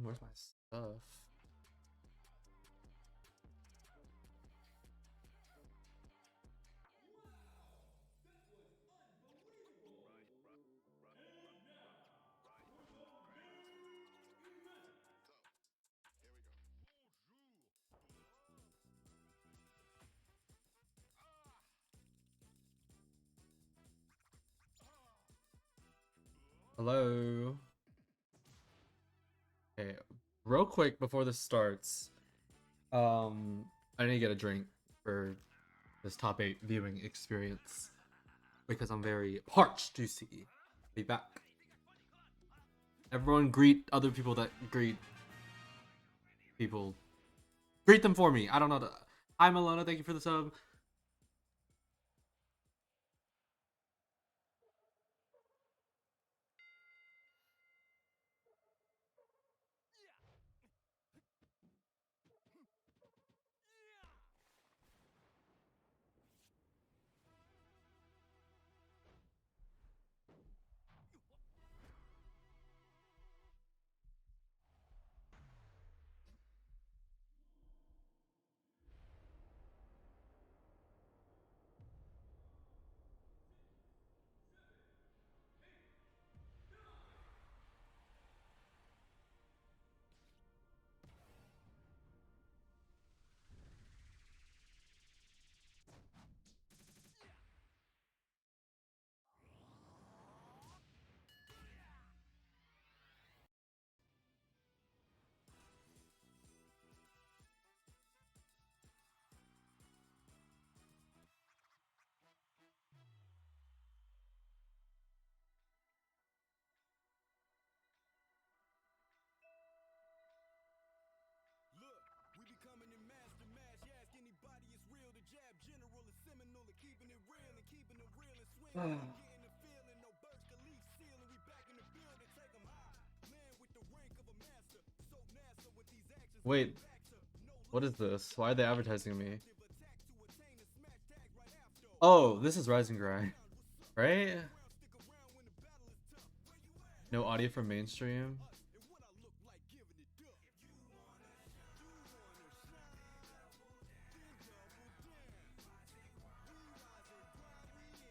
Where's my stuff? Hello. Okay, real quick before this starts, I need to get a drink for this top 8 viewing experience because I'm very parched to see. Be back. Everyone greet other people that greet people. Greet them for me. I don't know. Hi, Malona. Thank you for the sub. Wait, what is this? Why are they advertising me? Oh, this is Rising Grind, right? No audio from mainstream.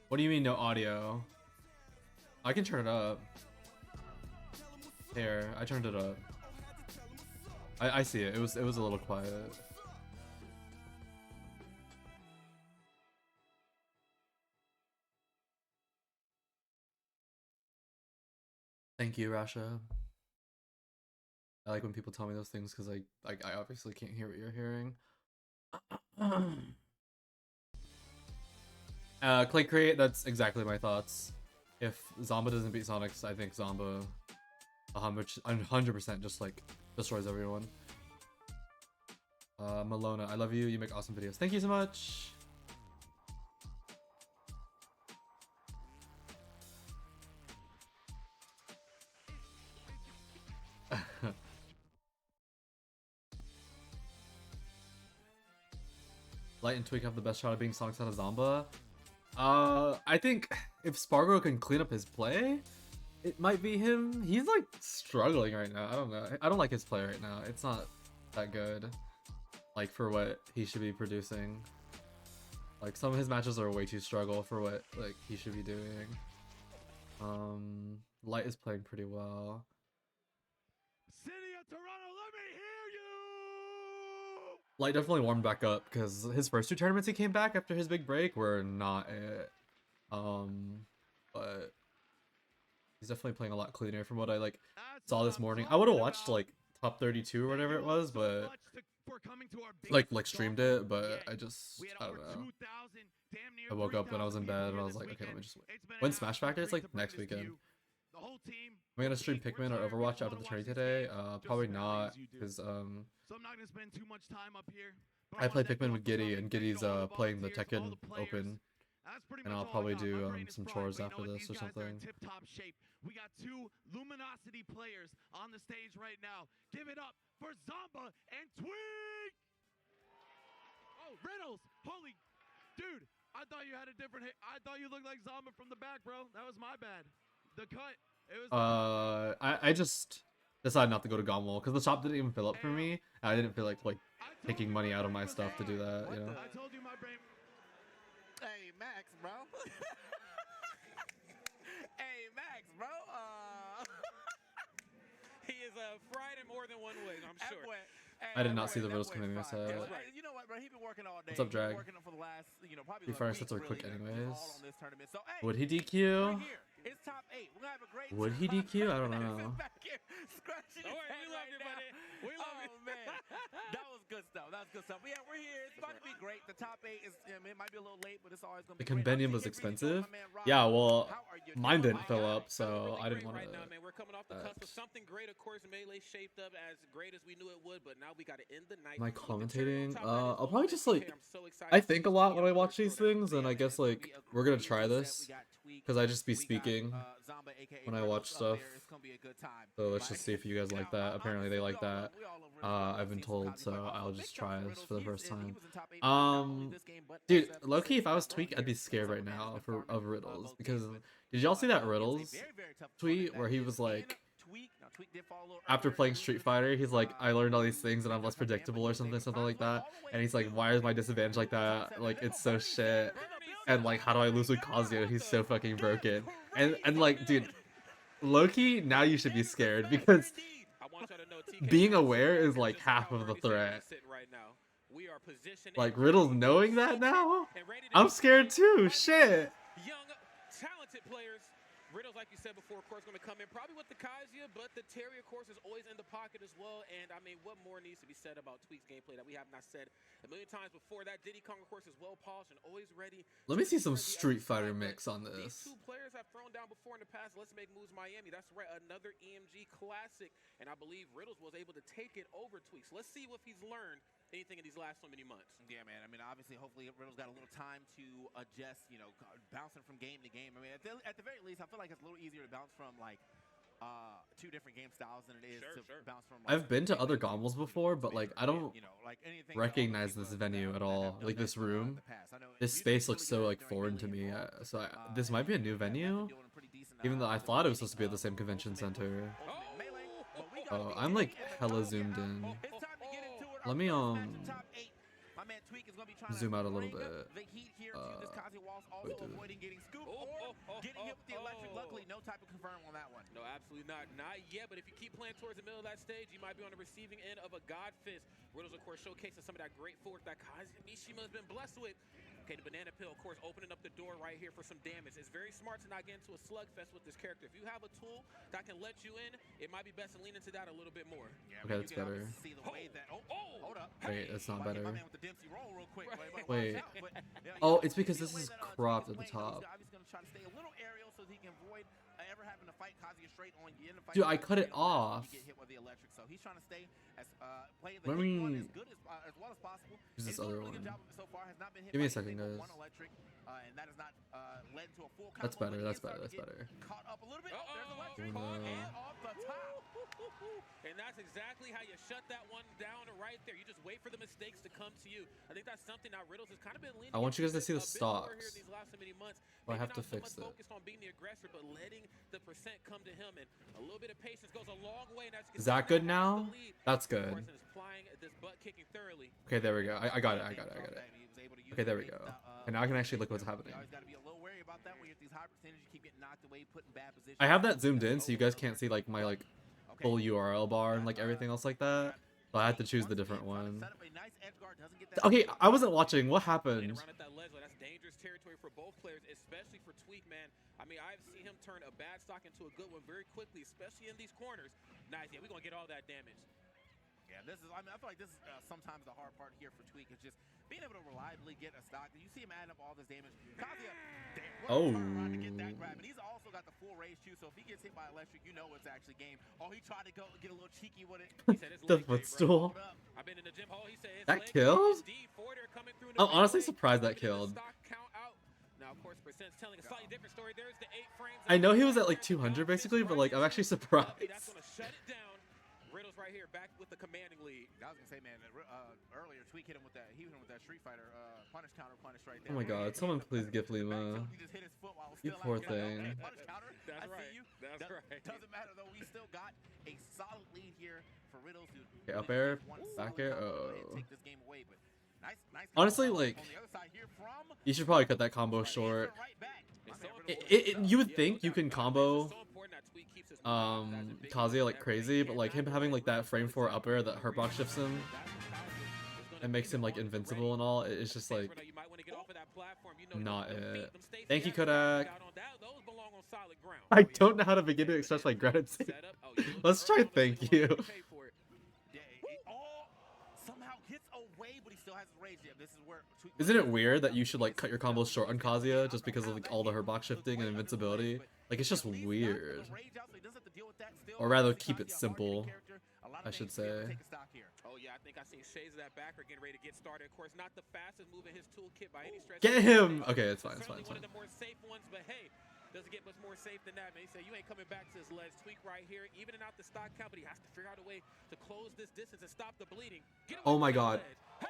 What do you mean no audio? I can turn it up. Here, I turned it up. I see it. It was a little quiet. Thank you, Rasha. I like when people tell me those things because I obviously can't hear what you're hearing. Clay Create, that's exactly my thoughts. If Zomba doesn't beat Sonics, I think Zomba 100% just like destroys everyone. Malona, I love you. You make awesome videos. Thank you so much. Light and Tweak have the best shot of being Sonics out of Zomba. I think if Spargo can clean up his play, it might be him. He's like struggling right now. I don't know. I don't like his play right now. It's not that good. Like for what he should be producing. Like some of his matches are way too struggle for what like he should be doing. Light is playing pretty well. City of Toronto, let me hear you! Light definitely warmed back up because his first 2 tournaments he came back after his big break were not it. But he's definitely playing a lot cleaner from what I like saw this morning. I would have watched like top 32 or whatever it was, but like streamed it, but I don't know. I woke up when I was in bed and I was like, okay, let me just win Smash Factor. It's like next weekend. Am I gonna stream Pikmin or Overwatch after the tourney today? Probably not, because so I'm not gonna spend too much time up here. I play Pikmin with Giddy, and Giddy's playing the Tekken Open, and I'll probably do some chores after this or something. Tip-top shape. We got 2 Luminosity players on the stage right now. Give it up for Zomba and Tweak! Oh, Riddles! Holy... Dude, I thought you had a different... I thought you looked like Zomba from the back, bro. That was my bad. The cut. It was... decided not to go to GOML because the shop didn't even fill up for me. And I didn't feel like taking money out of my stuff to do that, you know. I told you my brain. Hey, Max, bro. Hey, Max, bro. He is fried in more than one way, I'm sure. I did not see the riddles coming in my set. Right. You know what, bro? He been working all day. What's up, Drag? Working for the last, probably Free Fire sets are quick anyways. all on this tournament. So, hey, Would he we're DQ? here. It's top 8. We're gonna have a great Would he time. DQ? I don't know. Back here, scratching his head right now. We love it. Oh man, that was good stuff. That was good stuff. But yeah, we're here. It's about to be great. The top 8 is. I mean, it might be a little late, but it's always gonna The be. compendium was expensive. Yeah, well, mine didn't fill up, so I didn't want right now, to. man. We're coming off the cusp of something great. Of course, Melee shaped up as great as we knew it would, but now we got to end the night. Am I commentating? I'll probably just like. I think a lot when I watch these things, and I guess like we're gonna try this because I just be speaking when I watch stuff. So let's just see if you guys like that. Apparently they like that. I've been told, so I'll just try this for the first time. Dude, low-key, if I was Tweak, I'd be scared right now of riddles, because did y'all see that riddles tweet where he was like, after playing Street Fighter, he's like, I learned all these things and I'm less predictable or something like that, and he's like, why is my disadvantage like that? Like, it's so shit. And like, how do I lose with Kazuya? He's so fucking broken. And like, dude, low-key, now you should be scared, because being aware is like half of the threat. Like, Riddles knowing that now? I'm scared too, shit. Young, talented players. Riddles, like you said before, of course, going to come in probably with the Kazuya, but the Terry, of course, is always in the pocket as well. And I mean, what more needs to be said about Tweak's gameplay that we have not said a million times before? That Diddy Kong, of course, is well polished and always ready. Let me see some Street Fighter mix on this. These two players have thrown down before in the past. Let's Make Moves Miami. That's right, another EMG classic. And I believe Riddles was able to take it over Tweaks. Let's see if he's learned anything in these last so many months. Yeah, man. I mean, obviously, hopefully, Riddle's got a little time to adjust, bouncing from game to game. I mean, at the very least, I feel like it's a little easier to bounce from, like, two different game styles than it is to bounce from. Like, I've been to other GOMLs before, but like, I don't recognize this venue at all. Like, this room. This space looks so, like, foreign to me. So this might be a new venue, even though I thought it was supposed to be at the same convention center. Oh, I'm like hella zoomed in. Let me zoom out a little bit. Luckily, no type of confirm on that one. No, absolutely not. Not yet, but if you keep playing towards the middle of that stage, you might be on the receiving end of a God Fist. Riddles, of course, showcasing some of that great footwork that Kazuya Mishima has been blessed with. Okay, the Banana Peel, of course, opening up the door right here for some damage. It's very smart to not get into a slugfest with this character. If you have a tool that can let you in, it might be best to lean into that a little bit more. Yeah, okay, that's better. Hold up. Wait, that's not better. Quick. Wait. Oh, it's because this is cropped at the top. He's going to try to stay a little aerial so he can avoid ever having to fight Kazuya straight on you. Dude, I cut it off. You get hit with the electric, so he's trying to stay as play the Let hit me one as good as well as possible. use this other one. So far, has not been hit Give me a by second, guys. one electric, and that has not led to a full combo. That's better. But he That's is better. starting That's to get better. Caught up a little bit. There's electric No. and off the top. And that's exactly how you shut that one down right there. You just wait for the mistakes to come to you. I think that's something that Riddles has kind of been leaning. I want you guys to see the a bit more here stocks. these last so many months. Well, I have Maybe to not fix so it. much focused on being the aggressor, but letting the percent come to him, and a little bit of patience goes a long way. And Is that good now? That's good. Okay, there we go. I got it. Okay, there we go. And now I can actually look what's happening. I have that zoomed in so you guys can't see like my full URL bar and like everything else like that. So I had to choose the different one. Okay, I wasn't watching. What happened? That's dangerous territory for both players, especially for Tweak, man. I mean, I've seen him turn a bad stock into a good one very quickly, especially in these corners. Nice, yeah, we're gonna get all that damage. Yeah, I feel like this is sometimes the hard part here for Tweak is just being able to reliably get a stock. You see him adding up all this damage. Kazuya, around to get that grab, and he's also got the full rage too. So if he gets hit by electric, you know it's actually game. Oh, he tried to go get a little cheeky with it. He said it's The leg day, bro. footstool. I've been in the gym hall. He said it's That leg day. killed? D4, coming through in the I'm honestly leg. surprised that Looking at the killed. stock count out. Now, of course, percent's telling a slightly different story. There's the 8 frames. I know he was at like 200 basically, but like I'm actually surprised. That's gonna shut it down. Riddles right here, back with the commanding lead. I was gonna say, man, earlier Tweak hit him with that. He hit him with that Street Fighter punish counter punish right there. Oh my god, someone please gift Lima. He just hit his foot while You still poor out. thing. Punish counter. That's I right. see you. That's right. Doesn't matter though. We still got a solid lead here for Riddles. Okay, up air, One back solid air. combo Oh. and take this game away, but nice Honestly, combo like, on the other side here from you should probably cut that combo short. right back. You would think you can combo Kazuya like crazy, but like him having like that frame 4 up air that Hurtbox shifts him and makes him like invincible and all, it's just like not it. Thank you, Kodak. I don't know how to begin to express my gratitude. Let's try thank you. Somehow gets away, but he still has rage. This is where Isn't it weird that you should like cut your combos short on Kazuya just because of like all the Hurtbox shifting and invincibility? Like it's just weird. Or rather keep it simple, I should say. Oh yeah, I think I seen shades of that backer getting ready to get started. Of course, not the fastest move in his toolkit by any stretch. Get him! Okay, it's fine, it's fine, it's One fine. of the more safe ones, but hey, doesn't get much more safe than that, man. He said you ain't coming back to his ledge. Tweak right here, even out the stock count, but he has to figure out a way to close this distance and stop the bleeding. Oh my god. Hey,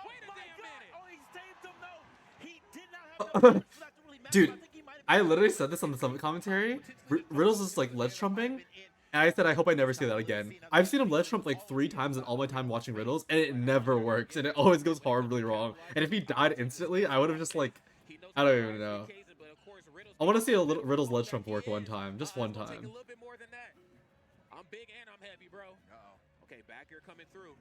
wait a damn minute. Oh, he saved him, no. He did not have enough to really matter. Dude, I think he might have I literally said this on the Summit commentary. Riddles is like ledge trumping. And I said, I hope I never see that again. I've seen him ledge trump like 3 times in all my time watching Riddles, and it never works, and it always goes horribly wrong. And if he died instantly, I would have just like, I don't even know. I want to see a little Riddles ledge trump work one time, just one time. I'm big and I'm heavy, bro. Okay, back here coming through.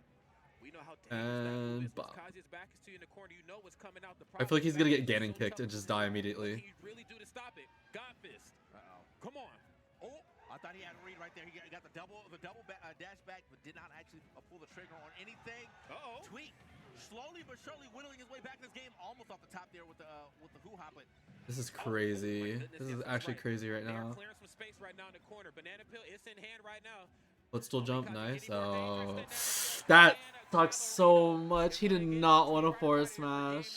We know how And bop. Kazuya's back is to you in the corner. You know what's coming out. The I feel like he's gonna get Ganon kicked and just die immediately. What can you really do to stop it? God fist. Come on. Oh, I thought he had a read right there. He got the double dash back, but did not actually pull the trigger on anything. Tweak slowly but surely whittling his way back in this game, almost off the top there with the hoo-ha, but This is crazy. This is actually crazy right now. Clearing some space right now in the corner. Banana peel, it's in hand right now. Let's still jump, nice. Oh, that sucks so much. He did not want to force smash.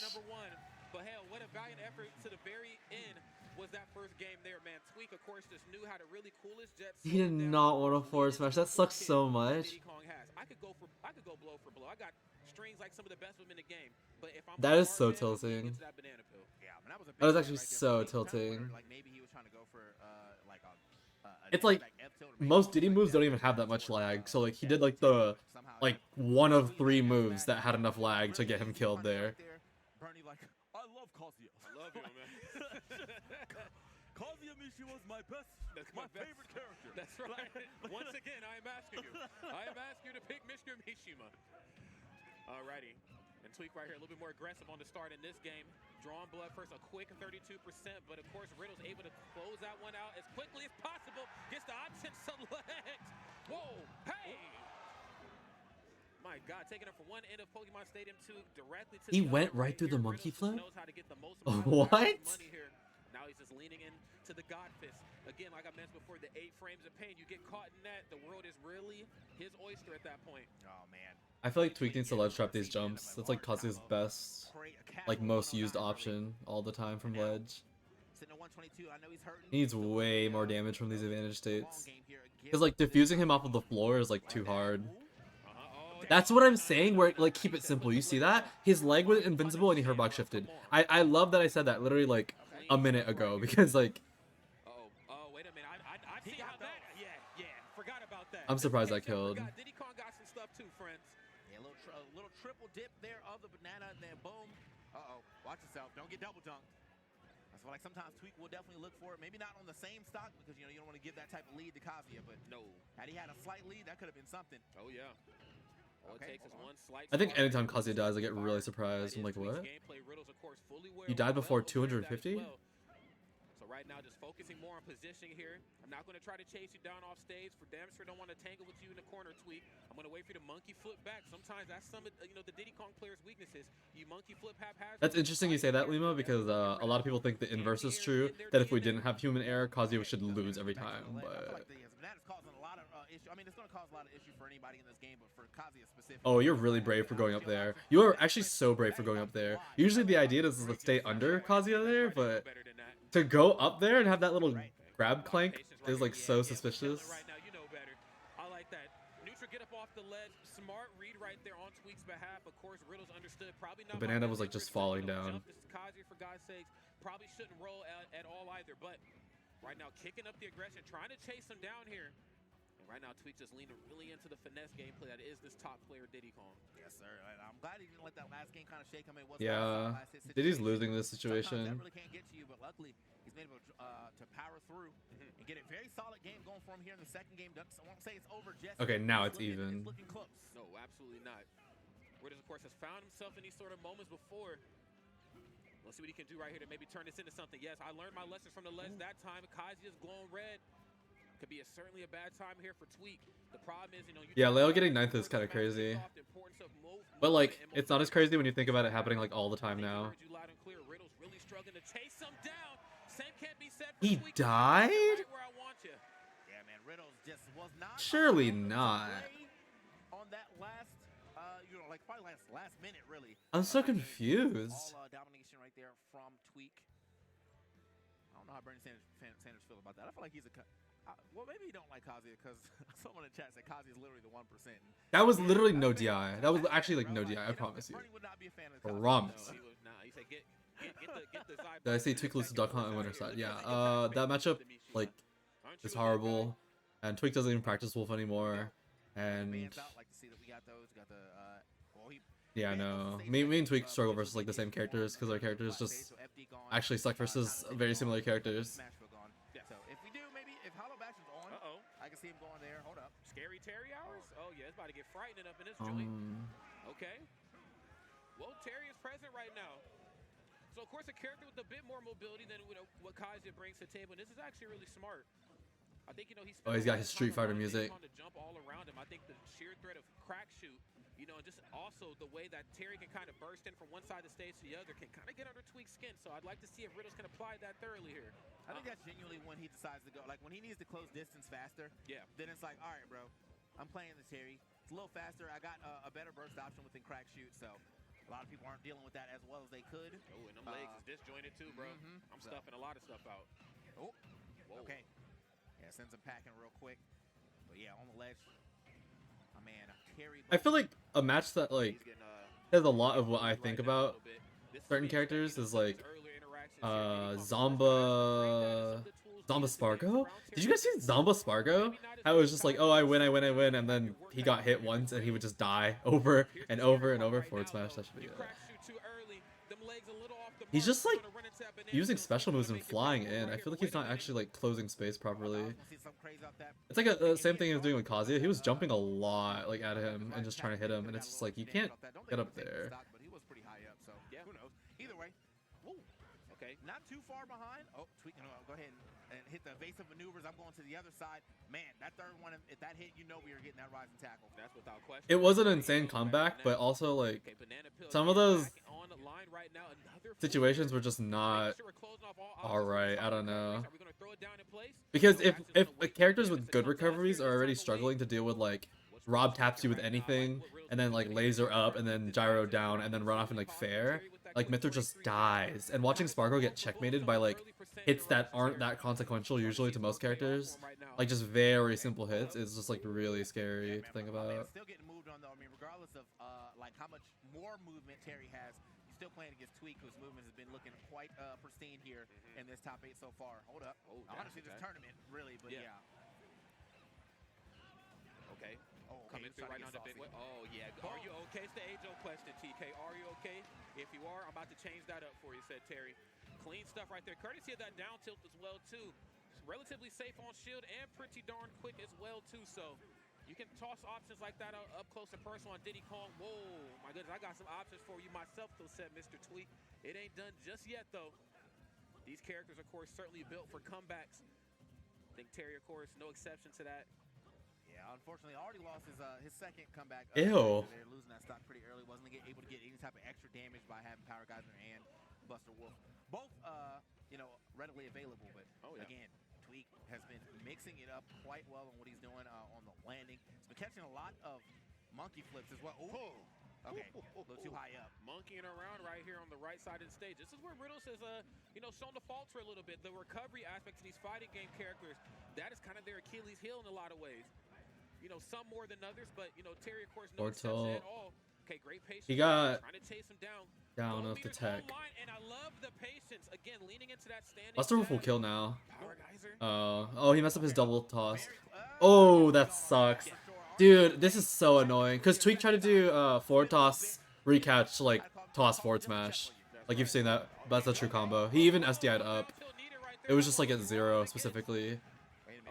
But hell, what a valiant effort to the very end was that first game there, man. Tweak, of course, just knew how to really cool his jets. He did not want to force smash. That sucks so much. I could go blow for blow. I got strings like some of the best of them in the game. But if I'm That is so tilting. That was actually so tilting. like maybe he was trying to go for like It's like most Diddy moves don't even have that much lag, so like he did like the one of 3 moves that had enough lag to get him killed there. Bernie like, I love Kazuya. I love you, man. Kazuya Mishima's my favorite character. That's right. Once again, I am asking you. I am asking you to pick Mr. Mishima. Alrighty. And Tweak right here, a little bit more aggressive on the start in this game. Drawing blood first, a quick 32%, but of course Riddle's able to close that one out as quickly as possible. Gets the option select. Whoa, hey! My God, taking it from one end of Pokemon Stadium to directly to He the went other right through the here. monkey Riddle just flip? knows how to get the most amount of What? money here. Now he's just leaning in to the God Fist. Again, like I mentioned before, the 8 frames of pain. You get caught in that, the world is really his oyster at that point. Oh man. I feel like Tweak needs to ledge trap these jumps. That's like Kazuya's best, like most used option all the time from ledge. He needs way more damage from these advantage states. Because like diffusing him off of the floor is like too hard. That's what I'm saying, where like keep it simple. You see that? His leg went invincible and he Hurtbox shifted. I love that I said that literally like a minute ago, because like Wait a minute. I see how that. Yeah. Forgot about that. I'm surprised I killed. Diddy Kong got some stuff too, friends. Yeah, a little triple dip there of the banana, and then boom. Watch yourself. Don't get double dunked. That's why like sometimes Tweak will definitely look for it. Maybe not on the same stock, because you don't want to give that type of lead to Kazuya, but No. had he had a slight lead, that could have been something. Oh yeah. All it takes is one slight. I think anytime Kazuya dies, I get really surprised. I'm like, what? You died before 250? So right now, just focusing more on positioning here. I'm not going to try to chase you down off stage. For damn sure, don't want to tangle with you in the corner, Tweak. I'm going to wait for you to monkey flip back. Sometimes that's some of the Diddy Kong players' weaknesses. You monkey flip haphazard. That's interesting you say that, Lima, because a lot of people think the inverse is true. That if we didn't have human error, Kazuya should lose every time. But Banana's causing a lot of issue. I mean, it's going to cause a lot of issue for anybody in this game, but for Kazuya specifically. oh, you're really brave for going up there. You are actually so brave for going up there. Usually the idea is to stay under Kazuya there, but to go up there and have that little grab clank is like so suspicious. Right now, you know better. I like that. Neutral get up off the ledge. Smart read right there on Tweak's behalf. Of course, Riddle's understood. Probably not. The banana was like just falling down. This is Kazuya, for God's sakes. Probably shouldn't roll at all either, but right now kicking up the aggression, trying to chase him down here. Right now, Tweak just leaning really into the finesse gameplay that is this top player, Diddy Kong. Yes, sir. I'm glad he didn't let that last game kind of shake him. It was Yeah, last hit Diddy's situation. losing this Sometimes situation. that really can't get to you, but luckily he's been able to power through and get a very solid game going for him here in the second game. I won't say it's over just Okay, yet. now it's It's even. looking close. No, absolutely not. Riddles, of course, has found himself in these sort of moments before. Let's see what he can do right here to maybe turn this into something. Yes, I learned my lessons from the ledge that time. Kazia's glowing red. Could be certainly a bad time here for Tweak. The problem is, Yeah, Leo getting ninth is kind of crazy. But like, it's not as crazy when you think about it happening like all the time now. He died? Yeah, man, Riddles just was not Surely not. on that last, like probably last minute, really. I'm so confused. All domination right there from Tweak. I don't know how Bernie Sanders feel about that. I feel like he's a well, maybe you don't like Kazuya because someone in chat said Kazuya is literally the 1%. That was literally no DI. That was actually like no DI. I promise you. Bernie would not be a fan of Kazuya. Promise. No, he was not. He said, get the Zyber. Did I say Tweak loses Duck Hunt on winner side? Yeah. That matchup like is horrible, and Tweak doesn't even practice Wolf anymore. And Like to see that we got those. Got the yeah, no. Me and Tweak struggle versus like the same characters because our characters just actually suck versus very similar characters. So if we do, maybe if Hollow Bash is on, I can see him going there. Hold up. Scary Terry hours? Oh yeah, it's about to get frightening up in this joint. Okay. Well, Terry is present right now. So of course a character with a bit more mobility than what Kazuya brings to the table. And this is actually really smart. I think he's he's got his Street Fighter music. To jump all around him. I think the sheer threat of crack shoot, just also the way that Terry can kind of burst in from one side of the stage to the other can kind of get under Tweak's skin. So I'd like to see if Riddles can apply that thoroughly here. I think that's genuinely when he decides to go. Like when he needs to close distance faster. Yeah. Then it's like, all right, bro, I'm playing the Terry. It's a little faster. I got a better burst option within crack shoot. So a lot of people aren't dealing with that as well as they could. Oh, and them legs is disjointed too, bro. I'm stuffing a lot of stuff out. Oh, whoa. Okay. Yeah, sends him packing real quick. But yeah, on the ledge. Oh man, Terry. I feel like a match that like has a lot of what I think about certain characters is like Zomba Spargo. Did you guys see Zomba Spargo? How it was just like, oh, I win, and then he got hit once and he would just die over and over and over. Forward smash, that should be good. He's just like using special moves and flying in. I feel like he's not actually like closing space properly. It's like the same thing he was doing with Kazuya. He was jumping a lot like at him and just trying to hit him, and it's just like you can't get up there. But he was pretty high up, so who knows? Either way, okay, not too far behind. Oh, tweaking. Go ahead and hit the evasive maneuvers. I'm going to the other side. Man, that third one, if that hit, we are getting that rising tackle. That's without question. It was an insane comeback, but also like some of those situations were just not alright. I don't know. Because if characters with good recoveries are already struggling to deal with like Rob taps you with anything and then like laser up and then gyro down and then run off in like fair, like Mithra just dies. And watching Spargo get checkmated by like hits that aren't that consequential usually to most characters, like just very simple hits, is just like really scary to think about. Still getting moved on though. I mean, regardless of like how much more movement Terry has, he's still playing against Tweak, whose movement has been looking quite pristine here in this top 8 so far. Hold up. Honestly, this tournament really, but yeah. Okay. Oh, Coming through right on the big way. Oh, yeah. Are you okay? It's the age-old question, TK. Are you okay? If you are, I'm about to change that up for you, said Terry. Clean stuff right there. Courtesy of that down tilt as well, too. Relatively safe on shield and pretty darn quick as well, too. So you can toss options like that up close and personal on Diddy Kong. Whoa, my goodness. I got some options for you myself, though, said Mr. Tweak. It ain't done just yet, though. These characters, of course, certainly built for comebacks. I think Terry, of course, no exception to that. Yeah, unfortunately, already lost his second comeback. Ew. They're losing that stock pretty early. Wasn't able to get any type of extra damage by having Power Geyser and Buster Wolf. Both, readily available. But again, Tweak has been mixing it up quite well on what he's doing on the landing. He's been catching a lot of monkey flips as well. Ooh. Okay, a little too high up. Monkeying around right here on the right side of the stage. This is where Riddles has, shown to falter a little bit. The recovery aspects of these fighting game characters, that is kind of their Achilles heel in a lot of ways. Some more than others, but Terry, of course, no exception at all. Okay, great patience. He got trying to chase him down. Down of the tech. And I love the patience. Again, leaning into that standing Buster Wolf will jab. kill now. Power geyser. Oh, he messed up his double toss. Oh, that sucks. Dude, this is so annoying. Because Tweak tried to do forward toss, recatch, like, toss forward smash. Like, you've seen that. That's a true combo. He even SDI'd up. It was just like at 0 specifically.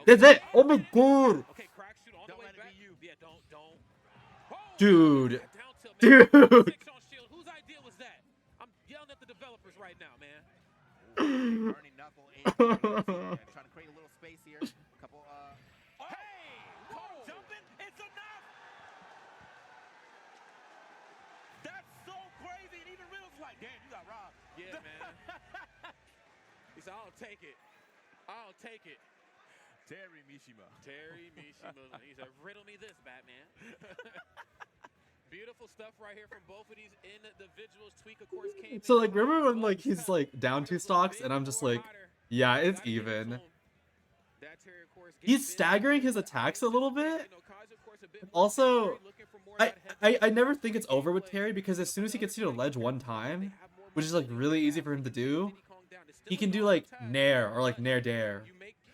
That's it! Oh my god! Okay, crack shoot all the way back. Yeah, don't. Dude. Dude. Whose idea was that? I'm yelling at the developers right now, man. Burning knuckle in, trying to create a little space here. Couple hey! Caught jumping, it's enough! That's so crazy, and even Riddle's like, damn, you got robbed. Yeah, man. He said, I'll take it. Terry Mishima. He said, riddle me this, Batman. Beautiful stuff right here from both of these individuals. Tweak, of course, came So, like, remember when, like, he's, like, down 2 stocks, and I'm just like, yeah, it's even. He's staggering his attacks a little bit. Also, I never think it's over with Terry, because as soon as he gets to the ledge one time, which is, like, really easy for him to do, he can do, like, Nair, or, like, Nair Dare.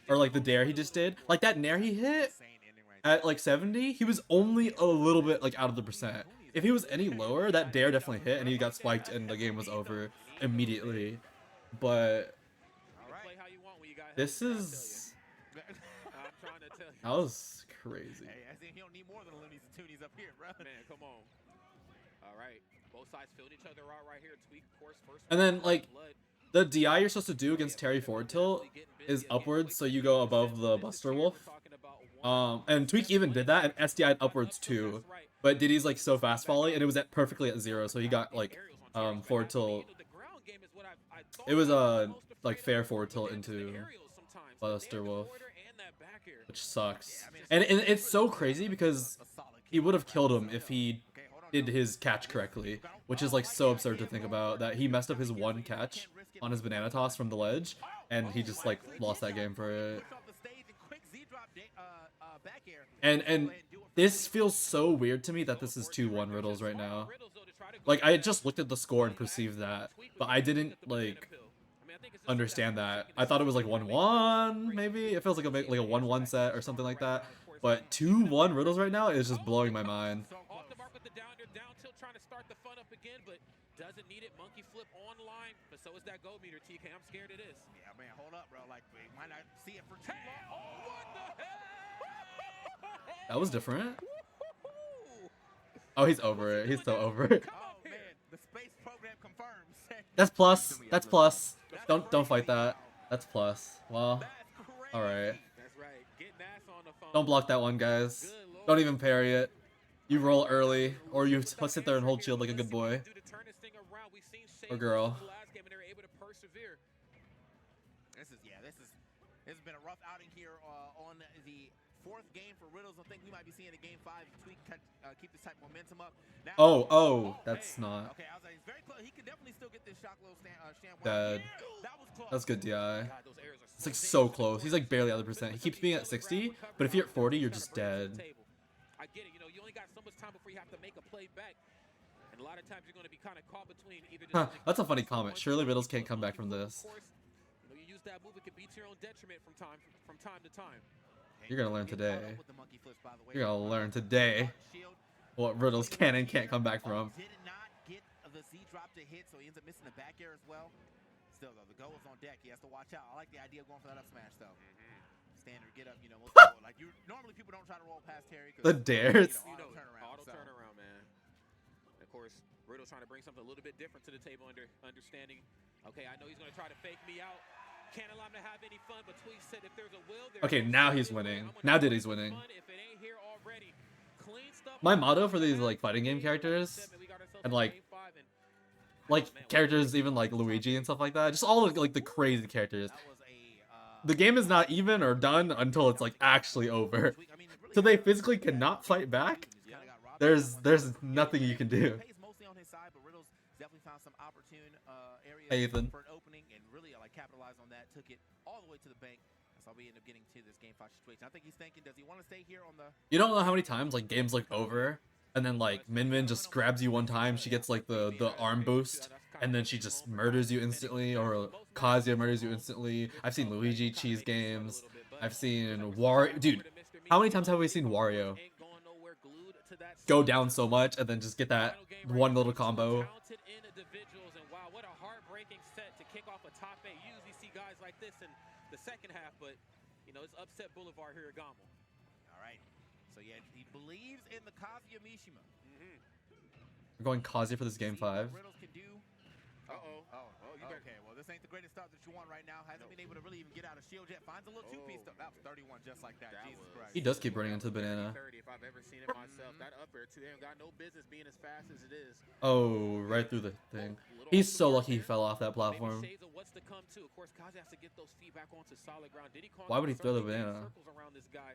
Or, like, the Dare he just did. Like, that Nair he hit at, like, 70, he was only a little bit, like, out of the percent. If he was any lower, that Dare definitely hit, and he got spiked, and the game was over immediately. But this is... That was crazy. Hey, I think he don't need more than Loonies and Toonies up here, bro. Man, come on. All right. Both sides filling each other out right here. Tweak, of course, first. And then, like, the DI you're supposed to do against Terry forward tilt is upwards, so you go above the Buster Wolf. And Tweak even did that, and SDI'd upwards too. But Diddy's like so fast volley, and it was at perfectly at 0, so he got like forward tilt. It was like fair forward tilt into Buster Wolf, which sucks. And it's so crazy because he would have killed him if he did his catch correctly, which is like so absurd to think about, that he messed up his one catch on his banana toss from the ledge, and he just like lost that game for it. And this feels so weird to me that this is 2-1 Riddles right now. Like, I just looked at the score and perceived that, but I didn't like understand that. I thought it was like 1-1 maybe. It feels like a 1-1 set or something like that. But 2-1 Riddles right now is just blowing my mind. Doesn't need it. Monkey flip online, but so is that gold meter. TK, I'm scared it is. Yeah, man, hold up, bro. Like, we might not see it for too long. Oh, what the hell? That was different. Oh, he's over it. He's so over it. Oh man, the space program confirms. That's plus. That's plus. Don't fight that. That's plus. Well, all right. That's right. Getting ass on the phone. Don't block that one, guys. Don't even parry it. You roll early, or you sit there and hold shield like a good boy. Or girl. This has been a rough outing here on the 4th game for Riddles. I think we might be seeing a game 5 if Tweak can keep this type of momentum up. Now, oh, that's not. Okay, I was like, he's very close. He can definitely still get this shot low stand. Dead. That was close. That's good DI. It's like so close. He's like barely out of the percent. He keeps being at 60, but if you're at 40, you're just dead. I get it. You know, you only got so much time before you have to make a play back. And a lot of times you're going to be kind of caught between either. That's a funny comment. Surely Riddles can't come back from this. You know, you use that move, it can be to your own detriment from time to time. You're gonna learn today. You're gonna learn today what Riddles can and can't come back from. Did not get the Z drop to hit, so he ends up missing the back air as well. Still though, the go is on deck. He has to watch out. I like the idea of going for that up smash though. Standard get up, you know. Most people, like normally people don't try to roll past Terry. The dares. Auto turnaround, man. Of course, Riddle's trying to bring something a little bit different to the table, understanding. Okay, I know he's gonna try to fake me out. Can't allow him to have any fun, but Tweak said if there's a will, okay, now he's winning. Now Diddy's winning. My motto for these like fighting game characters, and like characters even like Luigi and stuff like that, just all of like the crazy characters. The game is not even or done until it's like actually over. So they physically cannot fight back. There's nothing you can do. Hey Ethan. For an opening and really like capitalize on that, took it all the way to the bank. That's how we end up getting to this game 5 situation. I think he's thinking, does he want to stay here on the? You don't know how many times like games look over, and then like Min Min just grabs you one time, she gets like the arm boost, and then she just murders you instantly, or Kazuya murders you instantly. I've seen Luigi cheese games. I've seen Wario. Dude, how many times have we seen Wario go down so much and then just get that one little combo? What a heartbreaking set to kick off a top 8. You usually see guys like this in the second half, but you know, it's upset boulevard here at GOML. All right. So yeah, he believes in the Kazuya Mishima. We're going Kazuya for this game 5. Riddles can do. Okay, well, this ain't the greatest start that you want right now. Hasn't been able to really even get out of shield yet. Finds a little two-piece stuff. That was 31 just like that. Jesus Christ. He does keep running into the banana. 30 if I've ever seen it myself. That up air too, they ain't got no business being as fast as it is. Oh, right through the thing. He's so lucky he fell off that platform. What's to come too. Of course, Kazi has to get those feet back onto solid ground. Did he Why would he throw the banana? Circles around this guy.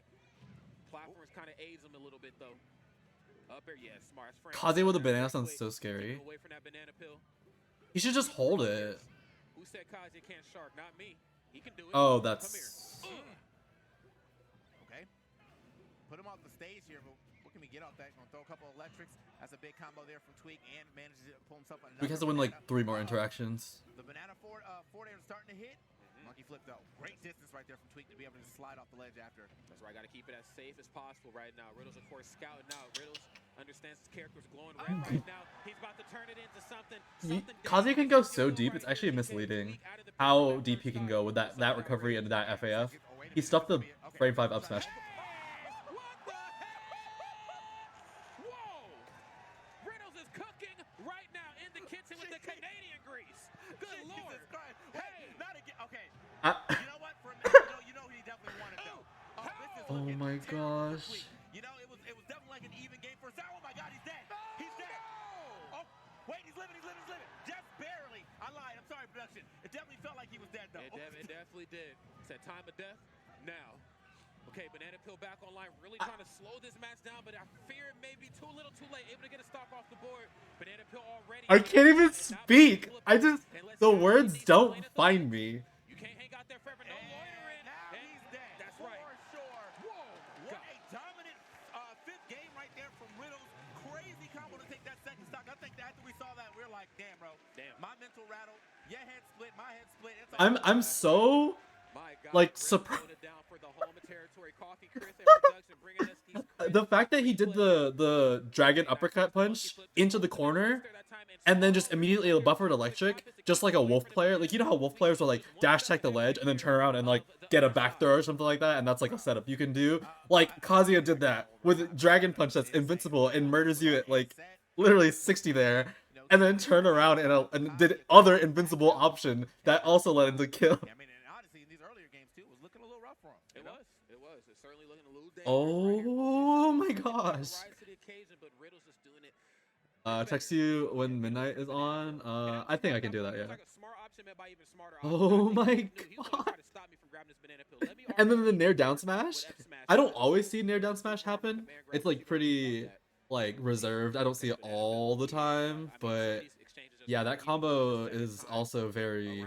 Platforms kind of aids him a little bit though. Up air, yeah, smart. Kazi with a banana sounds so scary. Away from that banana pill. He should just hold it. Who said Kazi can't shark? Not me. He can do it. Oh, that's... Okay. Put him off the stage here, but what can we get off that? Gonna throw a couple of electrics. That's a big combo there from Tweak, and manages to pull himself another. He has to win like 3 more interactions. The banana forward air starting to hit. Monkey flip though. Great distance right there from Tweak to be able to slide off the ledge after. That's right. Got to keep it as safe as possible right now. Riddles, of course, scouting out. Riddles understands his character's glowing red right now. He's about to turn it into something. Kazuya can go so deep, it's actually misleading how deep he can go with that recovery and that FAF. He stuffed the frame 5 up smash. Riddles is cooking right now in the kitchen with the Canadian grease. Good Lord. Hey, not again. Okay. You know what? For a minute, you know he definitely wanted though. Oh my gosh. You know, it was definitely like an even game for Sarah. Oh my God, he's dead. He's dead. Oh, wait, he's living. Just barely. I lied. I'm sorry, production. It definitely felt like he was dead though. It definitely did. It's that time of death now. Okay, Banana Pill back online, really trying to slow this match down, but I fear it may be too little too late. Able to get a stock off the board. Banana Pill already. I can't even speak. The words don't find me. You can't hang out there forever. No loitering. Now he's dead. That's right. For sure. Whoa. What a dominant fifth game right there from Riddles. Crazy combo to take that second stock. I think that after we saw that, we were like, damn, bro. Damn. My mental rattled. Your head split. My head split. I'm so like surprised. The fact that he did the dragon uppercut punch into the corner and then just immediately buffered electric, just like a wolf player. Like, you know how wolf players will like dash tech the ledge and then turn around and like get a back throw or something like that, and that's like a setup you can do. Like, Kazuya did that with dragon punch that's invincible and murders you at like literally 60 there, and then turned around and did other invincible option that also led him to kill. Oh my gosh. Text you when midnight is on. I think I can do that, yeah. Oh my god. And then the nair down smash. I don't always see nair down smash happen. It's like pretty like reserved. I don't see it all the time, but yeah, that combo is also very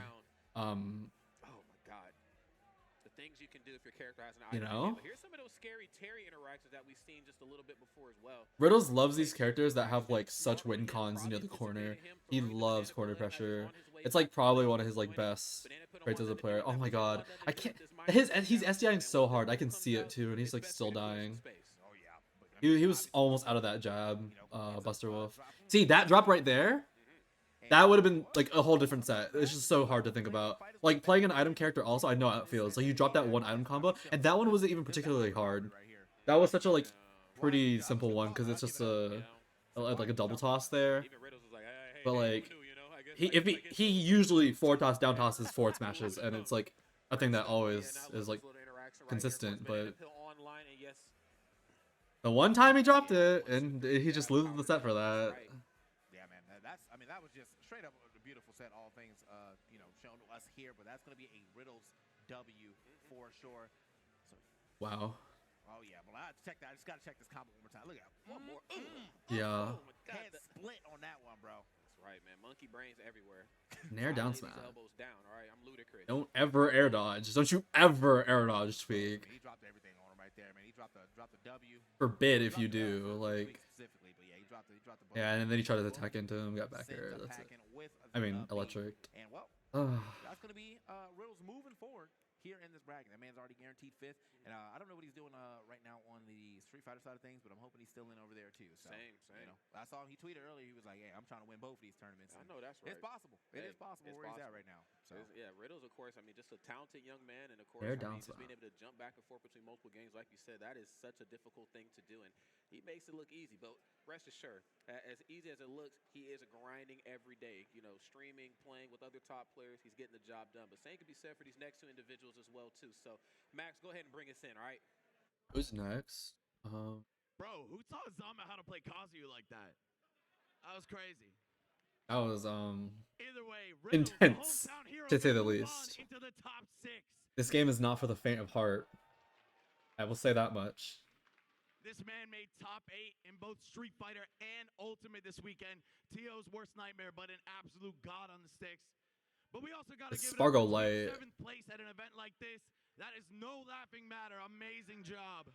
you know? Here's some of those scary Terry interactions that we've seen just a little bit before as well. Riddles loves these characters that have like such win cons near the corner. He loves corner pressure. It's like probably one of his like best traits as a player. Oh my god. I can't he's SDIing so hard. I can see it too, and he's like still dying. He was almost out of that jab, Buster Wolf. See, that drop right there? That would have been like a whole different set. It's just so hard to think about. Like, playing an item character also, I know how it feels. Like, you drop that one item combo, and that one wasn't even particularly hard. That was such a like pretty simple one because it's just like a double toss there. But like he usually forward toss down tosses forward smashes, and it's like a thing that always is like consistent. But the one time he dropped it, and he just loses the set for that. That was just straight up a beautiful set. All things, shown to us here, but that's going to be a Riddles W for sure. So, wow. Oh yeah, well I check that. I just got to check this combo one more time. Look at that. One more. Yeah. Head split on that one, bro. That's right, man. Monkey brains everywhere. Nair down smash. Elbows down. All right, I'm ludicrous. Don't ever air dodge. Don't you ever air dodge, Tweak. He dropped everything on him right there, man. He dropped the W. Forbid if you do, like. Specifically, but yeah, he dropped the Yeah, and then he tried to attack into him, got back here. That's it. I mean, electric. And well, that's going to be Riddles moving forward here in this bracket. That man's already guaranteed 5th. And I don't know what he's doing right now on the Street Fighter side of things, but I'm hoping he's still in over there too. So, Same. You know, I saw him. He tweeted earlier. He was like, "Hey, I'm trying to win both of these tournaments." I know that's right. It's possible. It is possible where he's at right now. So yeah, Riddles, of course. I mean, just a talented young man, and of course, just being able to jump back and forth between multiple games, like you said, that is such a difficult thing to do, and he makes it look easy. But rest assured, as easy as it looks, he is grinding every day. You know, streaming, playing with other top players, he's getting the job done. But same could be said for these next two individuals as well too. So, Max, go ahead and bring us in. All right. Who's next? Bro, who taught Zama how to play Kazuya like that? That was crazy. That was Either way, Riddles, intense, the hometown hero, to say the move least. on into the top 6. This game is not for the faint of heart. I will say that much. This man made top 8 in both Street Fighter and Ultimate this weekend. T.O.'s worst nightmare, but an absolute god on the sticks. But we also got to give Spargo it up Light. 7th place at an event like this. That is no laughing matter. Amazing job.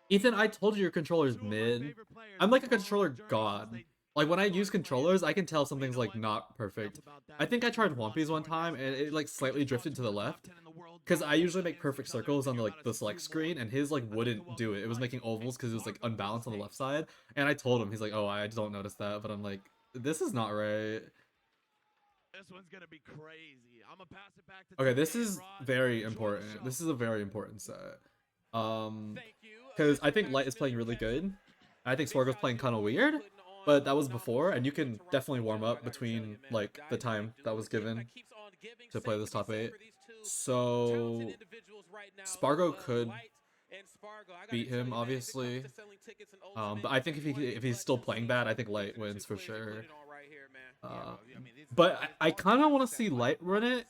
Ethan, I told you your controller's mid. I'm like a controller god. Like when I use controllers, I can tell something's like not perfect. I think I tried One Piece one time and it like slightly drifted to the left. Because I usually make perfect circles on the select screen, and his like wouldn't do it. It was making ovals because it was like unbalanced on the left side. And I told him, he's like, "Oh, I don't notice that," but I'm like, "This is not right." This one's gonna be crazy. I'm gonna pass it back to Okay, this is very important. This is a very important set. Because I think Light is playing really good. I think Spargo's playing kind of weird, but that was before, and you can definitely warm up between like the time that was given to play this top 8. So Spargo could beat him, obviously. But I think if he's still playing bad, I think Light wins for sure. But I kind of want to see Light run it,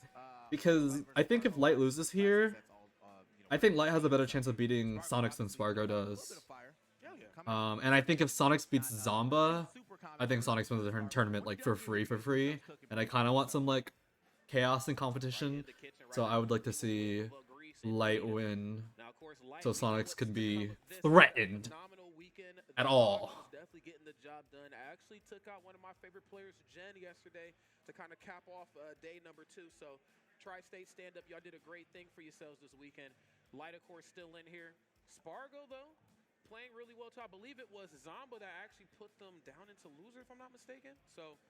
because I think if Light loses here, I think Light has a better chance of beating Sonics than Spargo does. And I think if Sonics beats Zamba, I think Sonics wins the tournament like for free. And I kind of want some like chaos and competition, so I would like to see Light win, so Sonics could be threatened at all. Definitely getting the job done. I actually took out one of my favorite players, Jen, yesterday to kind of cap off day number 2. So Tri-State stand up, y'all did a great thing for yourselves this weekend. Light, of course, still in here. Spargo, though, playing really well too. I believe it was Zamba that actually put them down into loser, if I'm not mistaken. So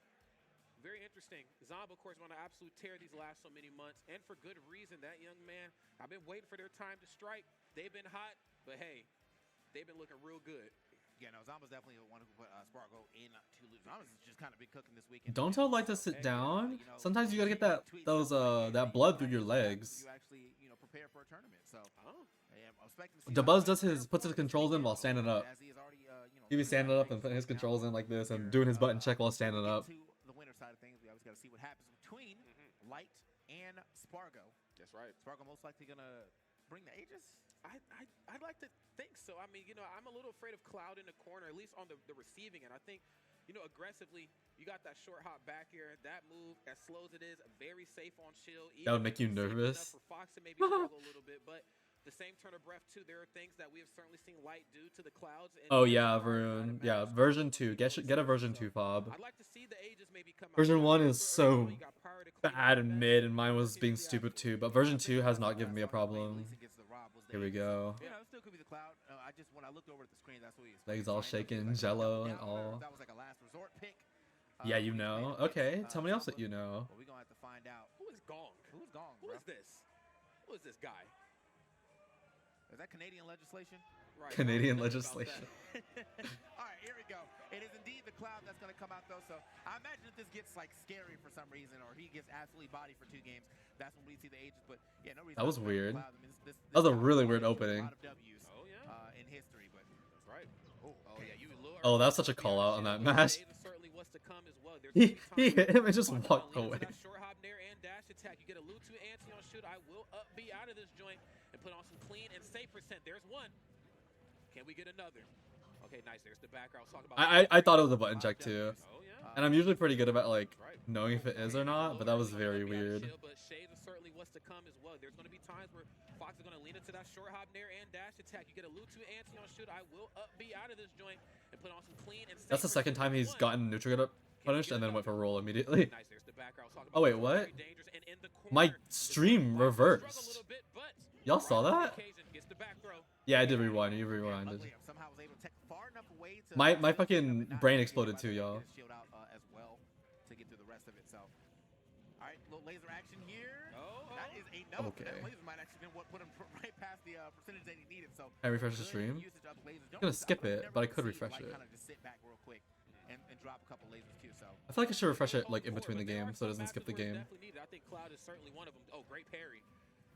very interesting. Zamba, of course, on an absolute tear these last so many months, and for good reason. That young man, I've been waiting for their time to strike. They've been hot, but hey, they've been looking real good. Yeah, no, Zamba's definitely the one who put Spargo in to lose. Zamba's just kind of been cooking this weekend. Don't tell Light to sit down. Sometimes you gotta get that blood through your legs. You actually, prepare for a tournament. So, Dabuz puts his controls in while standing up. He be standing up and putting his controls in like this and doing his button check while standing up. The winner side of things, we always got to see what happens between Light and Spargo. That's right. Spargo most likely gonna bring the Aegis. I'd like to think so. I mean, I'm a little afraid of Cloud in the corner, at least on the receiving end. I think, aggressively, you got that short hop back here. That move, as slow as it is, very safe on shield. That would make you nervous. For Fox to maybe struggle a little bit, but the same turn of breath too. There are things that we have certainly seen Light do to the Clouds. Oh yeah, Varun. Yeah, version 2. Get a version 2 fob. I'd like to see the Aegis maybe come out. Version 1 is so bad and mid, and mine was being stupid too. But version 2 has not given me a problem. Here we go. Yeah, it still could be the Cloud. When I looked over at the screen, that's what he. Legs all shaking, jello and all. That was like a last resort pick. Yeah, you know. Okay, tell me else that you know. Well, we're gonna have to find out. Who is Gong? Who's Gong? Who is this? Who is this guy? Is that Canadian legislation? Right. Canadian legislation. All right, here we go. It is indeed the Cloud that's going to come out, though. So I imagine if this gets like scary for some reason, or he gets absolutely bodied for 2 games, that's when we see the Aegis. But yeah, no reason. That was weird. I mean, this That was a really weird opening. A lot of W's, in history, but that's right. Yeah, you lure. Oh, that's such a call out on that match. Certainly what's to come as well. He hit him and just walked away. Short hop there and dash attack. You get a Lutu anti on shoot. I will up B out of this joint and put on some clean and safe percent. There's one. Can we get another? Okay, nice. There's the background. I was talking about. I thought it was a button check too. Oh yeah. And I'm usually pretty good about like knowing if it is or not, but that was very weird. But shades is certainly what's to come as well. There's going to be times where Fox is going to lean into that short hop nair and dash attack. You get a Lutu anti on shoot. I will up B out of this joint and put on some clean and That's the second time he's gotten neutral get up punished and then went for roll immediately. Nice, there's the back. I was talking Oh about wait, what? very dangerous and in the My corner. stream Struggle a reversed. little bit, but Y'all saw that? occasion gets the back throw. Yeah, I did rewind. You rewinded. Luckily, somehow was able to take far enough away to My fucking brain exploded too, get y'all. his shield out as well to get through the rest of it. So, all right, little laser action here. That is enough. Okay. That laser might actually been what put him right past the percentage that he needed. So, Can I refresh the good stream? usage of the lasers. I'm gonna skip it, never but I could see, refresh like, it. Kind of just sit back real quick and drop a couple lasers too. So, I feel like I should refresh it like in between the game so it doesn't skip the game. I think Cloud is certainly one of them. Oh, great parry.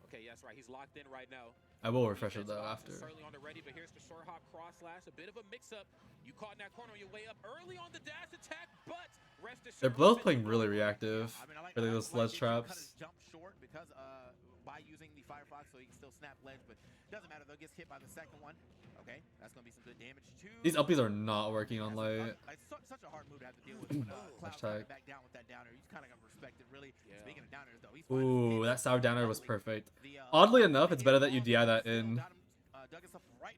Okay, yes, right. He's locked in right now. I will refresh it though after. Certainly on the ready, but here's the short hop cross slash. A bit of a mix-up. You caught in that corner on your way up early on the dash attack, but rest assured. They're both playing really reactive. I mean, Really those sledge they cut traps. his jump short because by using the Firefox, so he can still snap ledge, but doesn't matter though. Gets hit by the second one. Okay, that's gonna be some good damage too. These LPs are not working on light. It's such a hard move to have to deal with. When, Cloud Hashtag. back down with that downer. You kind of gotta respect it, really. Yeah. Speaking of downers, though, he's Ooh, that sour downer was perfect. perfect. Oddly enough, it's better that you DI that in.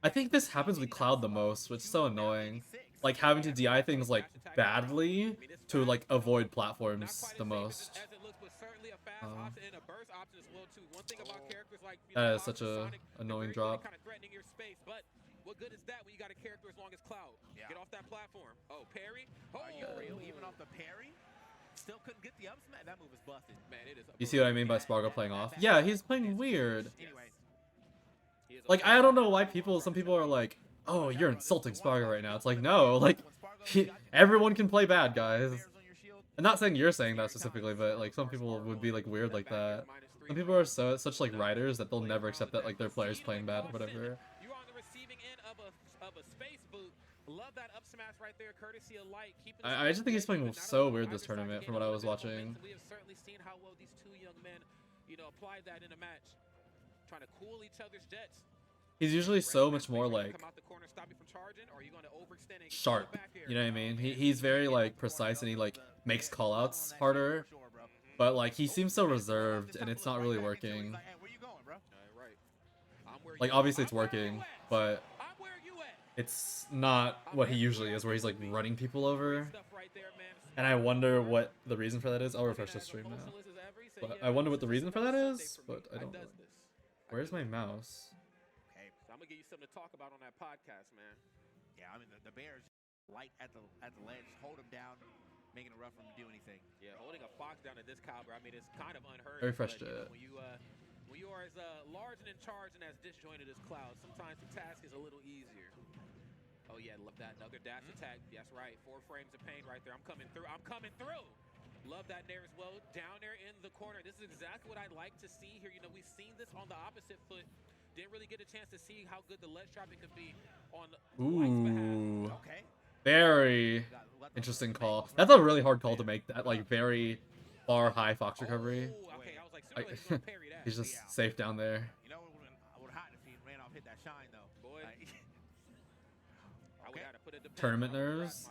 I think this happens with Cloud the most, which is so annoying. Like having to DI things like badly to like avoid platforms the most. That is such a annoying drop. What good is that when you got a character as long as Cloud? Yeah. Get off that platform. Oh, parry. Are you real? Even off the parry, still couldn't get the up smash. That move is busted. Man, it is. You see what I mean by Spargo playing off? Yeah, he's playing weird. Anyway, Like I don't know why some people are like, oh, you're insulting Spargo right now. It's like no, like everyone can play bad, guys. I'm not saying you're saying that specifically, but like some people would be like weird like that. Some people are such like writers that they'll never accept that like their players playing bad or whatever. You're on the receiving end of a space boot. Love that up smash right there, courtesy of Light. I just think he's playing so weird this tournament from what I was watching. We have certainly seen how well these two young men, applied that in a match, trying to cool each other's jets. He's usually so much more like sharp. You know what I mean? He's very like precise and he like makes callouts harder. But like he seems so reserved and it's not really working. Like obviously it's working, but it's not what he usually is where he's like running people over. And I wonder what the reason for that is. I'll refresh the stream now. But I wonder what the reason for that is, but I don't know. Where's my mouse? I'm gonna give you something to talk about on that podcast, man. Yeah, I mean the Bears light at the ledge, hold him down, making it rough for him to do anything. Yeah, holding a Fox down at this caliber, I mean it's kind of unheard. I refreshed it. When you are as large and in charge and as disjointed as Cloud, sometimes the task is a little easier. Oh yeah, love that. Another dash attack. That's right. 4 frames of pain right there. I'm coming through. I'm coming through. Love that nair as well. Down there in the corner. This is exactly what I'd like to see here. We've seen this on the opposite foot. Didn't really get a chance to see how good the ledge dropping could be on White's behalf. Okay. Very interesting call. That's a really hard call to make. That like very far high Fox recovery. Okay, I was like, parry that. He's just safe down there. You know, I would hot if he ran off hit that shine though. Boy. Okay. Tournament nerves.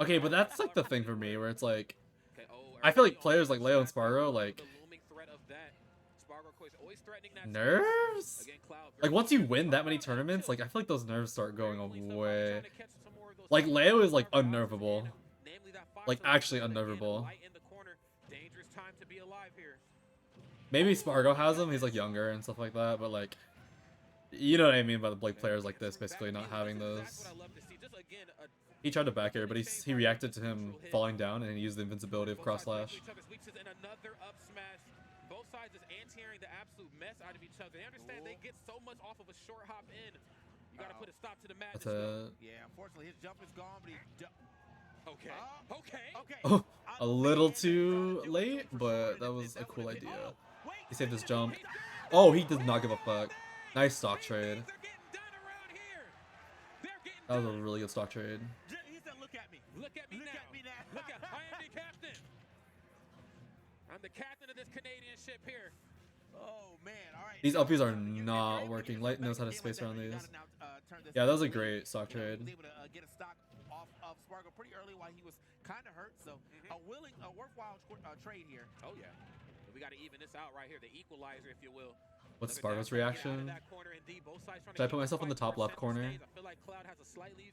Okay, but that's like the thing for me where it's like, I feel like players like Leo and Spargo like. Nerves? Like once you win that many tournaments, like I feel like those nerves start going away. Like Leo is like unnervable. Like actually unnervable. Maybe Spargo has them, he's like younger and stuff like that, but like you know what I mean by the like players like this basically not having those. He tried to back air, but he reacted to him falling down and he used the invincibility of cross slash. Both sides is anti-airing the absolute mess out of each other. They understand they get so much off of a short hop in. You got to put a stop to the madness. Yeah, unfortunately his jump is gone, but he Okay. Oh, a little too late, but that was a cool idea. He saved his jump. Oh, he does not give a fuck. Nice stock trade. That was a really good stock trade. He said, look at me. Look at me now. Look at, I am the captain. I'm the captain of this Canadian ship here. Oh man, all right. These LPs are not working. Light knows how to space around these. Yeah, that was a great stock trade. off of Spargo pretty early while he was kind of hurt. So a worthwhile trade here. Oh yeah, we got to even this out right here, the equalizer, if you will. What's Spargo's reaction? Should I put myself in the top left corner?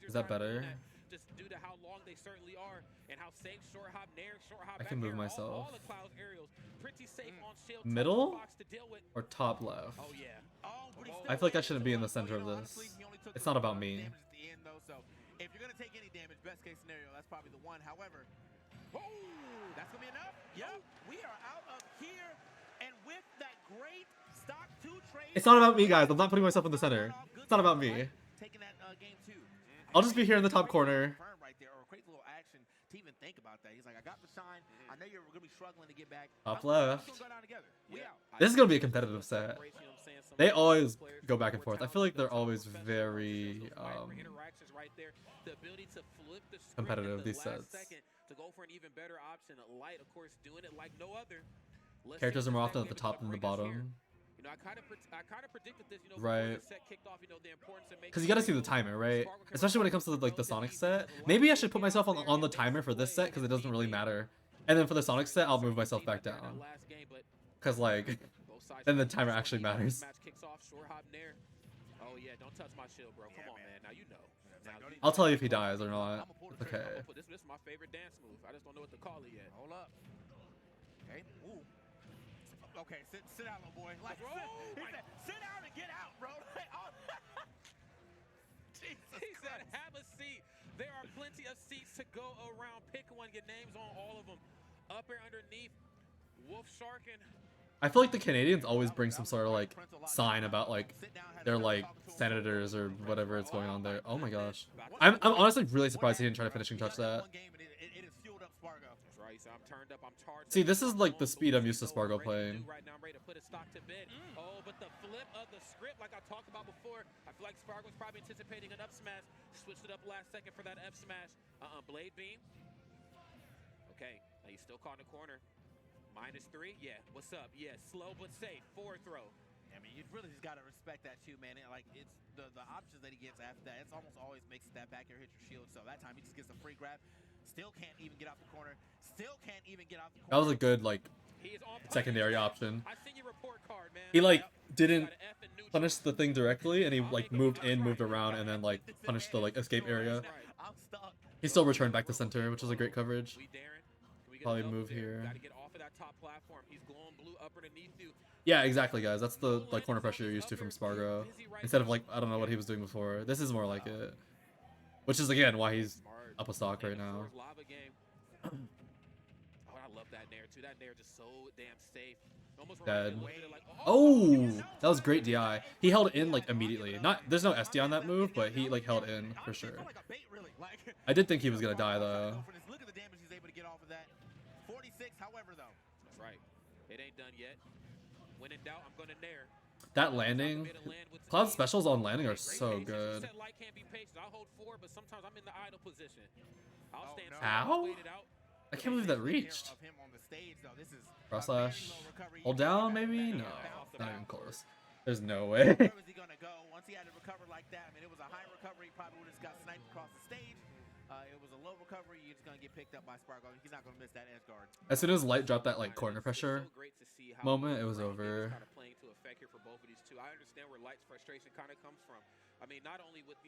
Is that better? Just due to how long they certainly are and how safe short hop nair, short hop I can move myself. all the Cloud's aerials pretty safe on shield. Middle To deal with. or top left? Oh yeah. I feel like I shouldn't be in the center of this. It's not about me. So if you're gonna take any damage, best case scenario, that's probably the one. However, that's gonna be enough. Yep, we are out of here, and with that great stock 2 trade. It's not about me, guys. I'm not putting myself in the center. It's not about me. Taking that game 2. I'll just be here in the top corner. Right there, or a great little action to even think about that. He's like, I got the shine. I know you're gonna be struggling to get back. Top left. Go down together. We out. This is gonna be a competitive set. They always go back and forth. I feel like they're always very competitive, these sets. To go for an even better option, Light, of course, doing it like no other. Characters are more often at the top than the bottom. You know, I kind of predicted this, you know, right. The set kicked off, you know, the importance of making, because you gotta see the timer, right? Especially when it comes to like the Sonic set. Maybe I should put myself on the timer for this set because it doesn't really matter. And then for the Sonic set, I'll move myself back down. Because like, then the timer actually matters. Oh yeah, don't touch my shield, bro. Come on, man. Now you know. I'll tell you if he dies or not. Okay. This is my favorite dance move. I just don't know what to call it yet. Hold up. Okay. Ooh. Okay, sit down, little boy. Like, he said, sit down and get out, bro. He said, have a seat. There are plenty of seats to go around. Pick one, get names on all of them. Up here underneath, Wolf Sharkin. I feel like the Canadians always bring some sort of like sign about like they're like senators or whatever it's going on there. Oh my gosh. I'm honestly really surprised he didn't try to finishing touch that. See, this is like the speed I'm used to Spargo playing. Oh, but the flip of the script, like I talked about before, I feel like Spargo's probably anticipating an up smash. Switched it up last second for that F smash. Blade beam. Okay, now he's still caught in the corner. -3, yeah. What's up? Yeah, slow but safe. Forward throw. I mean, you really just gotta respect that too, man. Like it's the options that he gets after that. It's almost always makes it that back air hit your shield. So that time he just gets a free grab. Still can't even get out the corner. Still can't even get out the corner. That was a good like secondary option. I see your report card, man. He like didn't punish the thing directly, and he like moved in, moved around, and then like punished the like escape area. He still returned back to center, which was a great coverage. Probably move here. Yeah, exactly, guys. That's the like corner pressure you're used to from Spargo. Instead of like I don't know what he was doing before. This is more like it, which is again why he's up a stock right now. Oh, I love that nair too. That nair just so damn safe. Dead. Oh, that was great DI. He held in like immediately. There's no SD on that move, but he like held in for sure. I did think he was gonna die though. Look at the damage he's able to get off of that. 46, however, though. That's right. It ain't done yet. When in doubt, I'm gonna nair. That landing, Cloud specials on landing are so good. I'll hold 4, but sometimes I'm in the idle position. I'll stand Ow? I can't believe that reached. Cross slash. Hold down, maybe? No, not even close. There's no way. Where was he gonna go? Once he had to recover like that, I mean, it was a high recovery. He probably would have got sniped across the stage. It was a low recovery. You're just gonna get picked up by Spargo. He's not gonna miss that edge guard. As soon as Light dropped that like corner pressure moment, it was over. Playing to effect here for both of these two. I understand where Light's frustration kind of comes from. I mean, not only with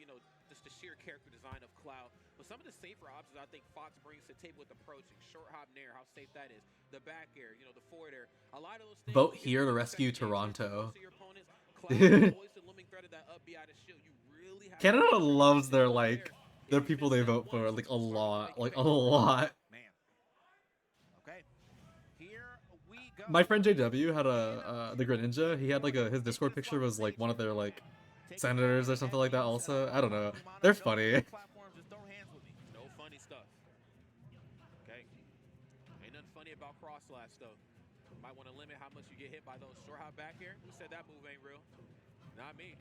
just the sheer character design of Cloud, but some of the safer options I think Fox brings to the table with approaching short hop nair, how safe that is. The back air, the forward air. A lot of those things. Vote here to rescue Toronto. Dude. Canada loves their people they vote for like a lot, Man. Okay. Here we go. My friend JW had the Greninja. He had like his Discord picture was like one of their like senators or something like that. Also, I don't know. They're funny. No funny stuff. Okay. Ain't nothing funny about cross slash though. Might want to limit how much you get hit by those short hop back here. Who said that move ain't real? Not me.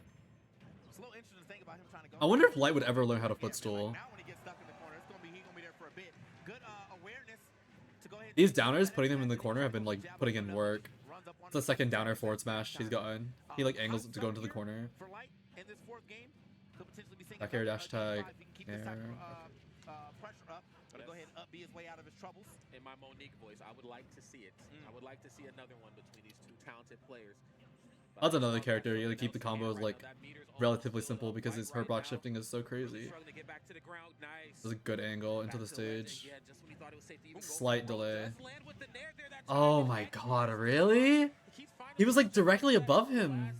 It's a little interesting to think about him trying to go. I wonder if Light would ever learn how to footstool. Now when he gets stuck in the corner, it's gonna be there for a bit. Good awareness to go ahead. These downers, putting them in the corner, have been like putting in work. It's the second downer forward smash he's gotten. He like angles it to go into the corner. Back air dash tag. Air. pressure up. Gonna go ahead and up B his way out of his troubles. In my Monique voice, I would like to see it. I would like to see another one between these two talented players. That's another character. You gotta keep the combos like relatively simple because his hurt box shifting is so crazy. There's a good angle into the stage. Slight delay. Oh my god, really? He was like directly above him.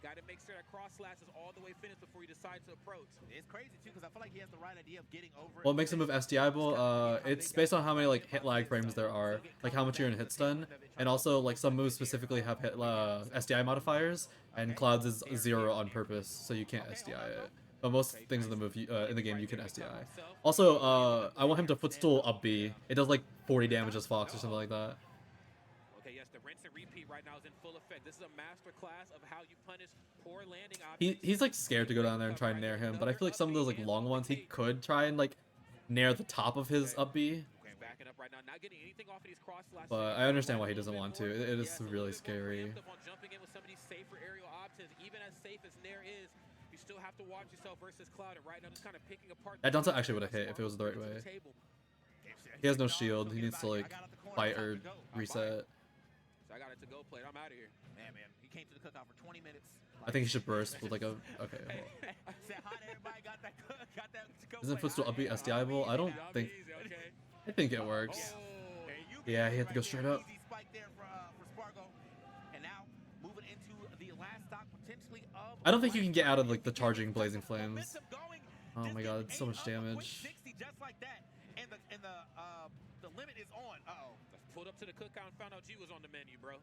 Got to make sure that cross slash is all the way finished before you decide to approach. It's crazy too because I feel like he has the right idea of getting over. What makes him move SDI ball? It's based on how many like hit lag frames there are, like how much you're in hit stun, and also like some moves specifically have hit SDI modifiers, and Clouds is 0 on purpose, so you can't SDI it. But most things in the move in the game you can SDI. Also, I want him to footstool up B. It does like 40 damage as Fox or something like that. Okay, yes, the rinse and repeat right now is in full effect. This is a master class of how you punish poor landing options. He's like scared to go down there and try and nair him, but I feel like some of those like long ones he could try and like nair the top of his up B. Backing up right now, not getting anything off of these cross slashes. But I understand why he doesn't want to. It is really scary. Jumping in with some of these safer aerial options, even as safe as nair is, you still have to watch yourself versus Cloud. And right now, just kind of picking apart. That Donta actually would have hit if it was the right way. He has no shield. He needs to like fight or reset. I got it to go play. I'm out of here. Man, he came to the cookout for 20 minutes. I think he should burst with like a okay. Isn't footstool up B SDI-able? I don't think. I think it works. Yeah, he had to go straight up. I don't think you can get out of like the charging blazing flames. Oh my god, it's so much damage. The limit is on. Pulled up to the cookout and found out G was on the menu, bro.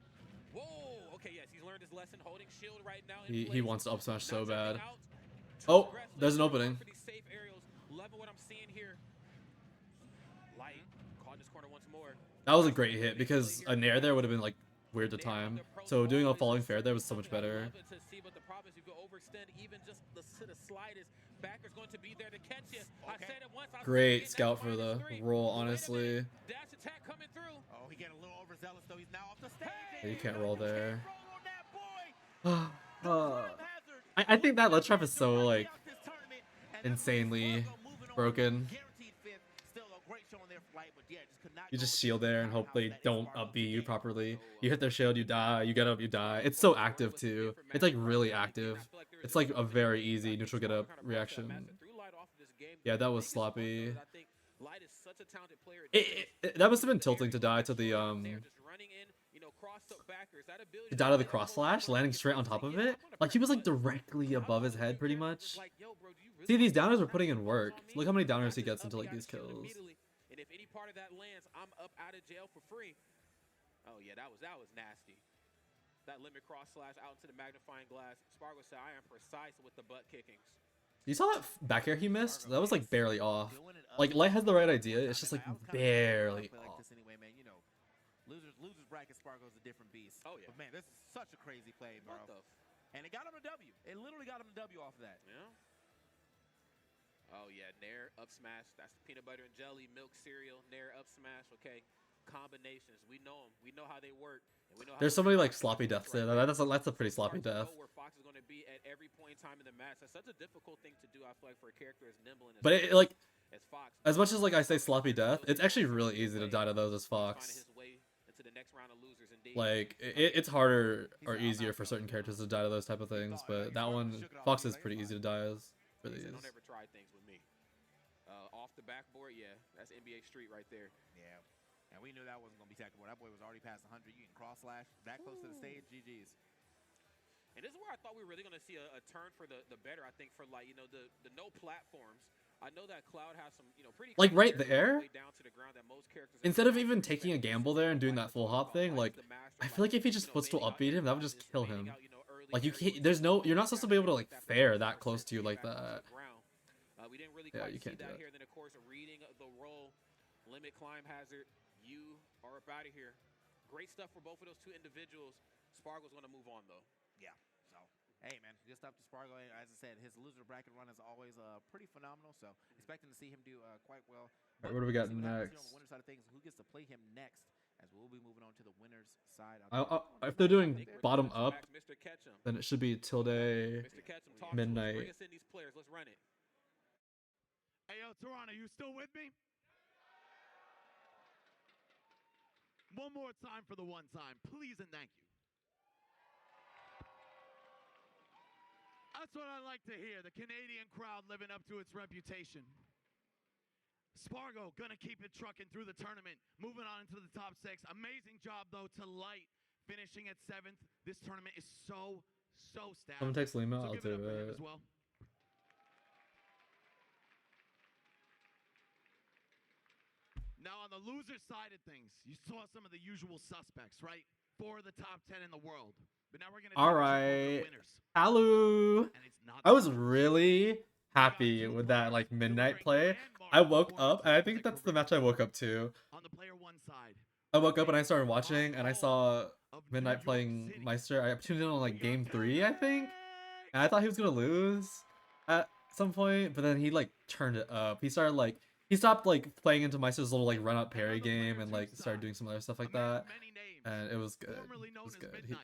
Whoa. Okay, yes, he's learned his lesson. Holding shield right now. He wants to up smash so bad. Oh, there's an opening. Safe aerials. Loving what I'm seeing here. Light caught in this corner once more. That was a great hit because a nair there would have been like weird to time. So doing a falling fair there was so much better. Great scout for the roll, honestly. You can't roll there. I think that ledge trap is so like insanely broken. You just shield there and hope they don't up B you properly. You hit their shield, you die. You get up, you die. It's so active too. It's like really active. It's like a very easy neutral get up reaction. Yeah, that was sloppy. That must have been tilting to die to the to die to the cross slash, landing straight on top of it. Like he was like directly above his head pretty much. See, these downers are putting in work. Look how many downers he gets into like these kills. And if any part of that lands, I'm up out of jail for free. Oh yeah, that was nasty. That limit cross slash out into the magnifying glass. Spargo said, I am precise with the butt kickings. You saw that back air he missed? That was like barely off. Like Light has the right idea, it's just like barely off. Losers bracket Spargo's a different beast. Oh yeah. But man, this is such a crazy play, bro. And it got him a W. It literally got him a W off of that. Yeah. Oh yeah, Nair up smash. That's the peanut butter and jelly, milk cereal, Nair up smash. Okay, combinations. We know them. We know how they work. And we know how there's so many like sloppy deaths there. That's a pretty sloppy death. Where Fox is going to be at every point in time in the match. That's such a difficult thing to do. I feel like for a character as nimble and as but it like as Fox, as much as like I say sloppy death, it's actually really easy to die to those as Fox. Like it's harder or easier for certain characters to die to those type of things, but that one Fox is pretty easy to die as for these. Don't ever try things with me. Off the backboard, yeah, that's NBA Street right there. Yeah, and we knew that wasn't gonna be tactical. That boy was already past 100. You can cross slash that close to the stage. GG's. And this is where I thought we were really gonna see a turn for the better. I think for like the no platforms. I know that Cloud has some pretty like right there. Down to the ground that most characters instead of even taking a gamble there and doing that full hop thing, like I feel like if he just footstool upbeat him, that would just kill him. Like you can't. You're not supposed to be able to like fair that close to you like that. We didn't really yeah, you can't see do that here. Then of course reading the roll, limit climb hazard. You are up out of here. Great stuff for both of those two individuals. Spargo's going to move on though. Yeah. So hey man, just up to Spargo. As I said, his loser bracket run is always pretty phenomenal. So expecting to see him do quite well. Right, what do we got next? On the winner side of things, who gets to play him next? As we'll be moving on to the winner's side. If they're doing bottom up, then it should be Tilde midnight. Let's run it. Hey, yo, Toronto, you still with me? One more time for the one time, please and thank you. That's what I like to hear, the Canadian crowd living up to its reputation. Spargo gonna keep it trucking through the tournament, moving on into the top 6. Amazing job, though, to Light finishing at 7th. This tournament is so stacked. Someone text Lima, So I'll give it do up for him it. as well. Now, on the loser side of things, you saw some of the usual suspects, right? 4 of the top 10 in the world. But now we're gonna All right, hello. I was really happy with that like midnight play. I woke up, and I think that's the match I woke up to. On the player 1 side. I woke up and I started watching, and I saw Midnight playing Meister. I tuned in on like game 3, I think, and I thought he was gonna lose at some point, but then he like turned it up. He started like he stopped like playing into Meister's little like run up parry game and like started doing some other stuff like that, and it was good. It was good.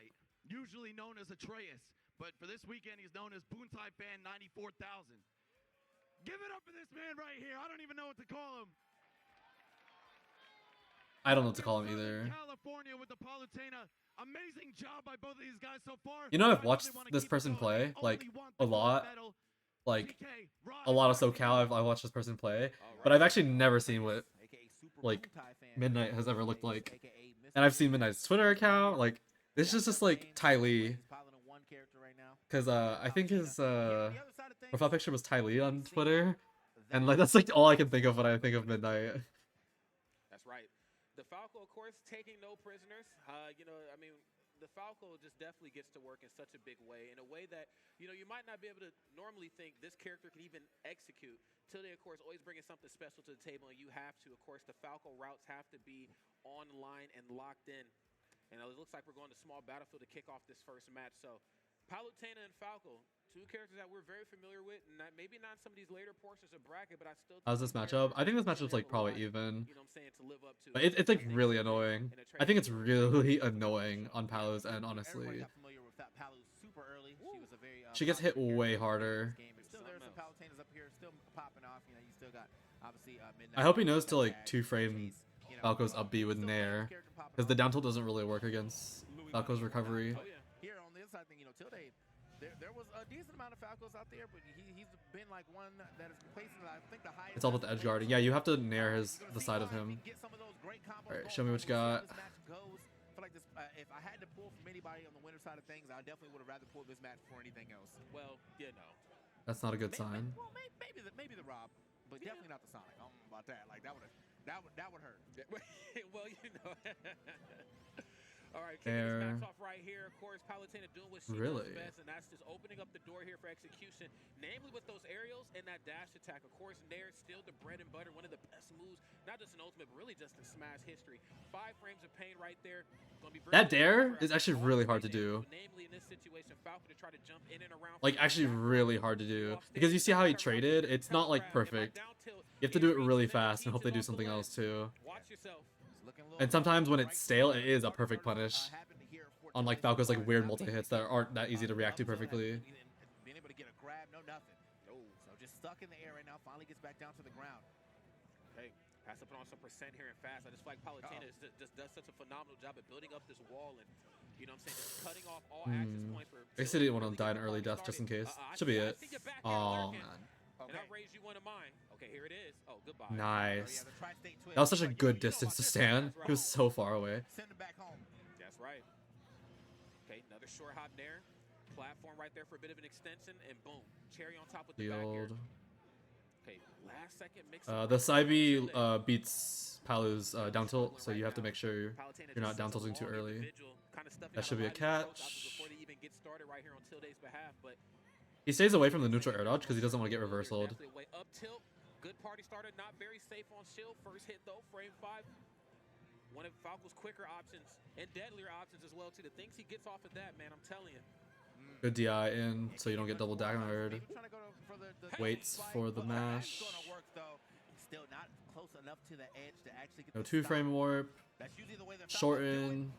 Usually known as Atreus, but for this weekend he's known as Boontai Fan 94,000. Give it up for this man right here. I don't even know what to call him. I don't know what to call him either. California with the Palutena. Amazing job by both of these guys so far. You know, I've watched this person play like a lot, like a lot of SoCal. I watched this person play, but I've actually never seen what like Midnight has ever looked like. And I've seen Midnight's Twitter account. Like this is just like Ty Lee, because I think his profile picture was Ty Lee on Twitter, and like that's like all I can think of when I think of Midnight. That's right. The Falco, of course, taking no prisoners. You know, I mean, the Falco just definitely gets to work in such a big way, in a way that, you know, you might not be able to normally think this character can even execute. Till they, of course, always bringing something special to the table, and you have to. Of course, the Falco routes have to be online and locked in. And it looks like we're going to small battlefield to kick off this first match. So, Palutena and Falco, 2 characters that we're very familiar with, and maybe not some of these later portions of bracket, but I still. How's this matchup? I think this matchup's like probably even. You know what I'm saying, to live up to. But it's like really annoying. I think it's really annoying on Palu's end, honestly. She gets hit way harder. I hope he knows to like 2-frame Falco's up B with Nair, because the down tilt doesn't really work against Falco's recovery. Here on the inside thing, you know, Tilde, there was a decent amount of Falcos out there, but he's been like one that is placing, I think, the highest. It's all about the edge guarding. Yeah, you have to Nair the side of him. Alright, show me what you got. Like this, if I had to pull from anybody on the winner side of things, I definitely would have rather pulled this match for anything else. Well, you know, that's not a good sign. Well, maybe the Rob, but definitely not the Sonic. I don't know about that. Like that would hurt. Well, you know. All right, kicking this match off right here. Of course, Palutena doing what she does best, and that's just opening up the door here for execution, namely with those aerials and that dash attack. Of course, Nair still the bread and butter, one of the best moves, not just in Ultimate, but really just in Smash history. 5 frames of pain right there. That dare is actually really hard to do. Namely in this situation, Falcon to try to jump in and around. Like actually really hard to do, because you see how he traded. It's not like perfect. You have to do it really fast and hope they do something else too. Watch yourself. And sometimes when it's stale, it is a perfect punish. On like Falco's like weird multi-hits that aren't that easy to react to perfectly. Being able to get a grab, no nothing. Oh, so just stuck in the air right now. Finally gets back down to the ground. Hey, has to put on some percent here and fast. I just feel like Palutena just does such a phenomenal job at building up this wall and, you know what I'm saying, just cutting off all access points for. I still didn't want to die an early death just in case. Should be it. Oh man. And I raised you one of mine. Okay, here it is. Oh, goodbye. Nice. That was such a good distance to stand. He was so far away. Send him back home. That's right. Okay, another short hop there. Platform right there for a bit of an extension, and boom, cherry on top with the back air. Okay, last second mix. The side B beats Palu's down tilt, so you have to make sure you're not down tilting too early. That should be a catch. Before they even get started right here on Tilde's behalf, but he stays away from the neutral air dodge because he doesn't want to get reversaled. Up tilt, good party starter, not very safe on shield. First hit though, frame 5. One of Falco's quicker options and deadlier options as well too. The things he gets off of that, man, I'm telling you. Good DI in, so you don't get double daggered. Waits for the mash. No 2-frame warp. Shorten.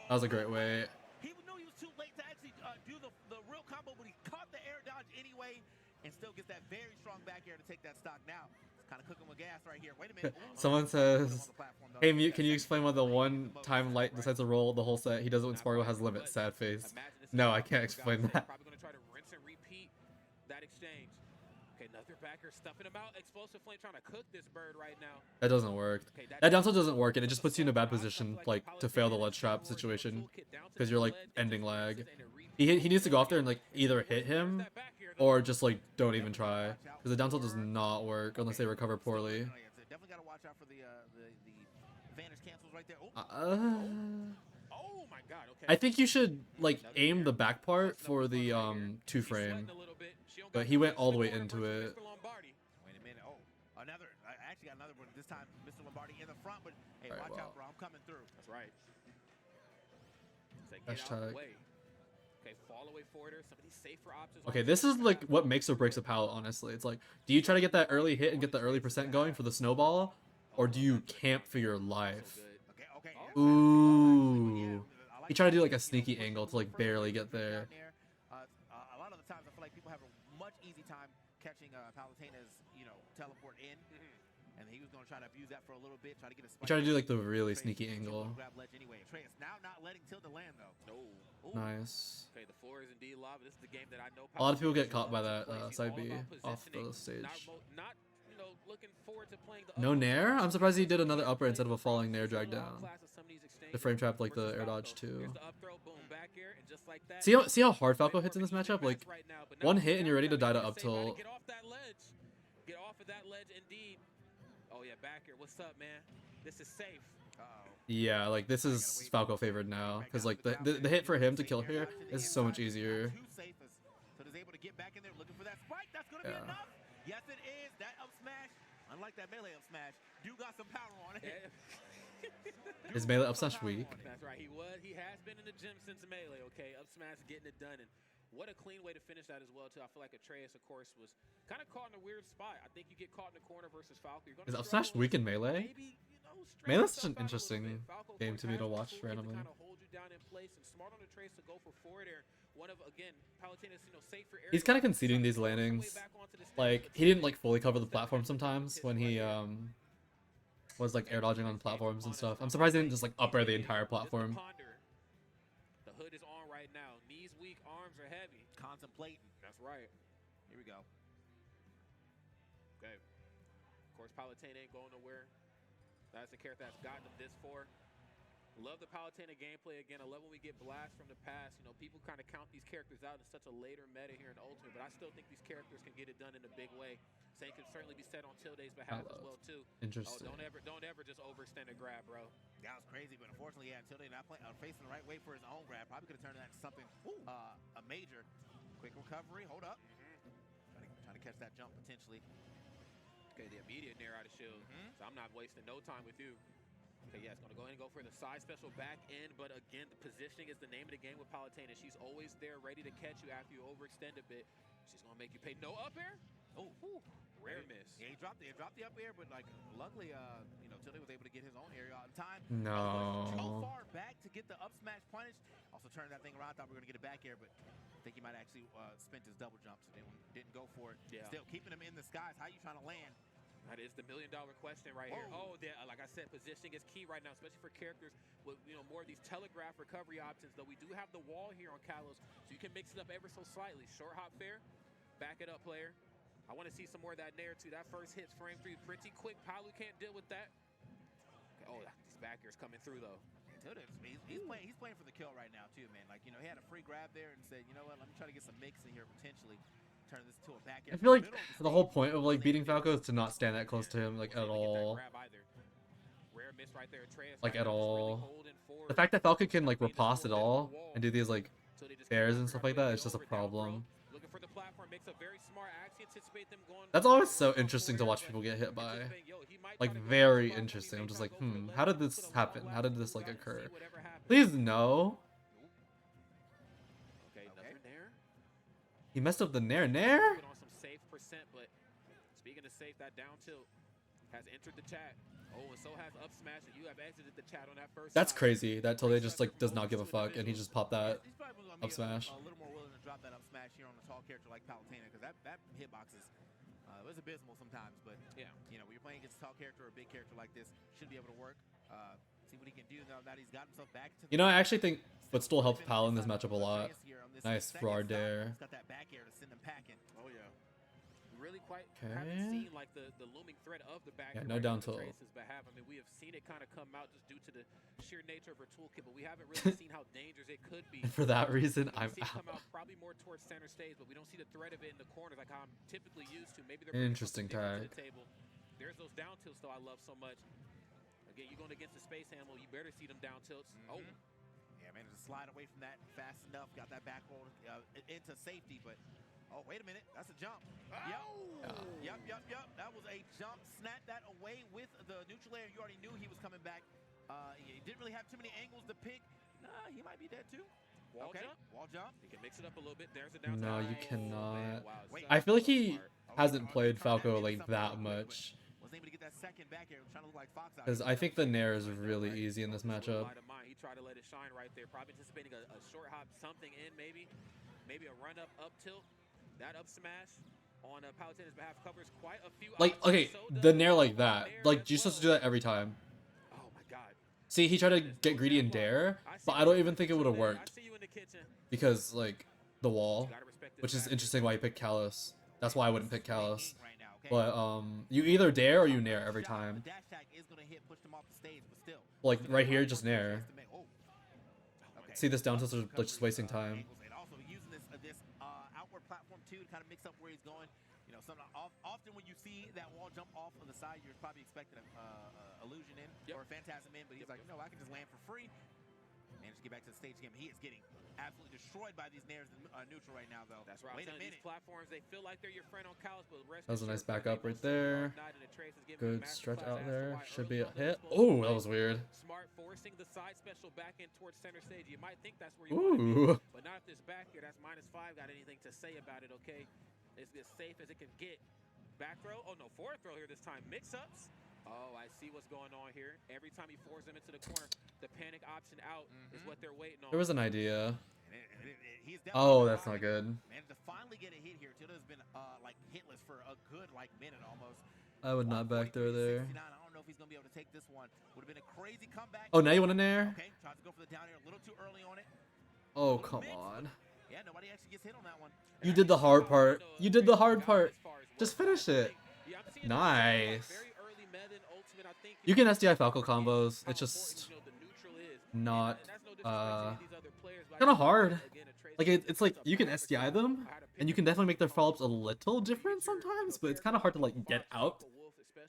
That was a great way. He knew he was too late to actually do the real combo, but he caught the air dodge anyway. and still gets that very strong back air to take that stock. Now, it's kind of cooking with gas right here. Wait a minute. Ooh, Someone says, "Hey Mute, can you explain why the one time Light decides to roll the whole set he does it when Sparkle has limit?" Sad face. No, I can't explain that. Probably gonna try to rinse and repeat that exchange. Okay, another backer stuffing him out. Explosive Flame trying to cook this bird right now. That doesn't work. That down tilt doesn't work, and it just puts you in a bad position, like, to fail the ledge trap situation, because you're, like, ending lag. He needs to go off there and, like, either hit him, or just, like, don't even try. Because the down tilt does not work unless they recover poorly. Definitely gotta watch out for the vanish cancels right there. Oh my god, okay. I think you should, like, aim the back part for the, 2-frame. But he went all the way into it. Wait a minute. Oh, another. I actually got another one. This time, Mr. Lombardi in the front, but hey, right, watch well. out, bro. I'm coming through. That's right. Say, get out of Hashtag. the way. Okay, fall away forwarder. Some of these safer options. Okay, this is, like, what makes or breaks a pallet, honestly. It's like, do you try to get that early hit and get the early percent going for the snowball? Or do you camp for your life? Okay. Ooh. He tried to do, like, a sneaky angle to, like, barely get there. A lot of the times, I feel like people have a much easy time catching Palutena's, teleport in. And he was going to try to abuse that for a little bit, try to get a spike. He tried to do, like, the really sneaky angle. Grab ledge anyway. Atreus now not letting Tilda land, though. No. Nice. Okay, the floor is indeed lava. This is the game that I know. A lot of people get caught by that side B off the stage. Not, looking forward to playing the No nair? I'm surprised he did another upper instead of a falling nair drag down. The frame trap, like the air dodge too. See how hard Falco hits in this matchup? Like, one hit and you're ready to die to up tilt. Get off that ledge. Get off of that ledge indeed. Oh yeah, back here. What's up, man? This is safe. Yeah, like this is Falco favored now because like the hit for him to kill here is so much easier. Yeah. Yes, it is. That up smash, unlike that melee up smash, do got some power on it. His melee up smash weak. That's right. He has been in the gym since melee. Okay, up smash getting it done, and what a clean way to finish that as well too. I feel like Atreus, of course, was kind of caught in a weird spot. I think you get caught in the corner versus Falco. Is up smash weak in melee? Melee's such an interesting game to me to watch randomly. Kind of hold you down in place and smart on Atreus to go for forward air. One of again Palutena's safer areas. He's kind of conceding these landings. Like he didn't like fully cover the platform sometimes when he was like air dodging on platforms and stuff. I'm surprised he didn't just like up air the entire platform. The hood is on right now. Knees weak, arms are heavy. Contemplating. That's right. Here we go. Okay. Of course, Palutena ain't going nowhere. That's the character that's gotten him this far. Love the Palutena gameplay again. I love when we get blasts from the past. People kind of count these characters out in such a later meta here in Ultimate, but I still think these characters can get it done in a big way. Same can certainly be said on Tilde's behalf as well too. Interesting. Oh, don't ever just overextend a grab, bro. That was crazy, but unfortunately, yeah, Tilde not facing the right way for his own grab. Probably could have turned that into something a major. Quick recovery. Hold up. Trying to catch that jump potentially. Okay, the immediate nair out of shield. So I'm not wasting no time with you. Okay, yeah, it's going to go ahead and go for the side special back end, but again, the positioning is the name of the game with Palutena. She's always there ready to catch you after you overextend a bit. She's going to make you pay. No up air? Oh, rare miss. Yeah, he dropped the up air, but like luckily, Tilde was able to get his own area on time. No. So far back to get the up smash punish. Also turned that thing around. Thought we were going to get a back air, but I think he might actually spent his double jump, so didn't go for it. Yeah. Still keeping him in the skies. How you trying to land? That is the million-dollar question right here. Oh, like I said, positioning is key right now, especially for characters with more of these telegraph recovery options. Though we do have the wall here on Kalos, so you can mix it up ever so slightly. Short hop fair, back it up, player. I want to see some more of that nair too. That first hit's frame 3 pretty quick. Palu can't deal with that. Okay, oh, these back airs coming through though. He's playing for the kill right now too, man. Like he had a free grab there and said, you know what, let me try to get some mix in here potentially. Turn this to a back air. I feel like the whole point of like beating Falco is to not stand that close to him like at all. Like at all. The fact that Falco can like riposte at all and do these like airs and stuff like that is just a problem. That's always so interesting to watch people get hit by. Like very interesting. I'm just like, how did this happen? How did this like occur? Please no. He messed up the nair. Put on some safe percent, but speaking of safe, that down tilt has entered the chat. Oh, and so has up smash, and you have exited the chat on that first That's side. crazy that Tilde just like does not give a fuck and he just popped that He's probably gonna up be smash. a little more willing to drop that up smash here on a tall character like Palutena, because that hitbox is it was abysmal sometimes. But Yeah, you know, when you're playing against a tall character or a big character like this, should be able to work. See what he can do now that he's got himself back to the You know, I actually think Footstool helps Pal in this matchup a lot. Nice forward there. Got that back air to send him packing. oh yeah. Really quite Okay. haven't seen like the looming threat of the back. Yeah, here no right down now for tilt. Trace's behalf. I mean, we have seen it kind of come out just due to the sheer nature of her toolkit, but we haven't really seen how dangerous it could be. And for that reason, We I'm see it come out. out probably more towards center stage, but we don't see the threat of it in the corners like how I'm typically used to. Maybe they're bringing Interesting something different tag. to the table. There's those down tilts though I love so much. Again, you're going against the space animal, you better see them down tilts. Oh, Yeah, man, to slide away from that fast enough. Got that back roll into safety, but oh, wait a minute, that's a jump. Yep. That was a jump. Snap that away with the neutral air. You already knew he was coming back. He didn't really have too many angles to pick. Nah, he might be dead too. wall jump. Wall jump. You can mix it up a little bit. There's a down No, tilt. you Oh, cannot. man, wow, Wait. I feel like he smart. hasn't played Falco like that much. Wasn't able to get that second back air. Trying to look like Fox out Because here. I think the Nair is really easy in this matchup. Light of mine. He tried to let it shine right there. Probably anticipating a short hop, something in maybe a run up tilt. That up smash on Palutena's behalf covers quite a few. Like, options. okay, So the does Nair like Nair that. as Like, you're supposed to do well. that every time. Oh my god. See, he tried to get greedy and dare, but I don't even think it would have worked. I see you in the kitchen. Because, like, the wall, Gotta respect this which is back. interesting why you picked Callus. That's why I wouldn't pick Callus. Right now, okay? But, you either dare or you Nair every Shot. time. The dash tag is gonna hit, pushed him off the stage, but still. Like, right here, just Nair. Oh. Okay. See, this down tilts are like, just wasting time. And also using this outward platform too to kind of mix up where he's going. You know, often when you see that wall jump off of the side, you're probably expecting a illusion in or a phantasm in, but he's like, no, I can just land for free. Managed to get back to the stage again. He is getting absolutely destroyed by these Nairs in neutral right now, though. That's right. Wait a These minute. platforms, they feel like they're your friend on Callus, but rest That was a nice assured, backup they right will see there. Dark Knight and the Trace is giving Good a stretch masterclass out as to there. why Should early be a on in hit. this Oh, play, that was weird. Smart forcing the side special back in towards center stage. You might think that's where you want to Ooh. be, but not if this back here. That's -5. Got anything to say about it, okay? It's as safe as it can get. Back throw. Oh, no, forward throw here this time. Mix-ups. Oh, I see what's going on here. Every time he forces them into the corner, the panic option out is what they're waiting on. There was an idea. He's Oh, definitely that's not good. Managed to finally get a hit here. Tilda's been like hitless for a good minute almost. I would not back throw there. 69. I don't know if he's gonna be able to take this one. Would have been a crazy comeback. Oh, now you want a Nair? Okay, tries to go for the down air a little too early on it. Oh, come on. Yeah, nobody actually gets hit on that one. You did the hard part. You did the hard part. Just finish it. Nice. You can SDI Falco combos. It's just not kind of hard. Like it's like you can SDI them, and you can definitely make their follow-ups a little different sometimes, but it's kind of hard to like get out.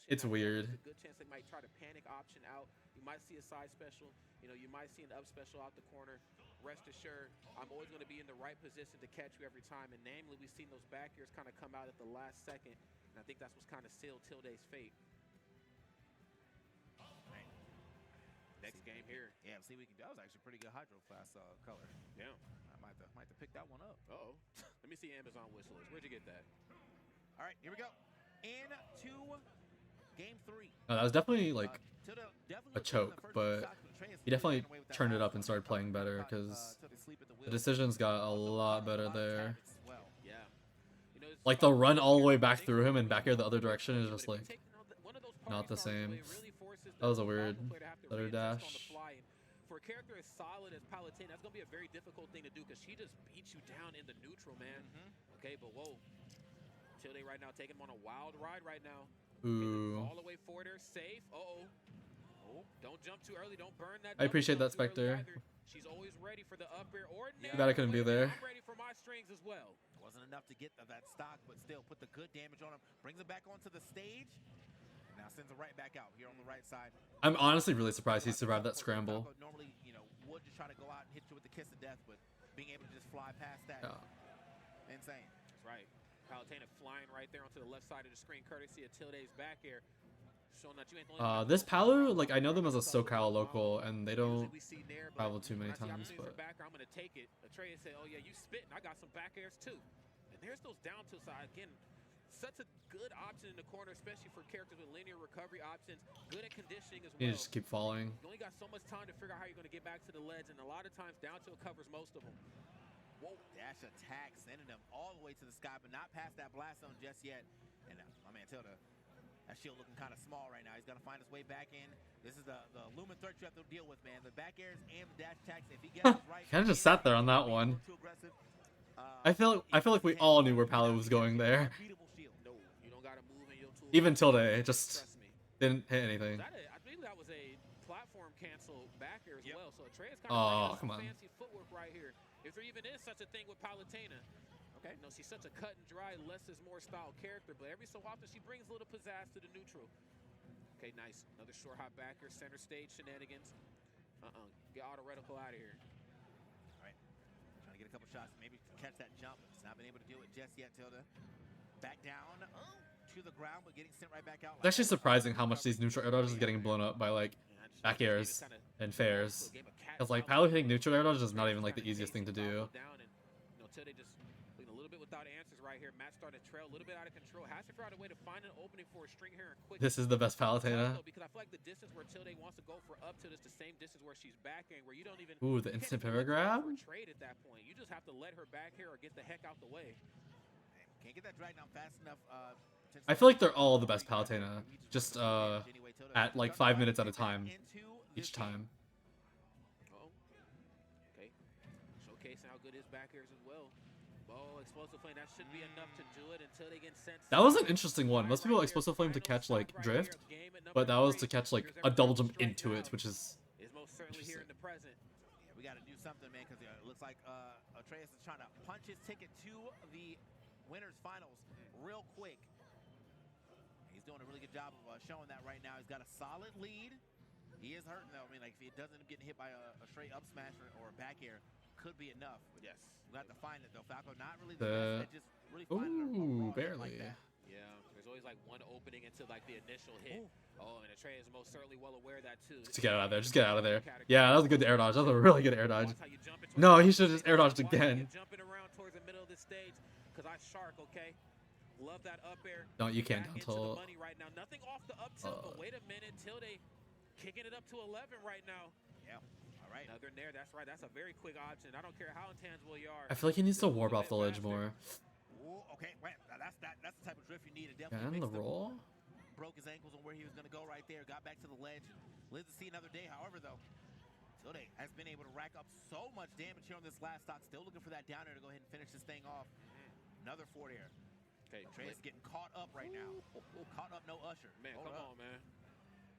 It's weird. Good chance they might try to panic option out. You might see a side special. You know, you might see an up special out the corner. Rest assured, I'm always going to be in the right position to catch you every time. And namely, we've seen those back airs kind of come out at the last second. And I think that's what's kind of sealed Tilde's fate. Next game here. Yeah, see, we can. That was actually pretty good Hydro Flask color. Yeah. I might have to pick that one up. Uh-oh. Let me see Amazon wish list. Where'd you get that? All right, here we go. Into game 3. No, that was definitely like Tilda a choke, but he definitely turned it up and started playing better because the decisions got a lot better there. Yeah. You know, Like the run all the way back through him and back here the other direction is just like not the same. That was a weird letter dash. For a character as solid as Palutena, that's going to be a very difficult thing to do because she just beats you down in the neutral, man. Okay, but whoa. Tilde right now taking him on a wild ride right now. Ooh. All the way forward there, safe. Oh, don't jump too early. Don't burn that. I appreciate that, Jump too early Spectre. either. She's always ready for the up air or Too bad I couldn't be there. I'm ready for my strings as well. Wasn't enough to get that stock, but still put the good damage on him. Brings him back onto the stage. And now sends it right back out here on the right side. I'm honestly really surprised he survived that scramble. Normally, you know, would just try to go out and hit you with the kiss of death, but being able to just fly past that, insane. That's right. Palutena flying right there onto the left side of the screen, courtesy of Tilde's back air. Showing that you ain't the only This Palu, like I know them as a SoCal local, and they don't we see Nair, but travel too many when I see times. opportunity for But back air, I'm gonna take it. Atreus said, "Oh yeah, you spitting? I got some back airs too." And there's those down to side again. such a good option in the corner, especially for characters with linear recovery options. Good at conditioning as well. You just keep falling. You only got so much time to figure out how you're going to get back to the ledge, and a lot of times down tilt covers most of them. Whoa, dash attack, sending him all the way to the sky, but not past that blast zone just yet. And my man Tilda, that shield looking kind of small right now. He's going to find his way back in. This is the Lumen threat you have to deal with, man. The back airs and the dash attacks, if he gets it right. Kind of just sat there on that one. I feel like we all knew where Palo was going there. No, you don't gotta move in your tool. Even Tilde just didn't hit anything. I believe that was a platform cancel back air as well. So Atreus kind Oh, of come on. fancy footwork right here. If there even is such a thing with Palutena. Okay. You know, she's such a cut and dry, less is more style character, but every so often she brings a little pizzazz to the neutral. Okay, nice. Another short hop back here, center stage shenanigans. Get auto reticle out of here. All right. Trying to get a couple shots, maybe catch that jump, but just not been able to do it just yet, Tilda. Back down to the ground, but getting sent right back out. It's actually surprising how much these neutral air dodges are getting blown up by like back airs and fairs. Because like Palo hitting neutral air dodges is not even like the easiest thing to do. Tilde just a little bit without answers right here. Matt started trail a little bit out of control. Has to figure out a way to find an opening for a string here and quick. This is the best Palutena. Because I feel like the distance where Tilde wants to go for up tilt is the same distance where she's backing, where you don't even. Ooh, the instant pivot grab. Trade at that point. You just have to let her back here or get the heck out the way. Can't get that drag down fast enough. I feel like they're all the best Palutena. Just at like 5 minutes at a time, each time. Okay. Showcasing how good his back airs as well. Oh, explosive flame. That should be enough to do it until they get sent. That was an interesting one. Most people explosive flame to catch like drift, but that was to catch like a double jump into it, which is most certainly here in the present. Yeah, we got to do something, man, because it looks like Atreus is trying to punch his ticket to the winners finals real quick. He's doing a really good job of showing that right now. He's got a solid lead. He is hurting though. I mean, like if he doesn't end up getting hit by a straight up smash or a back air, could be enough. But yes, we got to find it though. Falco not really the best at just really finding a barely. like that. Yeah, there's always like one opening into like the initial hit. Oh, and Atreus is most certainly well aware of that too. Just get out of there. Just get out of there. Yeah, that was a good air dodge. That was a really good air dodge. No, he should have just air dodged again. Jumping around towards the middle of the stage, because I shark, okay? Love that up air. No, you can't down tilt. Right now. Nothing off the up tilt, but wait a minute, Tilde kicking it up to 11 right now. Yeah. All right. Another nair. That's right. That's a very quick option. I don't care how intangible you are. I feel like he needs to warp off the ledge more. Ooh, okay, right. That's the type of drift you need. And the roll. Broke his ankles on where he was going to go right there. Got back to the ledge. Lives to see another day. However, though, Tilde has been able to rack up so much damage here on this last stock. Still looking for that down air to go ahead and finish this thing off. Another forward air. Okay, Trey's getting caught up right now. Caught up, no Usher. Man, come on, man.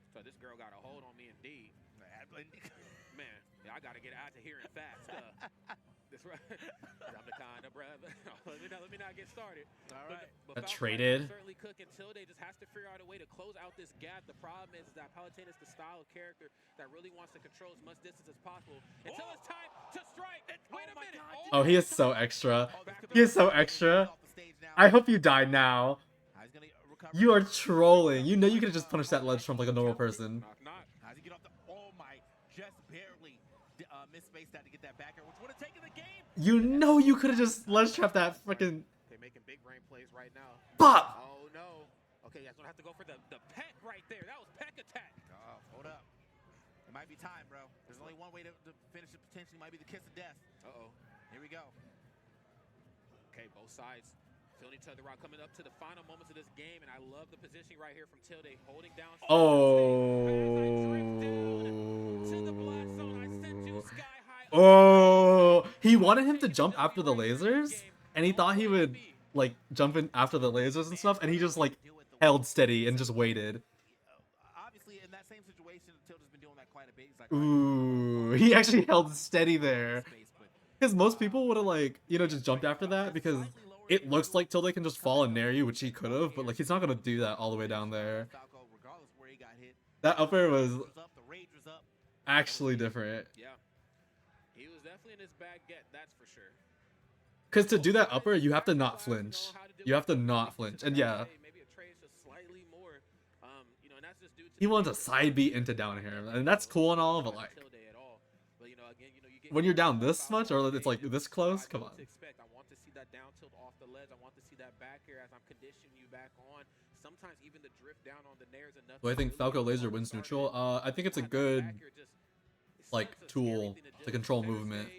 So this girl got a hold on me indeed. Man, yeah, I got to get out of here and fast. That's right. I'm the kind of brother. let me not get started. All right. But traded. Certainly cooking. Tilde just has to figure out a way to close out this gap. The problem is that Palutena is the style of character that really wants to control as much distance as possible until it's time to strike. Wait a minute. Oh, he is so extra. He is so extra. I hope you die now. You are trolling. You know you could have just punished that ledge from like a normal person. How's he get off the? Oh my! Just barely misspaced that to get that back air, which would have taken the game. You know you could have just ledge trapped that freaking. They're making big brain plays right now. Bop! Oh no. Okay, you guys gonna have to go for the peck right there. That was peck attack. Hold up. It might be time, bro. There's only one way to finish it. Potentially might be the kiss of death. Here we go. Okay, both sides feeling each other out, coming up to the final moments of this game, and I love the positioning right here from Tilde, holding down. Oh, he wanted him to jump after the lasers, and he thought he would like jump in after the lasers and stuff, and he just like held steady and just waited. Obviously, in that same situation, Tilde's been doing that quite a bit. He's like, ooh, he actually held steady there. Because most people would have like, you know, just jumped after that because it looks like Tilde can just fall and nair you, which he could have, but like he's not gonna do that all the way down there. That up air was actually different. Yeah, he was definitely in his bag. That's for sure. Because to do that upper, you have to not flinch. You have to not flinch, and yeah. Maybe a trade just slightly more. You know, and that's just due to he wants a side beat into down here, and that's cool and all, but like when you're down this much or it's like this close, come on. that down tilt off the ledge. I want to see that back here as I'm conditioning you back on. Sometimes even the drift down on the nair is enough. Do I think Falco Laser wins neutral? I think it's a good like tool to control movement.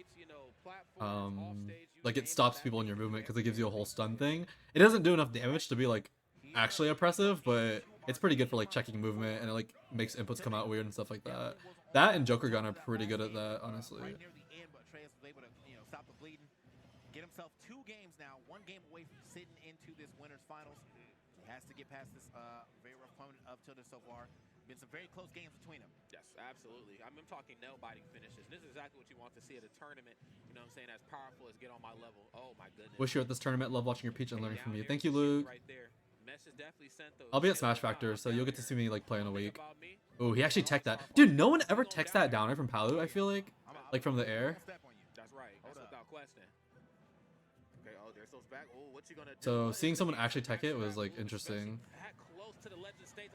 Like it stops people in your movement because it gives you a whole stun thing. It doesn't do enough damage to be like actually oppressive, but it's pretty good for like checking movement, and it like makes inputs come out weird and stuff like that. That and Joker Gun are pretty good at that, honestly. Right near the end, but Atreus was able to, stop the bleeding. Get himself 2 games now, 1 game away from sitting into this winners finals. He has to get past this very rough opponent of Tilda so far. Been some very close games between them. Yes, absolutely. I'm talking nail-biting finishes. This is exactly what you want to see at a tournament. You know what I'm saying? As powerful as get on my level. Oh my goodness. Wish you were at this tournament. Love watching your peach and learning from you. Thank you, Luke. Right there. Message definitely sent those. I'll be at Smash Factor, so you'll get to see me like play in a week. Oh, he actually teched that. Dude, no one ever techs that downer from Palu, I feel like from the air. That's right. That's without question. Okay, oh, there's those back. Oh, what you gonna do? So seeing someone actually tech it was like interesting.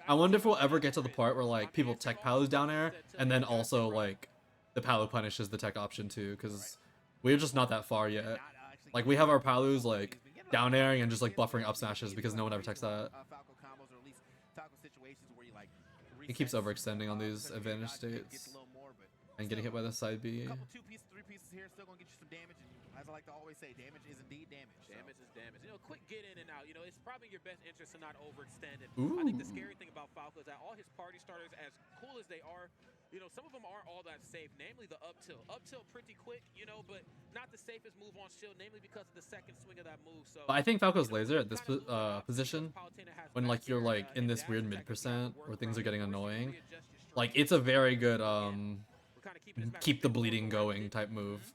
I wonder if we'll ever get to the part where like people tech Palu's down air and then also like the Palu punishes the tech option too, because we're just not that far yet. Like we have our Palus like down airing and just like buffering up smashes because no one ever techs that. He keeps overextending on these advantage states and getting hit by the side B. Couple 2 pieces, 3 pieces here, still gonna get you some damage. And as I like to always say, damage is indeed damage. Damage is damage. You know, quick get in and out. You know, it's probably your best interest to not overextend. And I think the scary thing about Falco is that all his party starters, as cool as they are, you know, some of them aren't all that safe, namely the up tilt. Up tilt pretty quick, you know, but not the safest move on shield, namely because of the second swing of that move. So I think Falco's laser at this position, when like you're like in this weird mid percent where things are getting annoying, like it's a very good keep the bleeding going type move.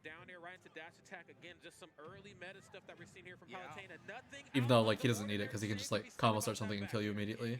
Down there right into dash attack again, just some early meta stuff that we're seeing here from Palutena. Even though like he doesn't need it because he can just like combo start something and kill you immediately.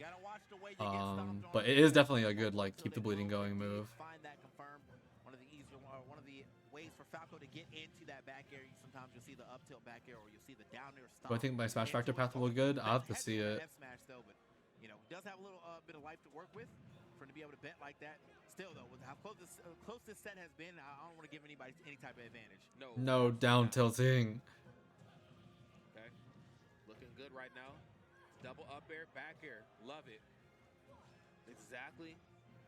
But it is definitely a good like keep the bleeding going move. Find that confirmed. One of the easier, one of the ways for Falco to get into that back air. Sometimes you'll see the up tilt back air, or you'll see the down air stop. Do I think my Smash Factor path will look good? I'll have to see it. Smash though, but you know, does have a little bit of life to work with for him to be able to bet like that. Still though, with how close this set has been, I don't want to give anybody any type of advantage. No down tilting. Okay, looking good right now. Double up air, back air, love it. Exactly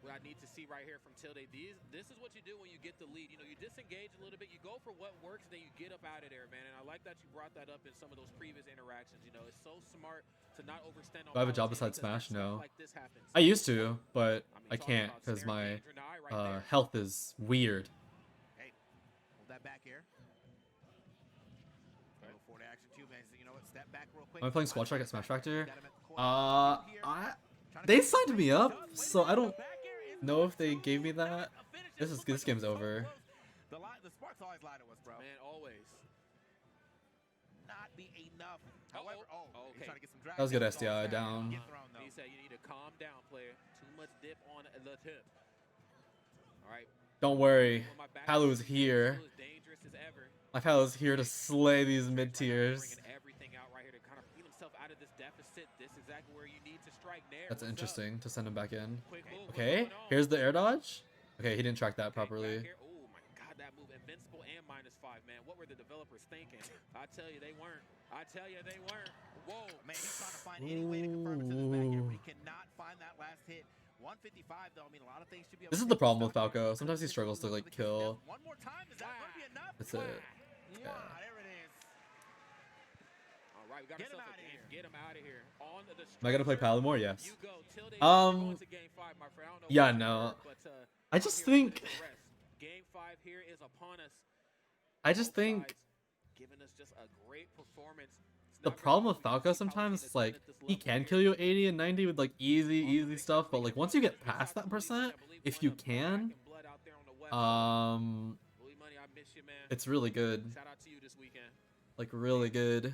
what I need to see right here from Tilde. This is what you do when you get the lead. You know, you disengage a little bit, you go for what works, then you get up out of there, man. And I like that you brought that up in some of those previous interactions. You know, it's so smart to not overstand. Do I have a job besides Smash? No. I used to, but I can't because my health is weird. Hey, hold that back air. Go forward action too, man. You know what? Step back real quick. Am I playing Squad Track at Smash Factor? They signed me up, so I don't know if they gave me that. This game's over. The sparks always lie to us, bro. Man, always. Not be enough. However, okay. Trying to get some That was good SDI down. He said you need to calm down, player. Too much dip on the tip. All right. Don't worry, Palu's here. My Palu's here to slay these mid tiers. That's interesting to send him back in. Okay, here's the air dodge. Okay, he didn't track that properly. Oh my god, that move invincible and -5, man. What were the developers thinking? I tell you they weren't. Whoa, man, he's trying to find any way to confirm it to this back here, but he cannot find that last hit. 155 though. I mean, a lot of things should be able This is the problem with Falco. Sometimes he struggles to like kill. One more time, is that going to be enough? That's it. Yeah, there it is. All right, we got get him out of here. Get him out of here. On the Am I gonna play Palu more? Yes. Yeah, no. I just think. Game 5 here is upon us. I just think. Giving us just a great performance. The problem with Falco sometimes is like he can kill you 80 and 90 with like easy stuff, but like once you get past that percent, if you can, it's really good. Like really good.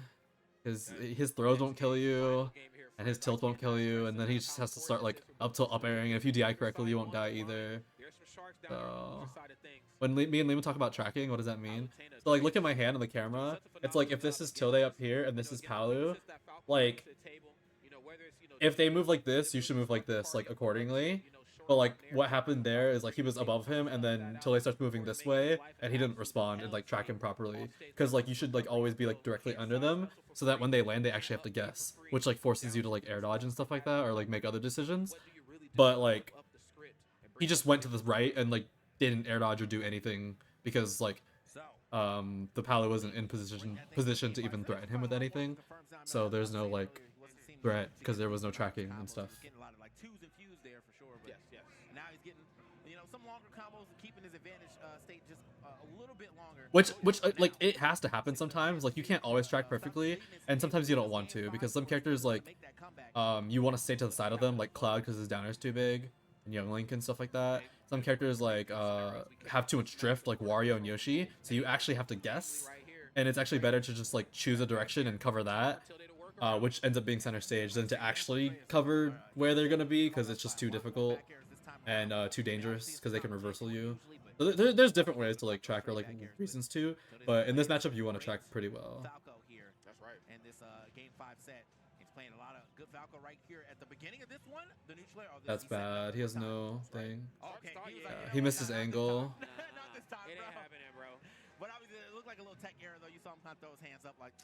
His throws won't kill you, and his tilt won't kill you, and then he just has to start like up tilt up airing, and if you DI correctly, you won't die either. So when me and Liam talk about tracking, what does that mean? So like look at my hand on the camera. It's like if this is Tilde up here and this is Palu, like if they move like this, you should move like this, like accordingly. But like what happened there is like he was above him, and then Tilde starts moving this way, and he didn't respond and like track him properly. Because like you should like always be like directly under them, so that when they land, they actually have to guess, which like forces you to like air dodge and stuff like that, or like make other decisions. But like he just went to the right and like didn't air dodge or do anything because like the Palo wasn't in position to even threaten him with anything. So there's no like threat because there was no tracking and stuff. Getting a lot of like twos and fews there for sure. But Yes. now he's getting, you know, some longer combos and keeping his advantage state just a little bit longer. Which like it has to happen sometimes. Like you can't always track perfectly, and sometimes you don't want to because some characters like you want to stay to the side of them, like Cloud because his downer is too big, and Young Link and stuff like that. Some characters like have too much drift, like Wario and Yoshi, so you actually have to guess, and it's actually better to just like choose a direction and cover that, which ends up being center stage, than to actually cover where they're gonna be because it's just too difficult and too dangerous because they can reversal you. So there's different ways to like track or like reasons to, but in this matchup you want to track pretty well. Falco here. That's right. And this game 5 set, he's playing a lot of good Falco right here at the beginning of this one. The neutral air. That's bad. He has no thing. Okay, He missed his angle. Not this time, It bro. ain't happening, bro. But obviously, it looked like a little tech error, though. You saw him kind of throw his hands up like,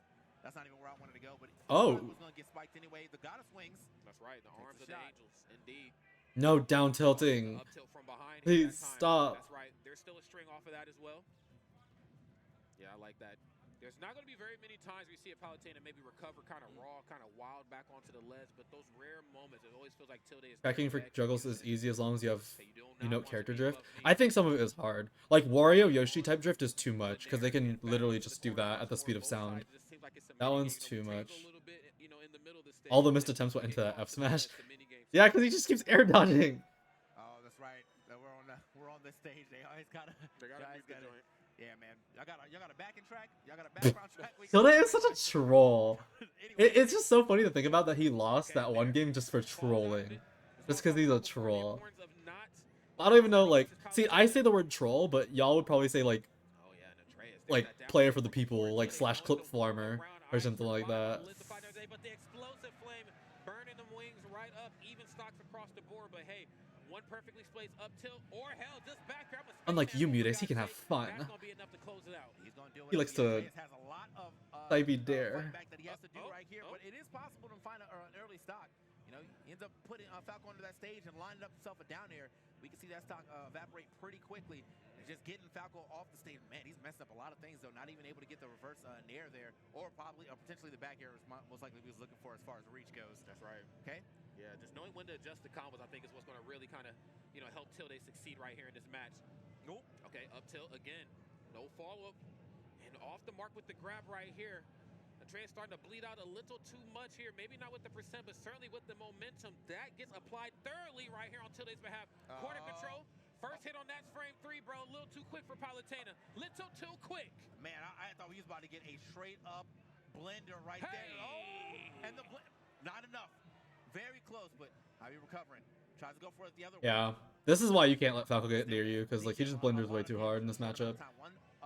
that's not even where I wanted to go. But Oh. was going to get spiked anyway. The goddess wings. That's right. The arms of the angels, indeed. No down tilting. Up tilt from behind. Please that time. stop. That's right. There's still a string off of that as well. Yeah, I like that. There's not going to be very many times we see a Palutena maybe recover kind of raw, kind of wild back onto the ledge, but those rare moments, it always feels like Tilde is Tracking for juggles is easy as long as you have you know character drift. I think some of it is hard. Like Wario Yoshi type drift is too much because they can literally just do that at the speed of sound. That one's too much. All the missed attempts went into that F smash. Yeah, because he just keeps air dodging. Oh, that's right. We're on this stage. They always gotta. Yeah, man. Y'all got a backing track. Y'all got a background track. Tilde is such a troll. It's just so funny to think about that he lost that one game just for trolling. Just because he's a troll. I don't even know, like, see, I say the word troll, but y'all would probably say, like player for the people, like, / clip farmer, or something like that. Unlike you, MuteAce, he can have fun. He likes to Ivy dare. But it is possible to find an early stock. You know, he ends up putting Falco onto that stage and lining up himself a down air. We can see that stock evaporate pretty quickly. And just getting Falco off the stage. Man, he's messed up a lot of things, though. Not even able to get the reverse nair there. Or potentially the back air is most likely he was looking for as far as reach goes. That's right. Okay? Yeah, just knowing when to adjust the combos, I think, is what's going to really kind of, you know, help Tilde succeed right here in this match. Nope. Okay, up tilt again. No follow-up. And off the mark with the grab right here. Atreus starting to bleed out a little too much here. Maybe not with the percent, but certainly with the momentum. That gets applied thoroughly right here on Tilde's behalf. Corner control. First hit on that frame 3, bro. A little too quick for Palutena. Little too quick. Man, I thought he was about to get a straight-up blender right there. Oh, and the not enough. Very close, but how are you recovering? Tries to go for it the other way. Yeah, this is why you can't let Falco get near you, because like he just blenders way too hard in this matchup.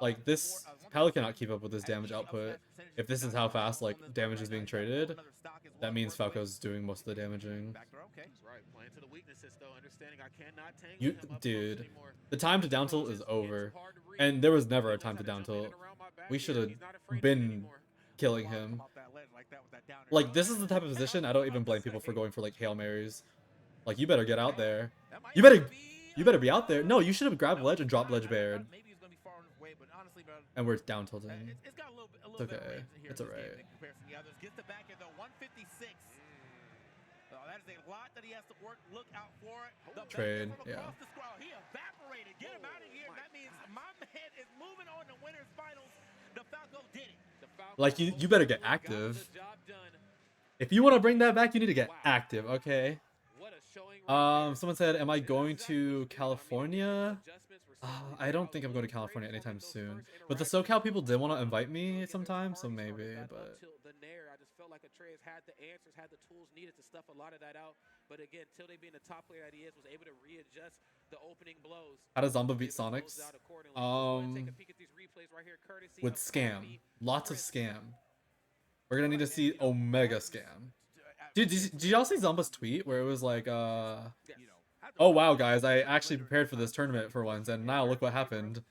Like this, Palo cannot keep up with his damage output. If this is how fast like damage is being traded, that means Falco's doing most of the damaging. Dude, the time to down tilt is over, and there was never a time to down tilt. We should have been killing him. Like this is the type of position I don't even blame people for going for like Hail Marys. Like you better get out there. You better be out there. No, you should have grabbed ledge and dropped ledge bared. And we're down tilting. It's okay. It's alright. Gets the back at the 156. That is a lot that he has to work. Look out for it. Trade, yeah. He evaporated. Get him out of here. That means my man is moving on to winners finals. The Falco did it. Like you better get active. If you want to bring that back, you need to get active, okay? Someone said, am I going to California? I don't think I'm going to California anytime soon. But the SoCal people did want to invite me sometime, so maybe, but... I just felt like Atreus had the answers, had the tools needed to stuff a lot of that out. But again, Tilde being the top player that he is, was able to readjust the opening blows. How does Zomba beat Sonics? With scam. Lots of scam. We're gonna need to see Omega scam. Dude, did y'all see Zomba's tweet where it was like, oh wow, guys, I actually prepared for this tournament for once, and now look what happened,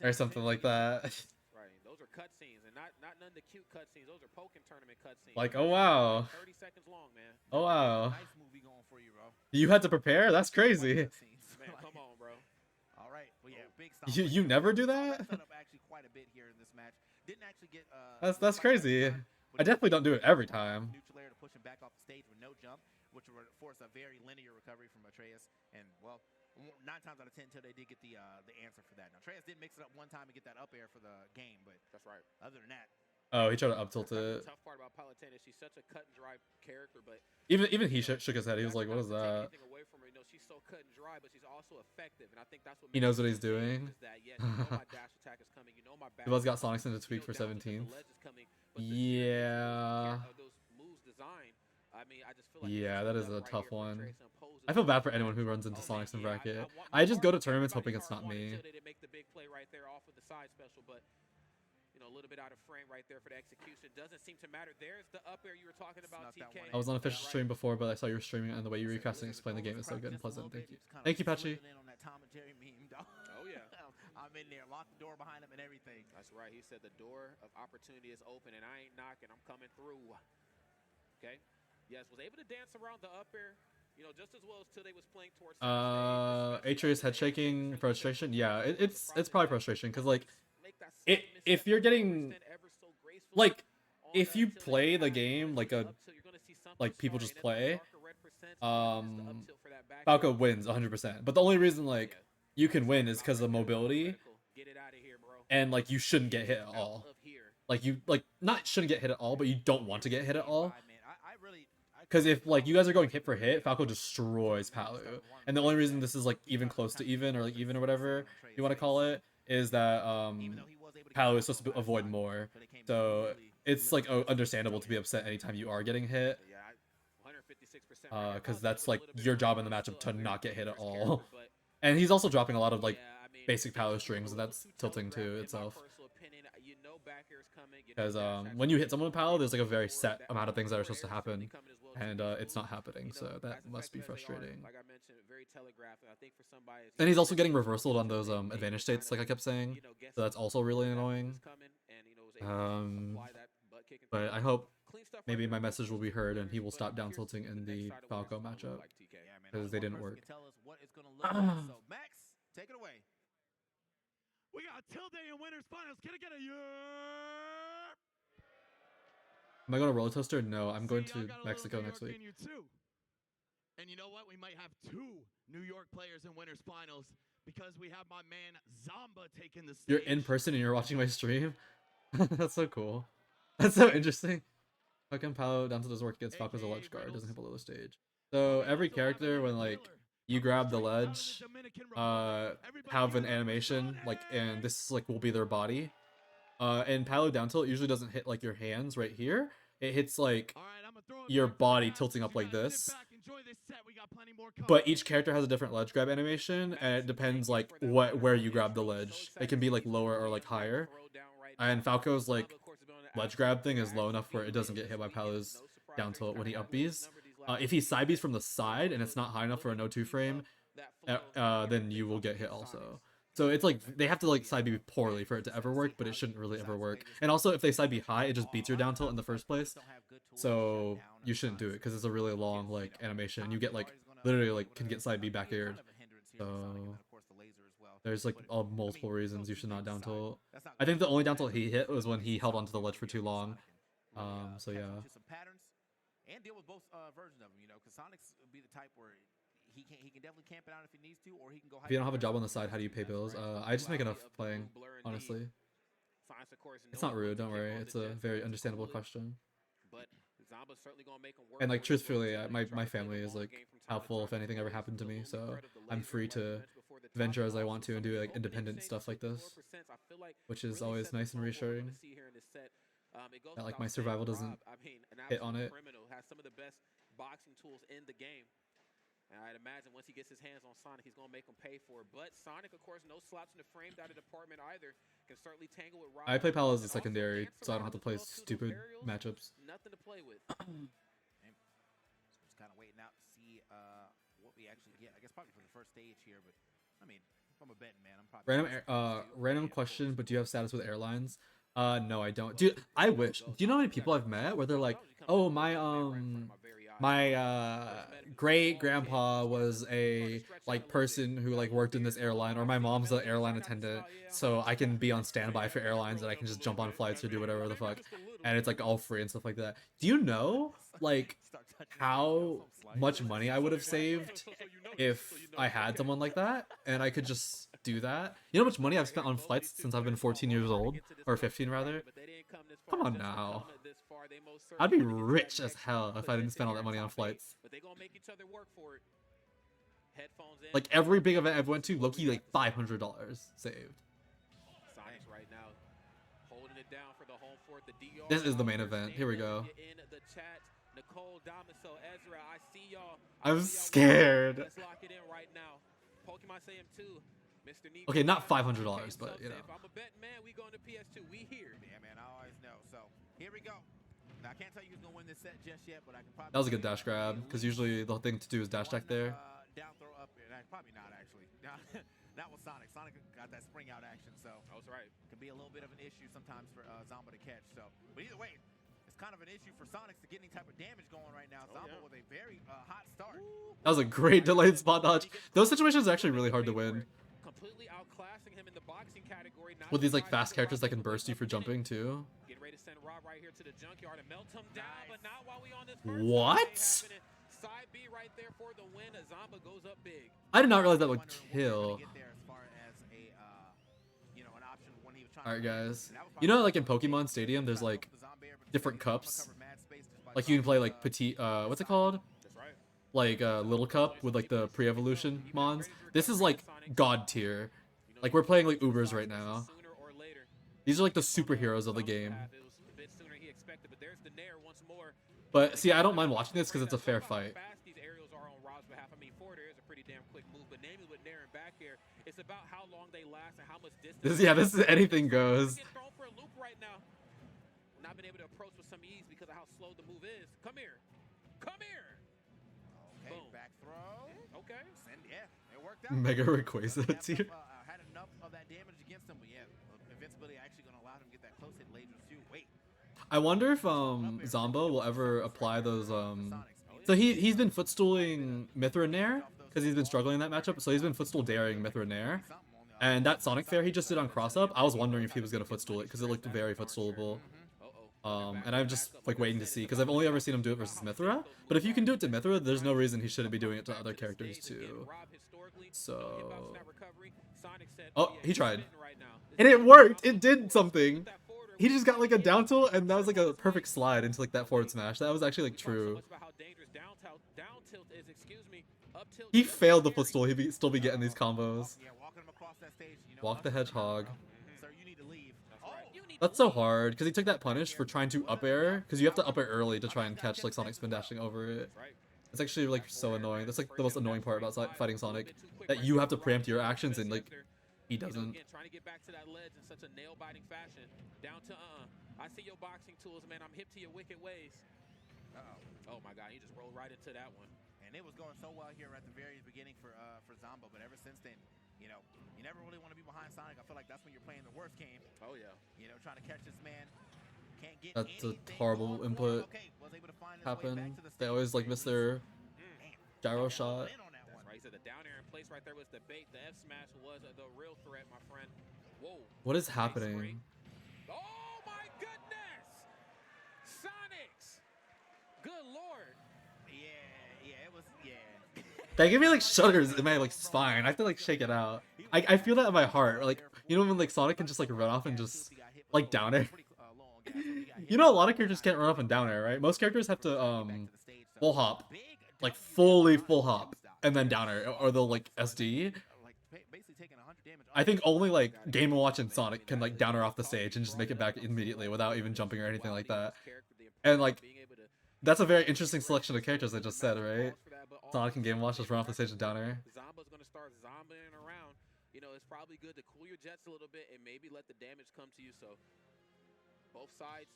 or something like that. Right, those are cutscenes, and not none of the cute cutscenes. Those are Pokken tournament cutscenes. Like, oh wow. 30 seconds long, man. Oh wow. Nice movie going for you, bro. You had to prepare? That's crazy. Man, come on, bro. All right, well, yeah, big You never do that? Set up actually quite a bit here in this match. Didn't actually get That's crazy. I definitely don't do it every time. Neutral air to push him back off the stage with no jump, which would force a very linear recovery from Atreus. And well, 9 times out of 10 until they did get the answer for that. Now Atreus did mix it up one time and get that up air for the game, but that's right. Other than that. Oh, he tried to up tilt it. The tough part about Palutena is she's such a cut and dry character, but even he shook his head. He was like, "What is that?" Away from her. You know, she's so cut and dry, but she's also effective, and I think that's what he knows what he's doing. Yes, you know my dash attack is coming. You know my back. He got Sonics into tweak for 17th. Yeah. Those moves designed. I mean, I just feel like yeah, that is a tough one. I feel bad for anyone who runs into Sonics in bracket. I just go to tournaments hoping it's not me. They make the big play right there off of the side special, but you know, a little bit out of frame right there for the execution. Doesn't seem to matter. There's the up air you were talking about, TK. I was on official stream before, but I saw you were streaming, and the way you recast and explain the game is so good and pleasant. Thank you. Thank you, Patchy. Oh yeah. I'm in there, lock the door behind him and everything. That's right. He said the door of opportunity is open, and I ain't knocking. I'm coming through. Okay. Yes, was able to dance around the up air. You know, just as well as Tilde was playing towards. Atreus head shaking, frustration. Yeah, it's probably frustration because like. If you're getting like if you play the game like people just play Falco wins 100%, but the only reason like you can win is because of mobility, and like you shouldn't get hit at all, like you not shouldn't get hit at all, but you don't want to get hit at all, because if like you guys are going hit for hit, Falco destroys Palu, and the only reason this is like even close to even or like even or whatever you want to call it is that Palu is supposed to avoid more, so it's like understandable to be upset anytime you are getting hit, because that's like your job in the matchup to not get hit at all. And he's also dropping a lot of like basic Palu strings, and that's tilting to itself. Because when you hit someone with Palu, there's like a very set amount of things that are supposed to happen, and it's not happening, so that must be frustrating. And he's also getting reversaled on those advantage states, like I kept saying, so that's also really annoying. But I hope maybe my message will be heard and he will stop down tilting in the Falco matchup, because they didn't work. So Max, take it away. We got Tilde in winners finals. Can I get a yeah? Am I going to roller coaster? No, I'm going to Mexico next week. And you know what? We might have 2 New York players in winners finals because we have my man Zomba taking the stage. You're in person and you're watching my stream? That's so cool. That's so interesting. How come Palu down to does work against Falco's a ledge guard? Doesn't hit below the stage. So every character, when like you grab the ledge, have an animation like, and this like will be their body. And Palu down tilt usually doesn't hit like your hands right here. It hits like your body tilting up like this. But each character has a different ledge grab animation, and it depends like where you grab the ledge. It can be like lower or like higher. And Falco's like ledge grab thing is low enough where it doesn't get hit by Palu's down tilt when he up Bs. If he side Bs from the side and it's not high enough for a no-2 frame, then you will get hit also. So it's like they have to like side B poorly for it to ever work, but it shouldn't really ever work. And also if they side B high, it just beats your down tilt in the first place. So you shouldn't do it because it's a really long like animation. You get like literally like can get side B back aired. So there's like multiple reasons you should not down tilt. I think the only down tilt he hit was when he held onto the ledge for too long. So yeah. And deal with both versions of him, you know, because Sonic's would be the type where he can definitely camp it out if he needs to, or he can go. If you don't have a job on the side, how do you pay bills? I just make enough playing, honestly. It's not rude, don't worry. It's a very understandable question. And like truthfully, my family is like helpful if anything ever happened to me, so I'm free to venture as I want to and do like independent stuff like this, which is always nice and reassuring. That like my survival doesn't hit on it. Has some of the best boxing tools in the game. And I'd imagine once he gets his hands on Sonic, he's gonna make him pay for it. But Sonic, of course, no slots in the frame out of department either. Can certainly tangle with Rob. I play Palu as a secondary, so I don't have to play stupid matchups. Nothing to play with. Just kind of waiting out to see what we actually get. I guess probably for the first stage here, but I mean, if I'm a betting man, I'm probably Random question, but do you have status with airlines? No, I don't. Dude, I wish. Do you know how many people I've met where they're like, oh, my great grandpa was a like person who like worked in this airline, or my mom's an airline attendant, so I can be on standby for airlines and I can just jump on flights or do whatever the fuck, and it's like all free and stuff like that. Do you know like how much money I would have saved if I had someone like that and I could just do that? You know how much money I've spent on flights since I've been 14 years old, or 15 rather? Come on now. I'd be rich as hell if I didn't spend all that money on flights. Like every big event I've went to, low-key like $500 saved. This is the main event. Here we go. I'm scared. Okay, not $500, but you know. I'm a betting man, we going to PS2. We here. Yeah, man, I always know. So here we go. Now, I can't tell you who's gonna win this set just yet, but I can probably. That was a good dash grab, because usually the thing to do is dash attack there. Down throw up here. Probably not actually. Not with Sonic. Sonic got that spring out action, so that's right. Can be a little bit of an issue sometimes for Zomba to catch. So, but either way, it's kind of an issue for Sonic to get any type of damage going right now. Zomba with a very hot start. That was a great delayed spot dodge. Those situations are actually really hard to win. Completely outclassing him in the boxing category. With these like fast characters that can burst you for jumping too. Get ready to send Rob right here to the junkyard and melt him down, but not while we on this what? Side B right there for the win. Zomba goes up big. I did not realize that would kill. Alright guys. You know like in Pokemon Stadium there's like different cups. Like you can play like petite what's it called? Like little cup with like the pre-evolution mons. This is like god tier. Like we're playing like Ubers right now. These are like the superheroes of the game. But see, I don't mind watching this because it's a fair fight. This is anything goes. Not been able to approach with some ease because of how slow the move is. Come here. Come here. Okay, back throw. Okay. Send, yeah, it worked out. Mega Rayquaza tier. Had enough of that damage against him, but yeah, invincibility actually going to allow him to get that close hit lasers too. Wait. I wonder if Zomba will ever apply those so he's been footstooling Mithra Nair because he's been struggling in that matchup. So he's been footstool daring Mithra Nair. And that Sonic Fair he just did on cross up, I was wondering if he was gonna footstool it because it looked very footstoolable. And I'm just like waiting to see because I've only ever seen him do it versus Mithra. But if you can do it to Mithra, there's no reason he shouldn't be doing it to other characters too. So, oh, he tried, and it worked. It did something. He just got like a down tilt, and that was like a perfect slide into like that forward smash. That was actually like true. He failed the footstool. He'd still be getting these combos. Walk the Hedgehog. That's so hard because he took that punish for trying to up air because you have to up air early to try and catch like Sonic spin dashing over it. It's actually like so annoying. That's like the most annoying part about fighting Sonic, that you have to preempt your actions and like he doesn't. Trying to get back to that ledge in such a nail-biting fashion. Down to I see your boxing tools, man. I'm hip to your wicked ways. Oh my God, he just rolled right into that one. And it was going so well here at the very beginning for Zomba, but ever since then, you know, you never really want to be behind Sonic. I feel like that's when you're playing the worst game. Oh yeah. You know, trying to catch this man. Can't get That's a horrible input. Happen. They always like miss their gyro shot. That's right. He said the down air in place right there was the bait. The F smash was the real threat, my friend. Whoa. What is happening? Oh my goodness! Sonics! Good lord. Yeah, it was, yeah. That gave me like shudders in my like spine. I have to like shake it out. I feel that in my heart. Like, you know when like Sonic can just like run off and just like down air. You know a lot of characters can't run up and down air, right? Most characters have to full hop, like fully full hop, and then down air, or they'll like SD. I think only like Game & Watch and Sonic can like down air off the stage and just make it back immediately without even jumping or anything like that. And like that's a very interesting selection of characters I just said, right? Sonic and Game & Watch just run off the stage and down air. Zomba's gonna start zombaing around. You know, it's probably good to cool your jets a little bit and maybe let the damage come to you. So both sides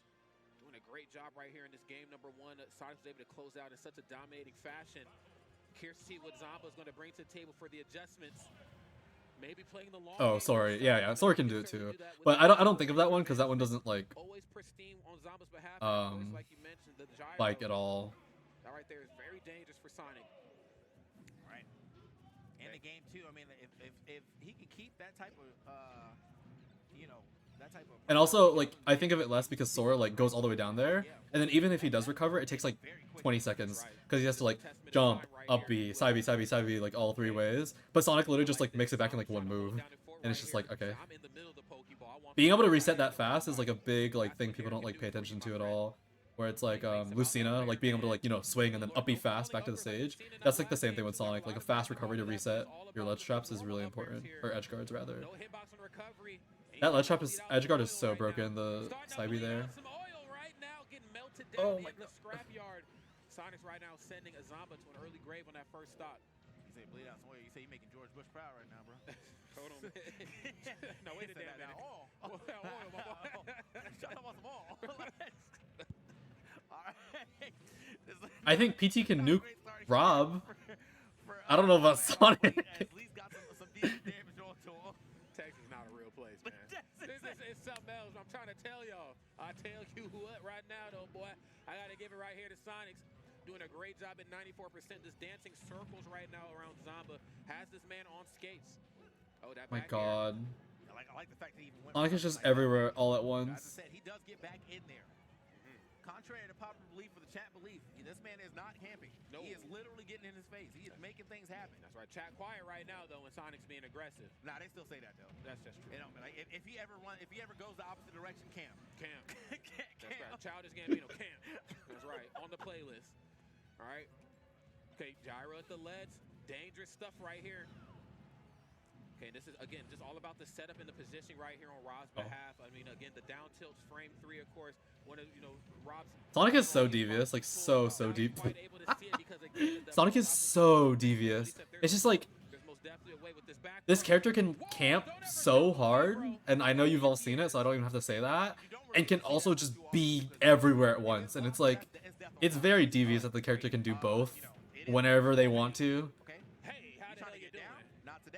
doing a great job right here in this game number one. Sonic was able to close out in such a dominating fashion. Curious to see what Zomba's going to bring to the table for the adjustments. Maybe playing the long Oh, game. sorry. Yeah. Sora can do it too. that with But I don't think of that one because that one doesn't like always pristine on Zomba's behalf. And of course, like you mentioned, the gyro. like at all. That right there is very dangerous for Sonic. Right. In the game too. I mean, if he can keep that type of that type of. And also, like, I think of it less because Sora like goes all the way down there, and then even if he does recover, it takes like 20 seconds because he has to like jump, up B, side B, side B, side B, like all 3 ways. But Sonic literally just like makes it back in like 1 move, and it's just like, okay. Being able to reset that fast is like a big like thing people don't like pay attention to at all. Where it's like Lucina, like being able to like, you know, swing and then up B fast back to the stage. That's like the same thing with Sonic. Like a fast recovery to reset your ledge traps is really important, or edge guards rather. That ledge trap is edge guard is so broken. The side B there. Oh my god. Sonic's right now sending a Zomba to an early grave on that first stop. You say bleed out some oil. You say you're making George Bush proud right now, bro. Hold on. No, wait a damn minute. Oil, my boy. Shut up on some oil. All right. I think PT can nuke Rob. I don't know about Sonic. At least got some decent damage onto him. Texas is not a real place, man. This is something else. I'm trying to tell y'all. I tell you what, right now, though, boy, I got to give it right here to Sonics. Doing a great job at 94%. Just dancing circles right now around Zomba. Has this man on skates. Oh, that My back god. I like the fact that he even went Sonic is just everywhere all at once. As I said, he does get back in there. Contrary to popular belief or the chat belief, this man is not camping. No. He is literally getting in his face. He is making things happen. That's right. Chat quiet right now, though, when Sonic's being aggressive. Nah, they still say that though. That's just true. You know, but like, if he ever goes the opposite direction, camp. Cam. Camp. That's right. Childish Gambino, Cam. That's right. On the playlist. All right. Okay, gyro at the ledge. Dangerous stuff right here. Okay, this is, again, just all about the setup and the positioning right here on Rob's behalf. I mean, again, the down tilts, frame 3, of course. One of, you know, Rob's... Sonic is so devious, like so deep. Sonic is so devious. It's just like, this character can camp so hard, and I know you've all seen it, so I don't even have to say that, and can also just be everywhere at once. And it's like, it's very devious that the character can do both whenever they want to.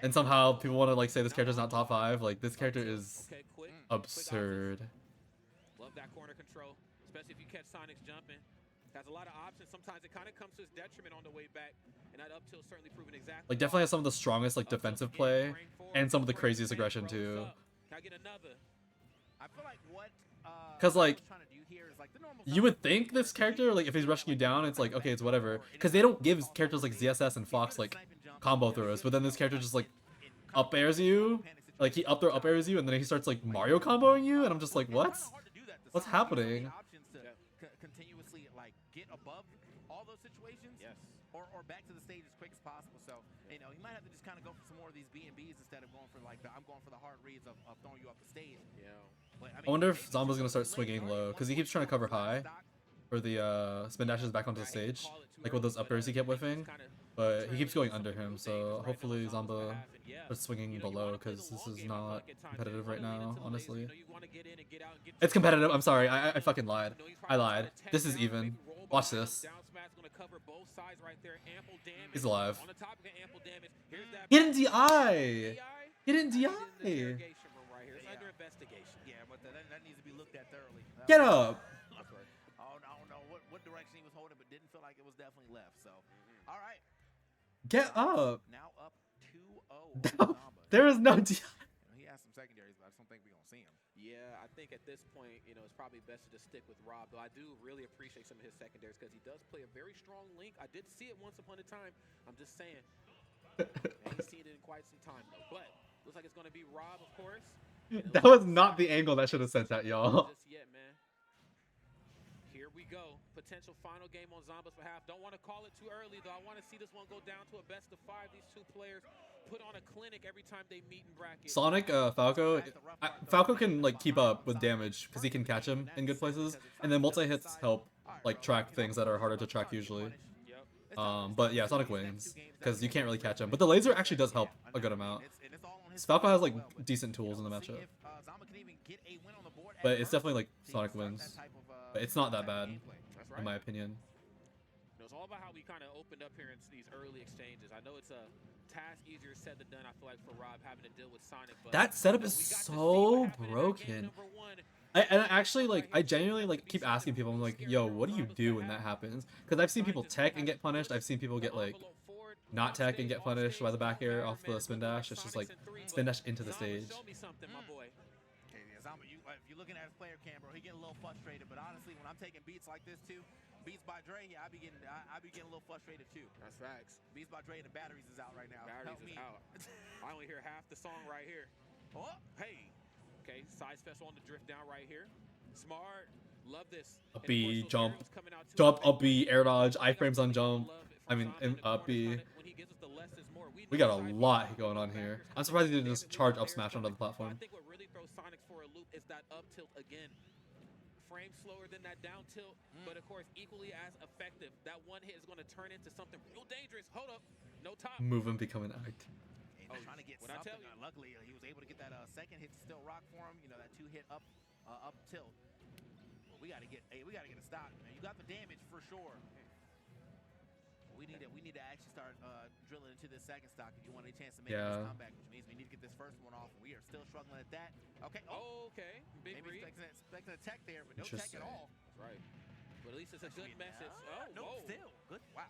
And somehow people want to like say this character's not top 5. Like, this character is absurd. Love that corner control, especially if you catch Sonic's jumping. Has a lot of options. Sometimes it kind of comes to his detriment on the way back, and that up tilt certainly proven exactly. Like, definitely has some of the strongest like defensive play and some of the craziest aggression too. Can I get another? I feel like what Cause like, trying to do here is like the normal you would think this character, like if he's rushing you down, it's like, okay, it's whatever. Because they don't give characters like ZSS and Fox like combo throws, but then this character just like up airs you, like he up throw up airs you, and then he starts like Mario comboing you, and I'm just like, what? What's happening? Continuously like get above all those situations, Yes. or back to the stage as quick as possible. So you know, you might have to just kind of go for some more of these B&Bs instead of going for like I'm going for the hard reads of throwing you off the stage. Yeah. But, I wonder if Zomba's gonna start swinging low, because he keeps trying to cover high for the spin dashes back onto the stage, like with those up airs he kept whiffing, but he keeps going under him, so hopefully Zomba starts swinging below, because this is not competitive right now, honestly. It's competitive, I'm sorry, I fucking lied. I lied. This is even. Watch this. He's alive. Get in DI! Get in DI! Yeah, but that needs to be looked at thoroughly. Get up! I don't know what direction he was holding, but didn't feel like it was definitely left. So, all right. Get up! Now up 2-0. There is no DI. He has some secondaries, but I just don't think we're gonna see him. Yeah, I think at this point, you know, it's probably best to just stick with Rob. Though I do really appreciate some of his secondaries because he does play a very strong link. I did see it once upon a time. I'm just saying. I ain't seen it in quite some time though. But looks like it's gonna be Rob, of course. That was not the angle that should have sent that, y'all. Just yet, man. Here we go. Potential final game on Zomba's behalf. Don't want to call it too early, though. I want to see this one go down to a best of 5. These two players put on a clinic every time they meet in bracket. Sonic, Falco, Falco can like keep up with damage because he can catch him in good places, and then multi-hits help like track things that are harder to track usually. But yeah, Sonic wins because you can't really catch him. But the laser actually does help a good amount. Falco has like decent tools in the matchup, but it's definitely like Sonic wins. But it's not that bad, in my opinion. it's all about how we kind of opened up here in these early exchanges. I know it's a task easier said than done, I feel like, for Rob having to deal with Sonic. But That setup is we got to see what so happened in that game broken. number 1. And I actually, like, I genuinely, like, keep asking people, I'm like, yo, what do you do when that happens? Because I've seen people tech and get punished. I've seen people get, like, not tech and get punished by the back air off the spin dash. It's just, like, spin dash into the stage. Show me something, my boy. Okay, Zamba, if you're looking at his player cam, bro, he getting a little frustrated. But honestly, when I'm taking beats like this too, beats by Dre, yeah, I be getting a little frustrated too. That's facts. Beats by Dre and the batteries is out right now. Batteries Help is me. out. I only hear half the song right here. Oh, Hey. Okay, side special on the drift down right here. Smart. Love this. Up B, And of course, those jump, arrows coming out too. jump, up B, air dodge, iframes on jump. I mean, up B. When he gives us the less is more. We got a lot going on here. I'm surprised he didn't just charge up smash onto the platform. I think what really throws Sonic for a loop is that up tilt again. Frame slower than that down tilt, but of course equally as effective. That one hit is going to turn into something real dangerous. Hold up. No top. Move him, become an act. trying to get What'd I something. tell you? Luckily, he was able to get that second hit to still rock for him. You know, that 2-hit up tilt. Well, we got to get a stop. Man. You got the damage for sure. We need to actually start drilling into this second stock if you want a chance to make this comeback, which means we need to get this first one off. We are still struggling at that. Okay. Oh, okay. Big maybe read. expecting a tech there, but no tech at all. That's right. But at least it's a good message. No, Whoa. still good. Wow.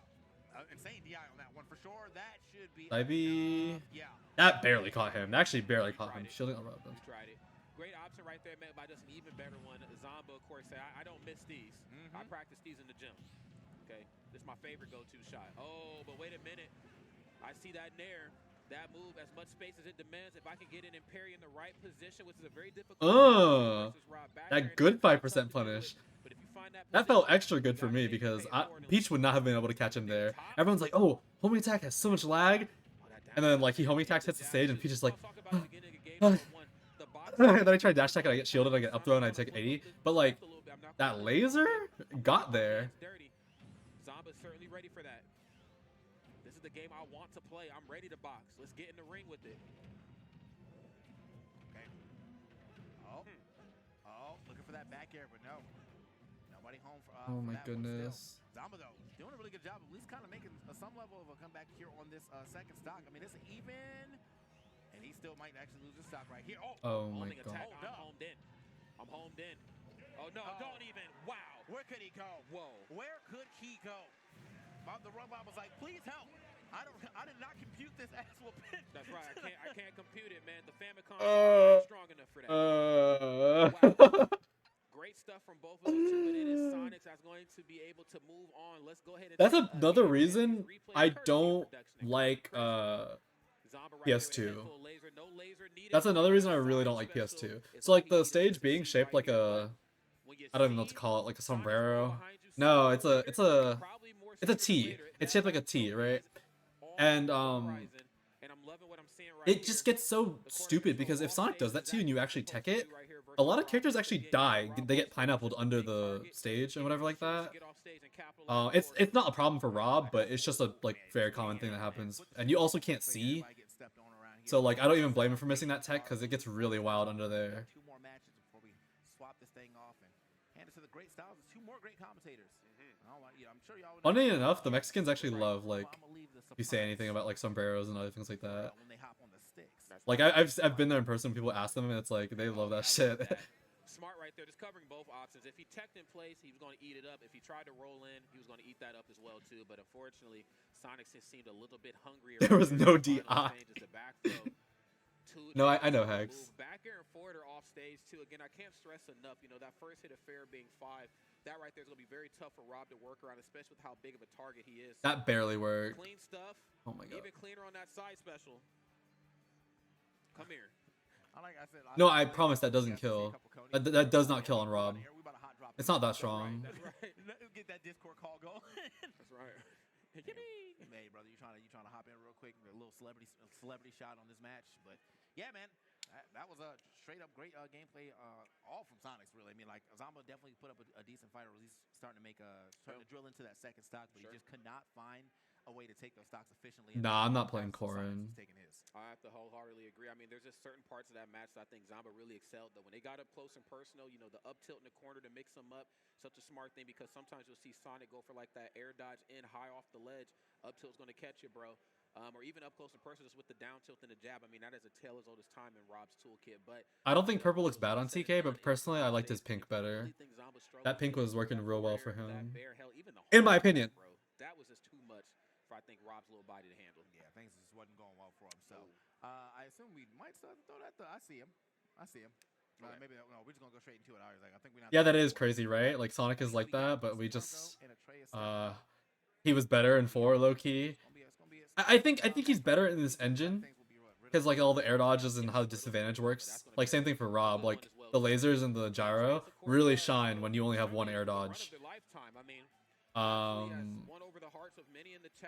Insane DI on that one for sure. That should be. Ivy. Yeah. That barely caught him. That actually barely caught him. Shielding on Rob. We tried it. Great option right there, man, by just an even better one. Zomba, of course, say, I don't miss these. I practice these in the gym. Okay, this is my favorite go-to shot. Oh, but wait a minute. I see that nair. That move, as much space as it demands, if I can get in and parry in the right position, which is a very difficult that good 5% punish. But if you find That felt extra good for me because Peach would not have been able to catch him there. Everyone's like, oh, homie attack has so much lag. And then, like, he homie attacks, hits the stage, and Peach is like, and then I try dash attack and I get shielded, I get up throw and I take 80. But, like, that laser got there. Zomba's certainly ready for that. This is the game I want to play. I'm ready to box. Let's get in the ring with it. Okay. Oh, looking for that back air, but no. Nobody home for Oh my that one goodness. still. Zomba, though, doing a really good job of at least kind of making some level of a comeback here on this second stock. I mean, it's even, and he still might actually lose his stock right here. Oh my Homing god. attack. I'm homed in. I'm homed in. Oh, no, don't even. Wow. Where could he go? Whoa. Where could he go? The robot was like, please help. I did not compute this ass whooping. That's right. I can't compute it, man. The Famicom is not strong enough for that. Wow. Great stuff from both of them too, but it is Sonic that's going to be able to move on. Let's go ahead and That's another reason I don't like PS2. That's another reason I really don't like PS2. So, like, the stage being shaped like a, I don't even know what to call it, like a sombrero. No, it's a T. It's shaped like a T, right? And it just gets so stupid because if Sonic does that to you and you actually tech it, a lot of characters actually die. They get pineappled under the stage and whatever like that. It's not a problem for Rob, but it's just a very common thing that happens. And you also can't see. So, like, I don't even blame him for missing that tech because it gets really wild under there. 2 more matches before we swap this thing off and hand it to the great styles. 2 more great commentators. I'm sure y'all would. Funny enough, the Mexicans actually love, like, if you say anything about, like, sombreros and other things like that. When they hop on the sticks. Like, I've been there in person. People ask them, and it's like they love that shit. Smart right there, just covering both options. If he teched in place, he was going to eat it up. If he tried to roll in, he was going to eat that up as well too. But unfortunately, Sonic just seemed a little bit hungrier. There was no DI. No, I know Hex. Back air and forward or off stage too. Again, I can't stress enough. You know, that first hit of fair being 5. That right there is going to be very tough for Rob to work around, especially with how big of a target he is. That barely worked. Clean stuff. Oh my god. Even cleaner on that side special. Come here. No, I promise that doesn't kill. That does not kill on Rob. It's not that strong. That's right. Get that Discord call going. That's right. Hey, brother, you trying to hop in real quick? A little celebrity shot on this match, but yeah, man, that was a straight up great gameplay, all from Sonics, really. I mean, like, Zomba definitely put up a decent fight, or at least starting to drill into that second stock, but he just could not find a way to take those stocks efficiently. And Nah, I'm not playing Sonic Corrin. is taking his. I have to wholeheartedly agree. I mean, there's just certain parts of that match that I think Zamba really excelled though. When they got up close and personal, you know, the up tilt in the corner to mix them up, such a smart thing because sometimes you'll see Sonic go for like that air dodge in high off the ledge. Up tilt's going to catch you, bro. Or even up close and personal just with the down tilt and the jab. I mean, that is a tale as old as time in Rob's toolkit. But I don't think purple looks bad on TK, but personally, I liked his pink better. That pink was working real well for him, in my opinion. Bro, that was just too much for I think Rob's little body to handle. Yeah, things just wasn't going well for him. So I assume we might start to throw that. I see him. Maybe no. We're just gonna go straight into it. I was like, I think we. Yeah, that is crazy, right? Like Sonic is like that, but we just he was better in 4 low key. I think he's better in this engine because like all the air dodges and how the disadvantage works. Like same thing for Rob. Like the lasers and the gyro really shine when you only have 1 air dodge.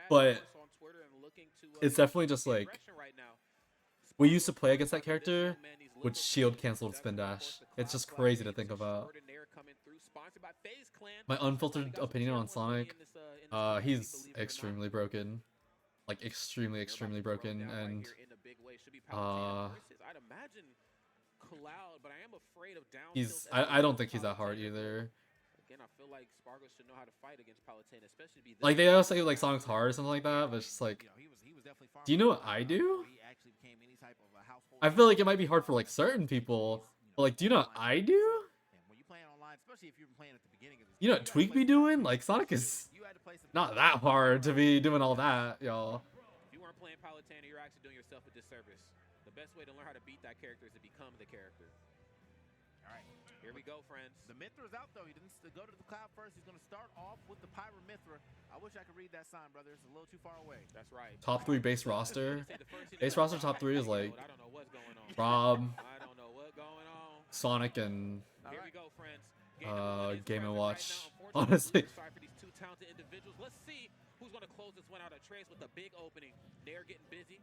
But it's definitely just like we used to play against that character with shield canceled spin dash. It's just crazy to think about. My unfiltered opinion on Sonic, he's extremely broken. Like extremely broken, and he's I don't think he's that hard either. Again, I feel like Spargo should know how to fight against Palutena, especially like they always say like Sonic's hard or something like that, but it's just like, do you know what I do? I feel like it might be hard for like certain people, but like, do you know what I do? You know what Tweak be doing? Like Sonic is not that hard to be doing all that, y'all. If you weren't playing Palutena, you're actually doing yourself a disservice. The best way to learn how to beat that character is to become the character. All right, here we go, friends. The Mithra's out though. He didn't go to the cloud first. He's going to start off with the Pyra Mithra. I wish I could read that sign, brother. It's a little too far away. That's right. Top 3 base roster. Base roster top 3 is like Rob, Sonic, and Game & Watch. Honestly. Let's see who's going to close this one out at Trace with a big opening. Nair getting busy.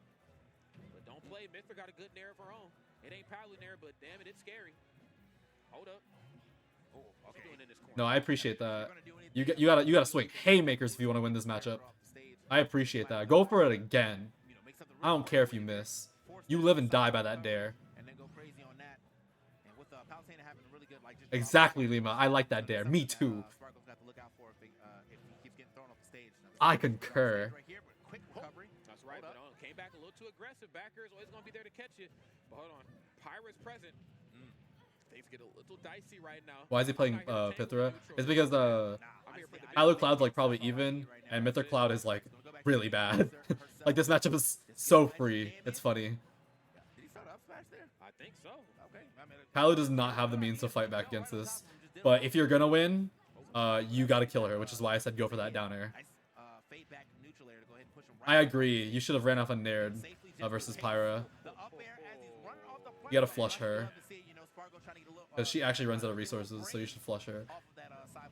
But don't play. Mithra got a good Nair of her own. It ain't Palu Nair, but damn it, it's scary. Hold up. Oh, okay. No, I appreciate that. You gotta swing haymakers if you want to win this matchup. I appreciate that. Go for it again. I don't care if you miss. You live and die by that dare. Exactly, Lima. I like that dare. Me too. I concur. That's right, but came back a little too aggressive. Backer is always going to be there to catch you. But hold on. Pyra's present. Things get a little dicey right now. Why is he playing Pythra? It's because Palu Cloud's like probably even, and Mythic Cloud is like really bad. Like this matchup is so free. It's funny. I think so. Palu does not have the means to fight back against this. But if you're gonna win, you gotta kill her, which is why I said go for that down air. I agree. You should have ran off a Naird versus Pyra. You gotta flush her. Because she actually runs out of resources, so you should flush her.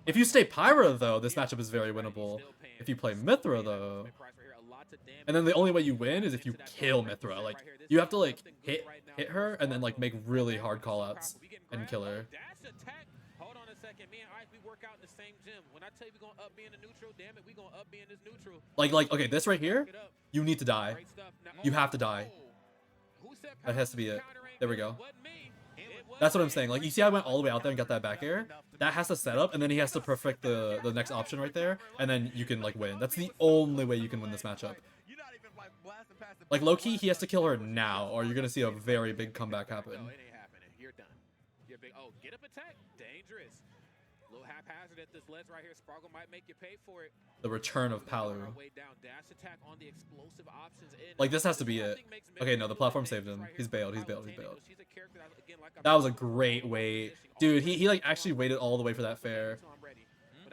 If you stay Pyra, though, this matchup is very winnable. If you play Mithra, though... And then the only way you win is if you kill Mithra. Like, you have to, like, hit her and then, like, make really hard callouts and kill her. Hold on a second. Me and Ice, we work out in the same gym. When I tell you we're going to up being a neutral, damn it, we're going to up being this neutral. Like, okay, this right here, you need to die. You have to die. That has to be it. There we go. That's what I'm saying. Like, you see I went all the way out there and got that back air? That has to set up, and then he has to perfect the next option right there, and then you can, like, win. That's the only way you can win this matchup. Like, low-key, he has to kill her now, or you're going to see a very big comeback happen. No, it ain't happening. You're done. You're big. Oh, get up attack. Dangerous. A little haphazard at this ledge right here. Sparkle might make you pay for it. The return of Palu. Dash attack on the explosive options in. Like, this has to be it. Okay, no, the platform saved him. He's bailed. He's bailed. He's bailed. That was a great wait. Dude, he like, actually waited all the way for that fair.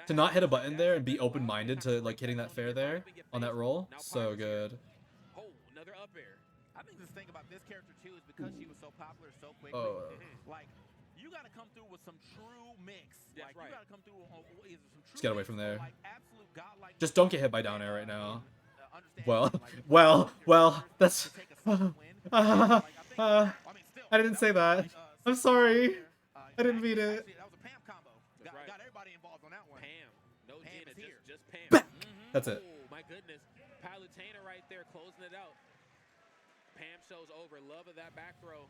To not hit a button there and be open-minded to, like, hitting that fair there on that roll. So good. Oh, another up air. I think this thing about this character, too, is because she was so popular so quickly. Like, you got to come through with some true mix. Like, you got to come through with some true Just get away from there. like, absolute godlike. Just don't get hit by down air right now. Well, that's... I didn't say that. I'm sorry. I didn't mean it. That was a Pam combo. Got everybody involved on that one. Pam. No Gina, just Pam. That's it. Oh, my goodness. Palutena right there closing it out. Pam shows over. Love of that back throw.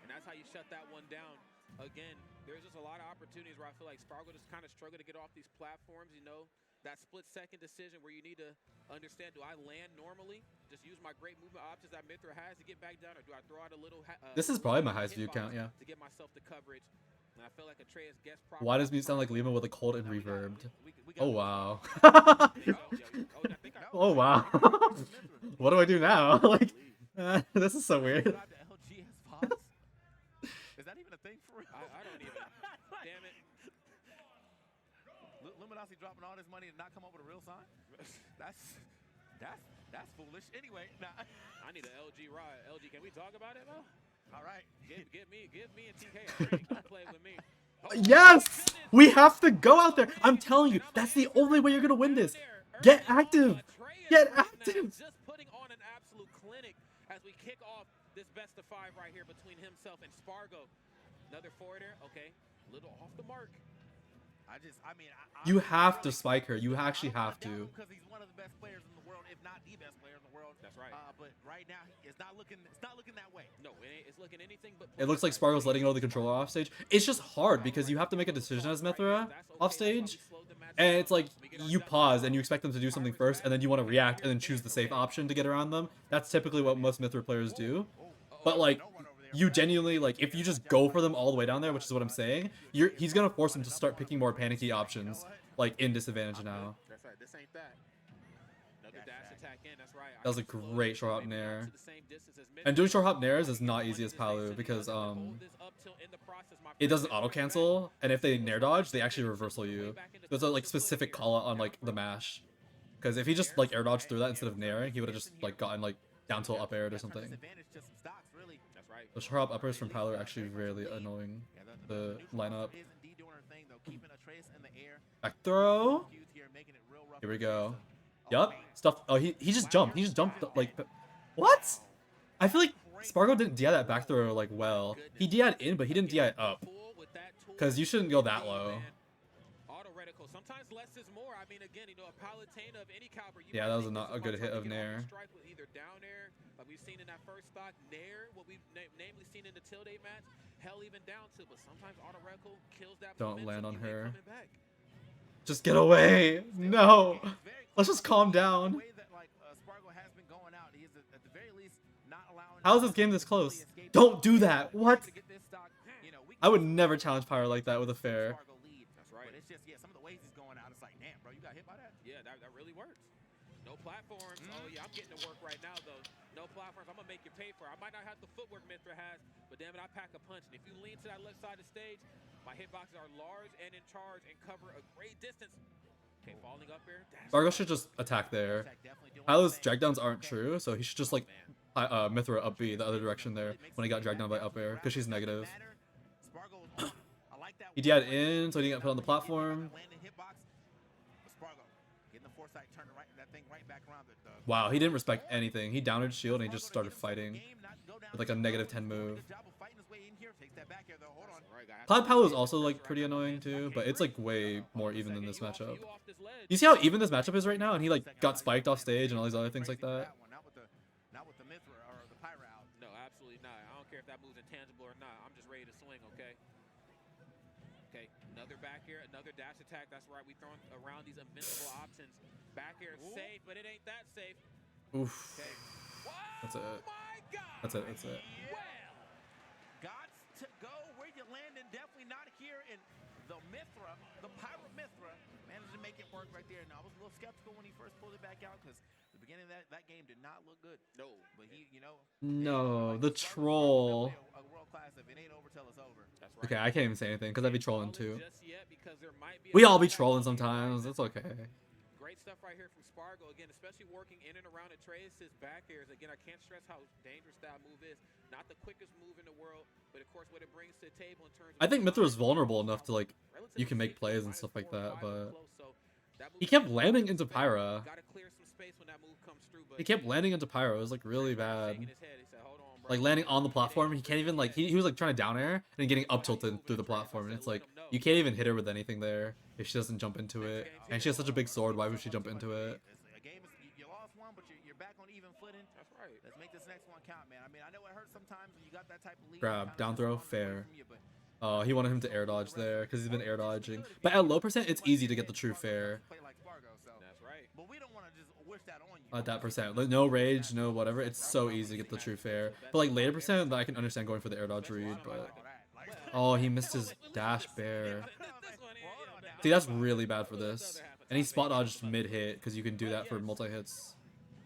And that's how you shut that one down. Again, there's just a lot of opportunities where I feel like Spargo just kind of struggle to get off these platforms, you know. That split-second decision where you need to understand, do I land normally? Just use my great movement options that Mithra has to get back down, or do I throw out a little This is probably my highest view count, yeah. to get myself the coverage? And I feel like Atreus gets Why does mute sound like Lima with a cold and reverbed? Oh wow. Oh wow. What do I do now? Like, this is so weird. Is that even a thing for real? I don't even. Damn it. Luminosity dropping all this money and not come up with a real sign? That's foolish. Anyway, nah. I need an LG ride. LG, can we talk about it, though? All right. Give me and TK. Don't play with me. Yes! We have to go out there. I'm telling you, that's the only way you're gonna win this. Get active. Get active. Just putting on an absolute clinic as we kick off this best of 5 right here between himself and Spargo. Another forwarder. Okay, little off the mark. You have to spike her. You actually have to. Because he's one of the best players in the world, if not the best player in the world. That's right. But right now, it's not looking that way. No, it's looking anything but. It looks like Spargo's letting go of the controller off stage. It's just hard because you have to make a decision as Mithra off stage. And it's like, you pause and you expect them to do something first, and then you want to react and then choose the safe option to get around them. That's typically what most Mithra players do. But like, you genuinely, like, if you just go for them all the way down there, which is what I'm saying, he's gonna force them to start picking more panicky options, like, in disadvantage now. That's right, this ain't that. Another dash attack in, that's right. That was a great short hop nair. And doing short hop nairs is not easy as Palu, because, it doesn't auto-cancel, and if they nair dodge, they actually reversal you. There's a, like, specific call-out on, like, the mash. Because if he just, like, air dodged through that instead of nairing, he would have just, like, gotten, like, down tilt up aired or something. The short hop uppers from Palu are actually really annoying. The lineup. Back throw. Here we go. Yup. Stuff. Oh, he just jumped. He just jumped, like, what? I feel like Spargo didn't DI that back throw, like, well. He DI'd in, but he didn't DI up. Because you shouldn't go that low. Sometimes less is more. I mean, again, you know, a Palutena of any caliber. Yeah, that was not a good hit of nair. Either down air, like we've seen in that first stock, nair, what we've namely seen in the tilde match, hell even down to, but sometimes auto reticle kills that. Don't land on her. Just get away. No. Let's just calm down. How is this game this close? Don't do that. What? I would never challenge Pyro like that with a fair. Yeah, that really works. No platforms. Oh, yeah, I'm getting to work right now, though. No platforms. I'm going to make you pay for it. I might not have the footwork Mithra has, but damn it, I pack a punch. And if you lean to that left side of the stage, my hitboxes are large and in charge and cover a great distance. Okay, falling up here. Spargo should just attack there. Pylo's drag downs aren't true, so he should just, like, Mithra up B the other direction there when he got dragged down by up air, because she's negative. He DI'd in, so he didn't get put on the platform. Wow, he didn't respect anything. He downed shield and he just started fighting with like a -10 move. Cloud Palu is also like pretty annoying too, but it's like way more even than this matchup. You see how even this matchup is right now, and he like got spiked off stage and all these other things like that. No, absolutely not. I don't care if that move's intangible or not. I'm just ready to swing, okay? Okay, another back air, another dash attack. That's right, we throwing around these invincible options. Back air safe, but it ain't that safe. Oof. Okay. That's it. My God. That's it. That's it. Well, gots to go where you land, and definitely not here. And the Mithra, the Pirate Mithra, managed to make it work right there. Now I was a little skeptical when he first pulled it back out because the beginning of that game did not look good. No, but he, you know. No, the troll. A world class. If it ain't over, till it's over. That's right. Okay, I can't even say anything because I'd be trolling too. We We all be trolling sometimes. It's okay. Great stuff right here from Spargo. Again, especially working in and around Atreus' back airs. Again, I can't stress how dangerous that move is. Not the quickest move in the world, but of course what it brings to the table in terms of... I think Mithra is vulnerable enough to like, you can make plays and stuff like that, but... He kept landing into Pyra. He kept landing into Pyra. It was like really bad. Like landing on the platform, he can't even like, he was like trying to down air and getting up tilted through the platform. And it's like, you can't even hit her with anything there if she doesn't jump into it. And she has such a big sword, why would she jump into it? one, but you're back on even footing. That's right. Let's make this next one count, man. I mean, I know it hurts sometimes when you got that type of lead. Grab, down throw, fair. You, but Oh, he wanted him to air dodge there because he's been air dodging. But at low percent, it's easy to get the true fair. That's right. But we don't want to just wish that on you. At that percent, like, no rage, no whatever. It's so easy to get the true fair. But like later percent, I can understand going for the air dodge read. But oh, he missed his dash bear. See, that's really bad for this. And he spot dodged mid hit because you can do that for multi hits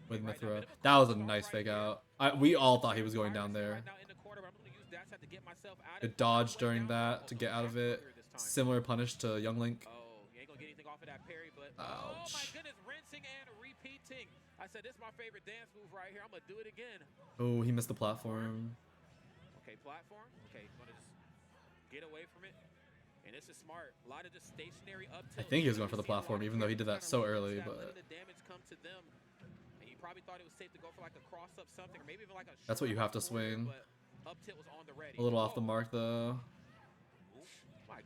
with Mithra. That was a nice fake out. We all thought he was going down there. It dodged during that to get out of it. Similar punish to Young Link. Oh, you ain't gonna get anything off of that parry, but Ouch. oh my goodness, rinsing and repeating. I said this is my favorite dance move right here. I'm gonna do it again. Oh, he missed the platform. Okay, platform. Okay, gonna just get away from it. And this is smart. A lot of just stationary up tilt. I think he was going for the platform, even though he did that so early. But the damage come to them. And you probably thought it was safe to go for like a cross up something, or maybe even like a. That's what you have to swing. But up tilt was on the ready. A little off the mark though. My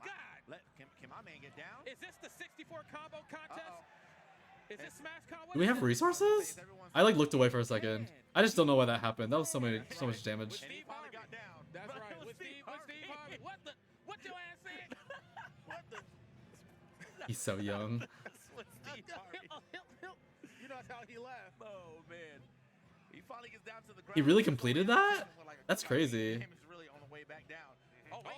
God! Can my man get down? Is this the 64 combo contest? Is this Smash Con? Do we have resources? I like looked away for a second. I just don't know why that happened. That was so much damage. And he finally got down. That's right. With Steve Harvey. What your ass said? What the? He's so young. That's what Steve Harvey. You know that's how he laughed. Oh man. He finally gets down to the ground. He really completed that? That's crazy. The game is really on the way back down. Oh, wait.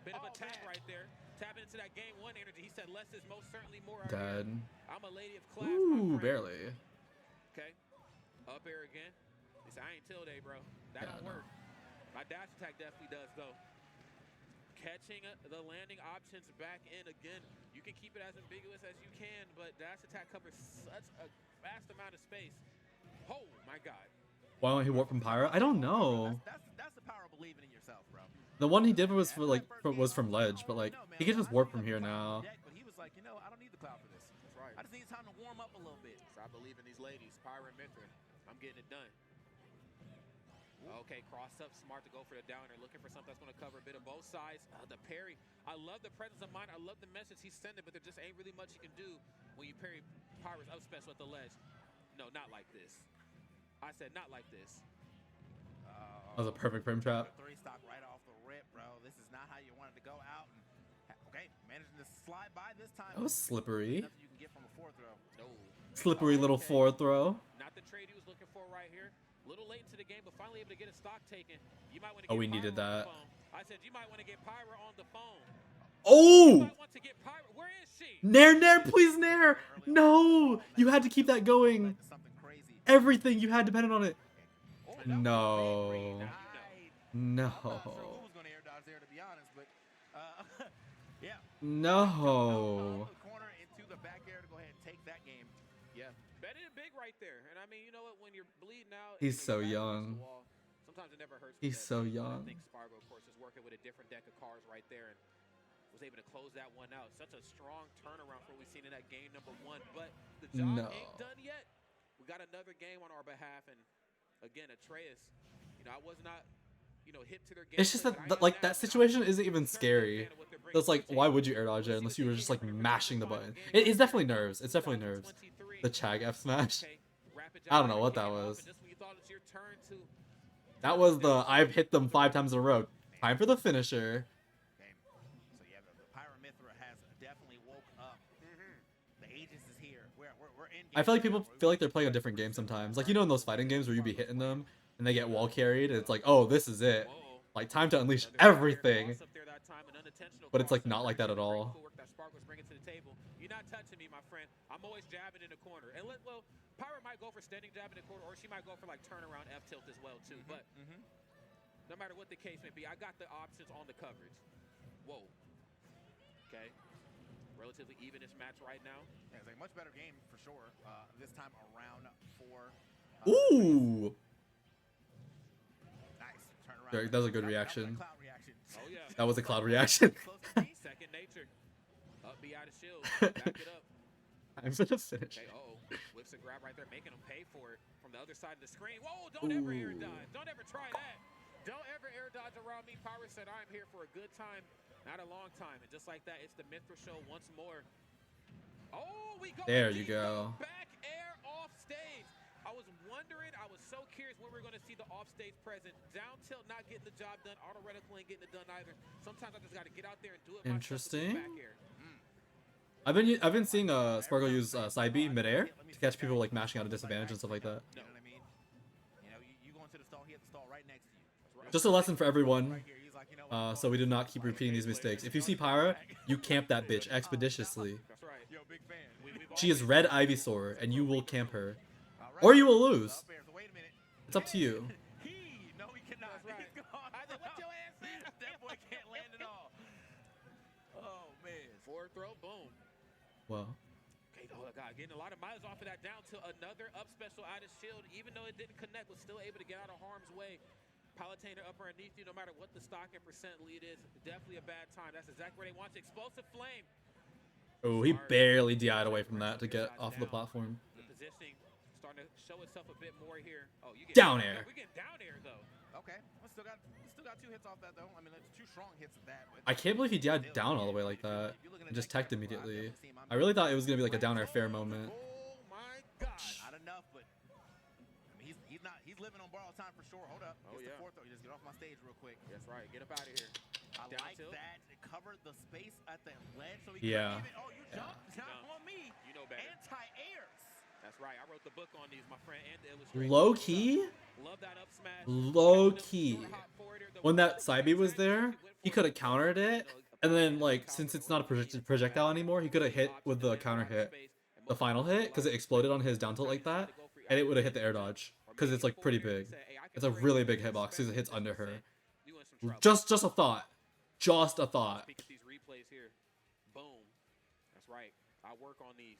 Bit of a tap man. right there. Tapping into that game one energy. He said less is most certainly more. Dead. I'm a lady of class. Ooh, barely. Okay. Up air again. He said, I ain't till day, bro. That Yeah, don't no. work. My dash attack definitely does, though. Catching the landing options back in again. You can keep it as ambiguous as you can, but dash attack covers such a vast amount of space. Oh, my God. Why don't he warp from Pyra? I don't know. That's the power of believing in yourself, bro. The one he did was for like was from ledge, but like he can just warp from here now. But he was like, you know, I don't need the cloud for this. That's right. I just need time to warm up a little bit. So I believe in these ladies, Pyra and Mithra. I'm getting it done. Okay, cross up, smart to go for the downer. Looking for something that's going to cover a bit of both sides. The parry. I love the presence of mind. I love the message he's sending, but there just ain't really much you can do when you parry Pyra's up special at the ledge. No, not like this. I said not like this. That was a perfect frame trap. Three stock right off the rip, bro. This is not how you wanted to go out. And, okay, managing to slide by this time. That was slippery. Nothing you can get from a fourth throw. No. Slippery little forward throw. Not the trade he was looking for right here. Little late into the game, but finally able to get a stock taken. You might want to Oh, we get needed Pyra on that. the phone. I said you might want to get Pyra on the phone. Oh! You might want to get Pyra. Where is she? Nair, Nair, please Nair! No! You had to keep that going. Something crazy. Everything you had depended on it. Oh, that was a big read. No. Nice. No. I'm not sure who was going to air dodge there, to be honest, but yeah. No. Out of the corner into the back air to go ahead and take that game. Yeah. Betting it big right there. And I mean, you know what? When you're bleeding out, He's and so your back young. against the wall, sometimes it never hurts. to He's bet so big, but young. I think Spargo, of course, is working with a different deck of cards right there and was able to close that one out. Such a strong turnaround for what we've seen in that game number one. But the job No. ain't done yet. We got another game on our behalf. And again, Atreus, you know, I was not, you know, hip to their game. It's just that, like, that situation isn't even scary. It's like, why would you air dodge it unless you were just, like, mashing the button? It's definitely nerves. It's definitely nerves. The Chag F smash. I don't know what that was. That was the, I've hit them 5 times in a row. Time for the finisher. Okay. So yeah, the Pyra Mithra has definitely woke up. The Aegis is here. We're in. I feel like people feel like they're playing a different game sometimes. Like, you know, in those fighting games where you be hitting them and they get wall carried, and it's like, oh, this is it. Like, time to unleash everything. But it's like not like that at all. You're not touching me, my friend. I'm always jabbing in the corner. And well, Pyra might go for standing jab in the corner, or she might go for like turnaround F tilt as well too. But no matter what the case may be, I got the options on the coverage. Whoa. Okay. Relatively evenish match right now. Yeah, it's a much better game for sure. This time around for. Ooh. Nice turnaround. That was a good reaction. Cloud reaction. Oh yeah. That was a cloud reaction. Second nature. Up B out of shield. Back it up. I'm gonna finish. Okay, whips a grab right there, making him pay for it from the other side of the screen. Whoa, don't ever air dodge. Don't ever try that. Don't ever air dodge around me. Pyra said, I'm here for a good time, not a long time. And just like that, it's the Mithra show once more. Oh, we go. There you go. Back air off so curious when we're going to see the off-stage present. Down tilt not getting the job done. Auto reticle ain't getting it done either. Sometimes I just got to get out there and do it Interesting. myself with the back air. I've been seeing Sparkle use side B midair to catch people like mashing out of disadvantage and stuff like that. You know what I mean? You know, you go into the stall, he had the stall right next to you. Just a lesson for everyone, so we do not keep repeating these mistakes. If you see Pyra, you camp that bitch expeditiously. That's right. Yo, big fan. She is red Ivysaur, and you will camp her, or you will lose. Wait a minute. It's up to you. No, he cannot. That's right. He's gone. I said, what your ass said? That boy can't land at all. Oh man. Forward throw, boom. Well, Okay, oh god, getting a lot of miles off of that down to another up special out of shield. Even though it didn't connect, was still able to get out of harm's way. Palutainer up underneath you, no matter what the stock and percent lead is. Definitely a bad time. That's exactly where they want you. Explosive flame. oh, he barely DI'd away from that to get off of the platform. The positioning starting to show itself a bit more here. Oh, you get Down air. We're getting down air though. Okay. We still got 2 hits off that though. I mean, that's 2 strong hits at that. I can't believe he DI'd down all the way like that and just teched immediately. I really thought it was gonna be like a down air fair moment. Oh my god. Not enough, but I mean, he's living on borrowed time for sure. Hold up. Oh, It's yeah. the 4th throw. You just get off my stage real quick. That's right. Get up out of here. I Down like tilt. that. It covered the space at the ledge, so he Yeah. couldn't even. Oh, you jumped. Not No. on me. You know better. Anti-airs. That's right. I wrote the book on these, my friend, and the illustration. Low key, Love that up smash. low key. When that Cybe side B was there, he could have countered it, and then like since it's not a projectile anymore, he could have hit with the counter hit, the final hit, because it exploded on his down tilt like that, and it would have hit the air dodge, because it's like pretty big. It's a really big hitbox because it hits under her. Just a thought. Just a thought. Peek at these replays here. Boom. That's right. I work on these.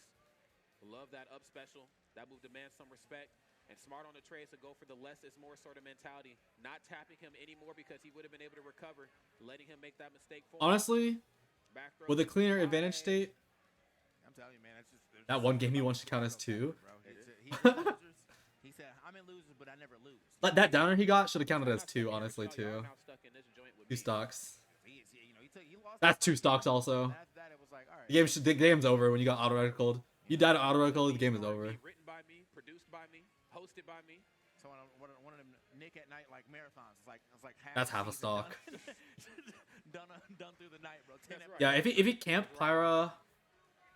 Love that up special. That move demands some respect. And smart on the trades to go for the less is more sort of mentality. Not tapping him anymore because he would have been able to recover. Letting him make that mistake for him. Honestly, Back throw with a to the cleaner side. advantage state, I'm telling you, man. It's just that one game he won should count as 2. He said, "I'm in losers, but I never lose." That downer he got should have counted as 2, honestly, too. Now stuck in this joint with 2 me. stocks. He lost. That's 2 stocks also. After that, it was like, all right. The game's over when you got auto reticled. You died auto reticled, the game is over. Written by me, produced by me, hosted by me. So one of them Nick at night like marathons. It's like That's half a season stock. done through the night, bro. 10 That's right. Yeah, if he camped Pyra,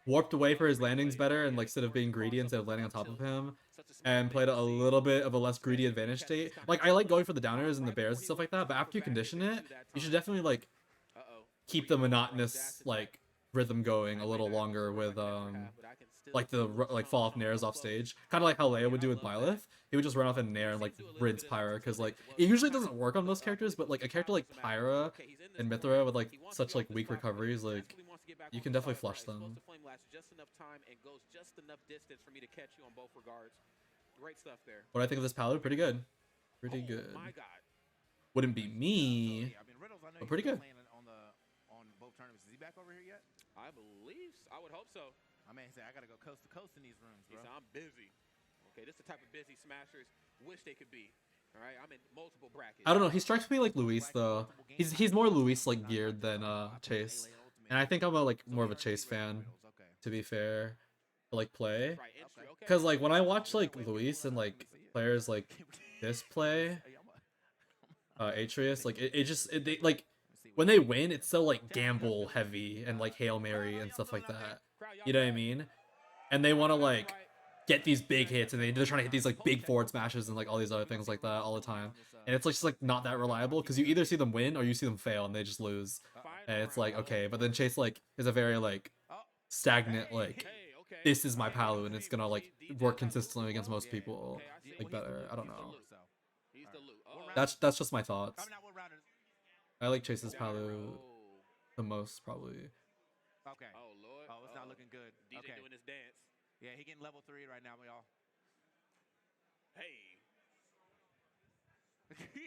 warped away for his landings better, and like instead of being greedy instead of landing on top of him, and played a little bit of a less greedy advantage state. Like I like going for the downers and the bears and stuff like that, but after you condition it, you should definitely like keep the monotonous like rhythm going a little longer with like the like fall off nairs off stage, kind of like how Leia would do with Byleth. He would just run off in nair and like rinse Pyra, because like it usually doesn't work on most characters, but like a character like Pyra and Mithra with like such like weak recoveries, like you can definitely flush them. Just enough time and goes just enough distance for me to catch you on both regards. Great stuff there. What I think of this Palu, pretty good, pretty Oh good. my God. Wouldn't be me, I mean, Riddles, I know but pretty good. on both tournaments. Is he back over here yet? I believe. I would hope so. My man said, I gotta go coast to coast in these rooms, He bro. said, I'm busy. Okay, this is the type of busy smashers wish they could be. All right, I'm in multiple brackets. I don't know. He strikes me like Luis though. He's more Luis like geared than Chase, and I think I'm more of a Chase fan, to be fair, to like play. Right, entry, okay. Because like when I watch like Luis and like players like this play, Atreus, like they like when they win, it's so like gamble heavy and like Hail Mary and stuff like that. You know what I mean? And they want to like get these big hits, and they're trying to hit these like big forward smashes and like all these other things like that all the time. And it's like just like not that reliable, because you either see them win or you see them fail and they just lose. And it's like, okay, but then Chase like is a very like stagnant like, this is my Palu and it's gonna like work consistently against most people like better. I don't know. That's just my thoughts. I like Chase's Palu the most probably. Okay. Oh Lord. Oh, it's not looking good. DJ Okay. doing his dance. Yeah, he getting level 3 right now, y'all. Hey.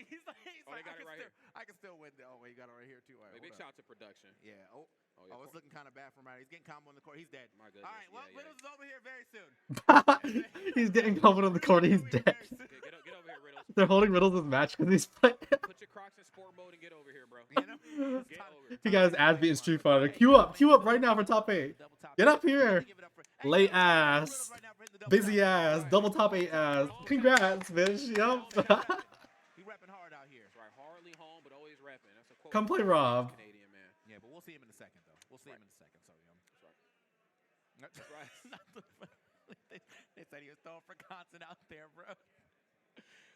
he's Oh, they like, got it right here. I can still win. Oh, wait, you got it right here too. All right, Big hold up. shout to production. Yeah. Oh, yeah, it's looking kind of bad for him right. He's getting combo in the court. He's dead. My goodness. All right, well, yeah, Riddles is over here very soon. He's getting confident on the court. He's dead. Get over here, Riddles. They're holding Riddles' match because he's playing. Put your Crocs in sport mode and get over here, bro. You know? Get over. He got his ass beat in Street Fighter. Queue up right now for top 8. Get up here. Late ass. Busy ass, double top 8 ass. Congrats, bitch. Yup. He repping hard out here. That's right. Hardly home, but always repping. That's a quote. Come play Rob. Canadian man. Yeah, but we'll see him in a second, though. We'll see him in a second. So, That's right. That's right. they said he was throwing for constant out there, bro.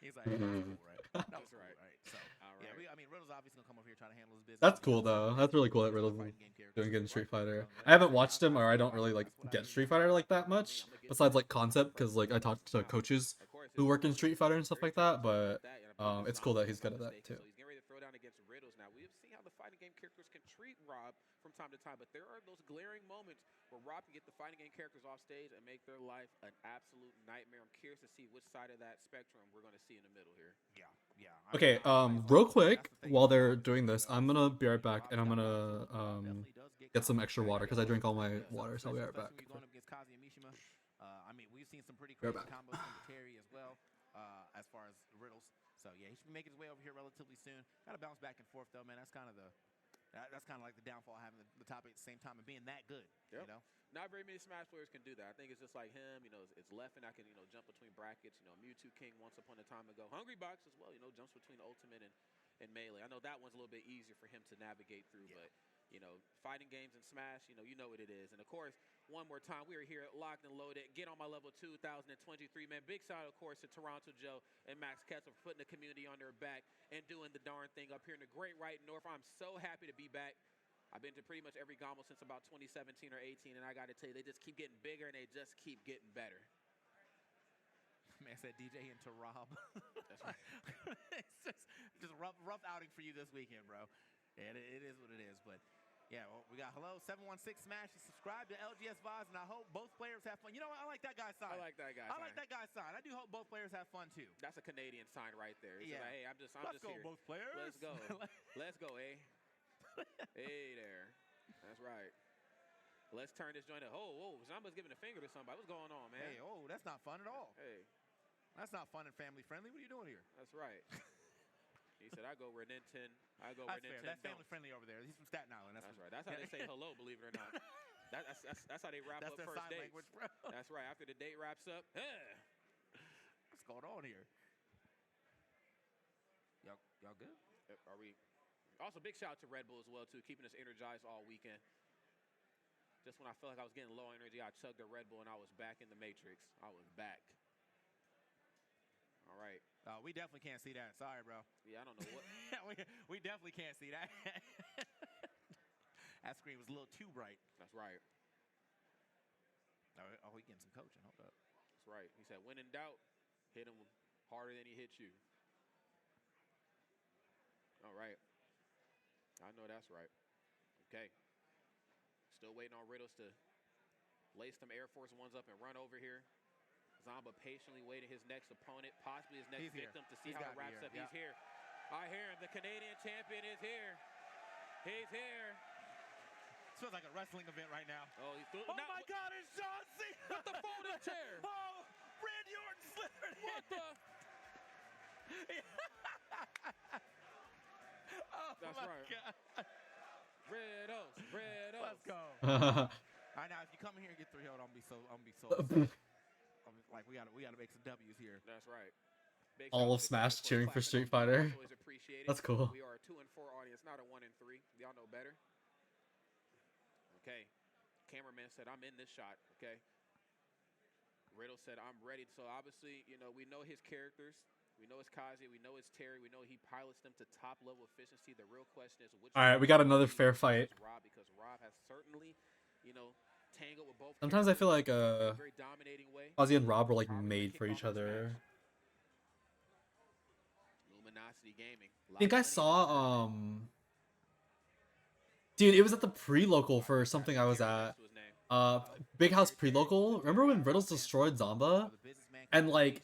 He's like, hey, that's cool, right? That's That's right. right. So, All right. I mean, Riddle's obviously gonna come over here trying to handle his business. That's cool though. That's really cool that Riddle's doing good in Street Fighter. I haven't watched him, or I don't really like get Street Fighter like that much. Besides like concept, because like I talked to coaches who work in Street Fighter and stuff like that. But it's cool that he's good at that too. So he's getting ready to throw down against Riddles now. We have seen how the fighting game characters can treat Rob from time to time, but there are those glaring moments where Rob can get the fighting game characters off stage and make their life an absolute nightmare. I'm curious to see which side of that spectrum we're going to see in the middle here. Yeah. Okay, real quick, while they're doing this, I'm gonna be right back, and I'm gonna get some extra water because I drink all my water, so I'll be right back. Going up against Kazuya Mishima. I mean, we've seen some pretty crazy combos from Terry as well, as far as Riddles. So yeah, he should be making his way over here relatively soon. Got to bounce back and forth though, man. That's kind of like the downfall of having the top 8 at the same time and being that good. Yep. You know. Not very many Smash players can do that. I think it's just like him, it's left and I can, jump between brackets. Mewtwo King once upon a time ago. Hungry Box as well, jumps between Ultimate and Melee. I know that one's a little bit easier for him to navigate through, but, fighting games and Smash, you know what it is. And of course, one more time, we are here at Locked and Loaded. Get on my level 2023, man. Big shout out, of course, to Toronto Joe and Max Kessler for putting the community on their back and doing the darn thing up here in the Great White North. I'm so happy to be back. I've been to pretty much every GOML since about 2017 or 18, and I got to tell you, they just keep getting bigger and they just keep getting better. Man said DJ into Rob. That's right. It's just rough outing for you this weekend, bro. And it is what it is. But yeah, well, we got hello 716 Smash. Subscribe to LGS Vibes, and I hope both players have fun. You know what? I like that guy's sign. I like that guy's sign. I do hope both players have fun too. That's a Canadian sign right there. It's like, hey, I'm just Let's go, here. both players. Let's go. Let's go, eh? Hey there. That's right. Let's turn this joint up. Oh, Zamba's giving a finger to somebody. What's going on, man? Hey, that's not fun at all. Hey. That's not fun and family friendly. What are you doing here? That's right. He said, I go Renington. That's fair. That's family friendly over there. He's from Staten Island. That's right. That's how they say hello, believe it or not. That's how they wrap up first dates. Language, bro. That's right. After the date wraps up. What's going on here? Y'all good? Are we? Also, big shout out to Red Bull as well, too, keeping us energized all weekend. Just when I felt like I was getting low energy, I chugged a Red Bull, and I was back in the Matrix. I was back. All right. We definitely can't see that. Sorry, bro. Yeah, I don't know what. we definitely can't see that. That screen was a little too bright. That's right. Oh, he getting some coaching. Hold up. That's right. He said, when in doubt, hit him harder than he hit you. All right. I know that's right. Okay. Still waiting on Riddles to lace some Air Force Ones up and run over here. Zamba patiently waiting his next opponent, possibly his next victim, to see how it wraps up. He's here. I hear him. The Canadian champion is here. He's here. This feels like a wrestling event right now. Oh, my God, it's John Cena with the folding chair. Oh, Randy Orton slithered in. What the? Oh, that's right. God. Riddles. Let's go. All right, now if you come in here and get 3-0, I'm gonna be so like we gotta make some W's here. That's right. All of Smash cheering for Street Fighter. That's cool. We are a 2-4 audience, not a 1-3. Y'all know better. Okay. Cameraman said, I'm in this shot. Okay. Riddle said, I'm ready. So obviously, we know his characters. We know it's Kazuya. We know it's Terry. We know he pilots them to top level efficiency. The real question is which. All right, we got another fair fight. Rob, because Rob has certainly, tangled with both. Sometimes I feel like very dominating way. Kazuya and Rob were like made for each other. Luminosity Gaming. I think I saw dude, it was at the pre-local for something I was at. Big House pre-local. Remember when Riddles destroyed Zamba? And like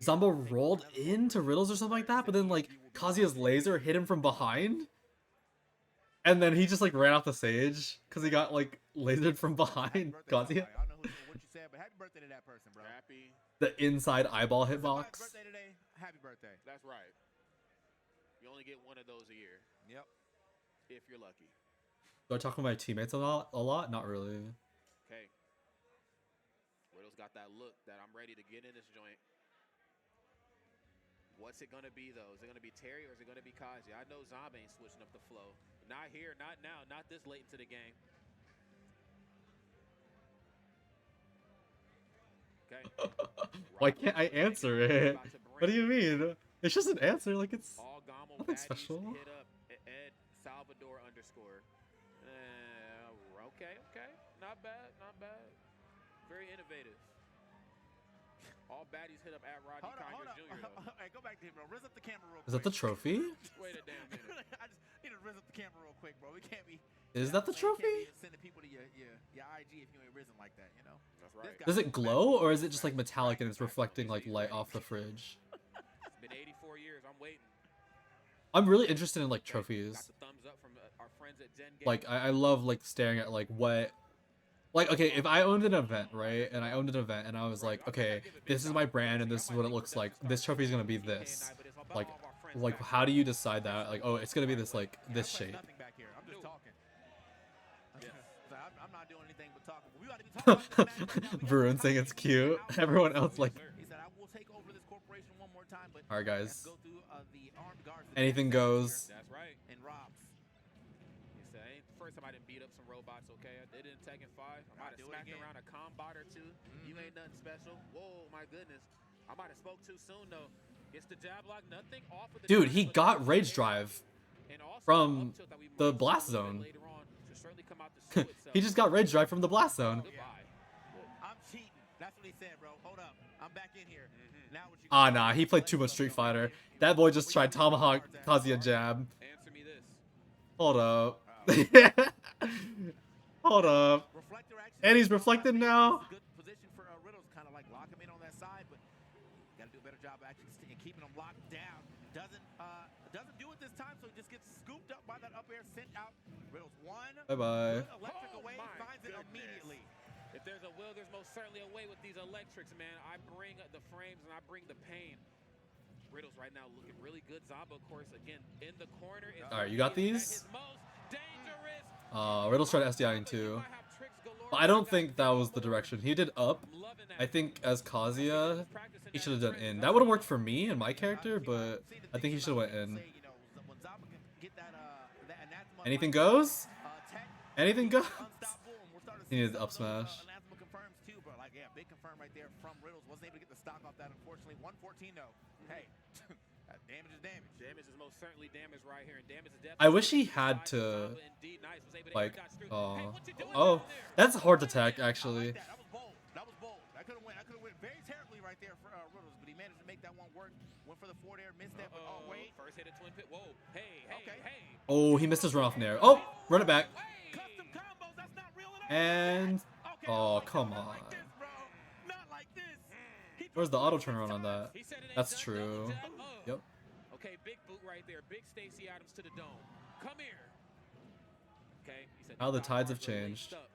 Zamba rolled into Riddles or something like that, but then like Kazuya's laser hit him from behind. And then he just like ran off the stage because he got like lasered from behind Kazuya. I don't know what you said, but happy birthday to that person, bro. Happy. The inside eyeball hitbox. Birthday today. Happy birthday. That's right. You only get one of those a year. Yep. If you're lucky. Do I talk with my teammates a lot? Not really. Okay. Riddles got that look that I'm ready to get in this joint. What's it going to be, though? Is it going to be Terry or is it going to be Kazi? I know Zombie ain't switching up the flow. Not here, not now, not this late into the game. Okay. Why can't I answer it? What do you mean? It's just an answer, like it's All GOML nothing baddies special. hit up Ed Salvador underscore. Okay, okay. Not bad, not bad. Very innovative. All baddies hit up at Rodney Congress Jr. though. Hey, go back to him, bro. Rizz up the camera real quick. Is that the trophy? Wait a damn minute. I just need to rizz up the camera real quick, bro. We can't be. Is that the trophy? Sending people to your IG if you ain't risen like that, you know. That's right. Does it glow or is it just like metallic and it's reflecting like light off the fridge? It's been 84 years. I'm waiting. I'm really interested in like trophies. Got the thumbs up from our friends at Zen Game. Like I love like staring at like what, like okay, if I owned an event, right, and I owned an event and I was like, okay, this is my brand and this is what it looks like. This trophy is gonna be this. Like how do you decide that? Like, oh, it's gonna be this like this shape. Nothing back here. I'm just talking. I'm not doing anything but talking. We ought to be talking about this match right now. Varun saying it's cute. Everyone else like, He said, I will take over this corporation one more time, but all right, guys. go through the armed guards. Anything goes. That's right. And Robs. He said, ain't the first time I didn't beat up some robots, okay? I did it in Tekken 5. I might have do it smacked again. around a combot or two. You ain't nothing special. Whoa, my goodness. I might have spoke too soon, though. Gets the jab lock, nothing off of the Dude, he jab, but got it's Rage there. Drive And also from up tilt that we the might blast see a little zone. bit later on should certainly come out to show itself. He just got Rage Drive from the blast zone. Goodbye. I'm cheating. That's what he said, bro. Hold up. I'm back in here. Now what you Ah, nah, he played too much Street Fighter. That boy just tried Tomahawk Kazuya jab. Answer me this. Hold up. Hold up. Reflector action. And he's reflected now. Good position for Riddles, kind of like lock him in on that side, but got to do a better job actually keeping him locked down. Doesn't do it this time, so he just gets scooped up by that up air, sent out. Riddles one. Bye-bye. Good electric away, my finds it goodness. immediately. If there's a will, there's most certainly a way with these electrics, man. I bring the frames and I bring the pain. Riddles right now looking really good. Zombo, of course, again, in the corner. All right, you got these? Dangerous. Riddles tried SDIing too. But I don't think that was the direction. He did up. I think as Kazuya, he should have done in. That would have worked for me and my character, but I think he should have went in. Anything goes? Anything goes? He needed the up smash. Confirms too, but like yeah, big confirm right there from Riddles. Wasn't able to get the stock off that, unfortunately. 114 though. Hey, damage is damage. Damage is most certainly damage right here, and damage is I wish he had to, like, oh, that's a hard attack actually. That was bold. That was bold. That could have went very terribly right there for Riddles, but he managed to make that one work. Went for the forward air, missed that, but oh wait. First hit a twin pit. Whoa. Hey, Okay. hey. Oh, he missed his run off in there. Oh, run it back. Custom combos, that's not real at all. And Okay, oh, not come like on. this, bro. Not like this. He Where's the threw auto it turnaround on that? He said it ain't That's done, true. double jab. Oh. Yep. Okay, big boot right there. Big Stacey Adams to the dome. Come here. Okay. He said, How the "Doc tides have Harper laced changed." up."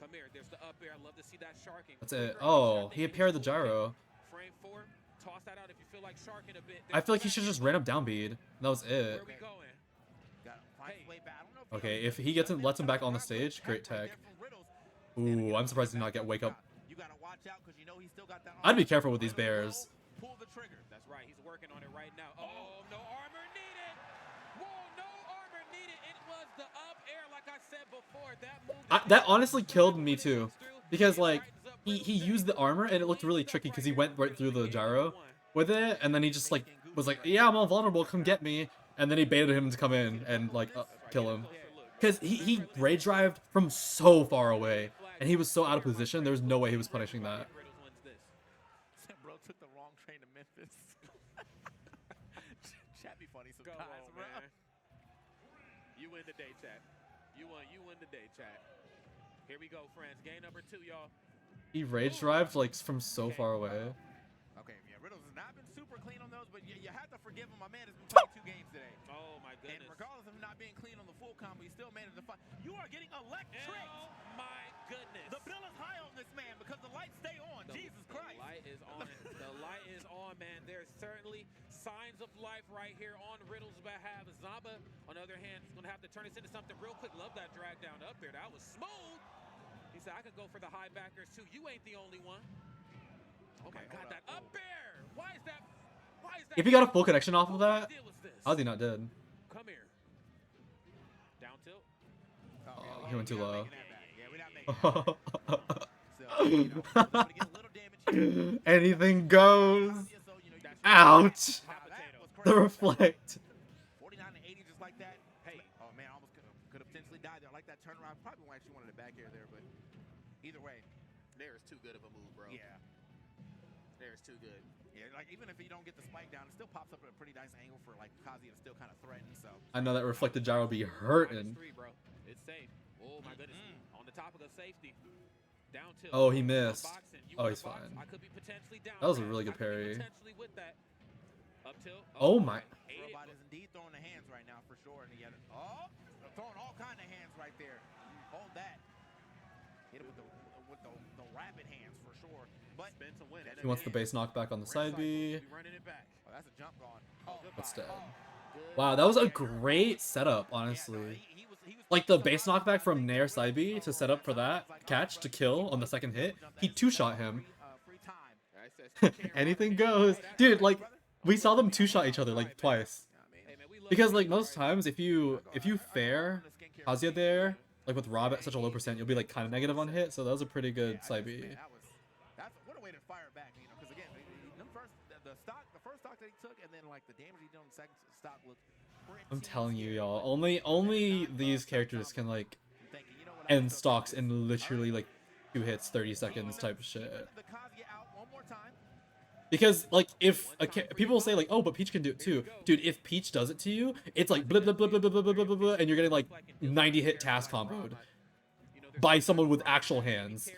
Come here. There's the up air. I love to see that sharking. That's it. Oh, he appeared the gyro. Frame 4. Toss that out if you feel like sharking a bit. I feel like he should just ran up down bead. That was it. Where we going? Okay, if he gets him, lets him back on the stage, great tech. Ooh, I'm surprised he did not get wake up. You gotta watch out because you know he's still got that. I'd be careful with these bears. Pull the trigger. That's right. He's working on it right now. Oh, no armor needed. Whoa, no armor needed. It was the up air, like I said before. That move. That honestly killed me too, because like he used the armor and it looked really tricky because he went right through the gyro with it, and then he just like was like, yeah, I'm all vulnerable, come get me, and then he baited him to come in and like kill him. Because he rage drived from so far away, and he was so out of position, there was no way he was punishing that. Bro took the wrong train to Memphis. Chat be funny sometimes, bro. Man. You win the day, chat. You win the day, chat. Here we go, friends. Game number 2, y'all. He rage drived like from so far away. Okay, yeah, Riddles has not been super clean on those, but you have to forgive him. My man has been playing 2 games today. Oh, my And goodness. regardless of him not being clean on the full combo, he still managed to fight. You are getting electric. Oh, my goodness. The bill is high on this man because the lights stay on. Jesus Christ. The light is on. The light is on, man. There's certainly signs of life right here on Riddle's behalf. Zamba, on the other hand, is going to have to turn this into something real quick. Love that drag down up there. That was smooth. He He said, I could go for the high backers too. You ain't the only one. Oh my God, that up air. Why is that? If he got a full connection off of that, deal was this? how's he not dead? Come here. Down tilt. Oh, he went too low. Anything goes. Ouch. The reflect. 49 to 80 just like that. Hey, oh man, almost could have potentially died there. I like that turnaround. Probably actually wanted a back air there, but either way, There is too good of a move, bro. yeah. There is too good. Yeah, like even if you don't get the spike down, it still pops up at a pretty nice angle for like Kazuya to still kind of threaten. So I know that reflected gyro be hurting. -3, bro. It's safe. Oh my goodness. On the topic of safety. Down tilt. Oh, he missed. Boxing. You Oh, wanna he's box? fine. I could be potentially down. That was a there. really good I could be parry. potentially with that. Up tilt. Oh my. Robot is indeed throwing the hands right now for sure, and he had throwing all kind of hands right there. Hold that. Hit it with the rapid hands for sure. But Spin to win. He wants the base knockback on the side B. Be running it back. oh, that's a jump gone. Oh, goodbye. That's dead. Good. Wow, that was a great setup, Yeah, no, honestly. he was Like the base knockback from Nair side B to set up for that catch to kill on the second hit. He two-shot him. free time. I said, still can't Anything run. goes. Dude, like, we saw them two-shot each other like twice. Hey, man, we love Because you. like most times if you fair Kazuya there, like with Rob at such a low percent, you'll be like kind of negative on hit, so that was a pretty good side B. That's what a way to fire back, you know, because again, the first stock that he took, and then like the damage he did on the second stock looked pretty I'm telling you, scary. y'all, only these characters can like Thinking, you know what, I end still stocks got in literally like 2 hits, 30 seconds type of He shit. went the Kazuya out one more time. Because like if people say like, oh, but Peach can do it too, dude. If Peach does it to you, it's like blip blip blip blip blip blip blip blip, blip, and you're getting like 90 hit task comboed by someone with actual hands.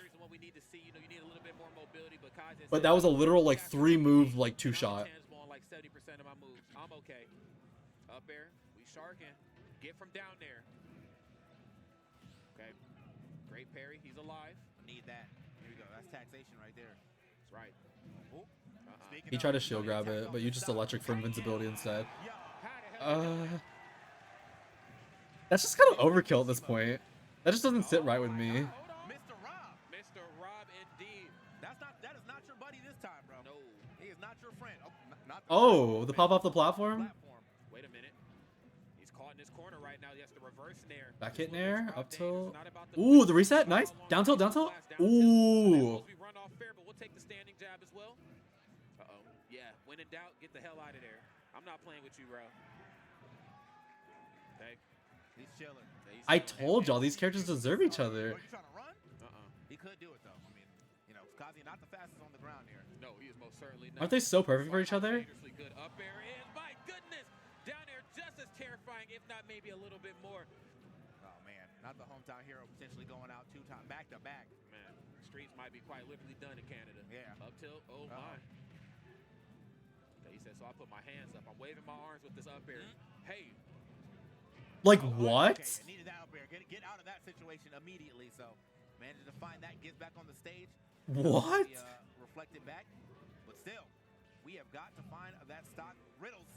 But that was a literal like 3 move like 2-shot. Like 70% of my moves. I'm okay. Up there, we sharking. Get from down there. Okay. Great parry. He's alive. Need that. Here we go. That's taxation right there. That's right. He tried to shield grab it, but you just electric for invincibility instead. That's just kind of overkill at this point. That just doesn't sit right with me. Mr. Rob. Mr. Rob, indeed. That is not your buddy this time, bro. No. He is not your friend. Not Oh, the pop off the platform? Wait a minute. He's caught in his corner right now. He has to reverse nair. Back hit nair, up tilt. It's not about Ooh, the reset, nice. Down tilt, down tilt. Ooh. We run off fair, but we'll take the standing jab as well. Uh-oh. Yeah, when in doubt, get the hell out of there. I'm not playing with you, bro. Okay. He's chilling. I told y'all these characters deserve each other. Are you trying to run? He could do it though. I mean, you know, Kazuya not the fastest on the ground here. No, he is most certainly not. Aren't they so perfect for each other? Dangerously good up air is, my goodness, down there just as terrifying, if not maybe a little bit more. Oh man, not the hometown hero potentially going out 2 times back to back. Man, streets might be quite literally done in Canada. Yeah. Up tilt, oh my. Okay, he said, so I put my hands up. I'm waving my arms with this up air. Hey. Like Okay, what? needed that up air. Get out of that situation immediately. So manages to find that, gets back on the stage. What? Reflected back, but still, we have got to find that stock riddles.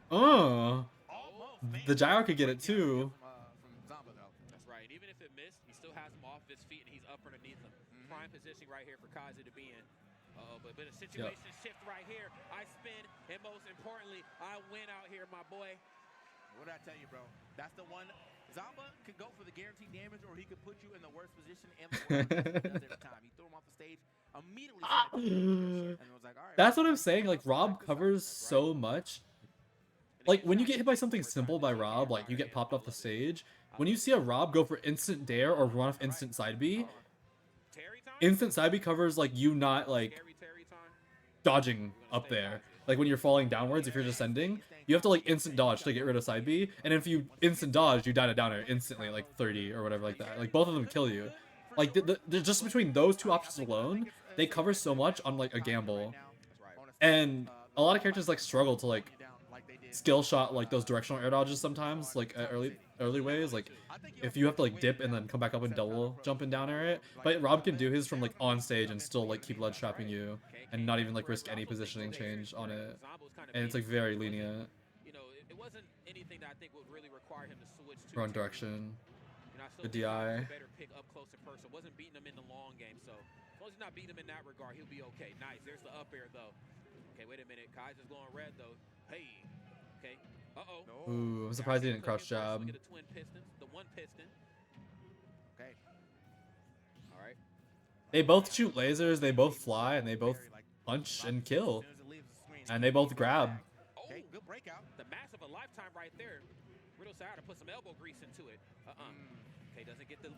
Oh. Almost, The gyro could get it too. From Zamba though. That's right. Even if it missed, he still has him off his feet and he's up underneath him. Prime position right here for Kazi to be in. But a situation shift right here. I spin, and most importantly, I win out here, my boy. What did I tell you, bro? That's the one. Zamba could go for the guaranteed damage, or he could put you in the worst position and the worst position he does every time. He threw him off the stage immediately. And it was like, all right, That's what I'm saying. Like Rob covers so much. Like when you get hit by something simple by Rob, like you get popped off the stage. When you see a Rob go for instant dare or run off instant side B, instant side B covers like you not like dodging up there. Like when you're falling downwards, if you're descending, you have to like instant dodge to get rid of side B. And if you instant dodge, you die to down air instantly, like 30 or whatever like that. Like both of them kill you. Like just between those 2 options alone, they cover so much on like a gamble. And a lot of characters like struggle to like skill shot like those directional air dodges sometimes, like at early ways. Like if you have to like dip and then come back up and double jump and down air it. But Rob can do his from like on stage and still like keep ledge trapping you and not even like risk any positioning change on it. And it's like very lenient. You know, it wasn't anything that I think would really require him to switch to Run direction. You know, I still Good think Zombie was DI. a better pick up close and personal. Wasn't beating him in the long game, so as long as he's not beating him in that regard, he'll be okay. Nice. There's the up air though. Okay, wait a minute. Kaiser's going red though. Hey. Okay. Uh-oh. No. Ooh, I'm surprised he didn't crouch jab. Look at the twin pistons. The one piston. Okay. All right. They both shoot lasers, they both fly, and they both punch and kill. And they both grab. Okay, good breakout. The mass of a lifetime right there. Riddle Sahara to put some elbow grease into it. Okay, doesn't get the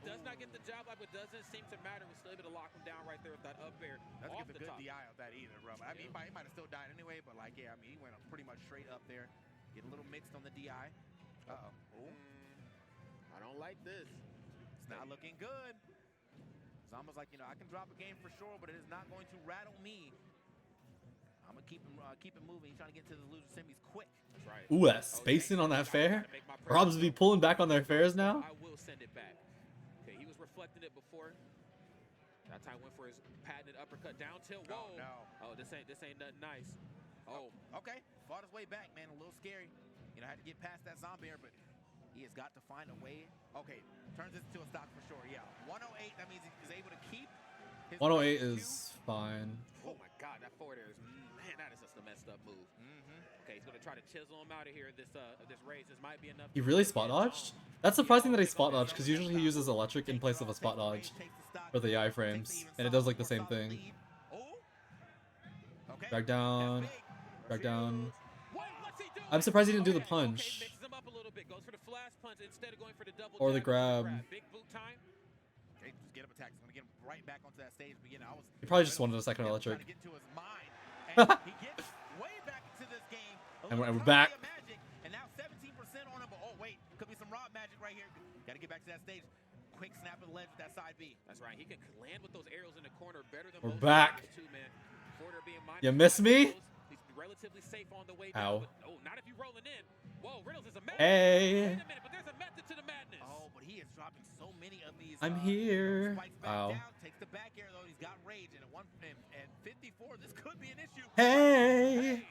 does not get the job like, but doesn't seem to matter. Was still able to lock him down right there with that up air. Doesn't off get the good top. DI of that either, bro. I mean, he might have still died anyway, but like, yeah, I mean, he went pretty much straight up there. Get a little mixed on the DI. I don't like this. It's not looking good. Zamba's like, you know, I can drop a game for sure, but it is not going to rattle me. I'm gonna keep him moving. He's trying to get to the loser semis quick. That's right. Ooh, that spacing on that fair. Robs be pulling back on their fairs now. I will send it back. Okay, he was reflecting it before. That time went for his patented uppercut down tilt. Whoa. Oh, no. Oh, this ain't nothing nice. Oh. Okay. Fought his way back, man. A little scary. You know, had to get past that zombie air, but he has got to find a way. Okay, turns this into a stock for sure. Yeah, 108. That means he's able to keep. His 108 is fine. Oh my God, that forward air is that is just a messed up move. Okay, he's gonna try to chisel him out of here. This raise. This might be enough. He really spot dodged? That's surprising that he spot dodged, because usually he uses electric in place of a spot dodge for the iframes, and it does like the same thing. Drag down, drag down. I'm surprised he didn't do the punch. Or the grab. Big boot time. Okay, just get him attacked. He's gonna get him right back onto that stage. Again, He probably just wanted a second electric. Trying to get to his mind. And he gets way back into this game. And we're back. Magic, and now 17% on him. But oh wait, could be some raw magic right here. Got to get back to that stage. Quick snap of the ledge with that side B. That's right. He can land with those arrows in the corner better than We're most back. players too, man. Forder being You miss me? He's relatively safe on the way Ow. down. But, oh, not if you're rolling in. Whoa, Riddles is a method. Hey. Wait a minute, but there's a method to the madness. Oh, but he is dropping so many of these. I'm here. Spikes back Ow. down, takes the back air though. He's got rage, and at 54, this could be an issue. Hey.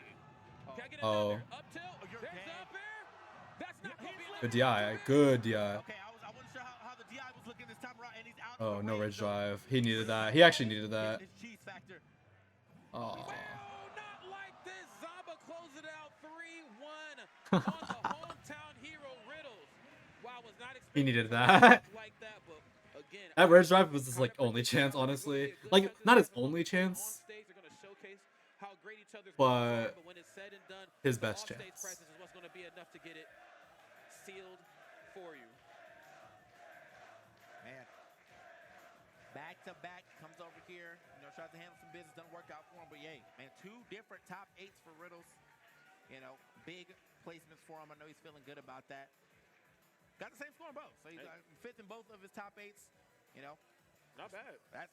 Can I get Oh. another up tilt? You're There's dead. the up air. That's not going to be Good DI. Good DI. Okay, I wasn't sure how the DI was looking this time around, and he's out. Oh, of the no range, rage though. drive. He needed that. He actually needed that. His cheese factor. Oh. Well, not like this. Zamba closed it out 3-1 on the hometown hero Riddles. Wow, was not He expecting needed to that. like that, but again, That rage drive was his like only chance, honestly. Like, not his only chance, but his best chance. Presence is what's going to be enough to get it sealed for you. Man. Back to back, comes over here, you know, tries to handle some business, doesn't work out for him, but yay, man, 2 different top 8s for Riddles. You know, big placements for him. I know he's feeling good about that. Got the same score in both, so he's 5th in both of his top 8s. You know, Not bad. that's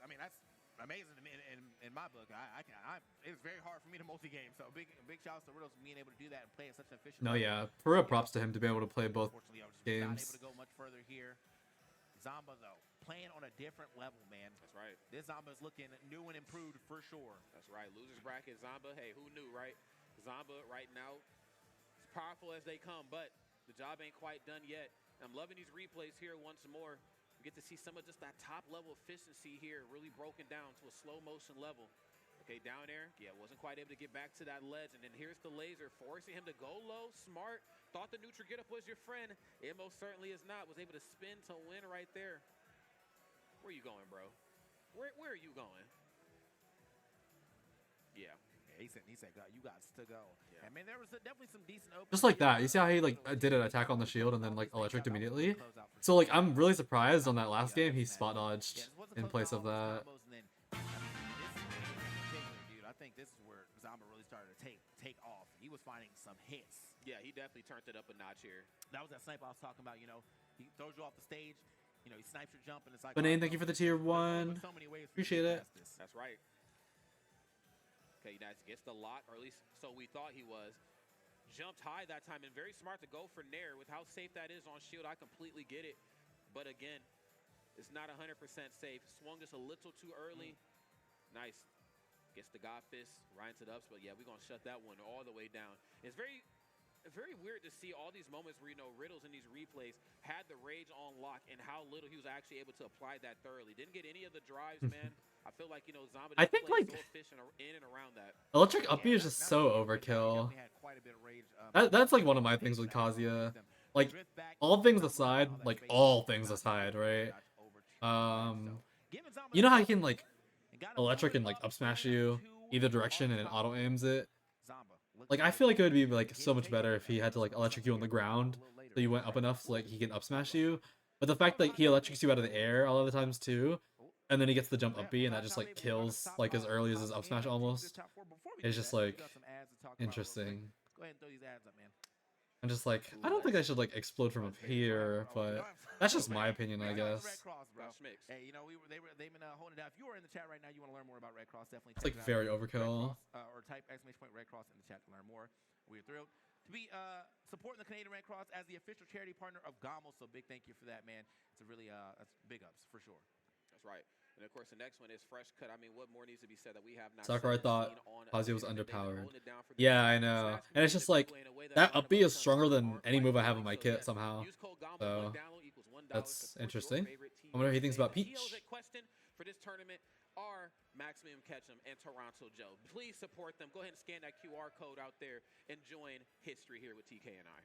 amazing to me in my book. It's very hard for me to multi-game, so big shout out to Riddles for being able to do that and play at such an efficient. No, level. yeah. For real props to him to be able to play both Unfortunately, I was just games. not able to go much further here. Zamba though, playing on a different level, man. That's right. This Zamba is looking new and improved for sure. That's right. Losers bracket, Zamba. Hey, who knew, right? Zamba right now, as powerful as they come, but the job ain't quite done yet. I'm loving these replays here once more. We get to see some of just that top level efficiency here really broken down to a slow motion level. Okay, down there, yeah, wasn't quite able to get back to that ledge. And then here's the laser forcing him to go low, smart. Thought the neutral get up was your friend. It most certainly is not. Was able to spin to win right there. Where you going, bro? Where are you going? Yeah. He said, God, you got to go. Yeah. I mean, there was definitely some decent open. Just like that. You see how he like did an attack on the shield and then like electricked immediately? So like I'm really surprised on that last game he spot dodged in place of that. I think this is where Zamba really started to take off. He was finding some hits. Yeah, he definitely turned it up a notch here. That was that snipe I was talking about. You know, he throws you off the stage. You know, he snipes your jump, and it's like. Banane, thank you for the tier 1. So many ways for you to Appreciate it. test this. That's right. Okay, United gets the lock, or at least so we thought he was. Jumped high that time, and very smart to go for Nair. With how safe that is on shield, I completely get it. But again, it's not 100% safe. Swung just a little too early. Nice. Gets the God Fist right into the ups, but yeah, we're going to shut that one all the way down. It's very very weird to see all these moments where, you know, Riddles in these replays had the rage on lock and how little he was actually able to apply that thoroughly. Didn't get any of the drives, man. I feel like, you know, Zomba I just think played like so efficient in and around that. electric uppy is just so overkill. That's like one of my things with Kazuya. Like all things aside, right? You know how he can like electric and like up smash you either direction and it auto aims it. Like I feel like it would be like so much better if he had to like electric you on the ground so you went up enough so like he can up smash you. But the fact that he electrocutes you out of the air all of the times too, and then he gets the jump up B and that just like kills like as early as his up smash almost. It's just like interesting. Go ahead and throw these ads up, man. I'm just like, I don't think I should like explode from up here, but that's just my opinion, I guess. Hey, you know, they've been holding it down. If you are in the chat right now, you want to learn more about Red Cross, definitely. It's like very overkill. Or type !Red Cross in the chat to learn more. We're thrilled to be supporting the Canadian Red Cross as the official charity partner of GOML. So big thank you for that, man. It's a really that's big ups for sure. That's right. And of course, the next one is Fresh Cut. I mean, what more needs to be said that we have not? Sakurai thought Kazuya was underpowered. Yeah, I know. And it's just like, that up B is stronger than any move I have in my kit somehow. So, that's interesting. I wonder what he thinks about Peach. For this tournament are Maximum Ketchum and Toronto Joe. Please support them. Go ahead and scan that QR code out there and join history here with TK and I.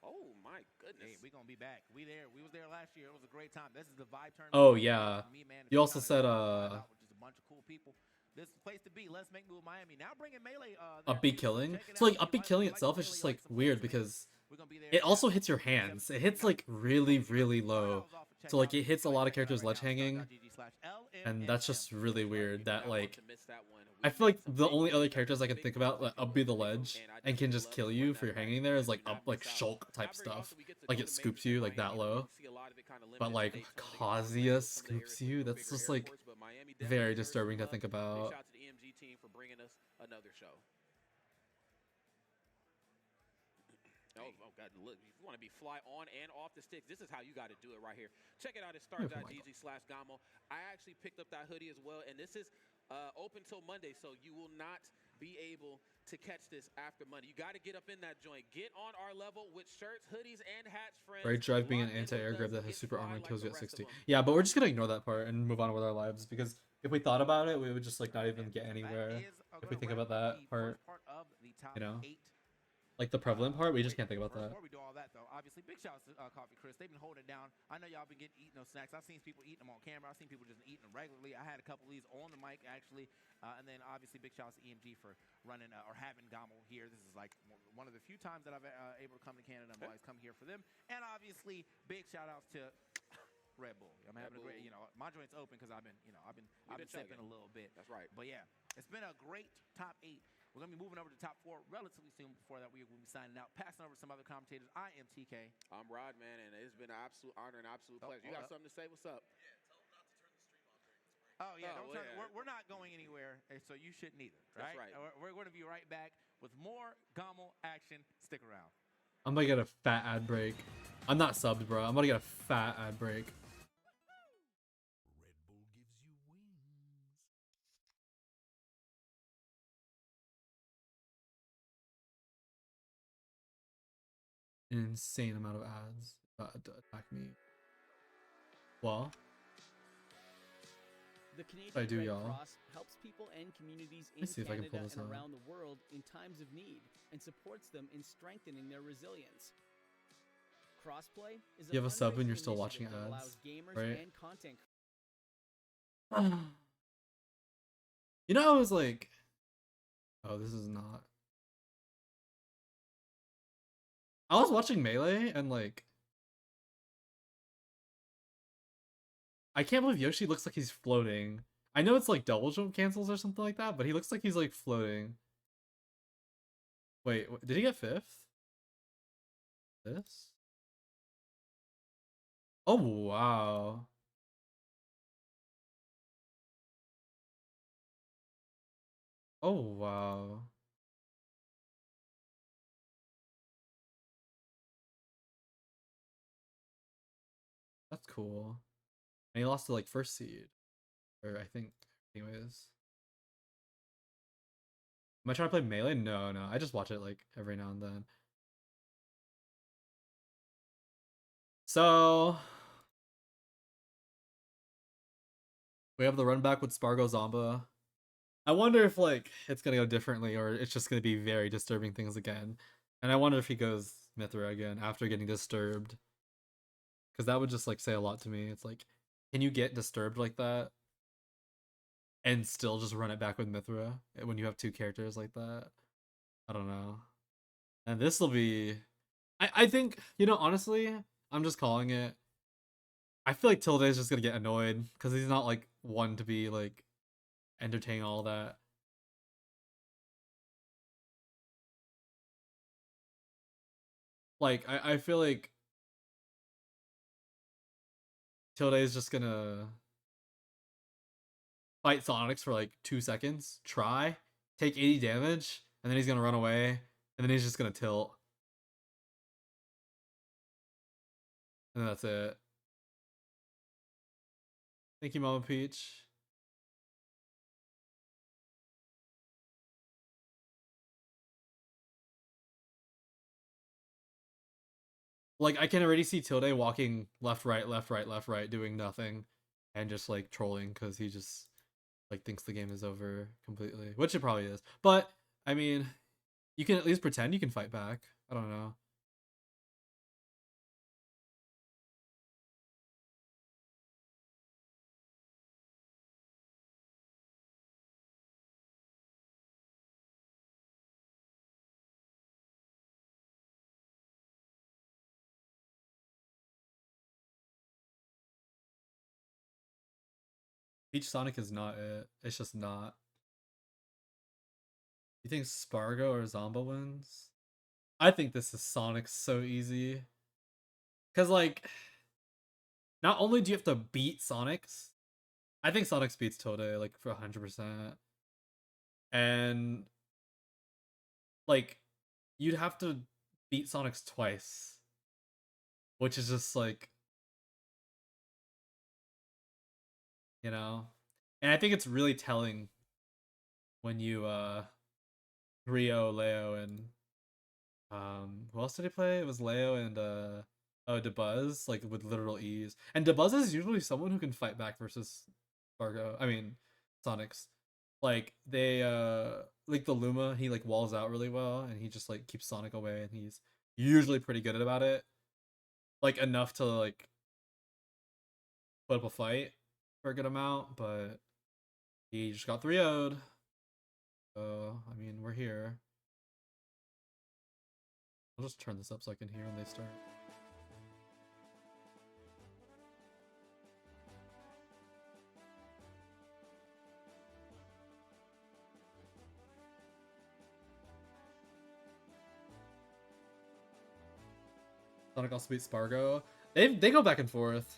Oh my goodness! Hey, we're gonna be back. We was there last year. It was a great time. This is the vibe tournament. Oh yeah. You also said just a bunch of cool people. This is the place to be. Let's make move Miami. Now bringing Melee. Up B killing. So like up B killing itself is just like weird because it also hits your hands. It hits like really low. So like it hits a lot of characters ledge hanging, and that's just really weird. That like I feel like the only other characters I can think about that up B the ledge and can just kill you for your hanging there is like up like Shulk type stuff. Like it scoops you like that low. But like Kazuya scoops you. That's just like very disturbing to think about. Shout out to the EMG team for bringing us another show. Oh God, look, if you want to be fly on and off the sticks, this is how you got to do it right here. Check it out at stars.gg/GOML. I actually picked up that hoodie as well, and this is open till Monday, so you will not be able to catch this after Monday. You got to get up in that joint. Get on our level with shirts, hoodies, and hats, friends. Right, drive being an anti-air grab that has super armor and kills you at 60. Yeah, but we're just gonna ignore that part and move on with our lives, because if we thought about it, we would just like not even get anywhere if we think about that part, you know? Like the prevalent part, we just can't think about that. Before we do all that, though, obviously, big shout out to Coffee Chris. They've been holding it down. I know y'all been eating those snacks. I've seen people eating them on camera. I've seen people just eating them regularly. I had a couple of these on the mic, actually. And then, obviously, big shout out to EMG for running or having GOML here. This is like one of the few times that I've able to come to Canada. I'm always come here for them. And, obviously, big shout outs to Red Bull. I'm having a great, you know, my joint's open because I've been sipping a little bit. That's right. But, yeah, it's been a great top 8. We're going to be moving over to top 4 relatively soon. Before that, we will be signing out. Passing over to some other commentators. I am TK. I'm Rod, man, and it's been an absolute honor and absolute pleasure. You got something to say? What's up? Yeah, tell them not to turn the stream off during this break. Oh, yeah, don't turn it. We're not going anywhere, so you shouldn't either, right? That's right. We're going to be right back with more GOML action. Stick around. I'm going to get a fat ad break. I'm not subbed, bro. I'm going to get a fat ad break. An insane amount of ads to attack me. Well, the Canadian Red Cross helps people and communities in Canada and around the world in times of need and supports them in strengthening their resilience. Crossplay is you have a sub when you're still watching ads, right? And content. You know, I was like, oh, this is not. I was watching Melee and like, I can't believe Yoshi looks like he's floating. I know it's like double jump cancels or something like that, but he looks like he's like floating. Wait, did he get 5th? This? Oh, wow. Oh, wow. That's cool. And he lost to like 1st seed. Or I think, anyways. Am I trying to play Melee? No, no. I just watch it like every now and then. So we have the run back with Spargo Zomba. I wonder if like it's gonna go differently or it's just gonna be very disturbing things again. And I wonder if he goes Mithra again after getting disturbed. Because that would just like say a lot to me. It's like, can you get disturbed like that and still just run it back with Mithra when you have two characters like that? I don't know. And this will be I think, you know, honestly, I'm just calling it. I feel like Tilde is just gonna get annoyed because he's not like one to be like entertaining all that. Like I feel like Tilde is just gonna fight Sonics for like 2 seconds, try, take 80 damage, and then he's gonna run away, and then he's just gonna tilt. And that's it. Thank you, Mama Peach. Like, I can already see Tilde walking left, right, left, right, left, right, doing nothing, and just like trolling because he just like thinks the game is over completely, which it probably is. But I mean, you can at least pretend you can fight back. I don't know. Peach Sonic is not it. It's just not. You think Spargo or Zomba wins? I think this is Sonic so easy. Cause like, not only do you have to beat Sonics, I think Sonics beats Tilde like for 100%. And like, you'd have to beat Sonics twice, which is just like, you know. And I think it's really telling when you 3-0 Leo and who else did he play? It was Leo and DeBuzz, like with literal ease. And DeBuzz is usually someone who can fight back versus Fargo. I mean, Sonics. Like they like the Luma, he like walls out really well and he just like keeps Sonic away and he's usually pretty good about it. Like enough to like put up a fight for a good amount, but he just got 3-0'd. So I mean we're here. I'll just turn this up so I can hear when they start. Sonic also beat Spargo. They go back and forth.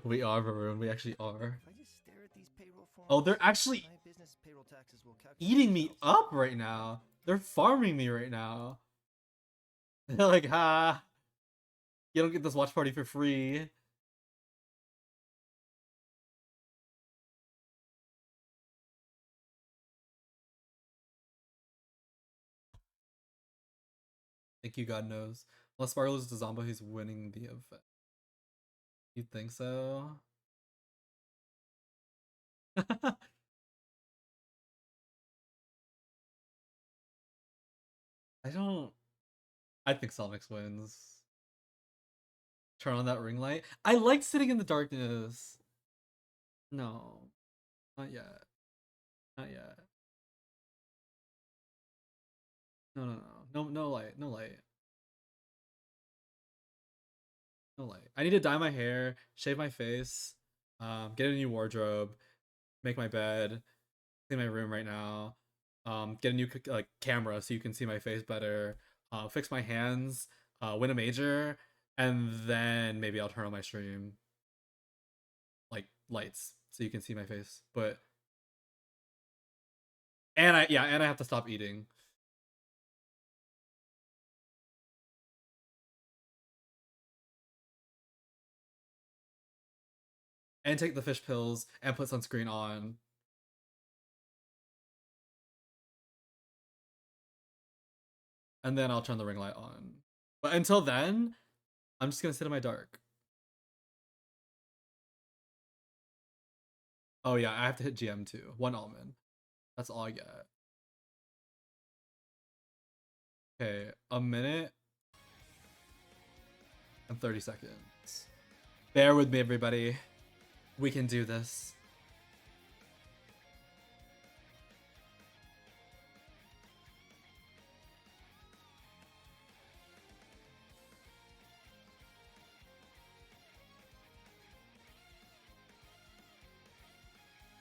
We are, Varun. We actually are. Oh, they're actually eating me up right now. They're farming me right now. They're like, ha. You don't get this watch party for free. Thank you, God knows. Unless Sparrow loses to Zomba, he's winning the event. You think so? I don't. I think Sonics wins. Turn on that ring light. I like sitting in the darkness. No. Not yet. Not yet. No, no, no. No, no light. No light. No light. I need to dye my hair, shave my face, get a new wardrobe, make my bed, clean my room right now. Get a new like camera so you can see my face better. Fix my hands. Win a major, and then maybe I'll turn on my stream, like lights, so you can see my face. But and I have to stop eating. And take the fish pills and put sunscreen on. And then I'll turn the ring light on. But until then, I'm just gonna sit in my dark. Oh yeah, I have to hit GM too. 1 almond. That's all I get. Okay, a minute and 30 seconds. Bear with me, everybody. We can do this.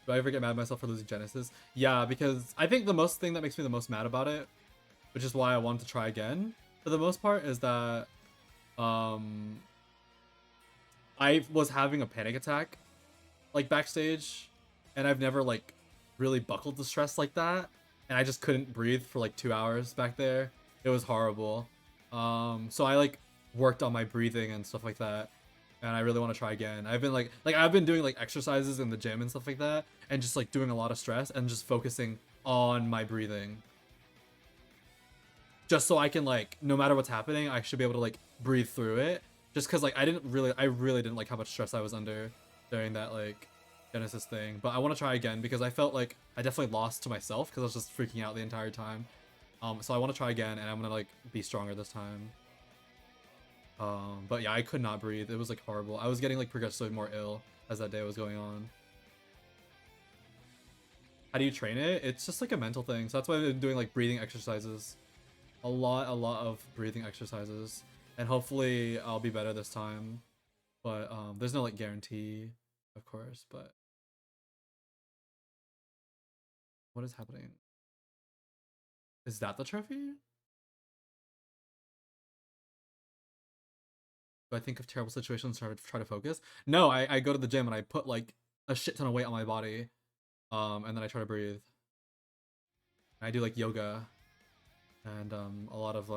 Do I ever get mad at myself for losing Genesis? Yeah, because I think the most thing that makes me the most mad about it, which is why I wanted to try again, for the most part, is that I was having a panic attack, like, backstage, and I've never, like, really buckled to stress like that, and I just couldn't breathe for, like, 2 hours back there. It was horrible. So I, like, worked on my breathing and stuff like that, and I really want to try again. I've been, I've been doing, like, exercises in the gym and stuff like that, and just, like, doing a lot of stress, and just focusing on my breathing. Just so I can, like, no matter what's happening, I should be able to, like, breathe through it. Just because, like, I really didn't like how much stress I was under during that, like, Genesis thing. But I want to try again because I felt like I definitely lost to myself because I was just freaking out the entire time. So I want to try again, and I'm gonna, like, be stronger this time. But yeah, I could not breathe. It was, like, horrible. I was getting, like, progressively more ill as that day was going on. How do you train it? It's just, like, a mental thing. So that's why I've been doing, like, breathing exercises. A lot of breathing exercises. And hopefully I'll be better this time. But there's no, like, guarantee, of course, but what is happening? Is that the trophy? Do I think of terrible situations and try to focus? No, I go to the gym and I put, like, a shit ton of weight on my body. And then I try to breathe. And I do, like, yoga. And a lot of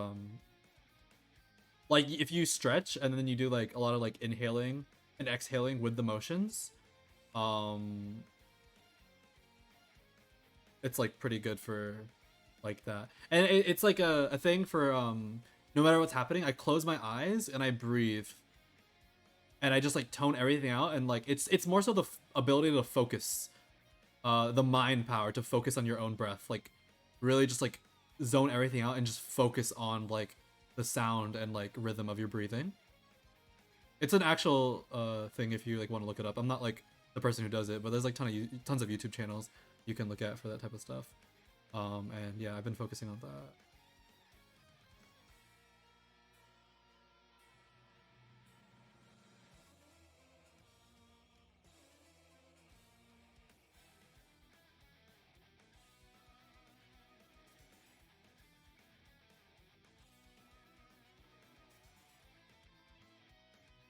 like, if you stretch and then you do, like, a lot of, like, inhaling and exhaling with the motions, it's, like, pretty good for, like, that. And it's like a thing for no matter what's happening, I close my eyes and I breathe, and I just, like, tone everything out, and, like, it's more so the ability to focus, the mind power to focus on your own breath, like, really just, like, zone everything out and just focus on, like, the sound and, like, rhythm of your breathing. It's an actual thing if you, like, want to look it up. I'm not, like, the person who does it, but there's, like, tons of YouTube channels you can look at for that type of stuff. And yeah, I've been focusing on that.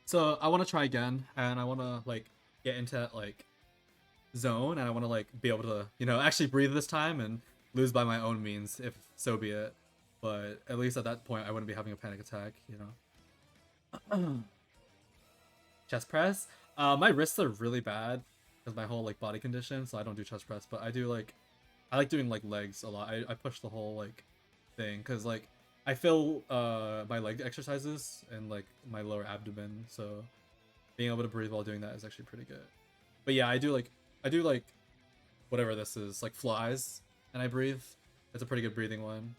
So I want to try again, and I want to, like, get into that, like, zone, and I want to, like, be able to, you know, actually breathe this time and lose by my own means, if so be it. But at least at that point, I wouldn't be having a panic attack, you know. Chest press. My wrists are really bad because my whole, like, body condition, so I don't do chest press. But I do, like, I like doing, like, legs a lot. I push the whole, like, thing because, like, I feel my leg exercises and, like, my lower abdomen, so being able to breathe while doing that is actually pretty good. But yeah, I do like whatever this is, like, flies, and I breathe. It's a pretty good breathing one.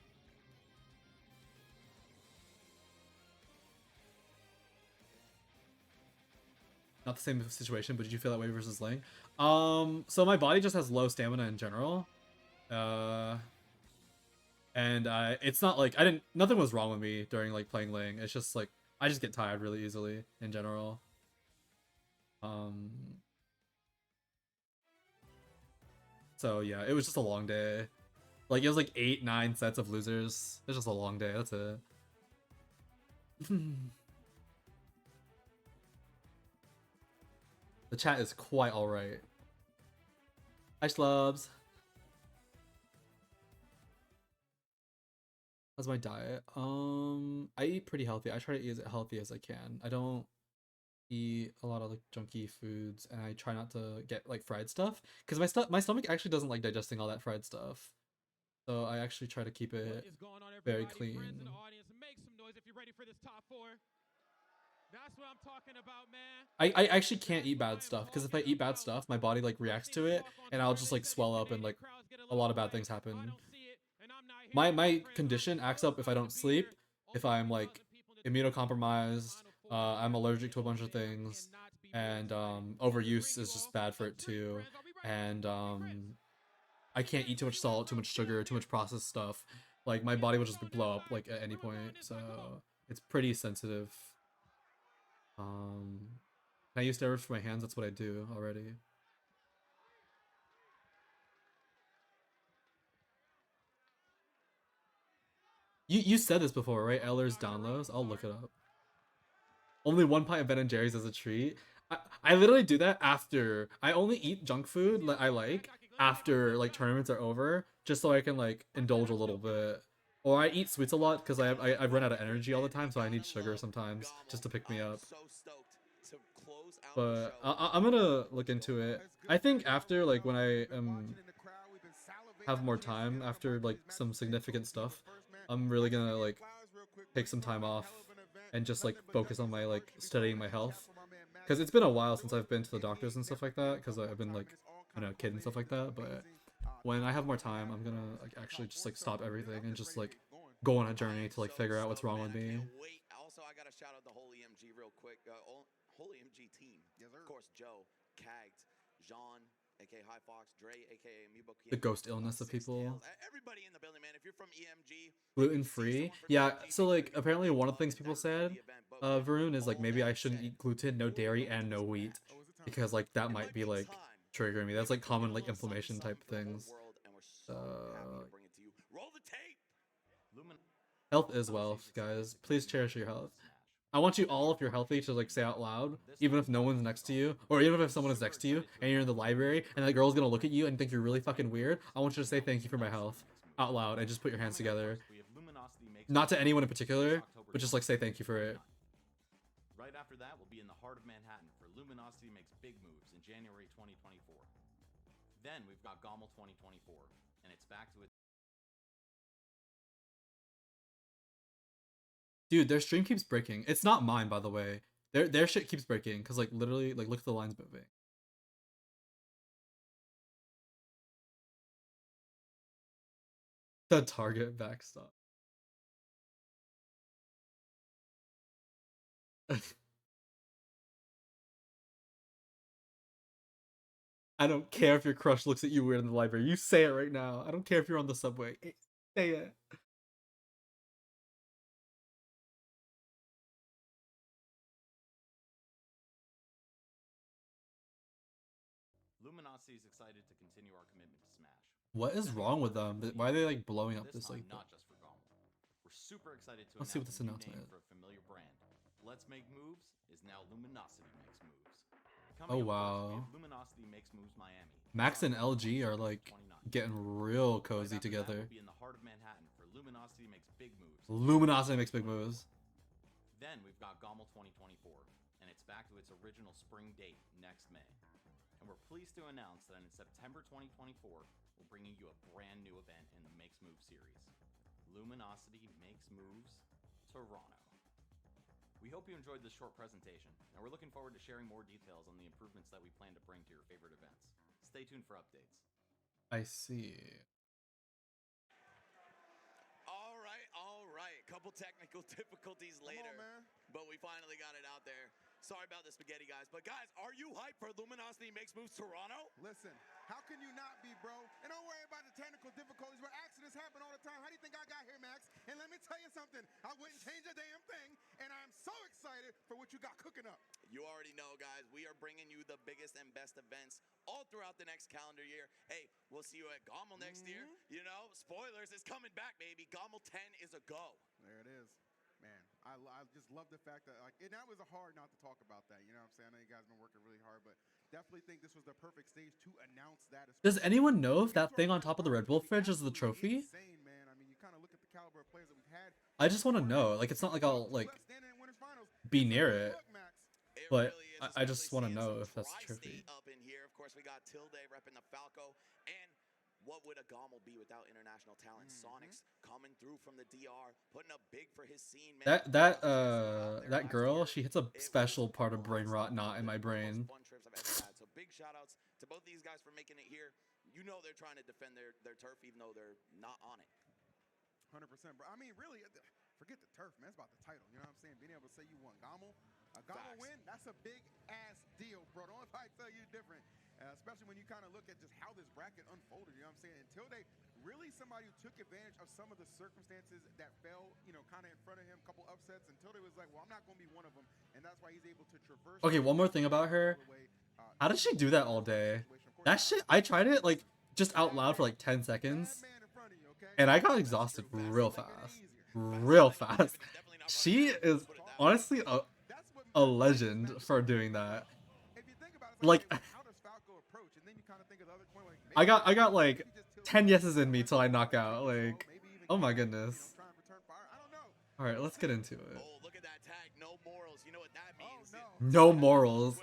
Not the same situation, but did you feel that way versus Ling? So my body just has low stamina in general. And it's not like nothing was wrong with me during, like, playing Ling. It's just, like, I just get tired really easily in general. So yeah, it was just a long day. Like it was like 8-9 sets of losers. It's just a long day. That's it. The chat is quite alright. Hi Schlubs. How's my diet? I eat pretty healthy. I try to eat as healthy as I can. I don't eat a lot of like junky foods, and I try not to get like fried stuff because my stomach actually doesn't like digesting all that fried stuff. So I actually try to keep it very clean. That's what I'm talking about, man. I actually can't eat bad stuff because if I eat bad stuff, my body like reacts to it, and I'll just like swell up and like a lot of bad things happen. My condition acts up if I don't sleep, if I'm like immunocompromised, I'm allergic to a bunch of things, and overuse is just bad for it too, and I can't eat too much salt, too much sugar, too much processed stuff. Like my body will just blow up like at any point, so it's pretty sensitive. Can I use steroids for my hands? That's what I do already. You said this before, right? Eller's downloads. I'll look it up. Only 1 pint of Ben and Jerry's as a treat. I literally do that after. I only eat junk food that I like after like tournaments are over, just so I can like indulge a little bit. Or I eat sweets a lot because I've run out of energy all the time, so I need sugar sometimes just to pick me up. But I'm gonna look into it. I think after like when I have more time after like some significant stuff, I'm really gonna like take some time off and just like focus on my like studying my health, because it's been a while since I've been to the doctors and stuff like that, because I've been like, you know, a kid and stuff like that. But when I have more time, I'm gonna like actually just like stop everything and just like go on a journey to like figure out what's wrong with me. Also, I gotta shout out the whole EMG real quick. Whole EMG team. Yes, sir. Of course, Joe, Kags, Jean, aka High Fox, Dre, aka Amiibo. The ghost illness of people. Everybody in the building, man. If you're from EMG, gluten free. Yeah, so like apparently one of the things people said, Varun, is like maybe I shouldn't eat gluten, no dairy, and no wheat, because like that might be like triggering me. That's like common like inflammation type things. Health is wealth, guys. Please cherish your health. I want you all, if you're healthy, to like say out loud, even if no one's next to you, or even if someone is next to you and you're in the library and that girl's gonna look at you and think you're really fucking weird. I want you to say thank you for my health out loud and just put your hands together. Not to anyone in particular, but just like say thank you for it. Right after that, we'll be in the heart of Manhattan for Luminosity Makes Big Moves in January 2024. Then we've got GOML 2024, and it's back to its... Dude, their stream keeps breaking. It's not mine, by the way. Their shit keeps breaking because like literally, like look at the lines moving. The Target backstop. I don't care if your crush looks at you weird in the library. You say it right now. I don't care if you're on the subway. Say it. Luminosity is excited to continue our commitment to Smash. What is wrong with them? Why are they like blowing up this like? Not just for GOML. We're super excited to Let's see what this announcement is. For a familiar brand. Let's Make Moves is now Luminosity Makes Moves. Oh wow. Luminosity Makes Moves Miami. Max and LG are like getting real cozy together. We'll be in the heart of Manhattan for Luminosity Makes Big Moves. Luminosity Makes Big Moves. Then we've got GOML 2024, and it's back to its original spring date next May. And we're pleased to announce that in September 2024, we're bringing you a brand new event in the Makes Moves series. Luminosity Makes Moves Toronto. We hope you enjoyed this short presentation, and we're looking forward to sharing more details on the improvements that we plan to bring to your favorite events. Stay tuned for updates. I see. All right. Couple technical difficulties later, but we finally got it out there. Sorry about the spaghetti, guys. But guys, are you hyped for Luminosity Makes Moves Toronto? Listen, how can you not be, bro? And don't worry about the technical difficulties, but accidents happen all the time. How do you think I got here, Max? And let me tell you something. I wouldn't change a damn thing, and I'm so so excited for what you got cooking up. You already know, guys, we are bringing you the biggest and best events all throughout the next calendar year. Hey, we'll see you at GOML next year. You know, spoilers, it's coming back, baby. GOML 10 is a go. There it is. Man, I just love the fact that, like, and that was hard not to talk about that. You know what I'm saying? I know you guys have been working really hard, but definitely think this was the perfect stage to announce that. Does anyone know if that thing on top of the Red Bull fridge is the trophy? Insane, man. I mean, you kind of look at the caliber of players that we've had. I just want to know. Like, it's not like I'll like be near it, but I just want to know if that's the trophy. Up in here, of course, we got Tilde repping the Falco, and what would a GOML be without international talent? Sonics coming through from the DR, putting up big for his scene, man. That girl, she hits a special part of brain rot knot in my brain. Fun trips I've ever had. So big shout outs to both these guys for making it here. You know they're trying to defend their turf even though they're not on it. 100%, bro. I mean, really, forget the turf, man. It's about the title. You know what I'm saying? Being able to say you won GOML, a GOML win, that's a big ass deal, bro. Don't if I tell you different. Especially when you kind of look at just how this bracket unfolded, you know what I'm saying? Until they really somebody who took advantage of some of the circumstances that fell, you know, kind of in front of him, a couple upsets, until they was like, well, I'm not going to be one of them. And that's why he's able to traverse. Okay, one more thing about her. How did she do that all day? That shit, I tried it like just out loud for like 10 seconds. And I got exhausted real fast. Real fast. She is honestly a legend for doing that. Like, I got like 10 yeses in me till I knock out. Like, oh my goodness. All right, let's get into it. Oh, look at that tag. No morals. You know what that means? No morals.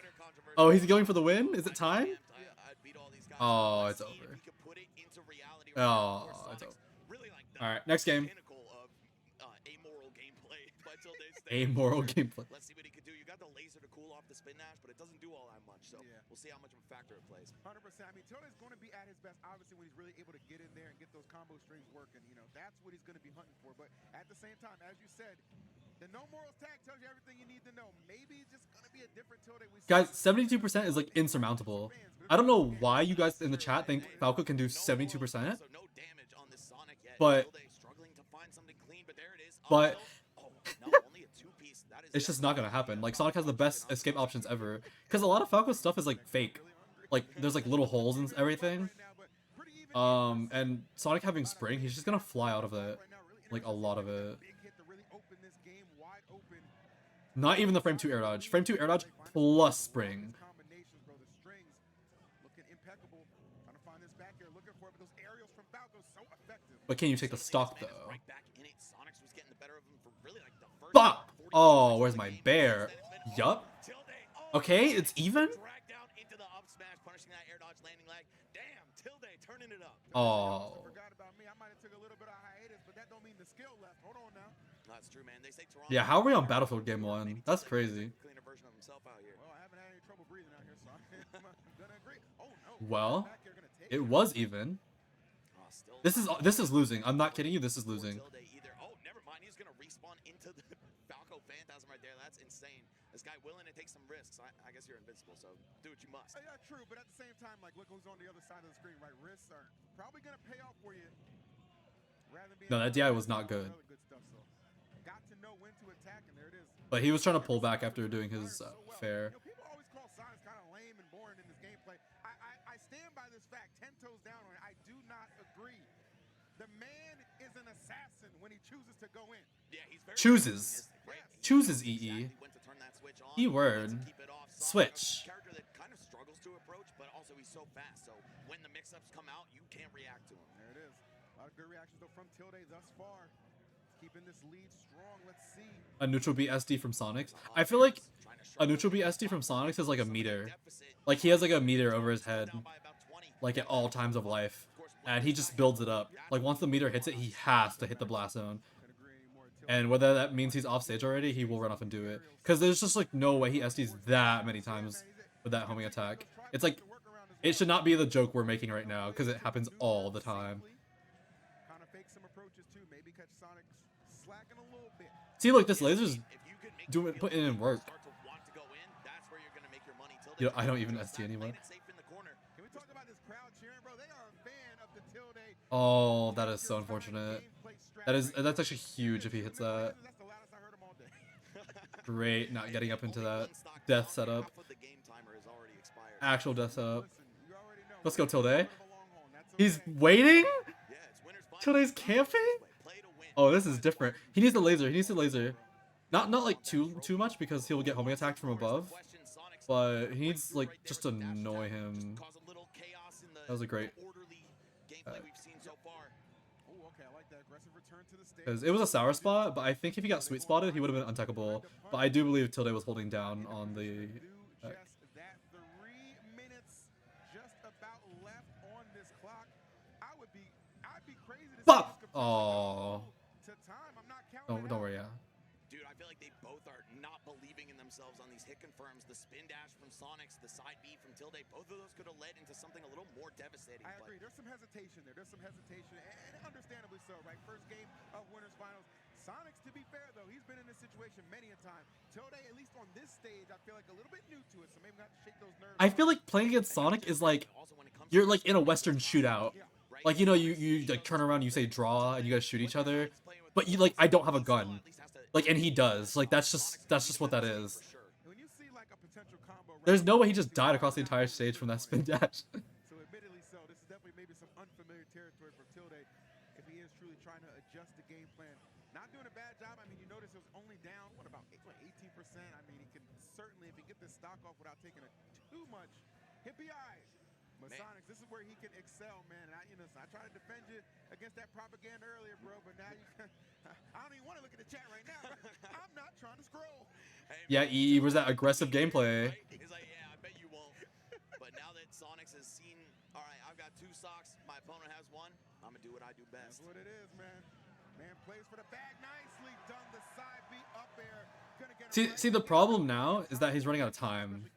Oh, he's going for the win? Is it time? Oh, it's over. Oh, it's over. All right, next game. Amoral gameplay. Let's see what he can do. You got the laser to cool off the spin dash, but it doesn't do all that much. So we'll see how much of a factor it plays. 100%. I mean, Tilde's going to be at his best, obviously, when he's really able to get in there and get those combo strings working. You know, that's what he's going to be hunting for. But at the same time, as you said, the no morals tag tells you everything you need to know. Maybe it's just going to be a different Tilde. Guys, 72% is like insurmountable. I don't know why you guys in the chat think Falco can do 72%. But it's just not gonna happen. Like, Sonic has the best escape options ever, because a lot of Falco's stuff is like fake. Like, there's like little holes and everything. And Sonic having spring, he's just gonna fly out of it. Like, a lot of it. Not even the frame 2 air dodge. Frame 2 air dodge plus spring. But can you take the stock though? Bop! Oh, where's my bear? Yup. Okay, it's even? Oh. Yeah, how are we on Battlefield Game 1? That's crazy. Well, it was even. This is losing. I'm not kidding you, this is losing. That's insane. This guy willing to take some risks. I guess you're invincible, so do what you must. Yeah, true, but at the same time, like, look who's on the other side of the screen, right? Risks are probably gonna pay off for you. No, that DI was not good. Got to know when to attack, and there it is. But he was trying to pull back after doing his fair. You know, people always call Sonic kind of lame and boring in this gameplay. I stand by this fact, 10 toes down on it. I do not agree. The man is an assassin when he chooses to go in. Yeah, he's very chooses EE. Keyword. Switch. Character that kind of struggles to approach, but also he's so fast. So when the mix-ups come out, you can't react to him. There it is. A lot of good reactions though from Tilde thus far. Keeping this lead strong. Let's see. A neutral B SD from Sonics. I feel like a neutral B SD from Sonics is like a meter. Like, he has like a meter over his head, like at all times of life, and he just builds it up. Like, once the meter hits it, he has to hit the blast zone. And whether that means he's off stage already, he will run off and do it. Because there's just like no way he SDs that many times with that homing attack. It's like, it should not be the joke we're making right now, because it happens all the time. See, look, this laser's putting in work. Yo, I don't even SD anymore. Oh, that is so unfortunate. That's actually huge if he hits that. Great, not getting up into that death setup. Actual death setup. Let's go, Tilde. He's waiting? Tilde's camping? Oh, this is different. He needs the laser. He needs the laser. Not like too much because he'll get homing attacked from above. But he needs like just to annoy him. That was a great. Because it was a sour spot, but I think if he got sweet spotted, he would have been untechable. But I do believe Tilde was holding down on the. Bop! Oh. Don't worry, yeah. Dude, I feel like they both are not believing in themselves on these hit confirms. The spin dash from Sonics, the side B from Tilde, both of those could have led into something a little more devastating. I agree. There's some hesitation there. There's some hesitation, and understandably so, right? First game of Winners Finals. Sonics, to be fair, though, he's been in this situation many a time. Tilde, at least on this stage, I feel like a little bit new to it, so maybe we have to shake those nerves. I feel like playing against Sonic is like, you're like in a Western shootout. Like, you know, you like turn around, you say draw, and you guys shoot each other. But you like, I don't have a gun. Like, and he does. Like, that's just what that is. There's no way he just died across the entire stage from that spin dash. So admittedly so, this is definitely maybe some unfamiliar territory for Tilde if he is truly trying to adjust the game plan. Not doing a bad job. I mean, you notice it was only down, what, about 18%? I mean, he can certainly, if he get this stock off without taking too much hit PIs. But Sonics, this is where he can excel, man. And I tried to defend you against that propaganda earlier, bro, but now you can, I don't even want to look at the chat right now. I'm not trying to scroll. Hey, yeah, E was that aggressive gameplay. He's like, yeah, I bet you won't. But now that Sonics has seen, all right, I've got 2 stocks, my opponent has 1, I'm going to do what I do best. That's what it is, man. Man plays for the bag, nicely done. The side B up air. See, the problem now is that he's running out of time.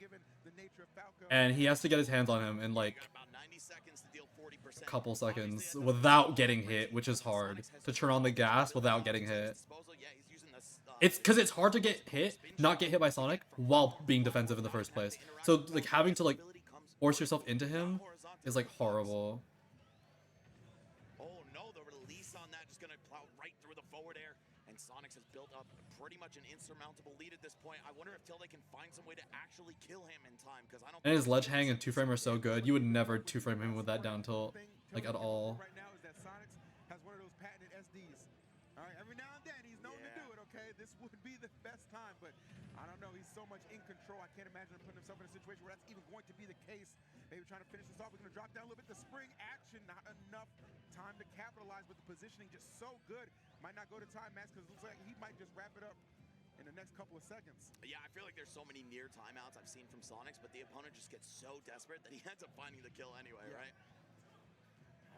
And he has to get his hands on him in like a couple seconds without getting hit, which is hard. To turn on the gas without getting hit. It's because it's hard to get hit, not get hit by Sonic, while being defensive in the first place. So like having to like force yourself into him is like horrible. Oh no, the release on that just gonna plow right through the forward air. And Sonics has built up pretty much an insurmountable lead at this point. I wonder if Tilde can find some way to actually kill him in time, because I don't. And his ledge hang and 2-frame are so good. You would never 2-frame him with that down tilt, like at all. Right now is that Sonics has one of those patented SDs. All right, every now and then he's known to do it. Okay, this would be the best time, but I don't know. He's so much in control. I can't imagine him putting himself in a situation where that's even going to be the case. Maybe trying to finish this off. We're going to drop down a little bit. The spring action, not enough time to capitalize, but the positioning just so good. Might not go to time, Max, because it looks like he might just wrap it up in the next couple of seconds. Yeah, I feel like there's so many near timeouts I've seen from Sonics, but the opponent just gets so desperate that he ends up finding the kill anyway, right?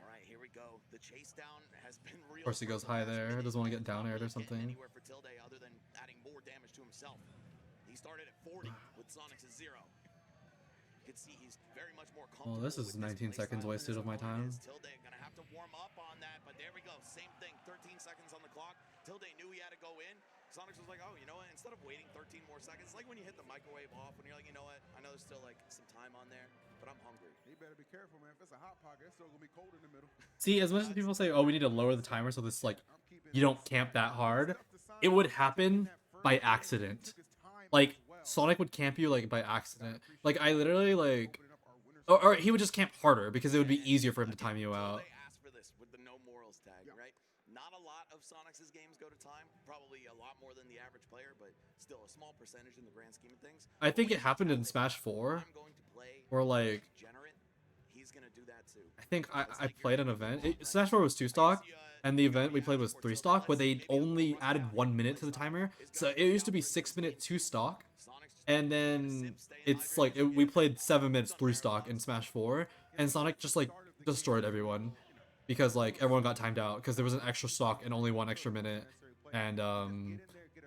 All right, here we go. The chase down has been real. Of course he goes high there. Doesn't want to get down aired or something. Anywhere for Tilde other than adding more damage to himself. He started at 40 with Sonics at 0. You can see he's very much more comfortable. Well, this is 19 seconds wasted of my time. Tilde gonna have to warm up on that, but there we go. Same thing. 13 seconds on the clock. Tilde knew he had to go in. Sonics was like, oh, you know what? Instead of waiting 13 more seconds, it's like when you hit the microwave off, when you're like, you know what? I know there's still like some time on there, but I'm hungry. He better be careful, man. If it's a hot pocket, it's still gonna be cold in the middle. See, as much as people say, oh, we need to lower the timer so this like you don't camp that hard, it would happen by accident. Like Sonic would camp you like by accident. Like I literally like, or he would just camp harder because it would be easier for him to time you out. They asked for this with the no morals tag, right? Not a lot of Sonics' games go to time. Probably a lot more than the average player, but still a small percentage in the grand scheme of things. I think it happened in Smash 4, where like, he's gonna do that too. I think I played an event. Smash 4 was 2 stock, and the event we played was 3 stock, where they only added 1 minute to the timer. So it used to be 6 minute 2 stock, and then it's like we played 7 minutes 3 stock in Smash 4, and Sonic just like destroyed everyone because like everyone got timed out because there was an extra stock and only 1 extra minute, and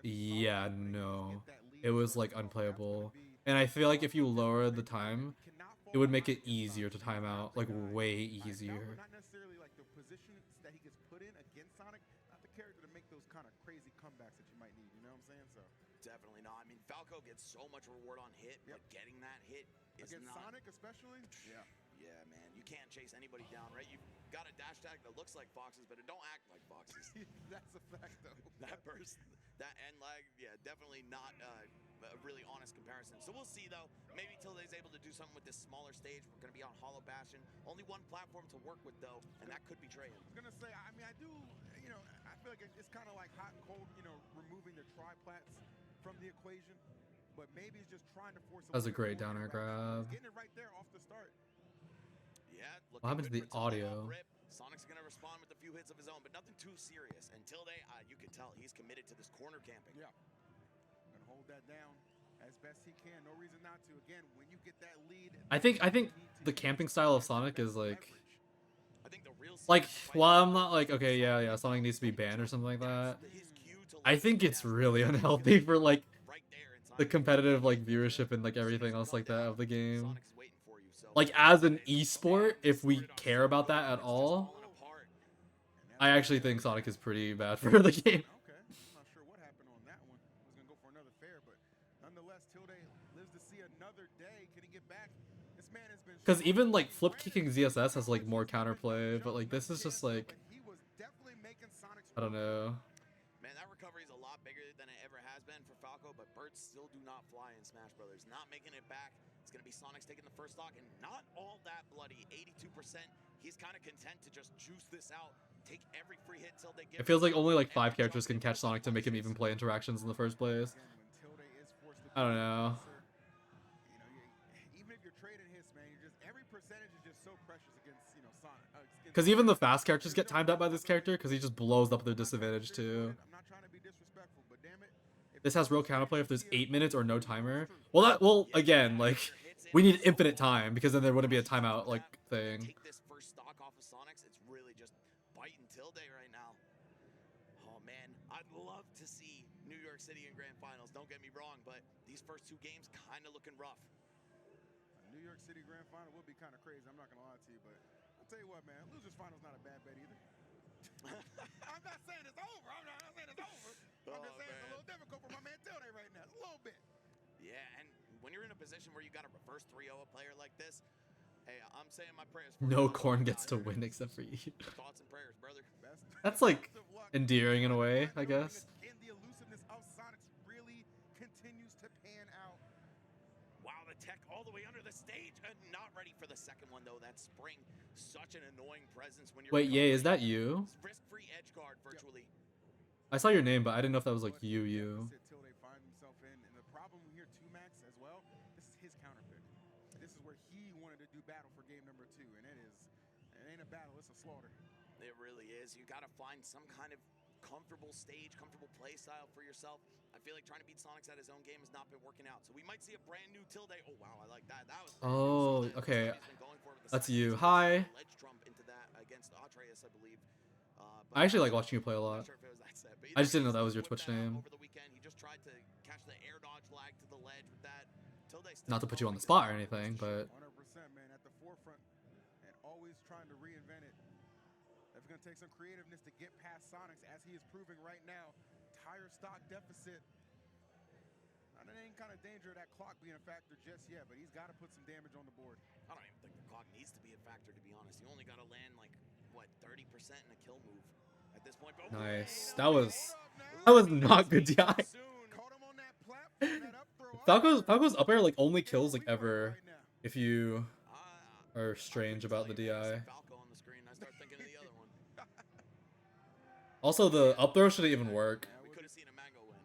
yeah, no, it was like unplayable. And I feel like if you lower the time, it would make it easier to time out, like way easier. Not necessarily like the position that he gets put in against Sonic, not the character to make those kind of crazy comebacks that you might need. You know what I'm saying? So definitely not. I mean, Falco gets so much reward on hit, but getting that hit is against not. Sonic, especially. Yeah. Yeah, man, you can't chase anybody down, right? You've got a dash tag that looks like foxes, but it don't act like foxes. That's a fact, though. That burst, that end lag, yeah, definitely not a really honest comparison. So we'll see, though. Maybe Tilde's able to do something with this smaller stage. We're going to be on Hollow Bastion. Only one platform to work with, though, and that could betray him. I was going to say, I mean, I do, you know, I feel like it's kind of like hot and cold, you know, removing the tri-plats from the equation. But maybe it's just trying to force That was a great down air grab. Getting it right there off the start. Yeah, what happened to the audio? Sonic's going to respond with a few hits of his own, but nothing too serious. Until you can tell he's committed to this corner camping. Yeah. Gonna hold that down as best he can. No reason not to. Again, when you get that lead, I think the camping style of Sonic is like the while I'm not like, okay, yeah, Sonic needs to be banned or something like that, I think it's really unhealthy for like the competitive like viewership and like everything else like that of the game. Like as an esport, if we care about that at all, I actually think Sonic is pretty bad for the game. Okay, I'm not sure what happened on that one. I was gonna go for another fair, but nonetheless, Tilde lives to see another day. Can he get back? This man has been. Because even like flip kicking ZSS has like more counterplay, but like this is just like, I don't know. Man, that recovery is a lot bigger than it ever has been for Falco, but birds still do not fly in Smash Brothers. Not making it back. It's going to be Sonic's taking the first stock, and not all that bloody. 82%. He's kind of content to just juice this out. Take every free hit till they give. It feels like only like 5 characters can catch Sonic to make him even play interactions in the first place. I don't know. You know, even if you're trading hits, man, every percentage is just so precious against, you know, Sonic. Because even the fast characters get timed out by this character because he just blows up their disadvantage too. I'm not trying to be disrespectful, but damn it. This has real counterplay if there's 8 minutes or no timer. Well, again, like, we need infinite time because then there wouldn't be a timeout like thing. Take this first stock off of Sonic's. It's really just biting Tilde right now. Oh man, I'd love to see New York City in grand finals. Don't get me wrong, but these first 2 games kind of looking rough. A New York City grand final would be kind of crazy. I'm not gonna lie to you, but I'll tell you what, man. Losers final's not a bad bet either. I'm not saying it's over. I'm not saying it's over. I'm just saying it's a little difficult for my man Tilde right now. A little bit. Yeah, and when you're in a position where you got to reverse 3-0 a player like this, hey, I'm saying my prayers for No you. Corn gets to win except for you. Thoughts and prayers, brother. That's like endearing in a way, I guess. And the elusiveness of Sonic's really continues to pan out. Wow, the tech all the way under the stage and not ready for the second one though. That spring, such an annoying presence when you're. Wait, yeah, is that you? Risk-free edge guard virtually. I saw your name, but I didn't know if that was like you. Tilde finds himself in, and the problem here, 2Max as well. This is his counter pick. This is where he wanted to do battle for game number 2, and it ain't a battle, it's a slaughter. It really is. You got to find some kind of comfortable stage, comfortable play style for yourself. I feel like trying to beat Sonic's at his own game has not been working out. So we might see a brand new Tilde. Oh wow, I like that. That was. Oh, okay. That's you. Hi. Ledge trump into that against Atreus, I believe. I actually like watching you play a lot. I just didn't know that was your Twitch name. Over the weekend, he just tried to catch the air dodge lag to the ledge with that. Not to put you on the spot or anything, but 100%, man, at the forefront and always trying to reinvent it. It's going to take some creativeness to get past Sonic's, as he is proving right now. Tire stock deficit. Not in any kind of danger of that clock being a factor just yet, but he's got to put some damage on the board. I don't even think the clock needs to be a factor, to be honest. You only got to land like, what, 30% in a kill move at this point. But nice. That was not good DI. Falco's up air like only kills like ever if you are strange about the DI. Also, the up throw shouldn't even work.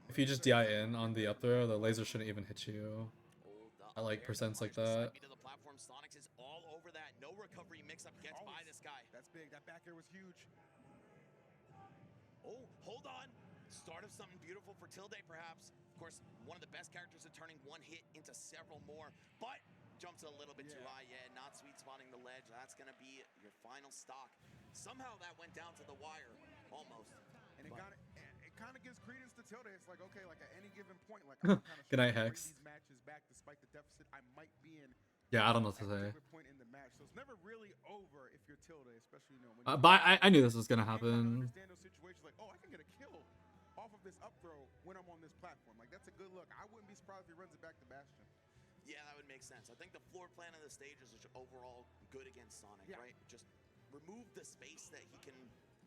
If you just DI in on the up throw, the laser shouldn't even hit you at like percents like that. Sonic's is all over that. No recovery mix-up gets by this guy. That's big. That back air was huge. Oh, hold on. Start of something beautiful for Tilde, perhaps. Of course, one of the best characters at turning one hit into several more, but jumps a little bit too high. Yeah, not sweet spotting the ledge. That's going to be your final stock. Somehow that went down to the wire, almost. And it kind of gives credence to Tilde. It's like, okay, like at any given point, like I'm kind of good night, Hex. These matches back despite the deficit I might be in. Yeah, I don't know what to say. Point in the match. So it's never really over if you're Tilde, especially when but I knew this was gonna happen. Understand those situations like, oh, I can get a kill off of this up throw when I'm on this platform. Like that's a good look. I wouldn't be surprised if he runs it back to Bastion. Yeah, that would make sense. I think the floor plan of the stage is just overall good against Sonic, right? Just remove the space that he can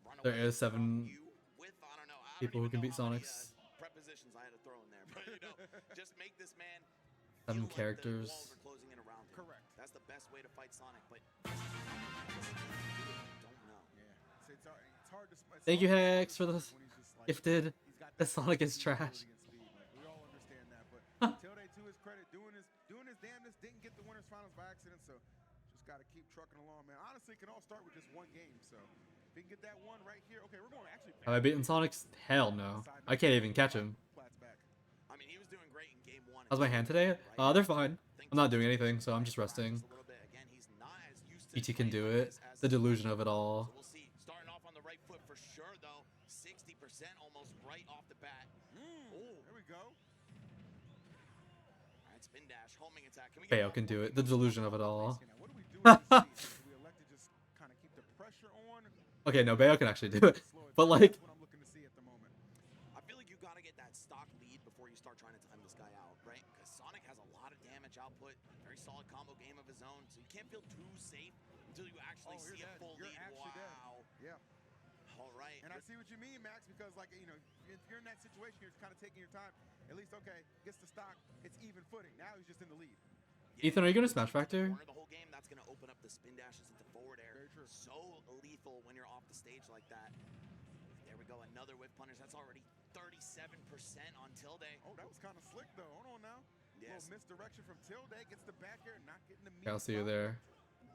run away There is 7 from you with. I don't know. I don't people who even can know beat how many, Sonics. prepositions I had to throw in there, but just make this man 7 feel like characters. the walls are closing in around him. Correct. That's the best way to fight Sonic, but don't know. Yeah. It's hard to. Thank you, Hex, for the when he's just like, gifted. he's got The that Sonic is speed, trash. agility, and speed. Like, we all understand that, but Tilde, to his credit, doing his damnedest, didn't get the winners finals by accident, so just got to keep trucking along, man. Honestly, it can all start with just one game, so if he can get that one right here. Okay, we're going actually. Have I beaten Sonic's? Hell no. I can't even catch him. I mean, he was doing great in game 1. How's my hand today? They're fine. I'm not doing anything, so I'm just resting. PT can do it. The delusion of it all. So we'll see. Starting off on the right foot for sure, though. 60% almost right off the bat. There we go. All right, spin dash, homing attack. Can we Bayo can do it. The delusion of it all. What do we do in this season? Do we elect to just kind of keep the pressure on? Okay, no, Bayo can actually do it. But like, That's what I'm looking to see at the moment. I feel like you got to get that stock lead before you start trying to time this guy out, right? Because Sonic has a lot of damage output, very solid combo game of his own, so you can't feel too safe until you actually see a full lead. Wow. Yeah. All right. And I see what you mean, Max, because like, you know, if you're in that situation, you're kind of taking your time. At least, okay, gets the stock, it's even footing. Now he's just in the lead. Ethan, are you going to Smash Factor? The whole game, that's going to open up the spin dashes into forward air. Very true. So lethal when you're off the stage like that. There we go, another whip punish. That's already 37% on Tilde. Oh, that was kind of slick, though. Hold on now. Yes. Little misdirection from Tilde. Gets the back air, not getting the meat. I'll see you there.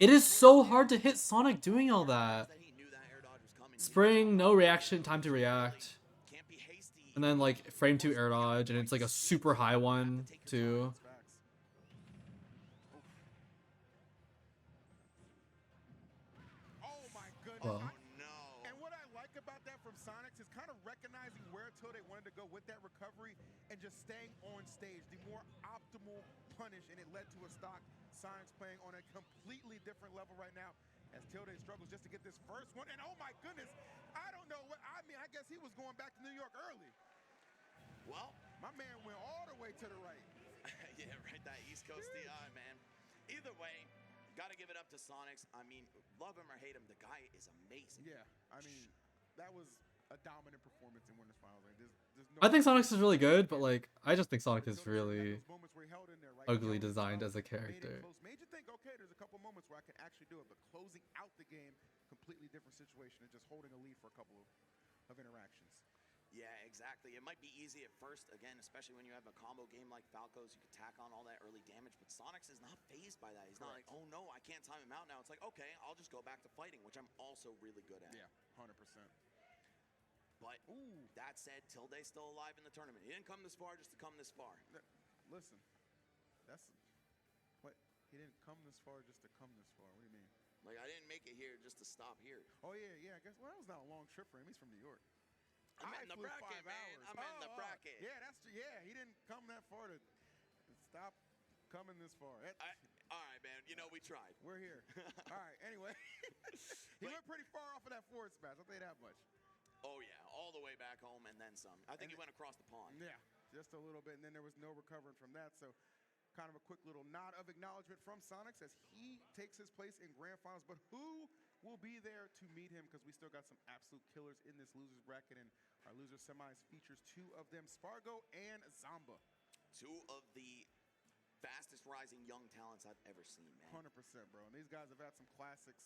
It is so hard to hit Sonic doing all that. He knew that air dodge was coming. Spring, no reaction, time to react. Can't be hasty. And then like frame 2 air dodge, and it's like a super high one too. Oh my goodness. Well. No. And what I like about that from Sonics is kind of recognizing where Tilde wanted to go with that recovery and just staying on stage, the more optimal punish, and it led to a stock. Sonics playing on a completely different level right now as Tilde struggles just to get this first one. And oh my goodness, I don't know what, I mean, I guess he was going back to New York early. Well, my man went all the way to the right. yeah, right, that East Coast DI, man. Either way, got to give it up to Sonics. I mean, love him or hate him, the guy is amazing. Yeah, I mean, that was a dominant performance in Winners Finals. Like, there's no I think Sonic is really good, but like I just think Sonic is really ugly designed as a character. Made you think, okay, there's a couple moments where I can actually do it, but closing out the game, completely different situation, and just holding a lead for a couple of interactions. Yeah, exactly. It might be easy at first, again, especially when you have a combo game like Falco's. You could tack on all that early damage, but Sonics is not fazed by that. He's not like, oh no, I can't time him out now. It's like, okay, I'll just go back to fighting, which I'm also really good at. Yeah, 100%. But that said, Tilde's still alive in the tournament. He didn't come this far just to come this far. Listen, that's what he didn't come this far just to come this far. What do you mean? Like, I didn't make it here just to stop here. Oh yeah. I guess that was not a long trip for him. He's from New York. I'm in the bracket, man. I'm in the bracket. Yeah, that's true. Yeah, he didn't come that far to stop coming this far. All right, man. You know, we tried. We're here. All right. Anyway, he went pretty far off of that forward smash. I'll tell you that much. Oh, yeah. All the way back home and then some. I think he went across the pond. Yeah, just a little bit. And then there was no recovering from that. So kind of a quick little nod of acknowledgement from Sonics as he takes his place in Grand Finals. But who will be there to meet him? Because we still got some absolute killers in this losers bracket. And our loser semis features 2 of them, Spargo and Zamba. 2 of the fastest rising young talents I've ever seen, man. 100%, bro. And these guys have had some classics.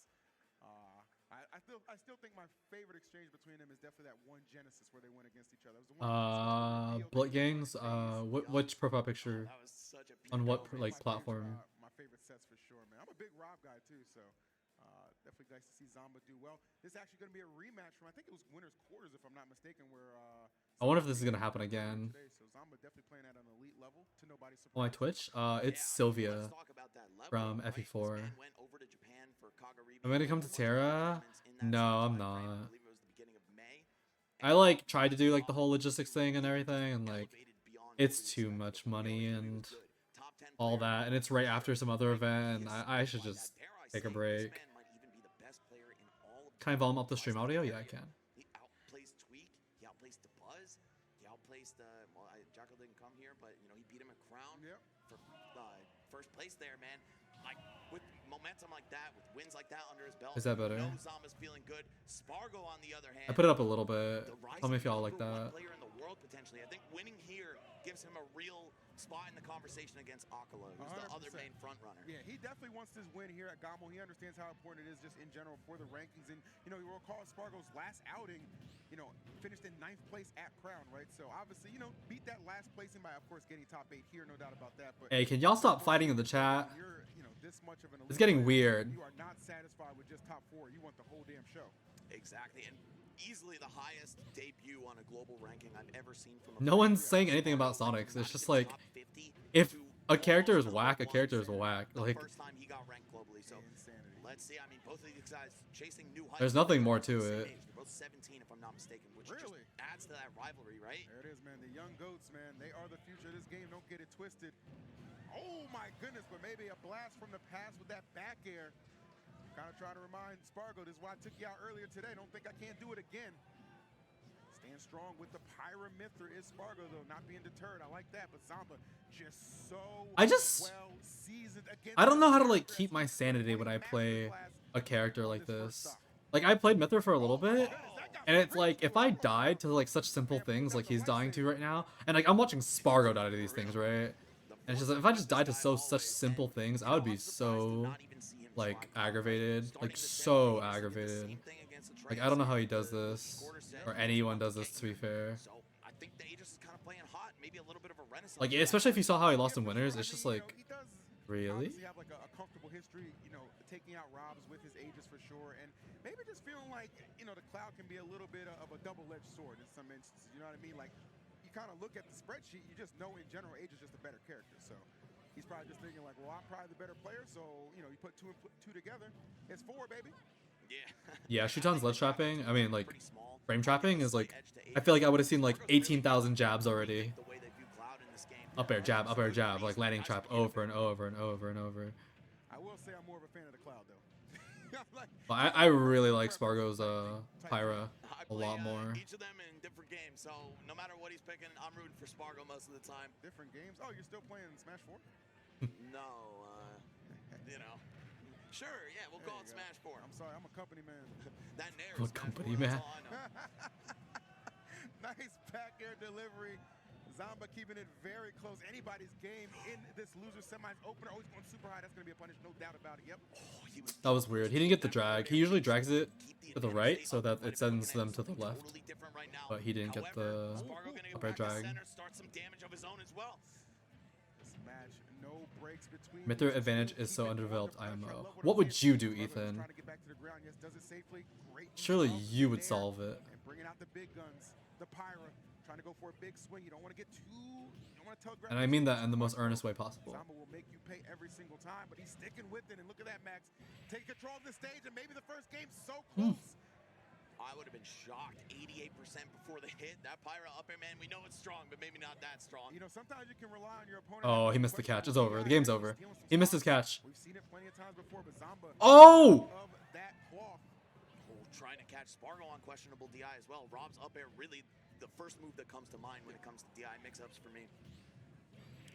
I still think my favorite exchange between them is definitely that one Genesis where they went against each other. It was the one Blit Gangs. Which profile picture? That was such a On what like platform? My favorite sets for sure, man. I'm a big Rob guy too, so definitely nice to see Zamba do well. This is actually going to be a rematch from, I think it was winners quarters if I'm not mistaken, where I wonder if this is gonna happen again. Today, so Zamba definitely playing at an elite level to nobody's surprise. On my Twitch, it's Sylvia from FE4. Am I gonna come to Terra? No, I'm not. I like tried to do like the whole logistics thing and everything, and like it's too much money and all that, and it's right after some other event, and I should just take a break. Can I volume up the stream audio? Yeah, I can. He outplays Tweak. He outplays the Buzz. He outplays the. Well, Jackal didn't come here, but you know he beat him at Crown. Yep. For first place there, man. Like, with momentum like that, with wins like that under his belt, Is that better? no Zomba's feeling good. Spargo, on the other hand, I put it up a little bit. the Tell me if y'all like rising that. #1 player in the world potentially. I think winning here gives him a real spot in the conversation against Akala, who's the other 100%. main front runner. Yeah, he definitely wants this win here at GOML. He understands how important it is just in general for the rankings. And, you know, you recall Spargo's last outing, you know, finished in 9th place at Crown, right? So obviously, you know, beat that last placing by, of course, getting top 8 here, no doubt about that. But Hey, can y'all stop fighting in the chat? You're, you know, this much of an It's getting weird. You are not satisfied with just top 4. You want the whole damn show. Exactly, and easily the highest debut on a global ranking I've ever seen from a No one's saying anything about Sonics. It's just like, if a character is whack, a character is whack. Like, first time he got ranked globally, so let's see. I mean, both of these guys chasing new heights. there's nothing more to it. They're both 17, if I'm not mistaken, which just Really? adds to that rivalry, right? There it is, man. The young goats, man. They are the future of this game. Don't get it twisted. Oh, my goodness. But maybe a blast from the past with that back air. Kind of trying to remind Spargo, this is why I took you out earlier today. Don't think I can't do it again. Stand strong with the Pyra Mithra is Spargo, though, not being deterred. I like that, but Zomba just so well seasoned against I don't know how to like keep my sanity when I play a character like this. Like, I played Mithra for a little bit, and it's like, if I died to like such simple things like he's dying to right now, and like I'm watching Spargo die to these things, right? And it's just like, if I just died to such simple things, I would be so like aggravated, like so aggravated. Like, I don't know how he does this, or anyone does this, to be fair. Like, especially if you saw how he lost in winners, it's just like, really? Obviously have like a comfortable history, you know, taking out Robs with his Aegis for sure, and maybe just feeling like, you know, the Cloud can be a little bit of a double-edged sword in some instances. You know what I mean? Like, you kind of look at the spreadsheet, you just know in general Aegis is just a better character. So he's probably just thinking like, well, I'm probably the better player, so you know, you put two and two together, it's 4, baby. Yeah. Yeah, Shutan's ledge trapping, I mean, like, frame trapping is like, I feel like I would have seen like 18,000 jabs already. Up air jab, like landing trap over and over and over and over. I will say I'm more of a fan of the Cloud, though. Like, But I really like Spargo's Pyra a lot more. Each of them in different games, so no matter what he's picking, I'm rooting for Spargo most of the time. Different games? Oh, you're still playing Smash 4? No, you know. Sure, yeah, we'll call it Smash 4. I'm sorry, I'm a company man. That Nair I'm a is Smash company 4, man. that's all I know. Nice back air delivery. Zomba keeping it very close. Anybody's game in this loser semis opener. Always going super high. That's going to be a punish, no doubt about it. Yep. That was weird. He didn't get the drag. He usually drags it to the right so that it sends them to the left. But he didn't get the up air drag. No breaks between Mithra advantage is so underdeveloped IMO. What would you do, Ethan? Surely you would solve it. And bringing out the big guns, the Pyra, trying to go for a big swing. You don't want to get too, you don't want to tug. And I mean that in the most earnest way possible. Zomba will make you pay every single time, but he's sticking with it. And look at that, Max. Take control of the stage, and maybe the first game so close. I would have been shocked. 88% before the hit. That Pyra up air, man, we know it's strong, but maybe not that strong. You know, sometimes you can rely on your opponent. Oh, he missed the catch. It's over. The game's over. He missed his catch. We've seen it plenty of times before, but Zomba Oh! of that cloth. Trying to catch Spargo on questionable DI as well. Rob's up air, really the first move that comes to mind when it comes to DI mix-ups for me.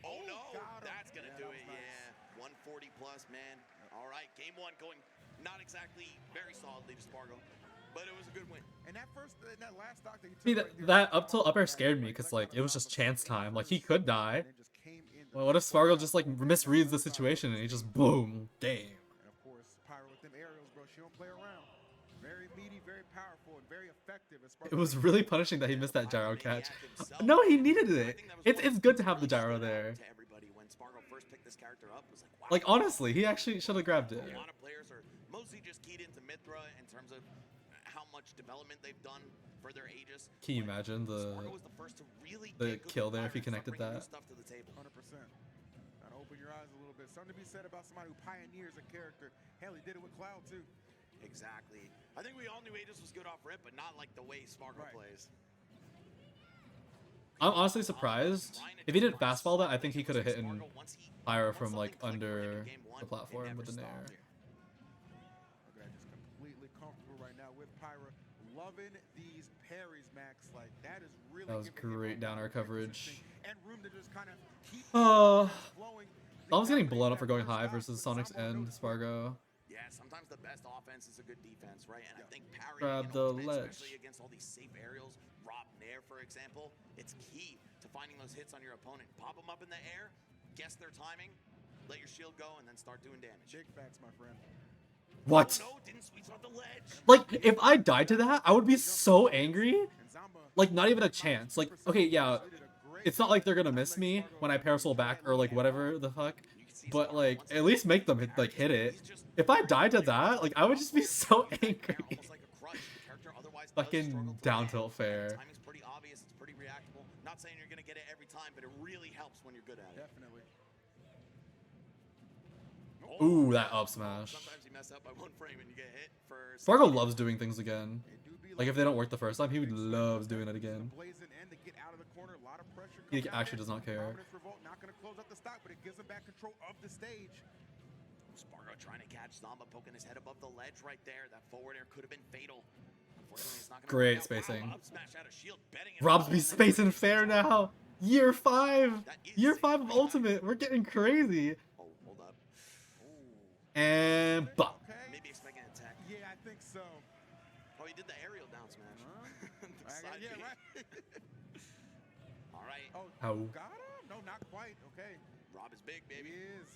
Oh no, that's gonna do it, nice. yeah. 140 plus, man. All right, game 1 going not exactly very solidly to Spargo, but it was a good win. And that last stock that he took See, right there, that up tilt up air scared me because like it was just chance time. Like he could die. Well, what if Spargo just like misreads the situation and he just boom, game. And of course, Pyra with them aerials, bro. She don't play around. Very meaty, very powerful, and very effective. It was really punishing that he missed that gyro catch. No, he needed it. It's good to have the gyro there. To everybody when Spargo first picked this character up, was like, wow. Like honestly, he actually should have grabbed it. A lot of players are mostly just keyed into Mithra in terms of how much development they've done for their Aegis. Can you imagine Spargo was the first to really the get good kill with there if he Pyra and start connected bringing new that? stuff to the table. 100%. Gotta open your eyes a little bit. Something to be said about somebody who pioneers a character. Hell, he did it with Cloud too. Exactly. I think we all knew Aegis was good off rip, but not like the way Spargo plays. I'm honestly surprised. If he didn't fastball that, I think he could have hit in Pyra from like under the platform with the Nair. Look at that, just completely comfortable right now with Pyra. Loving these parries, Max. Like that is really. That was great down air coverage. And room to just kind of keep Oh. flowing. Zomba's getting blown up for going high versus Sonic's and Spargo. Yeah, sometimes the best offense is a good defense, right? And I think parrying Grab in the ultimate, ledge. especially against all these safe aerials, Rob Nair, for example, it's key to finding those hits on your opponent. Pop them up in the air, guess their timing, let your shield go, and then start doing damage. Big facts, my friend. What? No, didn't sweet spot the ledge. Like, if I died to that, I would be so angry. And Zamba, Like, not even a chance. Like, okay, yeah, it's not like they're gonna miss me when I parasol back or like whatever the fuck. But like, at least make them hit it. If I died to that, like, I would just be so angry. Fucking down tilt fair. Timing's pretty obvious. It's pretty reactable. Not saying you're gonna get it every time, but it really helps when you're good at it. Definitely. Ooh, that up smash. Sometimes you mess up by one frame and you get hit for. Spargo loves doing things again. Like, if they don't work the first time, he would loves doing it again. He actually does not care. Not gonna close up the stock, but it gives him back control of the stage. Spargo trying to catch Zamba, poking his head above the ledge right there. That forward air could have been fatal. Unfortunately, it's not gonna Great work out. spacing. Wow, up smash out of shield, betting it Rob's on be that. spacing fair now. Year 5. That is Year safe 5 of right now. Ultimate. We're getting crazy. Oh, hold up. And bop. Okay. Maybe expecting an attack. Yeah, I think so. Oh, he did the aerial down smash. The side Yeah, B. right. All right. Oh, How? got him? No, not quite. Okay. Rob is big, He baby. is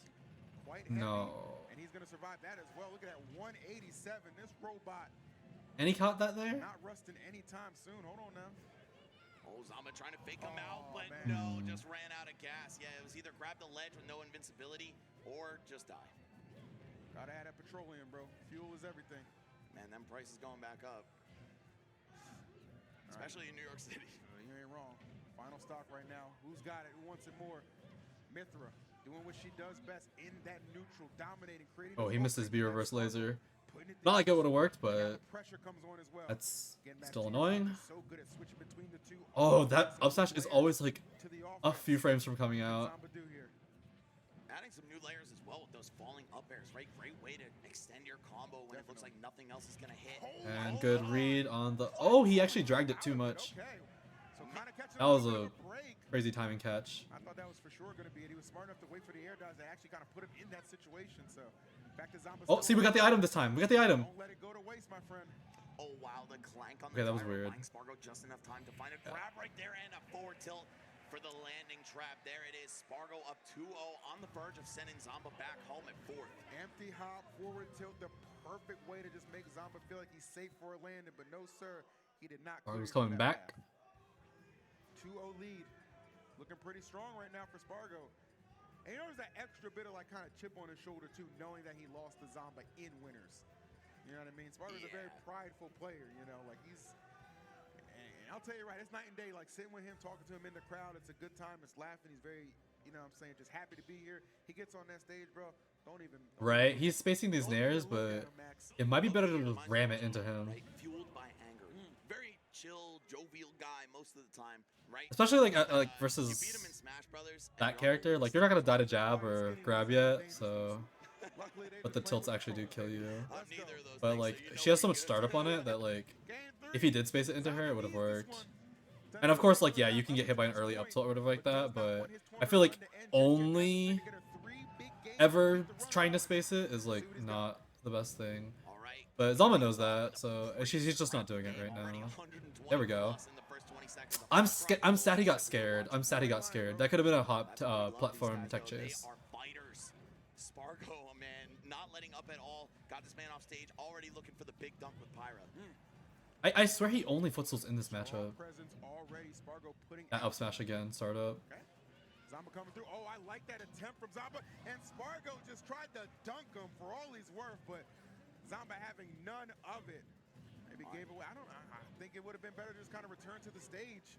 quite heavy. No. And he's going to survive that as well. Look at that 187. This robot And he caught that there? not rusting anytime soon. Hold on now. Oh, Zamba trying to fake him out, Oh, but man. no, just ran out of gas. Yeah, it was either grab the ledge with no invincibility or just die. Gotta add that petroleum, bro. Fuel is everything. Man, them prices going back up. Especially in New York City. You ain't wrong. Final stock right now. Who's got it? Who wants it more? Mithra doing what she does best in that neutral, dominating, creating. Oh, he missed his B reverse laser. Putting it Not like it down. would have worked, Now but the pressure comes on as well. that's Getting back still to annoying. your so good at switching between the two. Oh, that up smash is Layers always like to the a offense. few frames from coming out. Zamba do here. Adding some new layers as well with those falling up airs, right? Great way to extend your combo when it looks like nothing else is going to hit. And good read on the... Oh, he actually dragged it too much. Okay. So kinda catching That was little a bit of break. crazy timing catch. I thought that was for sure going to be it. He was smart enough to wait for the air dodge. They actually kind of put him in that situation. So back to Zamba. Oh, see, we got the item this time. We got the item. Don't let it go to waste, my friend. Oh, wow, the clank on Okay, the that was gyro, weird. buying Spargo just enough time to find a grab right there and a forward tilt for the landing trap. There it is. Spargo up 2-0 on the verge of sending Zamba back home at 4th. Empty hop, forward tilt, the perfect way to just make Zamba feel like he's safe for a landing. But no, sir, he did not. Oh, he was clear coming that back. path. 2-0 lead. Looking pretty strong right now for Spargo. And you know, there's that extra bit of like kind of chip on his shoulder too, knowing that he lost to Zamba in winners. You know what I mean? Spargo's a very prideful player, you know, like he's, and I'll tell you right, it's night and day, like sitting with him, talking to him in the crowd, it's a good time, it's laughing, he's very, you know what I'm saying, just happy to be here. He gets on that stage, bro, don't even. Right, he's spacing these nairs, but it might be better to ram it into him. Right? Fueled by anger. Very chill, jovial guy most of the time, right? Especially like You beat him versus in Smash Brothers. and that you're character. almost- Like, you're not gonna die to jab or grab yet, so... But the tilts actually do kill you. On neither of those But things, like, so you know she has what so you're much gonna startup do. on it that like, Game three. if he did space it into her, it would have Zamba leads worked. this one. And of course, like, yeah, you can get hit by an early up tilt or whatever like that, but I feel like only ever trying to space it is like not the best thing. All right. But Zama knows that, so he's just not doing it right now. There we go. I'm sad he got scared. I'm sad he got scared. That could have been a hot platform tech chase. They are fighters. Spargo, man, not letting up at all. Got this man off stage, already looking for the big dunk with Pyra. I swear he only footstools in this matchup. Presence already. Spargo putting That up smash again, startup. Okay. Zamba coming through. Oh, I like that attempt from Zamba. And Spargo just tried to dunk him for all he's worth, but Zamba having none of it. Maybe gave away. I don't know. I think it would have been better to just kind of return to the stage.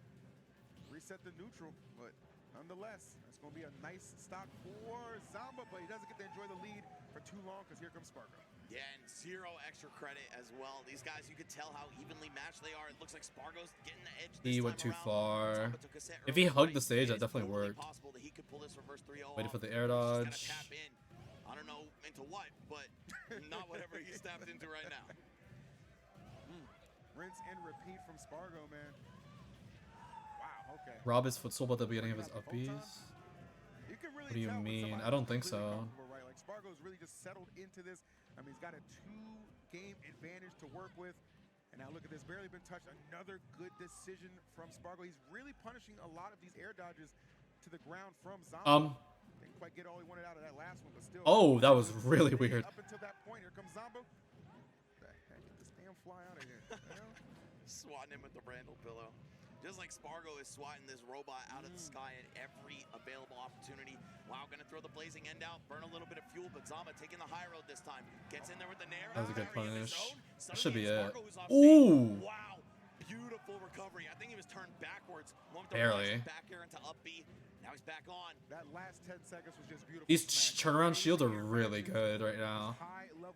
Reset the neutral, but nonetheless, it's going to be a nice stock for Zamba, but he doesn't get to enjoy the lead for too long because here comes Spargo. Yeah, and 0 extra credit as well. These guys, you could tell how evenly matched they are. It looks like Spargo's getting the edge this He went time too around. far. Zamba took a set If he early, hugged right? the stage, It that is definitely totally worked. possible that he could pull this reverse 3-0 Waited off. for the air He's dodge. just gotta tap in. I don't know into what, but not whatever he's tapped into right now. Rinse and repeat from Spargo, man. Wow, okay. Rob his footstool at the beginning of his up Bs. You can really What do you tell when mean? somebody's I don't think completely so. comfortable, right? Like Spargo's really just settled into this. I mean, he's got a 2-game advantage to work with. And now look at this, barely been touched. Another good decision from Spargo. He's really punishing a lot of these air dodges to the ground from Zomba. Didn't quite get all he wanted out of that last one, but still. Oh, that was really weird. Up until that point, here comes Zomba. The heck, get this damn fly out of here. Swatting him with the Randall pillow. Just like Spargo is swatting this robot out of the sky at every available opportunity. Wow, gonna throw the blazing end out, burn a little bit of fuel, but Zomba taking the high road this time. Gets in there with the nair. That was a good punish. That should be it. Ooh! Wow, beautiful recovery. I think he was turned backwards. Barely. Back here into up B. Now he's back on. That last 10 seconds was just beautiful. These turnaround shields are really good right now.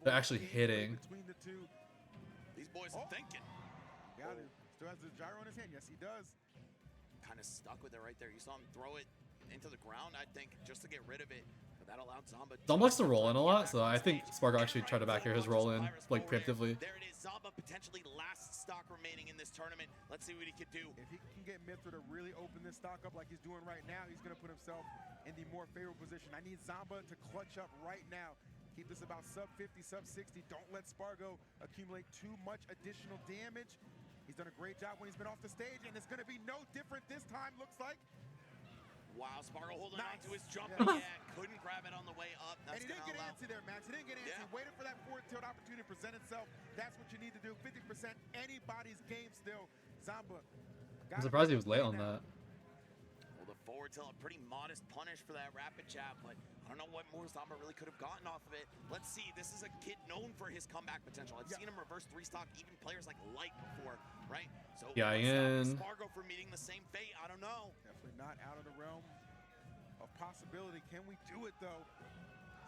They're actually hitting. Between the two. These boys are thinking. Yeah, still has the gyro in his hand. Yes, he does. Kind of stuck with it right there. You saw him throw it into the ground, I think, just to get rid of it. But that allowed Zomba. Zomba likes to roll in a lot, so I think Spargo actually tried to back here his roll in, like preemptively. There it is. Zomba potentially last stock remaining in this tournament. Let's see what he can do. If he can get Mithra to really open this stock up like he's doing right now, he's going to put himself in the more favorable position. I need Zomba to clutch up right now. Keep this about sub 50, sub 60. Don't let Spargo accumulate too much additional damage. He's done a great job when he's been off the stage, and it's going to be no different this time, looks like. Wow, Spargo holding on to his jump. Yeah. Couldn't grab it on the way up. That's And he didn't get antsy there, Max. He didn't get antsy. Yeah. Waited for that forward tilt opportunity to present itself. That's what you need to do. 50% anybody's game still. Zomba. I'm surprised he was late on that. Well, the forward tilt, a pretty modest punish for that rapid jab, but I don't know what more Zomba really could have gotten off of it. Let's see. This is a kid known for his comeback potential. I've seen him reverse 3-stock even players like Light before, right? So Yeah, Ian. Spargo for meeting the same fate. I don't know. Definitely not out of the realm of possibility. Can we do it, though?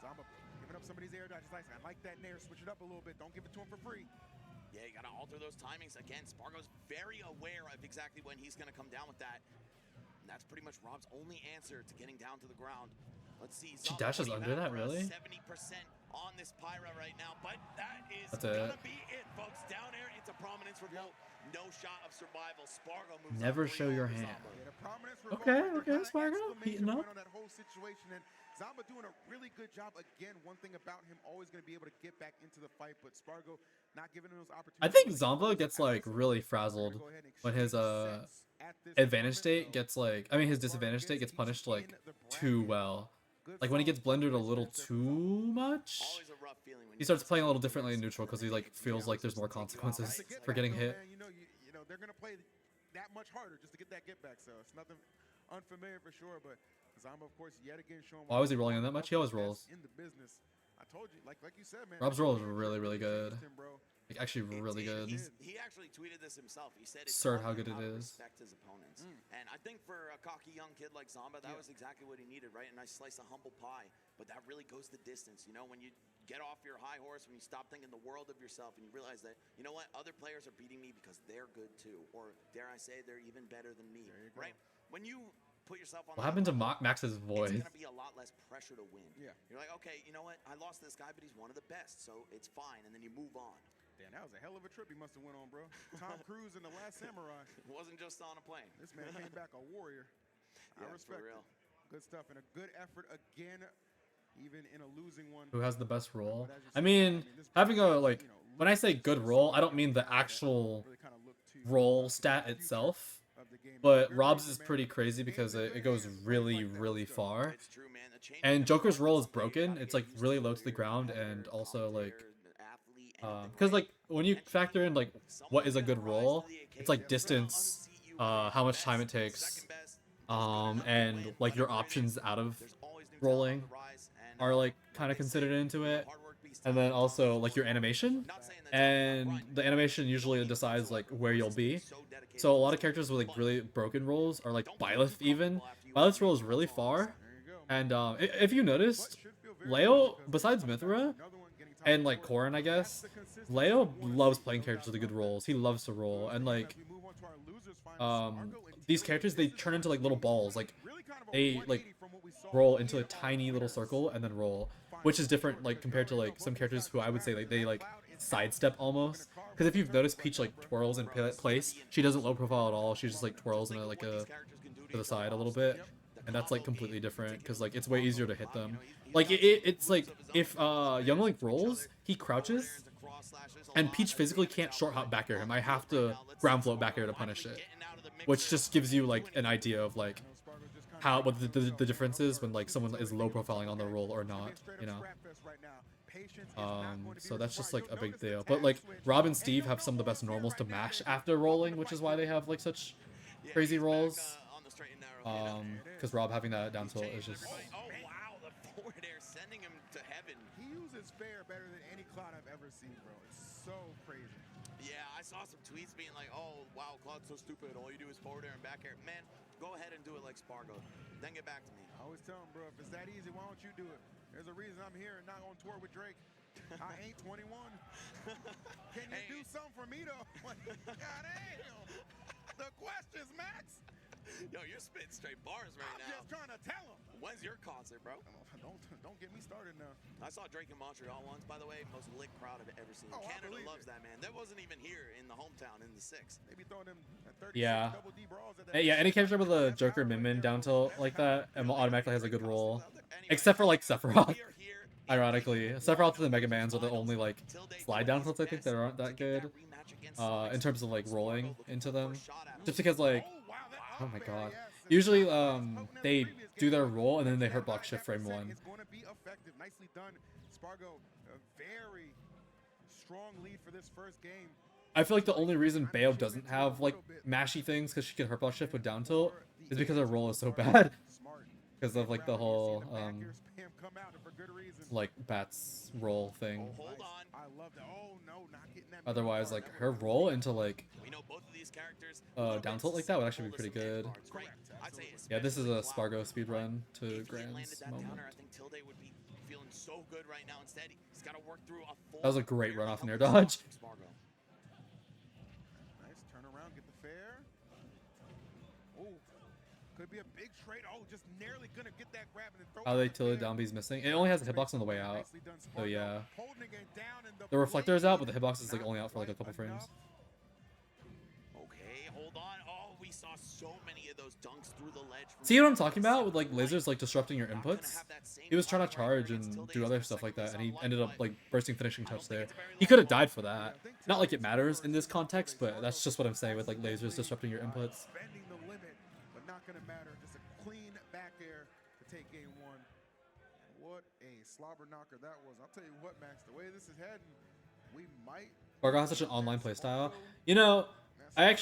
Zomba giving up some of these air dodges. I like that nair. Switch it up a little bit. Don't give it to him for free. Yeah, you got to alter those timings. Again, Spargo's very aware of exactly when he's going to come down with that. And that's pretty much Rob's only answer to getting down to the ground. Let's see. She dashes under that, really? 70% on this Pyra right now, but that is That's gonna it. be it, folks. Down air into prominence revolt. No shot of survival. Spargo moves Never on show your 3-0 hand. Zomba. Yeah, the prominence revolt Okay, right there, okay, kinda Spargo, exclamation heating up. point on that whole situation, and Zomba doing a really good job. Again, one thing about him, always going to be able to get back into the fight, but Spargo not giving him those opportunities. I think Zomba gets like really frazzled when his advantage state gets like, I mean his disadvantage state gets punished like too well. Like when he gets blended a little too much, Always a rough feeling when he starts playing a little differently in neutral because he like feels like there's more consequences for getting hit. You know, they're going to play that much harder just to get that get back, so it's nothing unfamiliar for sure, but Zomba, of course, yet again showing Why was he rolling in that much? He always rolls. in the business. I told you, like you said, man. Rob's roll is really, really good. Bro. Like actually really good. He actually tweeted this himself. He said it's Absurd all how good it about is. respect his opponents. And I think for a cocky young kid like Zomba, that was exactly what he needed, right? A nice slice of humble pie. But that really goes the distance. You know, when you get off your high horse, when you stop thinking the world of yourself and you realize that, you know what, other players are beating me because they're good too. Or dare I say, they're even better than me, right? When you put yourself on What happened to Max's voice? it's gonna be a lot less pressure to win. Yeah. You're like, okay, you know what? I lost this guy, but he's one of the best, so it's fine. And then you move on. Damn, that was a hell of a trip he must have went on, bro. Tom Cruise and The Last Samurai. It wasn't just on a plane. This man came back a warrior. I Yeah, respect for real. it. Good stuff and a good effort again, even in a losing one. Who has the best roll? But as you I said, mean, this having a person, like, you know, when I say good roll, I don't mean the actual really kinda look to roll stat the future itself. of the game. But Very Rob's good, is man. pretty crazy because it goes really, really far. It's true, man. The change And in Joker's the roll is process, you broken. gotta It's get like used really to low it. to the You're a ground, player, and also like, commentator, an athlete, anything, because right? like when you factor in like what is a good roll, it's like distance, how much time it takes, and like your options out of rolling are like kind of considered into it, and then also like your animation, and the animation usually decides like where you'll be. So a lot of characters with like really broken rolls are like Byleth even. Byleth's roll is really far, There you go. and if you noticed, Leo, besides Mithra and like Corrin, I guess, Leo loves playing characters with the good rolls. He loves to roll, and like these characters, they turn into like little balls. Like they like roll into a tiny little circle and then roll, which is different like compared to like some characters who I would say like they like sidestep almost. Because if you've noticed, Peach like twirls in place. She doesn't low profile at all. She just like twirls in a, like a to the side a little bit. and that's like completely different because like it's way easier to hit them. Like it's like if Young Link rolls, he crouches, and Peach physically can't short hop back air him. I have to ground float back air to punish it, which just gives you like an idea of like how what the difference is when like someone is low profiling on the roll or not, you know. So that's just like a big deal. But like Rob and Steve have some of the best normals to mash after rolling, which is why they have like such crazy rolls. Because Rob having that down tilt is just. Oh wow, the forward air sending him to heaven. He uses fair better than any Cloud I've ever seen, bro. It's so crazy. Yeah, I saw some tweets being like, "Oh wow, Cloud's so stupid. All you do is forward air and back air." Man, go ahead and do it like Spargo. Then get back to me. I always tell him, bro, if it's that easy, why don't you do it? There's a reason I'm here and not on tour with Drake. I ain't 21. Can you do something for me though? God damn. The questions, Max. Yo, you're spitting straight bars right now. I'm just trying to tell him. When's your concert, bro? Don't get me started now. I saw Drake in Montreal once, by the way. Most lit crowd I've ever seen. Oh, Canada loves that, man. That wasn't even here in the hometown in the 6. They be throwing them 30 Yeah. double D brawls at that. Yeah, any character with a Joker Min down tilt like that automatically has a good roll. Except for like Sephiroth. Ironically, Sephiroth and the Mega Mans are the only like slide down tilts I think that aren't that good. In terms of like rolling into them. Just because like, oh my god. Usually they do their roll and then they hurt block shift frame 1. It's going to be effective. Nicely done, Spargo. A very strong lead for this first game. I feel like the only reason Bayo doesn't have like mashy things because she can hurt block shift with down tilt is because her roll is so bad. Because of like the whole like Bats roll thing. Otherwise, like her roll into like down tilt like that would actually be pretty good. Yeah, this is a Spargo speedrun to Grand's moment. That was a great run off nair dodge. Nice turnaround, get the fair. Oh, could be a big trade. Oh, just nearly gonna get that grab and then throw. How they tilted down B's missing. It only has a hitbox on the way out. So yeah. The reflector is out, but the hitbox is like only out for like a couple frames. Okay, hold on. Oh, we saw so many of those dunks through the ledge. See what I'm talking about with like lasers like disrupting your inputs? He was trying to charge and do other stuff like that, and he ended up like bursting finishing touch there. He could have died for that. Not like it matters in this context, but that's just what I'm saying with like lasers disrupting your inputs. Bending the limit, but not gonna matter. Just a clean back air to take game 1. What a slobber knocker that was. I'll tell you what, Max, the way this is heading, we might. Spargo has such an online playstyle. You know, I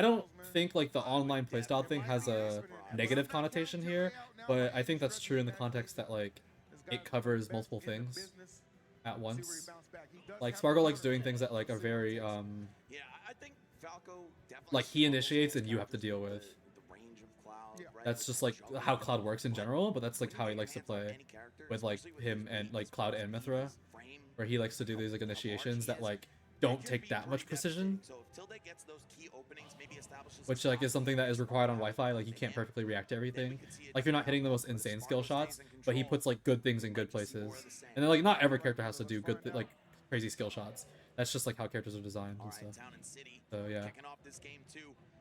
don't think like the online playstyle thing has a negative connotation here, but I think that's true in the context that like it covers multiple things at once. Like Spargo likes doing things that like are very Yeah, I think Falco definitely like he initiates and you have to deal with. That's just like how Cloud works in general, but that's like how he likes to play with like him and like Cloud and Mythra, where he likes to do these like initiations that like don't take that much precision, which like is something that is required on Wi-Fi. Like you can't perfectly react to everything. Like you're not hitting the most insane skill shots, but he puts like good things in good places. And then like not every character has to do good like crazy skill shots. That's just like how characters are designed and stuff. So yeah.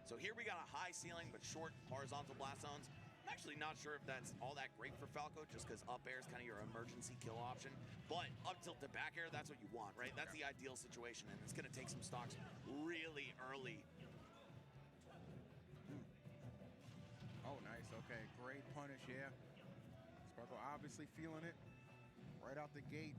So here we got a high ceiling but short horizontal blast zones. I'm actually not sure if that's all that great for Falco, just because up air is kind of your emergency kill option. But up tilt to back air, that's what you want, right? That's the ideal situation, and it's going to take some stocks really early. Oh, nice. Okay, great punish, yeah. Spargo obviously feeling it right out the gate.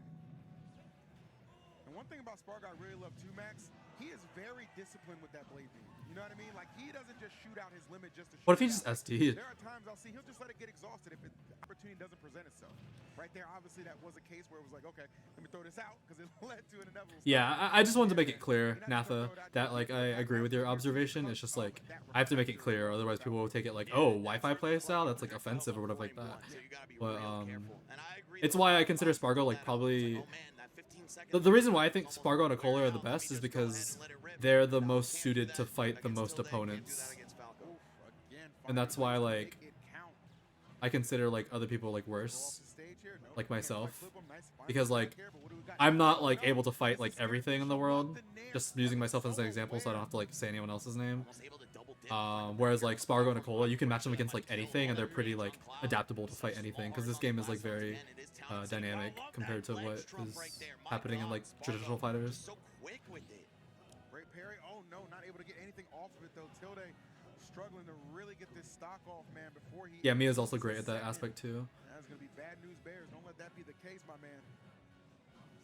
And one thing about Spargo I really love too, Max, he is very disciplined with that blade beam. You know what I mean? Like he doesn't just shoot out his limit just to shoot. What if he just SD'd? There are times I'll see he'll just let it get exhausted if the opportunity doesn't present itself. Right there, obviously that was a case where it was like, okay, let me throw this out because it led to an inevitable. Yeah, I just wanted to make it clear, Natha, that like I agree with your observation. It's just like I have to make it clear, otherwise people will take it like, oh, Wi-Fi playstyle, that's like offensive or whatever like that. But it's why I consider Spargo like probably. The reason why I think Spargo and Akola are the best is because they're the most suited to fight the most opponents. And that's why, like, I consider, like, other people, like, worse. Like myself. Because, like, I'm not, like, able to fight, like, everything in the world. Just using myself as an example so I don't have to, like, say anyone else's name. Whereas like Spargo and Nicola, you can match them against like anything, and they're pretty like adaptable to fight anything, because this game is like very dynamic compared to what is happening in like traditional fighters. So quick with it. Great parry. Oh no, not able to get anything off of it though. Tilde struggling to really get this stock off, man, before he... Yeah, Mia's also great at that aspect too. That's gonna be bad news bears. Don't let that be the case, my man.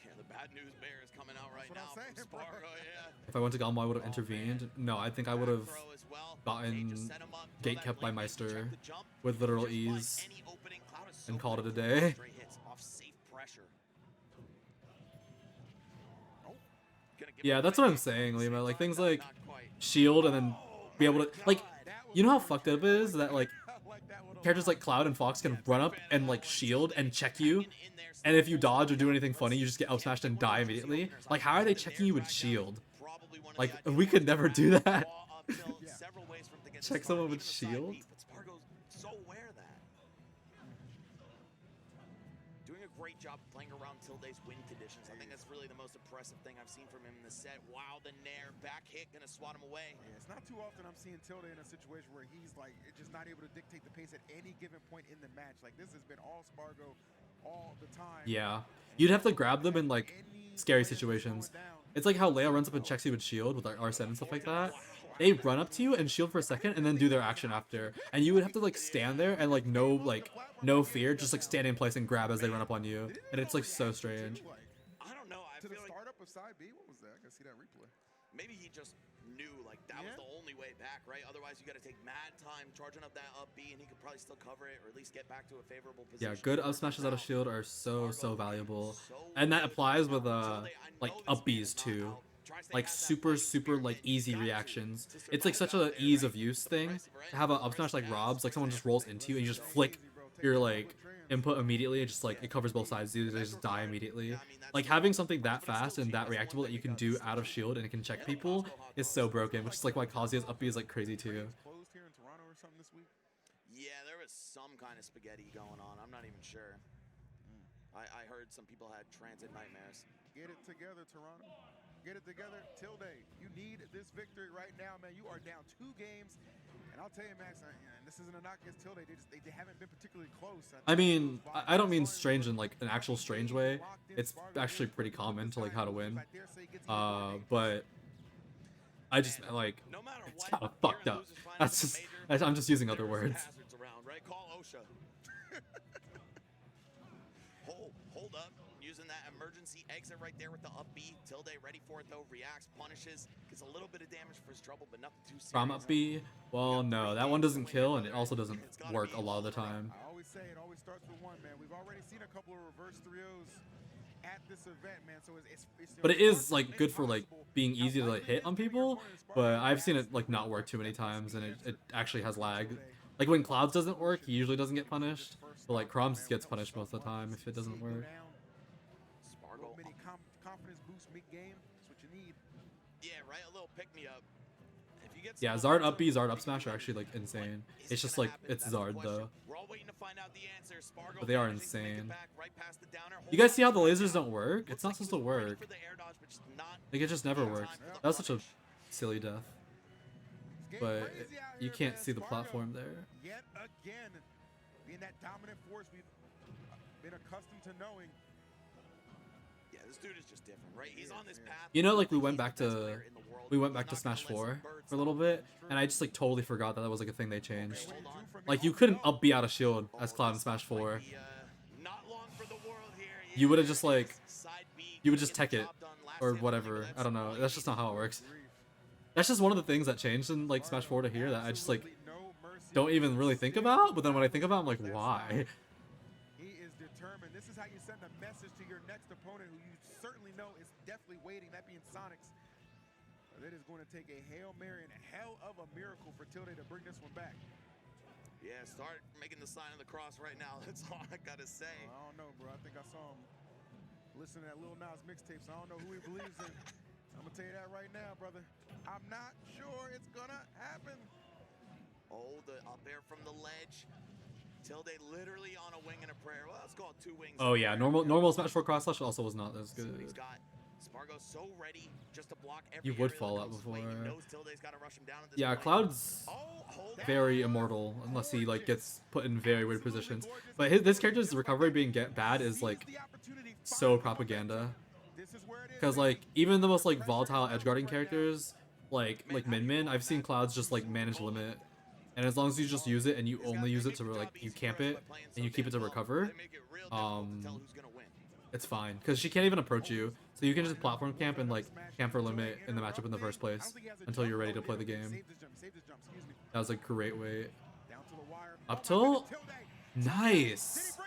Yeah, the bad news bear is coming out right now saying, from Spargo, yeah. If I went to GOML, I would have intervened. No, I think I would have gotten gate kept by Meister with literal ease and called it a day. Yeah, that's what I'm saying, Lima. Like things like shield and then be able to like, you know how fucked up it is that like characters like Cloud and Fox can run up and like shield and check you, and if you dodge or do anything funny, you just get up smashed and die immediately. Like, how are they checking you with shield? Like, we could never do that. Check someone with shield? Doing a great job playing around Tilde's win conditions. I think that's really the most impressive thing I've seen from him in the set. Wow, the nair, back hit, gonna swat him away. Yeah, it's not too often I'm seeing Tilde in a situation where he's like just not able to dictate the pace at any given point in the match. Like, this has been all Spargo all the time. Yeah, you'd have to grab them in like scary situations. It's like how Leo runs up and checks you with shield with like Arsene and stuff like that. They run up to you and shield for a second and then do their action after, and you would have to like stand there and like no fear, just like stand in place and grab as they run up on you, and it's like so strange. I don't know. I To feel the like startup of side B, what was that? I gotta see that replay. maybe he just knew like that was the only way back, right? Otherwise, you got to take mad time charging up that up B, and he could probably still cover it or at least get back to a favorable position. Yeah, good up smashes out of shield are so valuable, and that applies with like up Bs too. Like super like easy reactions. It's like such a ease of use thing to have an up smash like Rob's. Like someone just rolls into you and you just flick your like input immediately. It just like it covers both sides. They just die immediately. Like having something that fast and that reactable that you can do out of shield and it can check people is so broken. Which is like why Kazuya's up B is like crazy too. Closed here in Toronto or something this week? Yeah, there was some kind of spaghetti going on. I'm not even sure. I heard some people had transit nightmares. Get it together, Toronto. Get it together. Tilde, you need this victory right now, man. You are down 2 games. And I'll tell you, Max, and this isn't a knock against Tilde. They haven't been particularly close. I mean, I don't mean strange in like an actual strange way. It's actually pretty common to like how to win. But I just like it's kind of fucked up. That's just I'm just using other words. Call OSHA. Hold up. Using that emergency exit right there with the up B. Tilde ready for it though. Reacts, punishes, gets a little bit of damage for his trouble, but nothing too serious. From up B? Well, no, that one doesn't kill, and it also doesn't work a lot of the time. I always say it always starts with one, man. We've already seen a couple of reverse 3-0s at this event, man. So it's but it is like good for like being easy to like hit on people. But I've seen it like not work too many times, and it actually has lag. Like when Clouds doesn't work, he usually doesn't get punished. But like Crumbs gets punished most of the time if it doesn't work. Confidence boost mid-game. That's what you need. Yeah, right. A little pick me up. If you get Yeah, Zard up B, Zard up smash are actually like insane. It's just like it's Zard though. We're all waiting to find out the answer. Spargo But they are insane. You guys see how the lasers don't work? It's not supposed to work. Like it just never works. That was such a silly death. But you can't see the platform there. Yet again, being that dominant force we've been accustomed to knowing. Yeah, this dude is just different, right? He's on this path. You know, like we went back to Smash 4 for a little bit, and I just like totally forgot that that was like a thing they changed. Like you couldn't up B out of shield as Cloud in Smash 4. You would have just like you would just tech it or whatever. I don't know. That's just not how it works. That's just one of the things that changed in like Smash 4 to here that I just like don't even really think about. But then when I think about it, I'm like, why? He is determined. This is how you send a message to your next opponent who you certainly know is definitely waiting, that being Sonics. It is going to take a Hail Mary and a hell of a miracle for Tilde to bring this one back. Yeah, start making the sign of the cross right now. That's all I got to say. I don't know, bro. I think I saw him listening to that Lil Nas mixtape, so I don't know who he believes in. I'm going to tell you that right now, brother. I'm not sure it's going to happen. Oh, the up air from the ledge. Tilde literally on a wing and a prayer. Well, let's call it 2 wings. Oh yeah, normal Smash 4 cross slash also was not as good. So he's got Spargo's so ready just to block every You would area fall that out comes his way. before. He knows Tilde's got to rush him down at this Yeah, point. Cloud's Hold very on. immortal unless he like gets put in very weird positions. Gorgeous. But this character's recovery being bad is like Seize the opportunity, so find the propaganda. momentum. This is where it is, Because baby. like even the most like Pressure volatile is edge on guarding right now. characters like Min Min, I've seen Clouds just like manage limit. And as long as you just use it and you only use it to like you camp it and you keep it to recover, it's fine because she can't even approach you, so you can just platform camp and like camp for limit in the matchup in the first place until you're ready to play the game. That was a great wait. Up till nice.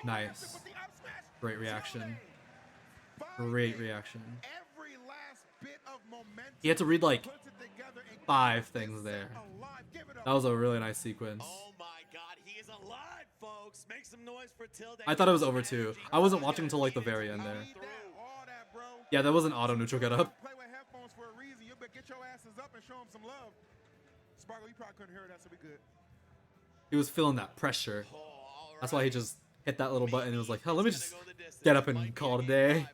Nice. Great reaction. Great reaction. He had to read like 5 things there. That was a really nice sequence. Oh my god, he is alive, folks. Make some noise for Tilde. I thought it was over too. I wasn't watching until like the very end there. Yeah, that was an auto neutral get up. Play with headphones for a reason. You better get your asses up and show them some love. Spargo, you probably couldn't hear that, so we good. He was feeling that pressure. That's why he just hit that little button and was like, hell, let me just get up and call it a day.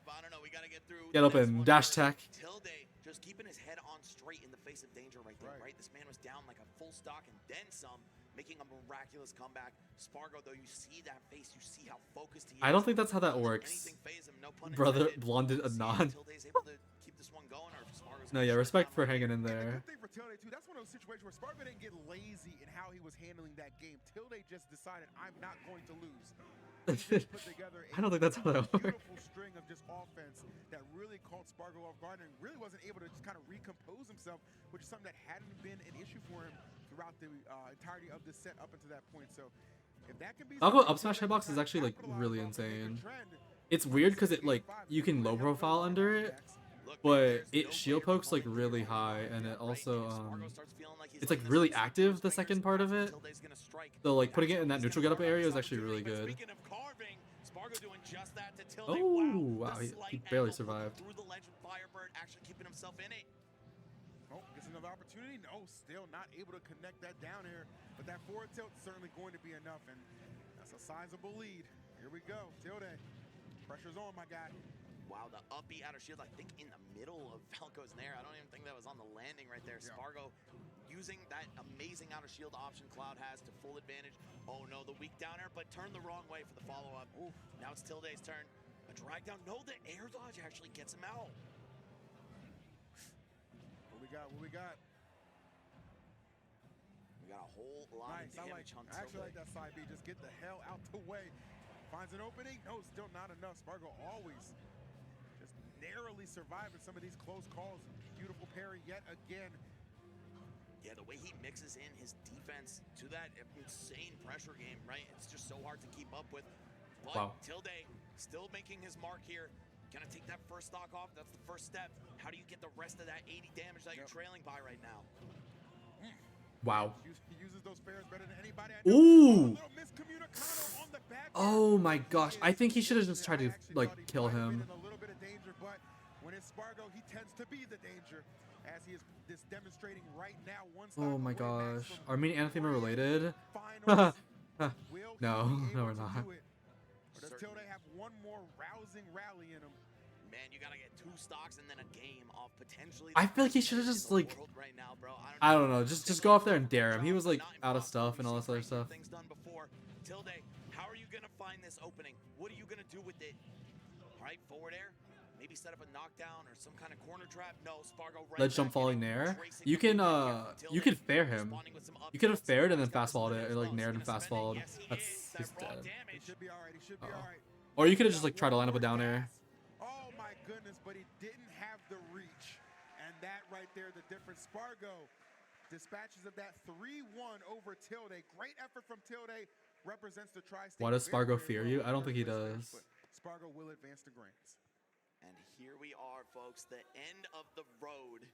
Get up and dash tech. Tilde just keeping his head on straight in the face of danger right there, right? This man was down like a full stock and then some, making a miraculous comeback. Spargo, though, you see that face, you see how focused he is. I don't think that's how that works. Brother blonded a nod. No, yeah, respect for hanging in there. Good thing for Tilde too. That's one of those situations where Spargo didn't get lazy in how he was handling that game. Tilde just decided, I'm not going to lose. I don't think that's how that works. Beautiful string of just offense that really caught Spargo off guard and really wasn't able to just kind of recompose himself, which is something that hadn't been an issue for him throughout the entirety of the set up until that point. So if that can be Algo up smash hitbox is actually like really insane. It's weird because it like you can low profile under it, but it shield pokes like really high, and it also it's like really active the second part of it. So like putting it in that neutral get up area is actually really good. Oh wow, he barely survived. Oh, gets another opportunity. No, still not able to connect that down here. But that forward tilt is certainly going to be enough, and that's a sizable lead. Here we go, Tilde. Pressure's on, my guy. Wow, the up B outer shield, I think in the middle of Falco's Nair. I don't even think that was on the landing right there. Yeah. Spargo using that amazing outer shield option Cloud has to full advantage. Oh no, the weak down air, but turned the wrong way for the follow-up. Now it's Tilde's turn. A drag down. No, the air dodge actually gets him out. What we got? What we got? We got a whole lot of damage on Tilde. I actually like that side B. Just get the hell out the way. Finds an opening. No, still not enough. Spargo always just narrowly surviving some of these close calls. Beautiful parry yet again. Yeah, the way he mixes in his defense to that insane pressure game, right? It's just so hard to keep up with. But wow. Tilde still making his mark here. Gonna take that first stock off. That's the first step. How do you get the rest of that 80 damage that you're trailing by right now? Wow. He uses those spares better than anybody I know. Ooh. Oh my gosh. I think he should have just tried to like kill him. A little bit of danger, but when it's Spargo, he tends to be the danger, as he is this demonstrating right now. Oh my gosh. Are me and Anthema related? No, we're not. Or does Tilde have one more rousing rally in him? Man, you gotta get 2 stocks and then a game off potentially. I feel like he should have just like right now, bro. I don't know, just go off there and dare him. He was like out of stuff and all this other stuff. Things done before. Tilde, how are you gonna find this opening? What are you gonna do with it? All right, forward air. Maybe set up a knockdown or some kind of corner trap. No, Spargo right. Let's jump falling nair. You can fair him. You could have faired and then fast followed it, or like naired and fast followed. That's he's dead. He should be all right. He should be all right. Or you could have just like tried to line up a down air. Oh my goodness, but he didn't have the reach. And that right there, the difference. Spargo dispatches of that 3-1 over Tilde. Great effort from Tilde. Represents the tri-state. Why does Spargo fear you? I don't think he does. Spargo will advance to grands. And here we are, folks, the end of the road.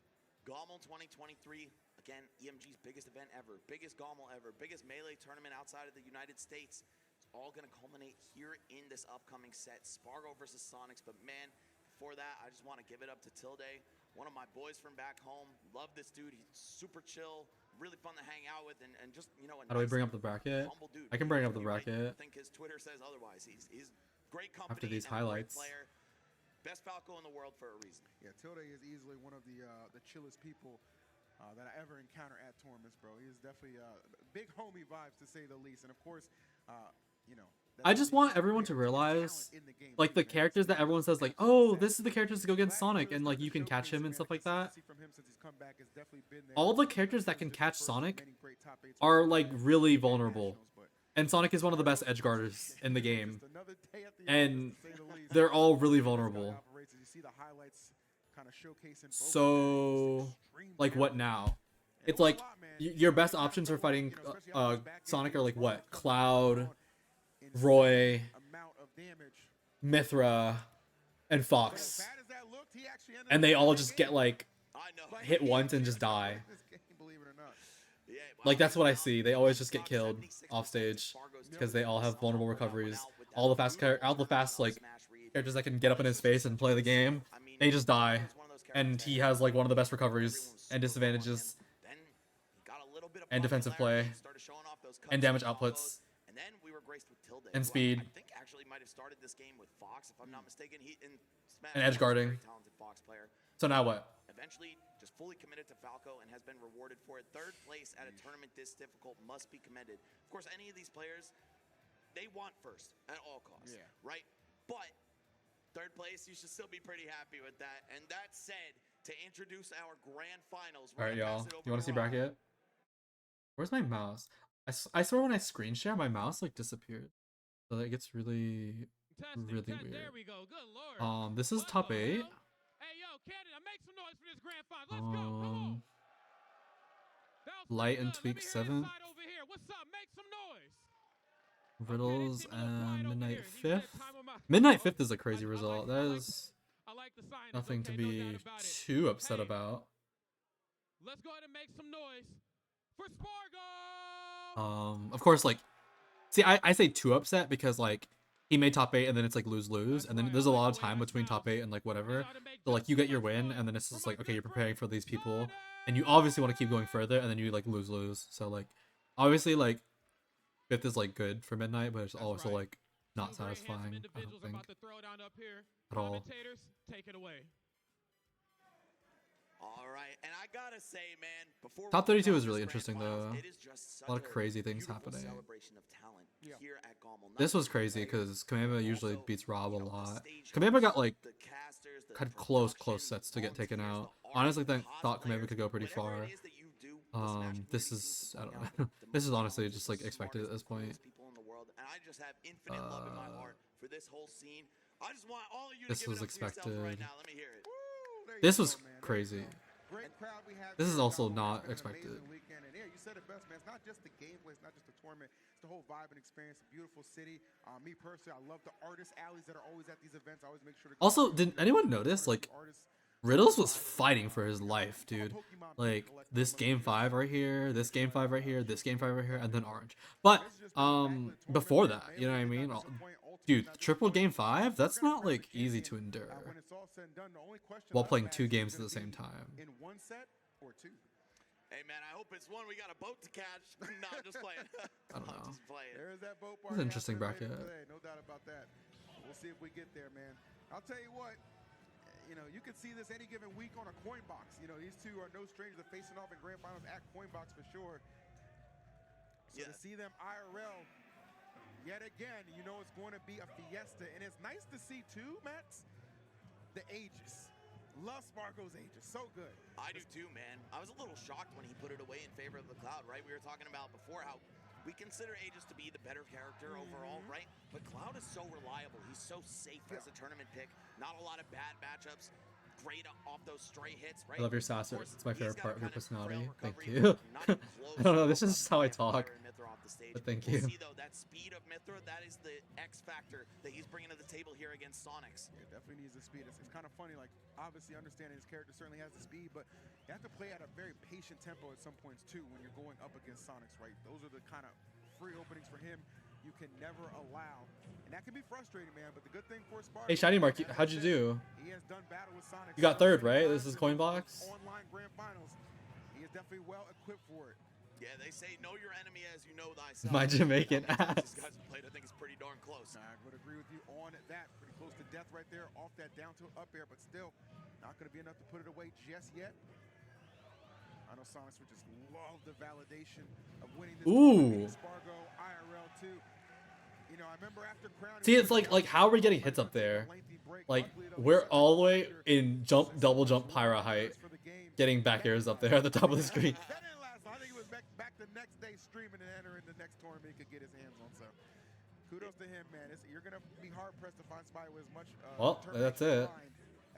GOML 2023, again, EMG's biggest event ever, biggest GOML ever, biggest Melee tournament outside of the United States. It's all going to culminate here in this upcoming set, Spargo versus Sonics. But man, before that, I just want to give it up to Tilde, one of my boys from back home. Love this dude. He's super chill, really fun to hang out with, and just, you know, How do we bring up the bracket? humble dude. I can bring up the bracket. I think his Twitter says otherwise. He's great company After these and a great highlights. player. Best Falco in the world for a reason. Yeah, Tilde is easily one of the chillest people that I ever encounter at tournaments, bro. He is definitely big homie vibes, to say the least. And of course, you know, I just want everyone to realize, like, the characters that everyone says, like, oh, this is the characters to go against Sonic, and, like, you can catch him and stuff like that. All the characters that can catch Sonic are, like, really vulnerable. And Sonic is one of the best edge guarders in the game. And they're all really vulnerable. So, like, what now? It's like, your best options for fighting Sonic are, like, what? Cloud, Roy, Mithra, and Fox. And they all just get, like, hit once and just die. Like, that's what I see. They always just get killed off stage because they all have vulnerable recoveries. All the fast like characters that can get up in his face and play the game, they just die. And he has like one of the best recoveries and disadvantages and defensive play and damage outputs and speed I think actually might have started this game with Fox, if I'm not mistaken. and edge guarding. Fox player. So now what? Eventually, just fully committed to Falco and has been rewarded for it. Third place at a tournament this difficult must be commended. Of course, any of these players, they want first at all costs, right? But third place, you should still be pretty happy with that. And that said, to introduce our grand finals. All right, y'all. You want to see bracket? Where's my mouse? I swear when I screen share, my mouse like disappeared. So it gets really weird. There we go. Good Lord. This is top 8. Hey, yo, Canada, make some noise for this grand final. Let's go. Come on. Light and Tweak 7th. What's up? Make some noise. Riddles and Midnight 5th. Midnight 5th is a crazy result. That is nothing to be too upset about. Let's go ahead and make some noise for Spargo. Of course, like, see, I say too upset because like he made top 8 and then it's like lose, and then there's a lot of time between top 8 and like whatever. So like you get your win and then it's just like, okay, you're preparing for these people and you obviously want to keep going further, and then you like lose. So like obviously like 5th is like good for Midnight, but it's also like not satisfying, I don't think, at all. Take it away. All right, and I gotta say, man, before Top 32 is really interesting though. A lot of crazy things happening. Here at GOML. This was crazy because Kameba usually beats Rob a lot. Kameba got like kind of close sets to get taken out. Honestly, thought Kameba could go pretty far. This is, I don't know. This is honestly just like expected at this point. And I just have infinite love in my heart for this whole scene. I just want all of you to This give was it up for yourselves right expected. now. Let me hear it. This was crazy. This is also not expected. And yeah, you said it best, man. It's not just the gameplay, it's not just the tournament, it's the whole vibe and experience. A beautiful city. Me personally, I love the artist alleys that are always at these events. I always make sure to Also, did anyone notice like Riddles was fighting for his life, dude? Like this game 5 right here, this game 5 right here, this game 5 right here, and then orange. But before that, you know what I mean? Dude, triple game 5? That's not like easy to endure while playing 2 games at the same time. In one set or 2. Hey man, I hope it's one we got a boat to catch. No, I'm just playing. I don't know. I'm just playing. There's that boat It's an interesting bracket. No doubt about that. We'll see if we get there, man. I'll tell you what. You know, you can see this any given week on a coin box. You know, these two are no strangers to facing off in grand finals at coin box for sure. So to see them IRL yet again, you know it's going to be a fiesta. And it's nice to see too, Matt, the ages. Love Spargo's ages. So good. I do too, man. I was a little shocked when he put it away in favor of the Cloud, right? We were talking about before how we consider Aegis to be the better character overall, right? But Cloud is so reliable. He's so safe as a tournament pick. Not a lot of bad matchups. Great off those stray hits, right? I love your sassy. It's my favorite part of your personality. Thank you. I don't know. This is just how I talk. But thank you. See though, that speed of Mithra, that is the X factor that he's bringing to the table here against Sonics. Yeah, definitely needs the speed. It's kind of funny, like obviously understanding his character certainly has the speed, but you have to play at a very patient tempo at some points too when you're going up against Sonics, right? Those are the kind of free openings for him you can never allow, and that can be frustrating, man. But the good thing for Spargo, Hey, Shiny Mark, how'd you do? He has done battle with Sonics. You got 3rd, right? This is coin box. Online grand finals. He is definitely well equipped for it. Yeah, they say know your enemy as you know thyself. My Jamaican ass. These guys have played, I think it's pretty darn close. I would agree with you on that. Pretty close to death right there, off that down to up air, but still not going to be enough to put it away just yet. I know Sonics would just love the validation of winning this. Ooh. Spargo IRL 2. You know, I remember after Crown. See, it's like how are we getting hits up there? Like we're all the way in double jump pyra height, getting back airs up there at the top of the screen. That didn't last long. I think it was back the next day streaming and entering the next tournament he could get his hands on. So kudos to him, man. You're gonna be hard pressed to find somebody with as much. Well, that's it.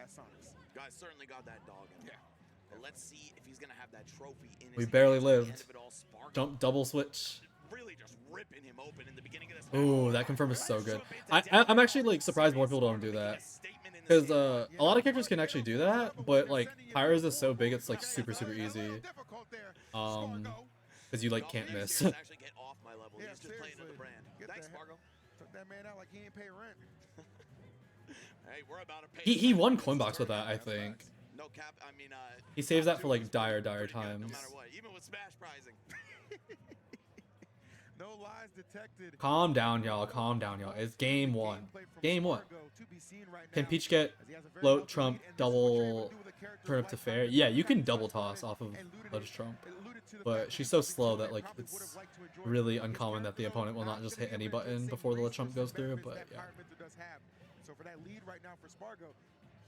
As Sonics. Guys certainly got that dog in him. But let's see if he's gonna have that trophy in his We barely hands at the lived. end of it all. Spargo Jump double switch. really just ripping him open in the beginning of this. Ooh, that confirm is so good. I'm actually like surprised more people don't do that. Because a lot of characters can actually do that, but like Pyra's is so big, it's like super easy. Because you like can't miss. Actually get off my level. He's just playing to the brand. Thanks, Spargo. Took that man out like he ain't pay rent. Hey, we're about to pay. He won Coinbox with that, I think. No cap. I mean, he saves that for like dire times. No matter what, even with smash prizing. No lies detected. Calm down, y'all. Calm down, y'all. It's game one. Game one. Can Peach get float, trump, double, turn up to fair? Yeah, you can double toss off of Ledge Trump. But she's so slow that like it's really uncommon that the opponent will not just hit any button before the Ledge Trump goes through. But yeah. So for that lead right now for Spargo,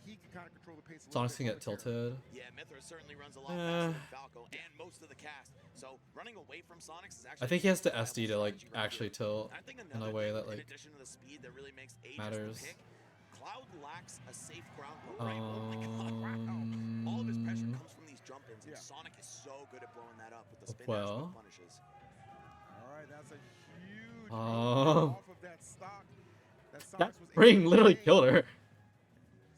he can kind of control the pace. Sonic's gonna get tilted. Yeah, Mithra certainly runs a lot faster than Falco and most of the cast. So running away from Sonics is actually. I think he has to SD to like actually tilt in a way that like in addition to the speed that really makes matters. Cloud lacks a safe ground. Oh my God. All of his pressure comes from these jump ins, and Sonic is so good at blowing that up with the spin dash punishes. All right, that's a huge off of that stock. That ring literally killed her.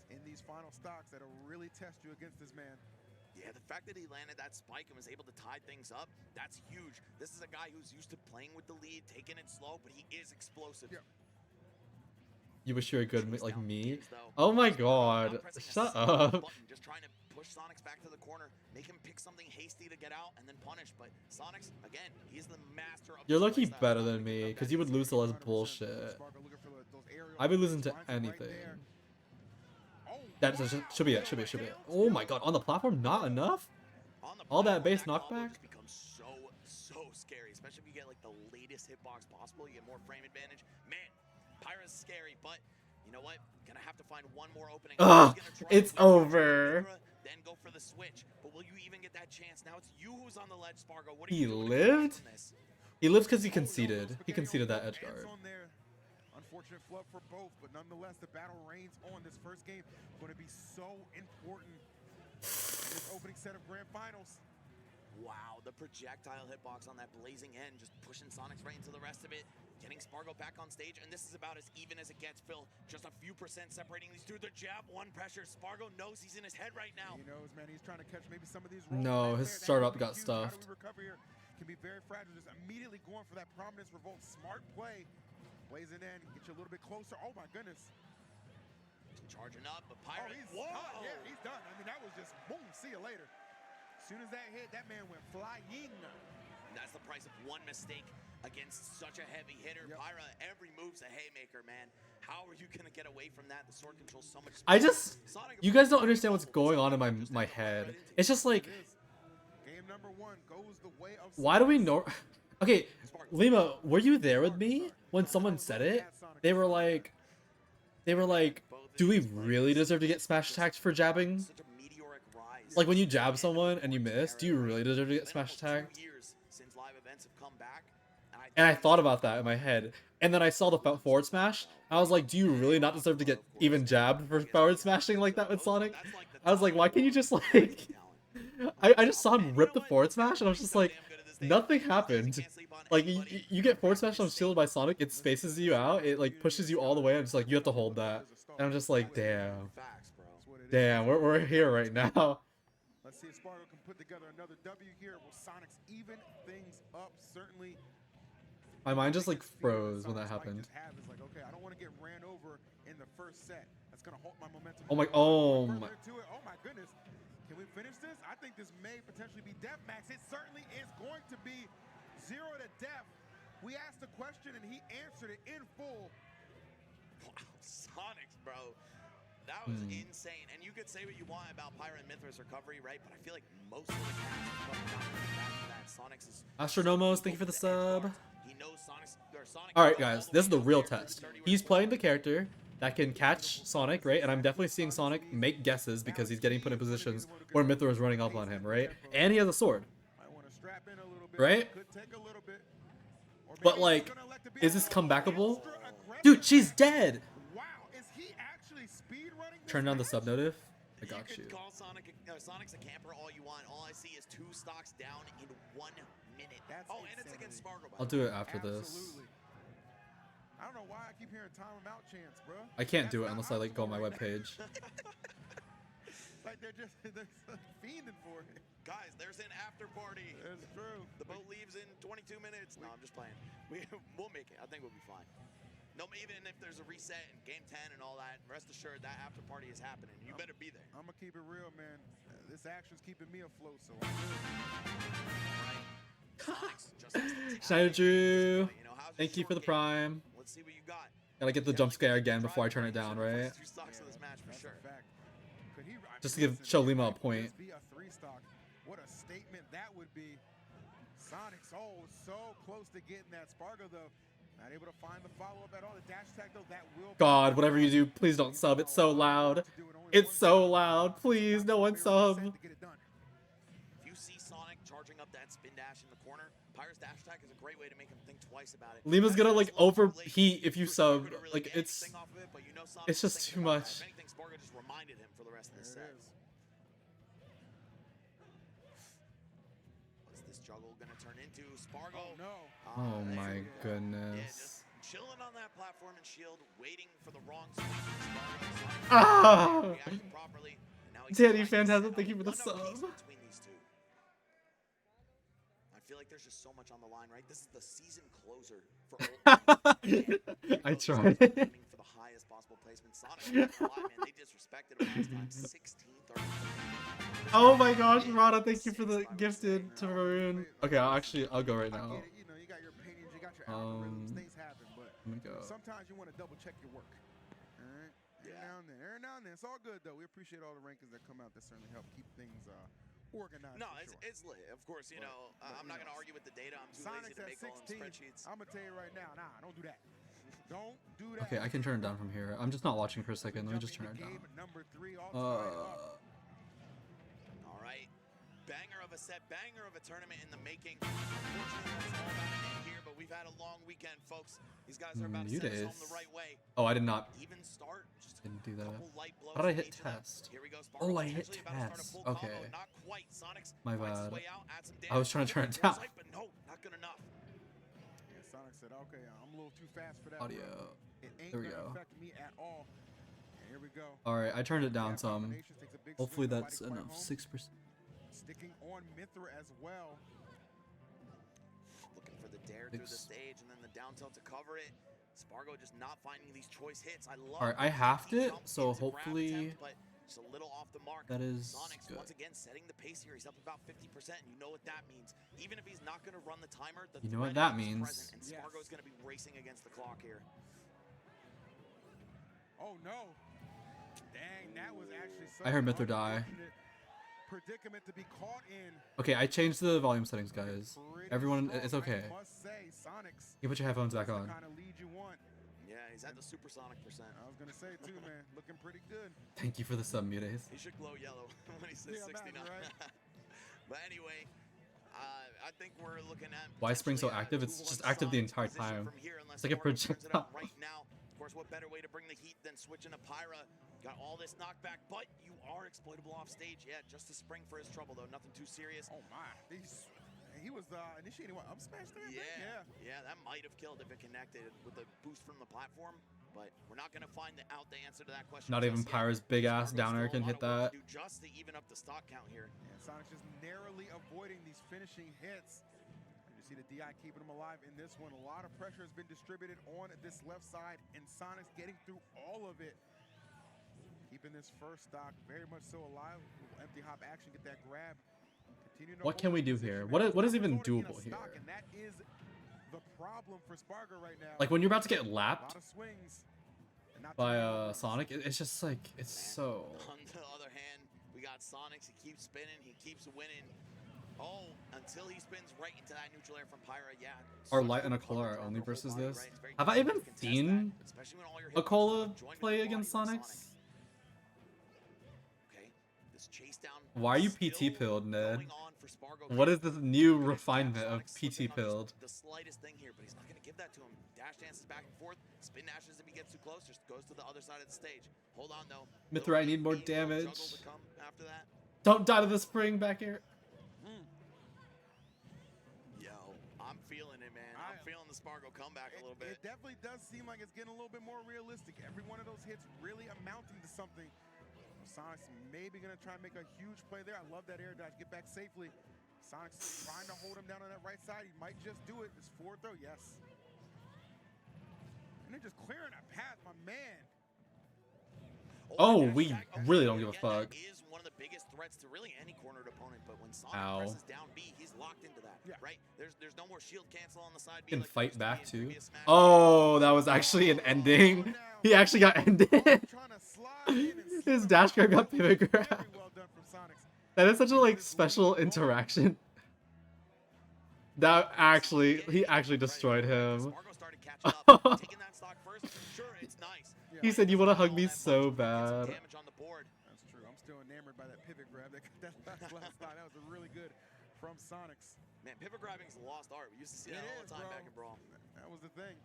In these final stocks that'll really test you against this man. Yeah, the fact that he landed that spike and was able to tie things up, that's huge. This is a guy who's used to playing with the lead, taking it slow, but he is explosive. Yeah. You wish you were good like me? Oh my God! Shut up. Just trying to push Sonics back to the corner, make him pick something hasty to get out, and then punish. But Sonics, again, he's the master of. You're lucky better than me, because you would lose to less bullshit. I've been losing to anything. That should be it. Should be it. Oh my God! On the platform, not enough. All that base knockback. Becomes so scary, especially if you get like the latest hitbox possible. You get more frame advantage. Man, Pyra's scary, but you know what? Gonna have to find one more opening. It's over. Then go for the switch. But will you even get that chance? Now it's you who's on the ledge, Spargo. What are He you doing lived? He lives because he conceded. He conceded that edge guard. Unfortunate flub for both, but nonetheless, the battle reigns on. This first game going to be so important. This opening set of grand finals. Wow, the projectile hitbox on that blazing end, just pushing Sonics right into the rest of it, getting Spargo back on stage, and this is about as even as it gets, Phil. Just a few percent separating these two. The jab, one pressure. Spargo knows he's in his head right now. He knows, man. He's trying to catch maybe some of these. No, his startup got stuffed. Can be very fragile. Just immediately going for that prominence revolt. Smart play. Blazing in, get you a little bit closer. Oh my goodness. Charging up, but Pirate. Oh, yeah, he's done. I mean, that was just boom, see you later. As soon as that hit, that man went flying. That's the price of one mistake against such a heavy hitter. Pyra, every move's a haymaker, man. How are you gonna get away from that? The sword controls so much space. You guys don't understand what's going on in my head. It's just like, game number one goes the way of. Why do we know? Okay, Lima, were you there with me when someone said it? They were like, do we really deserve to get smash attacked for jabbing? Like when you jab someone and you miss, do you really deserve to get smash attacked? And I thought about that in my head, and then I saw the forward smash. I was like, do you really not deserve to get even jabbed for forward smashing like that with Sonic? I was like, why can't you just like? I just saw him rip the forward smash, and I was just like, nothing happened. Like you get forward smash on shielded by Sonic, it spaces you out, it like pushes you all the way. I'm just like, you have to hold that, and I'm just like, damn, we're here right now. Let's see if Spargo can put together another W here. Will Sonics even things up? Certainly. My mind just like froze when that happened. It's like, okay, I don't want to get ran over in the first set. That's gonna halt my momentum. Oh my Oh my goodness. Can we finish this? I think this may potentially be deathmatch. It certainly is going to be 0 to death. We asked the question and he answered it in full. Wow, Sonics, bro. That was insane. And you could say what you want about Pyra and Mithra's recovery, right? But I feel like most of the cast is coming back to that. Sonics is Astronomos, thank you for the sub. He knows Sonic. Alright guys, this is the real test. He's playing the character that can catch Sonic, right? And I'm definitely seeing Sonic make guesses because he's getting put in positions where Mithra is running up on him, right? And he has a sword. Right? But like, is this comebackable? Dude, she's dead! Turn down the sub notif. I got you. Call Sonic's a camper all you want. All I see is 2 stocks down in 1 minute. And it's against Spargo. I'll do it after this. I don't know why I keep hearing time him out chants, bro. I can't do it unless I like go on my webpage. Like they're fiending for it. Guys, there's an after party. That's true. The boat leaves in 22 minutes. No, I'm just playing. We'll make it. I think we'll be fine. No, even if there's a reset in game 10 and all that, rest assured that after party is happening. You better be there. I'm gonna keep it real, man. This action's keeping me afloat, so. Schneider Drew, thank you for the prime. Let's see what you got. Gotta get the jump scare again before I turn it down, right? 2 stocks of this match for sure. Just to give Show Lima a point. What a statement that would be. Sonic's so close to getting that Spargo though. Not able to find the follow-up at all. The dash tag though, that will. God, whatever you do, please don't sub. It's so loud. It's so loud. Please, no one sub. If you see Sonic charging up that spin dash in the corner, Pyra's dash attack is a great way to make him think twice about it. Lima's gonna like overheat if you sub. Like it's just too much. If anything, Spargo just reminded him for the rest of the set. What's this juggle gonna turn into? Spargo. Oh no. Oh my Yeah, goodness. just chilling on that platform and shield, waiting for the wrong swing. Spargo, Ah! reacting properly. And now he's Danny finding Phantasm, a thank you for the one-up piece sub. between these two. I feel like there's just so much on the line, right? This is the season closer for I tried. aiming for the highest possible placement. Sonic, man, they disrespected him last time. 16-30. Oh my gosh, Rada, thank you for the gifted to Maroon. Okay, I'll go right now. You know, you got your opinions, you got your algorithms, things happen, but I'm gonna go. sometimes you want to double check your work. All right? Every now and then. It's all good though. We appreciate all the rankings that come out. That certainly help keep things organized. No, for sure. it's lit. Of course, you know, I'm not going to argue with the data. I'm too lazy Sonic's to at make all them 16. spreadsheets. I'm gonna tell you right now, nah, don't do that. Don't do that. Okay, I can turn it down from here. I'm just not watching for a second. Let me just turn it down. Number 3, all right. Banger of a set, banger of a tournament in the making. Unfortunately, that's all about an end here, but we've had a long weekend, folks. These guys are about to send us home the right way. Oh, I did not. Even start. Just Didn't do that. couple light blows How did I hit to each of them. test? Here we go. Spargo Oh, I hit potentially about to start a test. full combo. Okay. Not quite. Sonic's My finds his bad. way out, adds some I was trying to turn it down. But no, not good enough. Yeah, Sonic said, okay, I'm a little too fast for that. Audio. Bro. It ain't There we gonna go. affect me at all. And here we go. Alright, I turned it down Yeah, some. combinations takes a big Hopefully swing, that's nobody enough. quite 6%. home. Sticking on Mithra as well. Looking for the dare through the stage and then the down tilt to cover it. Spargo just not finding these choice hits. I love. Alright, I halved it, jump so into grab hopefully attempt, but just a little off the mark. that is Sonic's good. once again setting the pace here. He's up about 50%, and you know what that means. Even if he's not going to run the timer, the You know what threat that is means. present, and Spargo's going to be racing against the clock here. Oh no. Dang, that was actually such I heard an Mithra die. unfortunate predicament to be caught in. Okay, I changed the volume settings, guys. Pretty Everyone, strong, it's okay. I must say, Sonic's You put your headphones back the on. kind of lead you want. Yeah, he's at the supersonic percent. I was gonna say too, man, looking pretty good. Thank you for the sub, MuteAce. He should glow yellow when he says Yeah, 69. imagine, But anyway, I think we're looking at. Why is Spring so potentially a active? It's 2-1 just active the Sonic's entire position time. from here unless It's like a Spargo turns it up projectile. right now. Of course, what better way to bring the heat than switching to Pyra? Got all this knockback, but you are exploitable off stage. Yeah, just a Spring for his trouble though. Nothing too serious. Oh my, he was initiating what, up smash there? Yeah, that might have killed if it connected with the boost from the platform. But we're not going to find the answer to that question. Not even just yet. Pyra's big ass Spargo's downer still a can lot hit of work that. to do just to even up the stock count here. Yeah, Sonic's just narrowly avoiding these finishing hits. And you see the DI keeping him alive in this one. A lot of pressure has been distributed on this left side, and Sonic's getting through all of it. Keeping this first stock very much so alive. Empty hop action, get that grab. What can we do here? What is even doable here? And that is the problem for Spargo right now. Like when you're about to get lapped by by Sonic, it's just like it's so. On the other hand, we got Sonics. He keeps spinning. He keeps winning. Oh, until he spins right into that neutral air from Pyra. Yeah. Are Light and Akola only versus this? Have I even seen Akola play against Sonics? Why are you PT pilled, Ned? What is this new refinement of PT pilled? The slightest thing here, but he's not going to give that to him. Dash dances back and forth. Spin dashes if he gets too close. Just goes to the other side of the stage. Hold on though. Mithra, I need more damage. After that. Don't die to the spring back here. Yo, I'm feeling it, man. I'm feeling the Spargo comeback a little bit. It definitely does seem like it's getting a little bit more realistic. Every one of those hits really amounting to something. Sonic's maybe going to try and make a huge play there. I love that air dodge. Get back safely. Sonic's trying to hold him down on that right side. He might just do it. It's forward throw. Yes. And they're just clearing that path, my man. Oh, we really don't give a fuck. That is one of the biggest threats to really any cornered opponent, but when Sonic presses down B, he's locked into that, right? There's no more shield cancel on the side B. Can like fight back too. Oh, that was actually an ending. He actually got ended. His dash grab got pivot grab. That is such a like special interaction. That actually, he actually destroyed him. He said, "You want to hug me so bad." That's true. I'm still enamored by that pivot grab. That last thought, that was really good from Sonics. Man, pivot grabbing is a lost art. We used to see that all the time back in Brawl. That was the thing.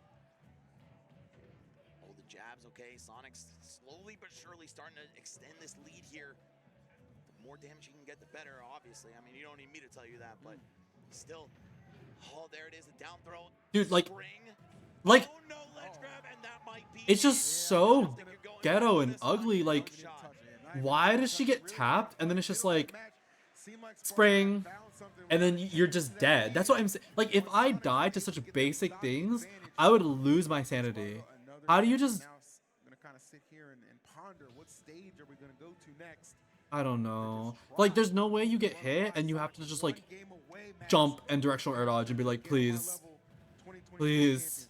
Oh, the jabs, okay. Sonic's slowly but surely starting to extend this lead here. The more damage you can get, the better, obviously. I mean, you don't need me to tell you that, but still. Oh, there it is, a down throw. Dude, like, oh, no, ledge grab, and that might be it's just so ghetto and ugly. Like, why does she get tapped and then it's just like spring and then you're just dead? That's what I'm saying. Like, if I died to such basic things, I would lose my sanity. How do you just? I'm gonna kind of sit here and ponder what stage are we gonna go to next. I don't know. Like, there's no way you get hit and you have to just like jump and directional air dodge and be like, please, please.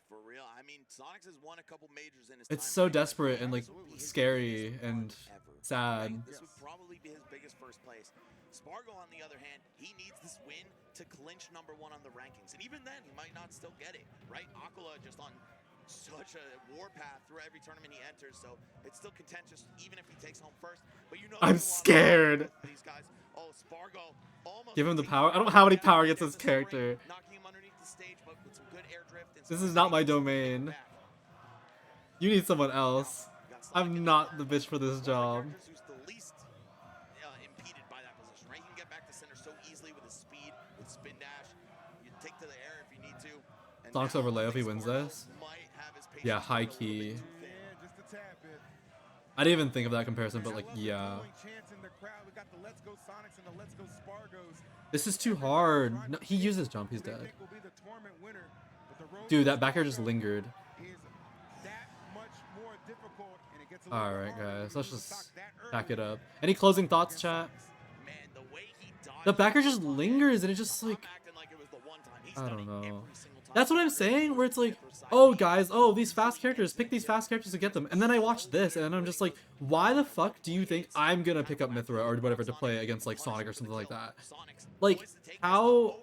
For real, I mean, Sonics has won a couple majors in his It's time so right now. desperate and like scary and sad. Right? This would probably be his biggest first place. Spargo, on the other hand, he needs this win to clinch #1 on the rankings, and even then, he might not still get it. Right? Akola just on such a warpath through every tournament he enters, so it's still contentious even if he takes home first. But you know, I'm scared. These guys. Oh, Spargo almost Give him the power. I don't know how many power gets this character. knocking him underneath the stage, but with some good air drift and This is not my domain. You need someone else. I'm not the bitch for this job. Who's the least impeded by that position, right? He can get back to center so easily with his speed, with spin dash. You take to the air if you need to. And Sonic's now overlay if he Spargo wins this. might have his patience Yeah, high a little bit key. too thin. Yeah, just a tad bit. I didn't even think of that comparison, but like, yeah. Chance in the crowd. We got the Let's Go Sonics and the Let's Go Spargos. This is too hard. No, he uses jump, he's Who they dead. think will be the tournament winner, but the road Dude, to that back air just Spargo lingered. is that much more difficult, and it gets a little bit Alright, harder guys, when let's you just stock that back early it up. Any closing thoughts, chat? Man, the way he dodged The back air just that lingers and it just I'm like, acting like it was the one time. He's I done don't it know. every single time. That's what I'm saying, where it's like, oh guys, oh, these fast characters, pick these fast characters to get them. And then I watch this and I'm just like, why the fuck do you think I'm gonna pick up Mithra or whatever to play against like Sonic or something like that? Like, how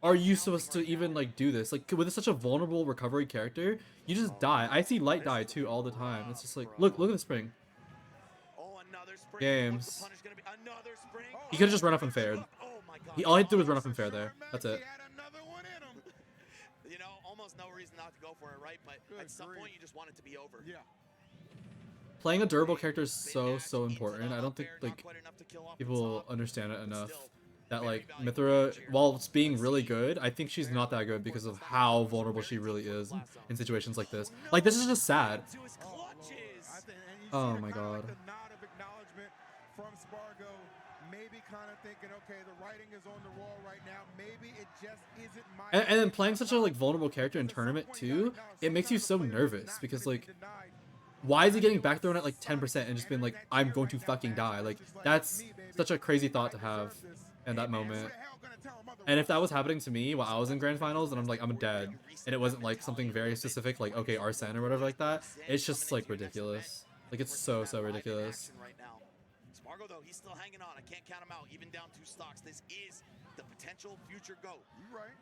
are you supposed to even like do this? Like, with such a vulnerable recovery character, you just die. I see Light die too all the time. It's just like, look at the spring. Oh, another spring. Games. What's the punish gonna be? Another spring. He could've just run up and fared. Oh my god. All he had to do was run up and fair there. That's it. He had another one in him. You know, almost no reason not to go for it, right? But at some point, you just want it to be over. Yeah. Playing a durable character is so important. I don't think like people understand it enough. That like Mithra, while it's being really good, I think she's not that good because of how vulnerable she really is in situations like this. Like, this is just sad. Oh my god. Like a nod of acknowledgement from Spargo, maybe kind of thinking, okay, the writing is on the wall right now. Maybe it just isn't my. And then playing such a like vulnerable character in tournament too, it makes you so nervous because like why is he getting back thrown at like 10% and just being like, I'm going to fucking die? Like, that's such a crazy thought to have in that moment. And if that was happening to me while I was in grand finals, then I'm like, I'm dead. And it wasn't like something very specific, like, okay, Arsene or whatever like that. It's just like ridiculous. Like, it's so ridiculous. Right now. Spargo, though, he's still hanging on. I can't count him out, even down 2 stocks. This is the potential future GOAT. You're right.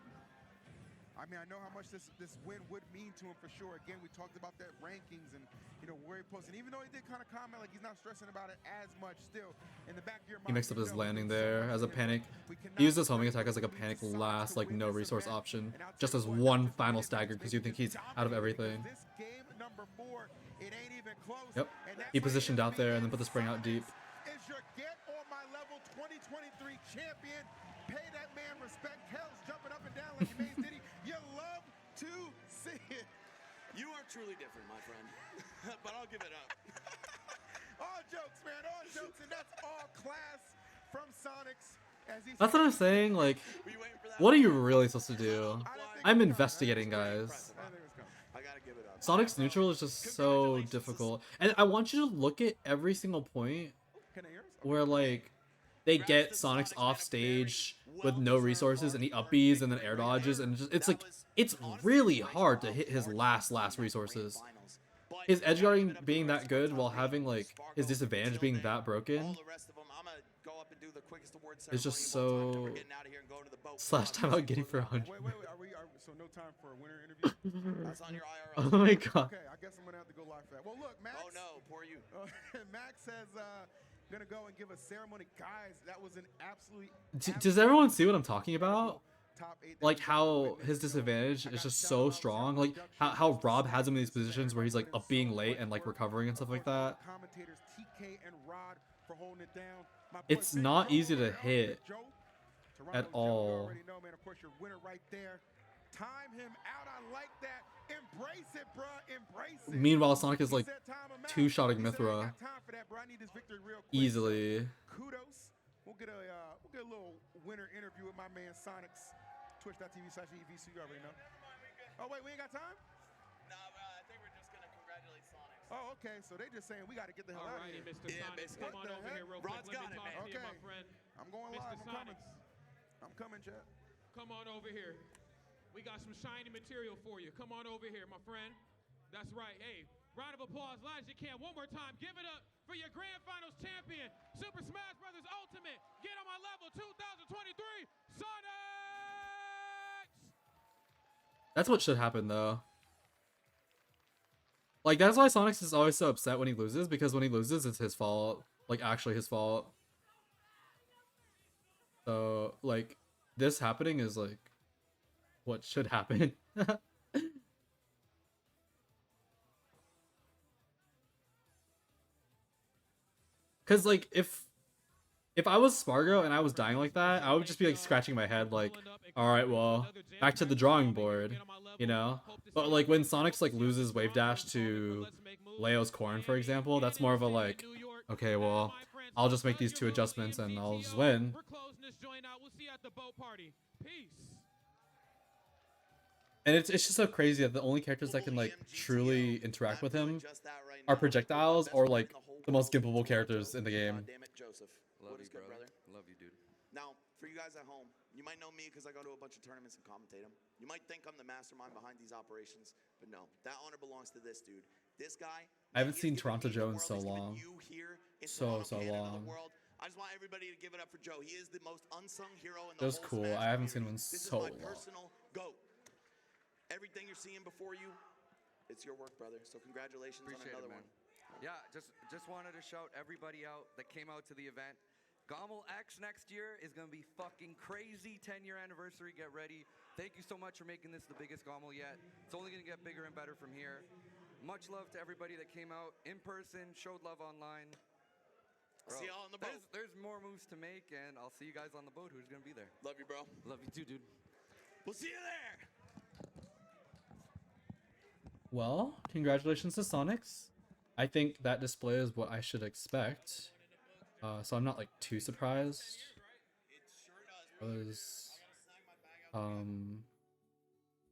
I mean, I know how much this win would mean to him for sure. Again, we talked about that rankings and, you know, where he posted. Even though he did kind of comment like he's not stressing about it as much, still in the back of your mind. He mixed up his landing there as a panic. He used his homing attack as like a panic last, like no resource option, just as one final stagger because you think he's out of everything. Yep. He positioned out there and then put the spring out deep. Is your get on my level 2023 champion? Pay that man respect. Hell's jumping up and down like you made Diddy. You love to see it. You are truly different, my friend. But I'll give it up. All jokes, man. All jokes. And that's all class from Sonics. That's what I'm saying. Like, what are you really supposed to do? I'm investigating, guys. Sonic's neutral is just so difficult. And I want you to look at every single point where, like, they get Sonic's off stage with no resources and he up Bs and then air dodges, and just, it's like, it's really hard to hit his last resources. His edge guarding being that good while having like his disadvantage being that broken is just so slash time out getting for 100. Wait, so no time for a winner interview? That's on your IRL. Oh my god. Okay, I guess I'm gonna have to go live for that. Well, look, Max. Oh no, poor you. Max says gonna go and give a ceremony. Guys, that was an absolutely. Does everyone see what I'm talking about? Like how his disadvantage is just so strong. Like how Rob has him in these positions where he's like up being late and like recovering and stuff like that. It's not easy to hit at all. Meanwhile, Sonic is like two-shotting Mithra easily. Kudos. We'll get a little winner interview with my man Sonic's twitch.tv/EVC. You already know. Oh wait, we ain't got time? No, I think we're just gonna congratulate Sonics. Oh, okay. So they just saying we got to get the hell out of here. Mr. Sonics, come on over here real quick. Rod's got it, man. Okay. My friend. I'm going live. I'm coming. I'm coming, Chad. Come on over here. We got some shiny material for you. Come on over here, my friend. That's right. Hey, round of applause, loud as you can. One more time. Give it up for your Grand Finals champion, Super Smash Bros. Ultimate. Get on my level 2023, Sonics! That's what should happen, though. Like, that's why Sonics is always so upset when he loses, because when he loses, it's his fault. Like, actually his fault. So, like, this happening is, like, what should happen. Because, like, if I was Spargo and I was dying like that, I would just be, like, scratching my head, like, alright, well, back to the drawing board, you know? But, like, when Sonics, like, loses Wave Dash to Leo's Corn, for example, that's more of a, like, okay, well, I'll just make these 2 adjustments and I'll just win. And it's just so crazy that the only characters that can, like, truly interact with him are projectiles or, like, the most gimpable characters in the game. Damn it, Joseph. Love What is you, good, brother. brother? Love you, dude. Now, for you guys at home, you might know me because I go to a bunch of tournaments and commentate them. You might think I'm the mastermind behind these operations, but no, that honor belongs to this dude. This guy. I haven't seen Toronto Joe in so long. So long. I just want everybody to give it up for Joe. He is the most unsung hero in the That was whole cool. Smash I haven't seen him in community. so This is my long. personal GOAT. Everything you're seeing before you, it's your work, brother. So congratulations Appreciate on it, another man. one. Yeah, just wanted to shout everybody out that came out to the event. GOML X next year is going to be fucking crazy. 10-year anniversary. Get ready. Thank you so much for making this the biggest GOML yet. It's only going to get bigger and better from here. Much love to everybody that came out in person, showed love online. Bro, See y'all on the boat. There's more moves to make, and I'll see you guys on the boat. Who's going to be there? Love you, bro. Love you too, dude. We'll see you there. Well, congratulations to Sonics. I think that display is what I should expect. So I'm not like too surprised. It was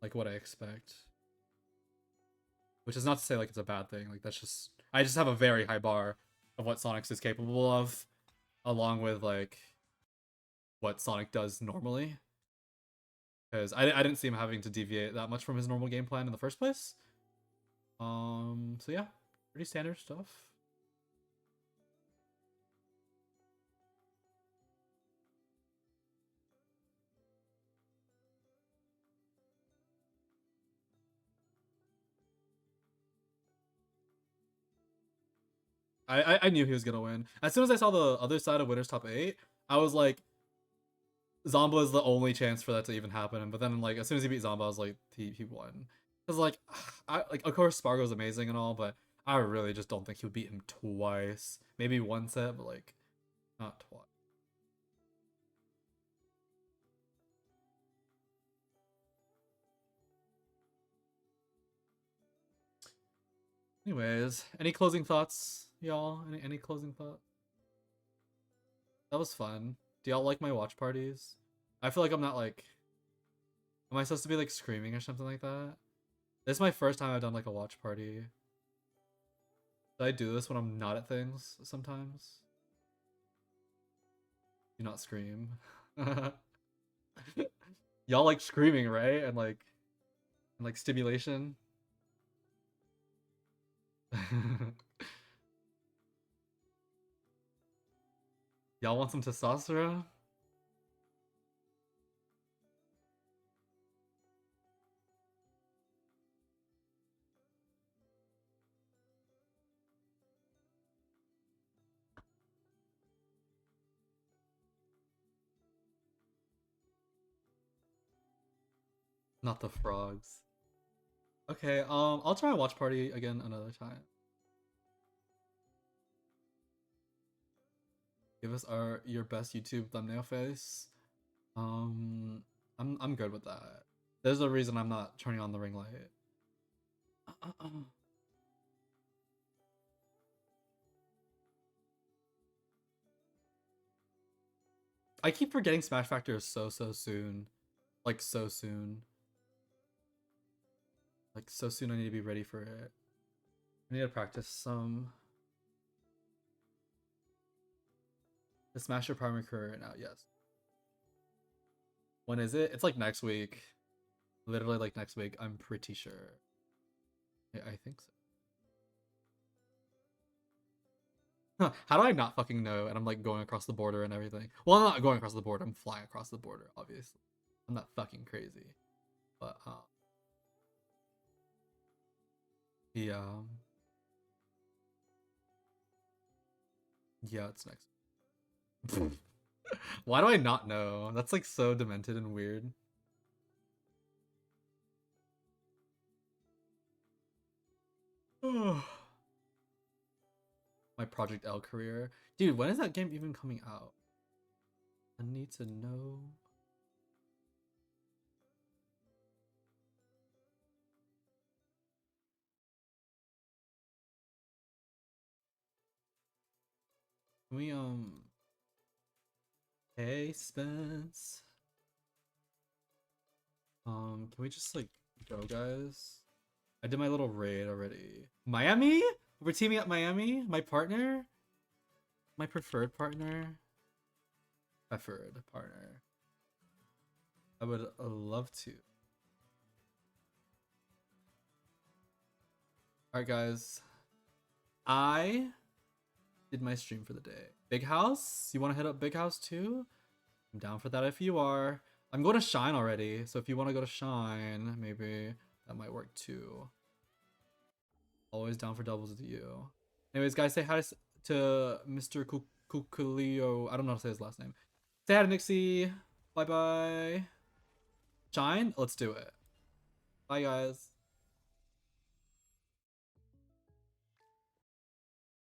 like what I expect. Which is not to say like it's a bad thing. Like that's just I just have a very high bar of what Sonic is capable of, along with like what Sonic does normally. Because I didn't see him having to deviate that much from his normal game plan in the first place. So yeah, pretty standard stuff. I knew he was gonna win. As soon as I saw the other side of Winners Top 8, I was like, Zomba is the only chance for that to even happen. But then, like, as soon as he beat Zomba, I was like, he won. Because, like, of course, Spargo's amazing and all, but I really just don't think he would beat him twice. Maybe one set, but, like, not twice. Anyways, any closing thoughts, y'all? Any closing thoughts? That was fun. Do y'all like my watch parties? I feel like I'm not like... Am I supposed to be like screaming or something like that? This is my first time I've done like a watch party. Do I do this when I'm not at things sometimes? Do not scream. Y'all like screaming, right? And like stimulation. Y'all want some testosterone? Not the frogs. Okay, I'll try a watch party again another time. Give us your best YouTube thumbnail face. I'm good with that. There's a reason I'm not turning on the ring light. I keep forgetting Smash Factor is so soon. Like so soon. Like so soon I need to be ready for it. I need to practice some. The Smash Your primary career right now, yes. When is it? It's like next week. Literally like next week, I'm pretty sure. Yeah, I think so. Huh, how do I not fucking know? And I'm like going across the border and everything. Well, I'm not going across the border. I'm flying across the border, obviously. I'm not fucking crazy. But, yeah. Yeah, it's next. Why do I not know? That's like so demented and weird. My Project L career. Dude, when is that game even coming out? I need to know. Can we, hey, Spence. Can we just, like, go, guys? I did my little raid already. Miami? We're teaming up Miami? My partner? My preferred partner? Preferred partner. I would love to. Alright, guys. I did my stream for the day. Big House? You want to hit up Big House too? I'm down for that if you are. I'm going to Shine already, so if you want to go to Shine, maybe that might work too. Always down for doubles with you. Anyways, guys, say hi to Mr. Kukulio. I don't know how to say his last name. Say hi to Nixie. Bye-bye. Shine? Let's do it. Bye, guys.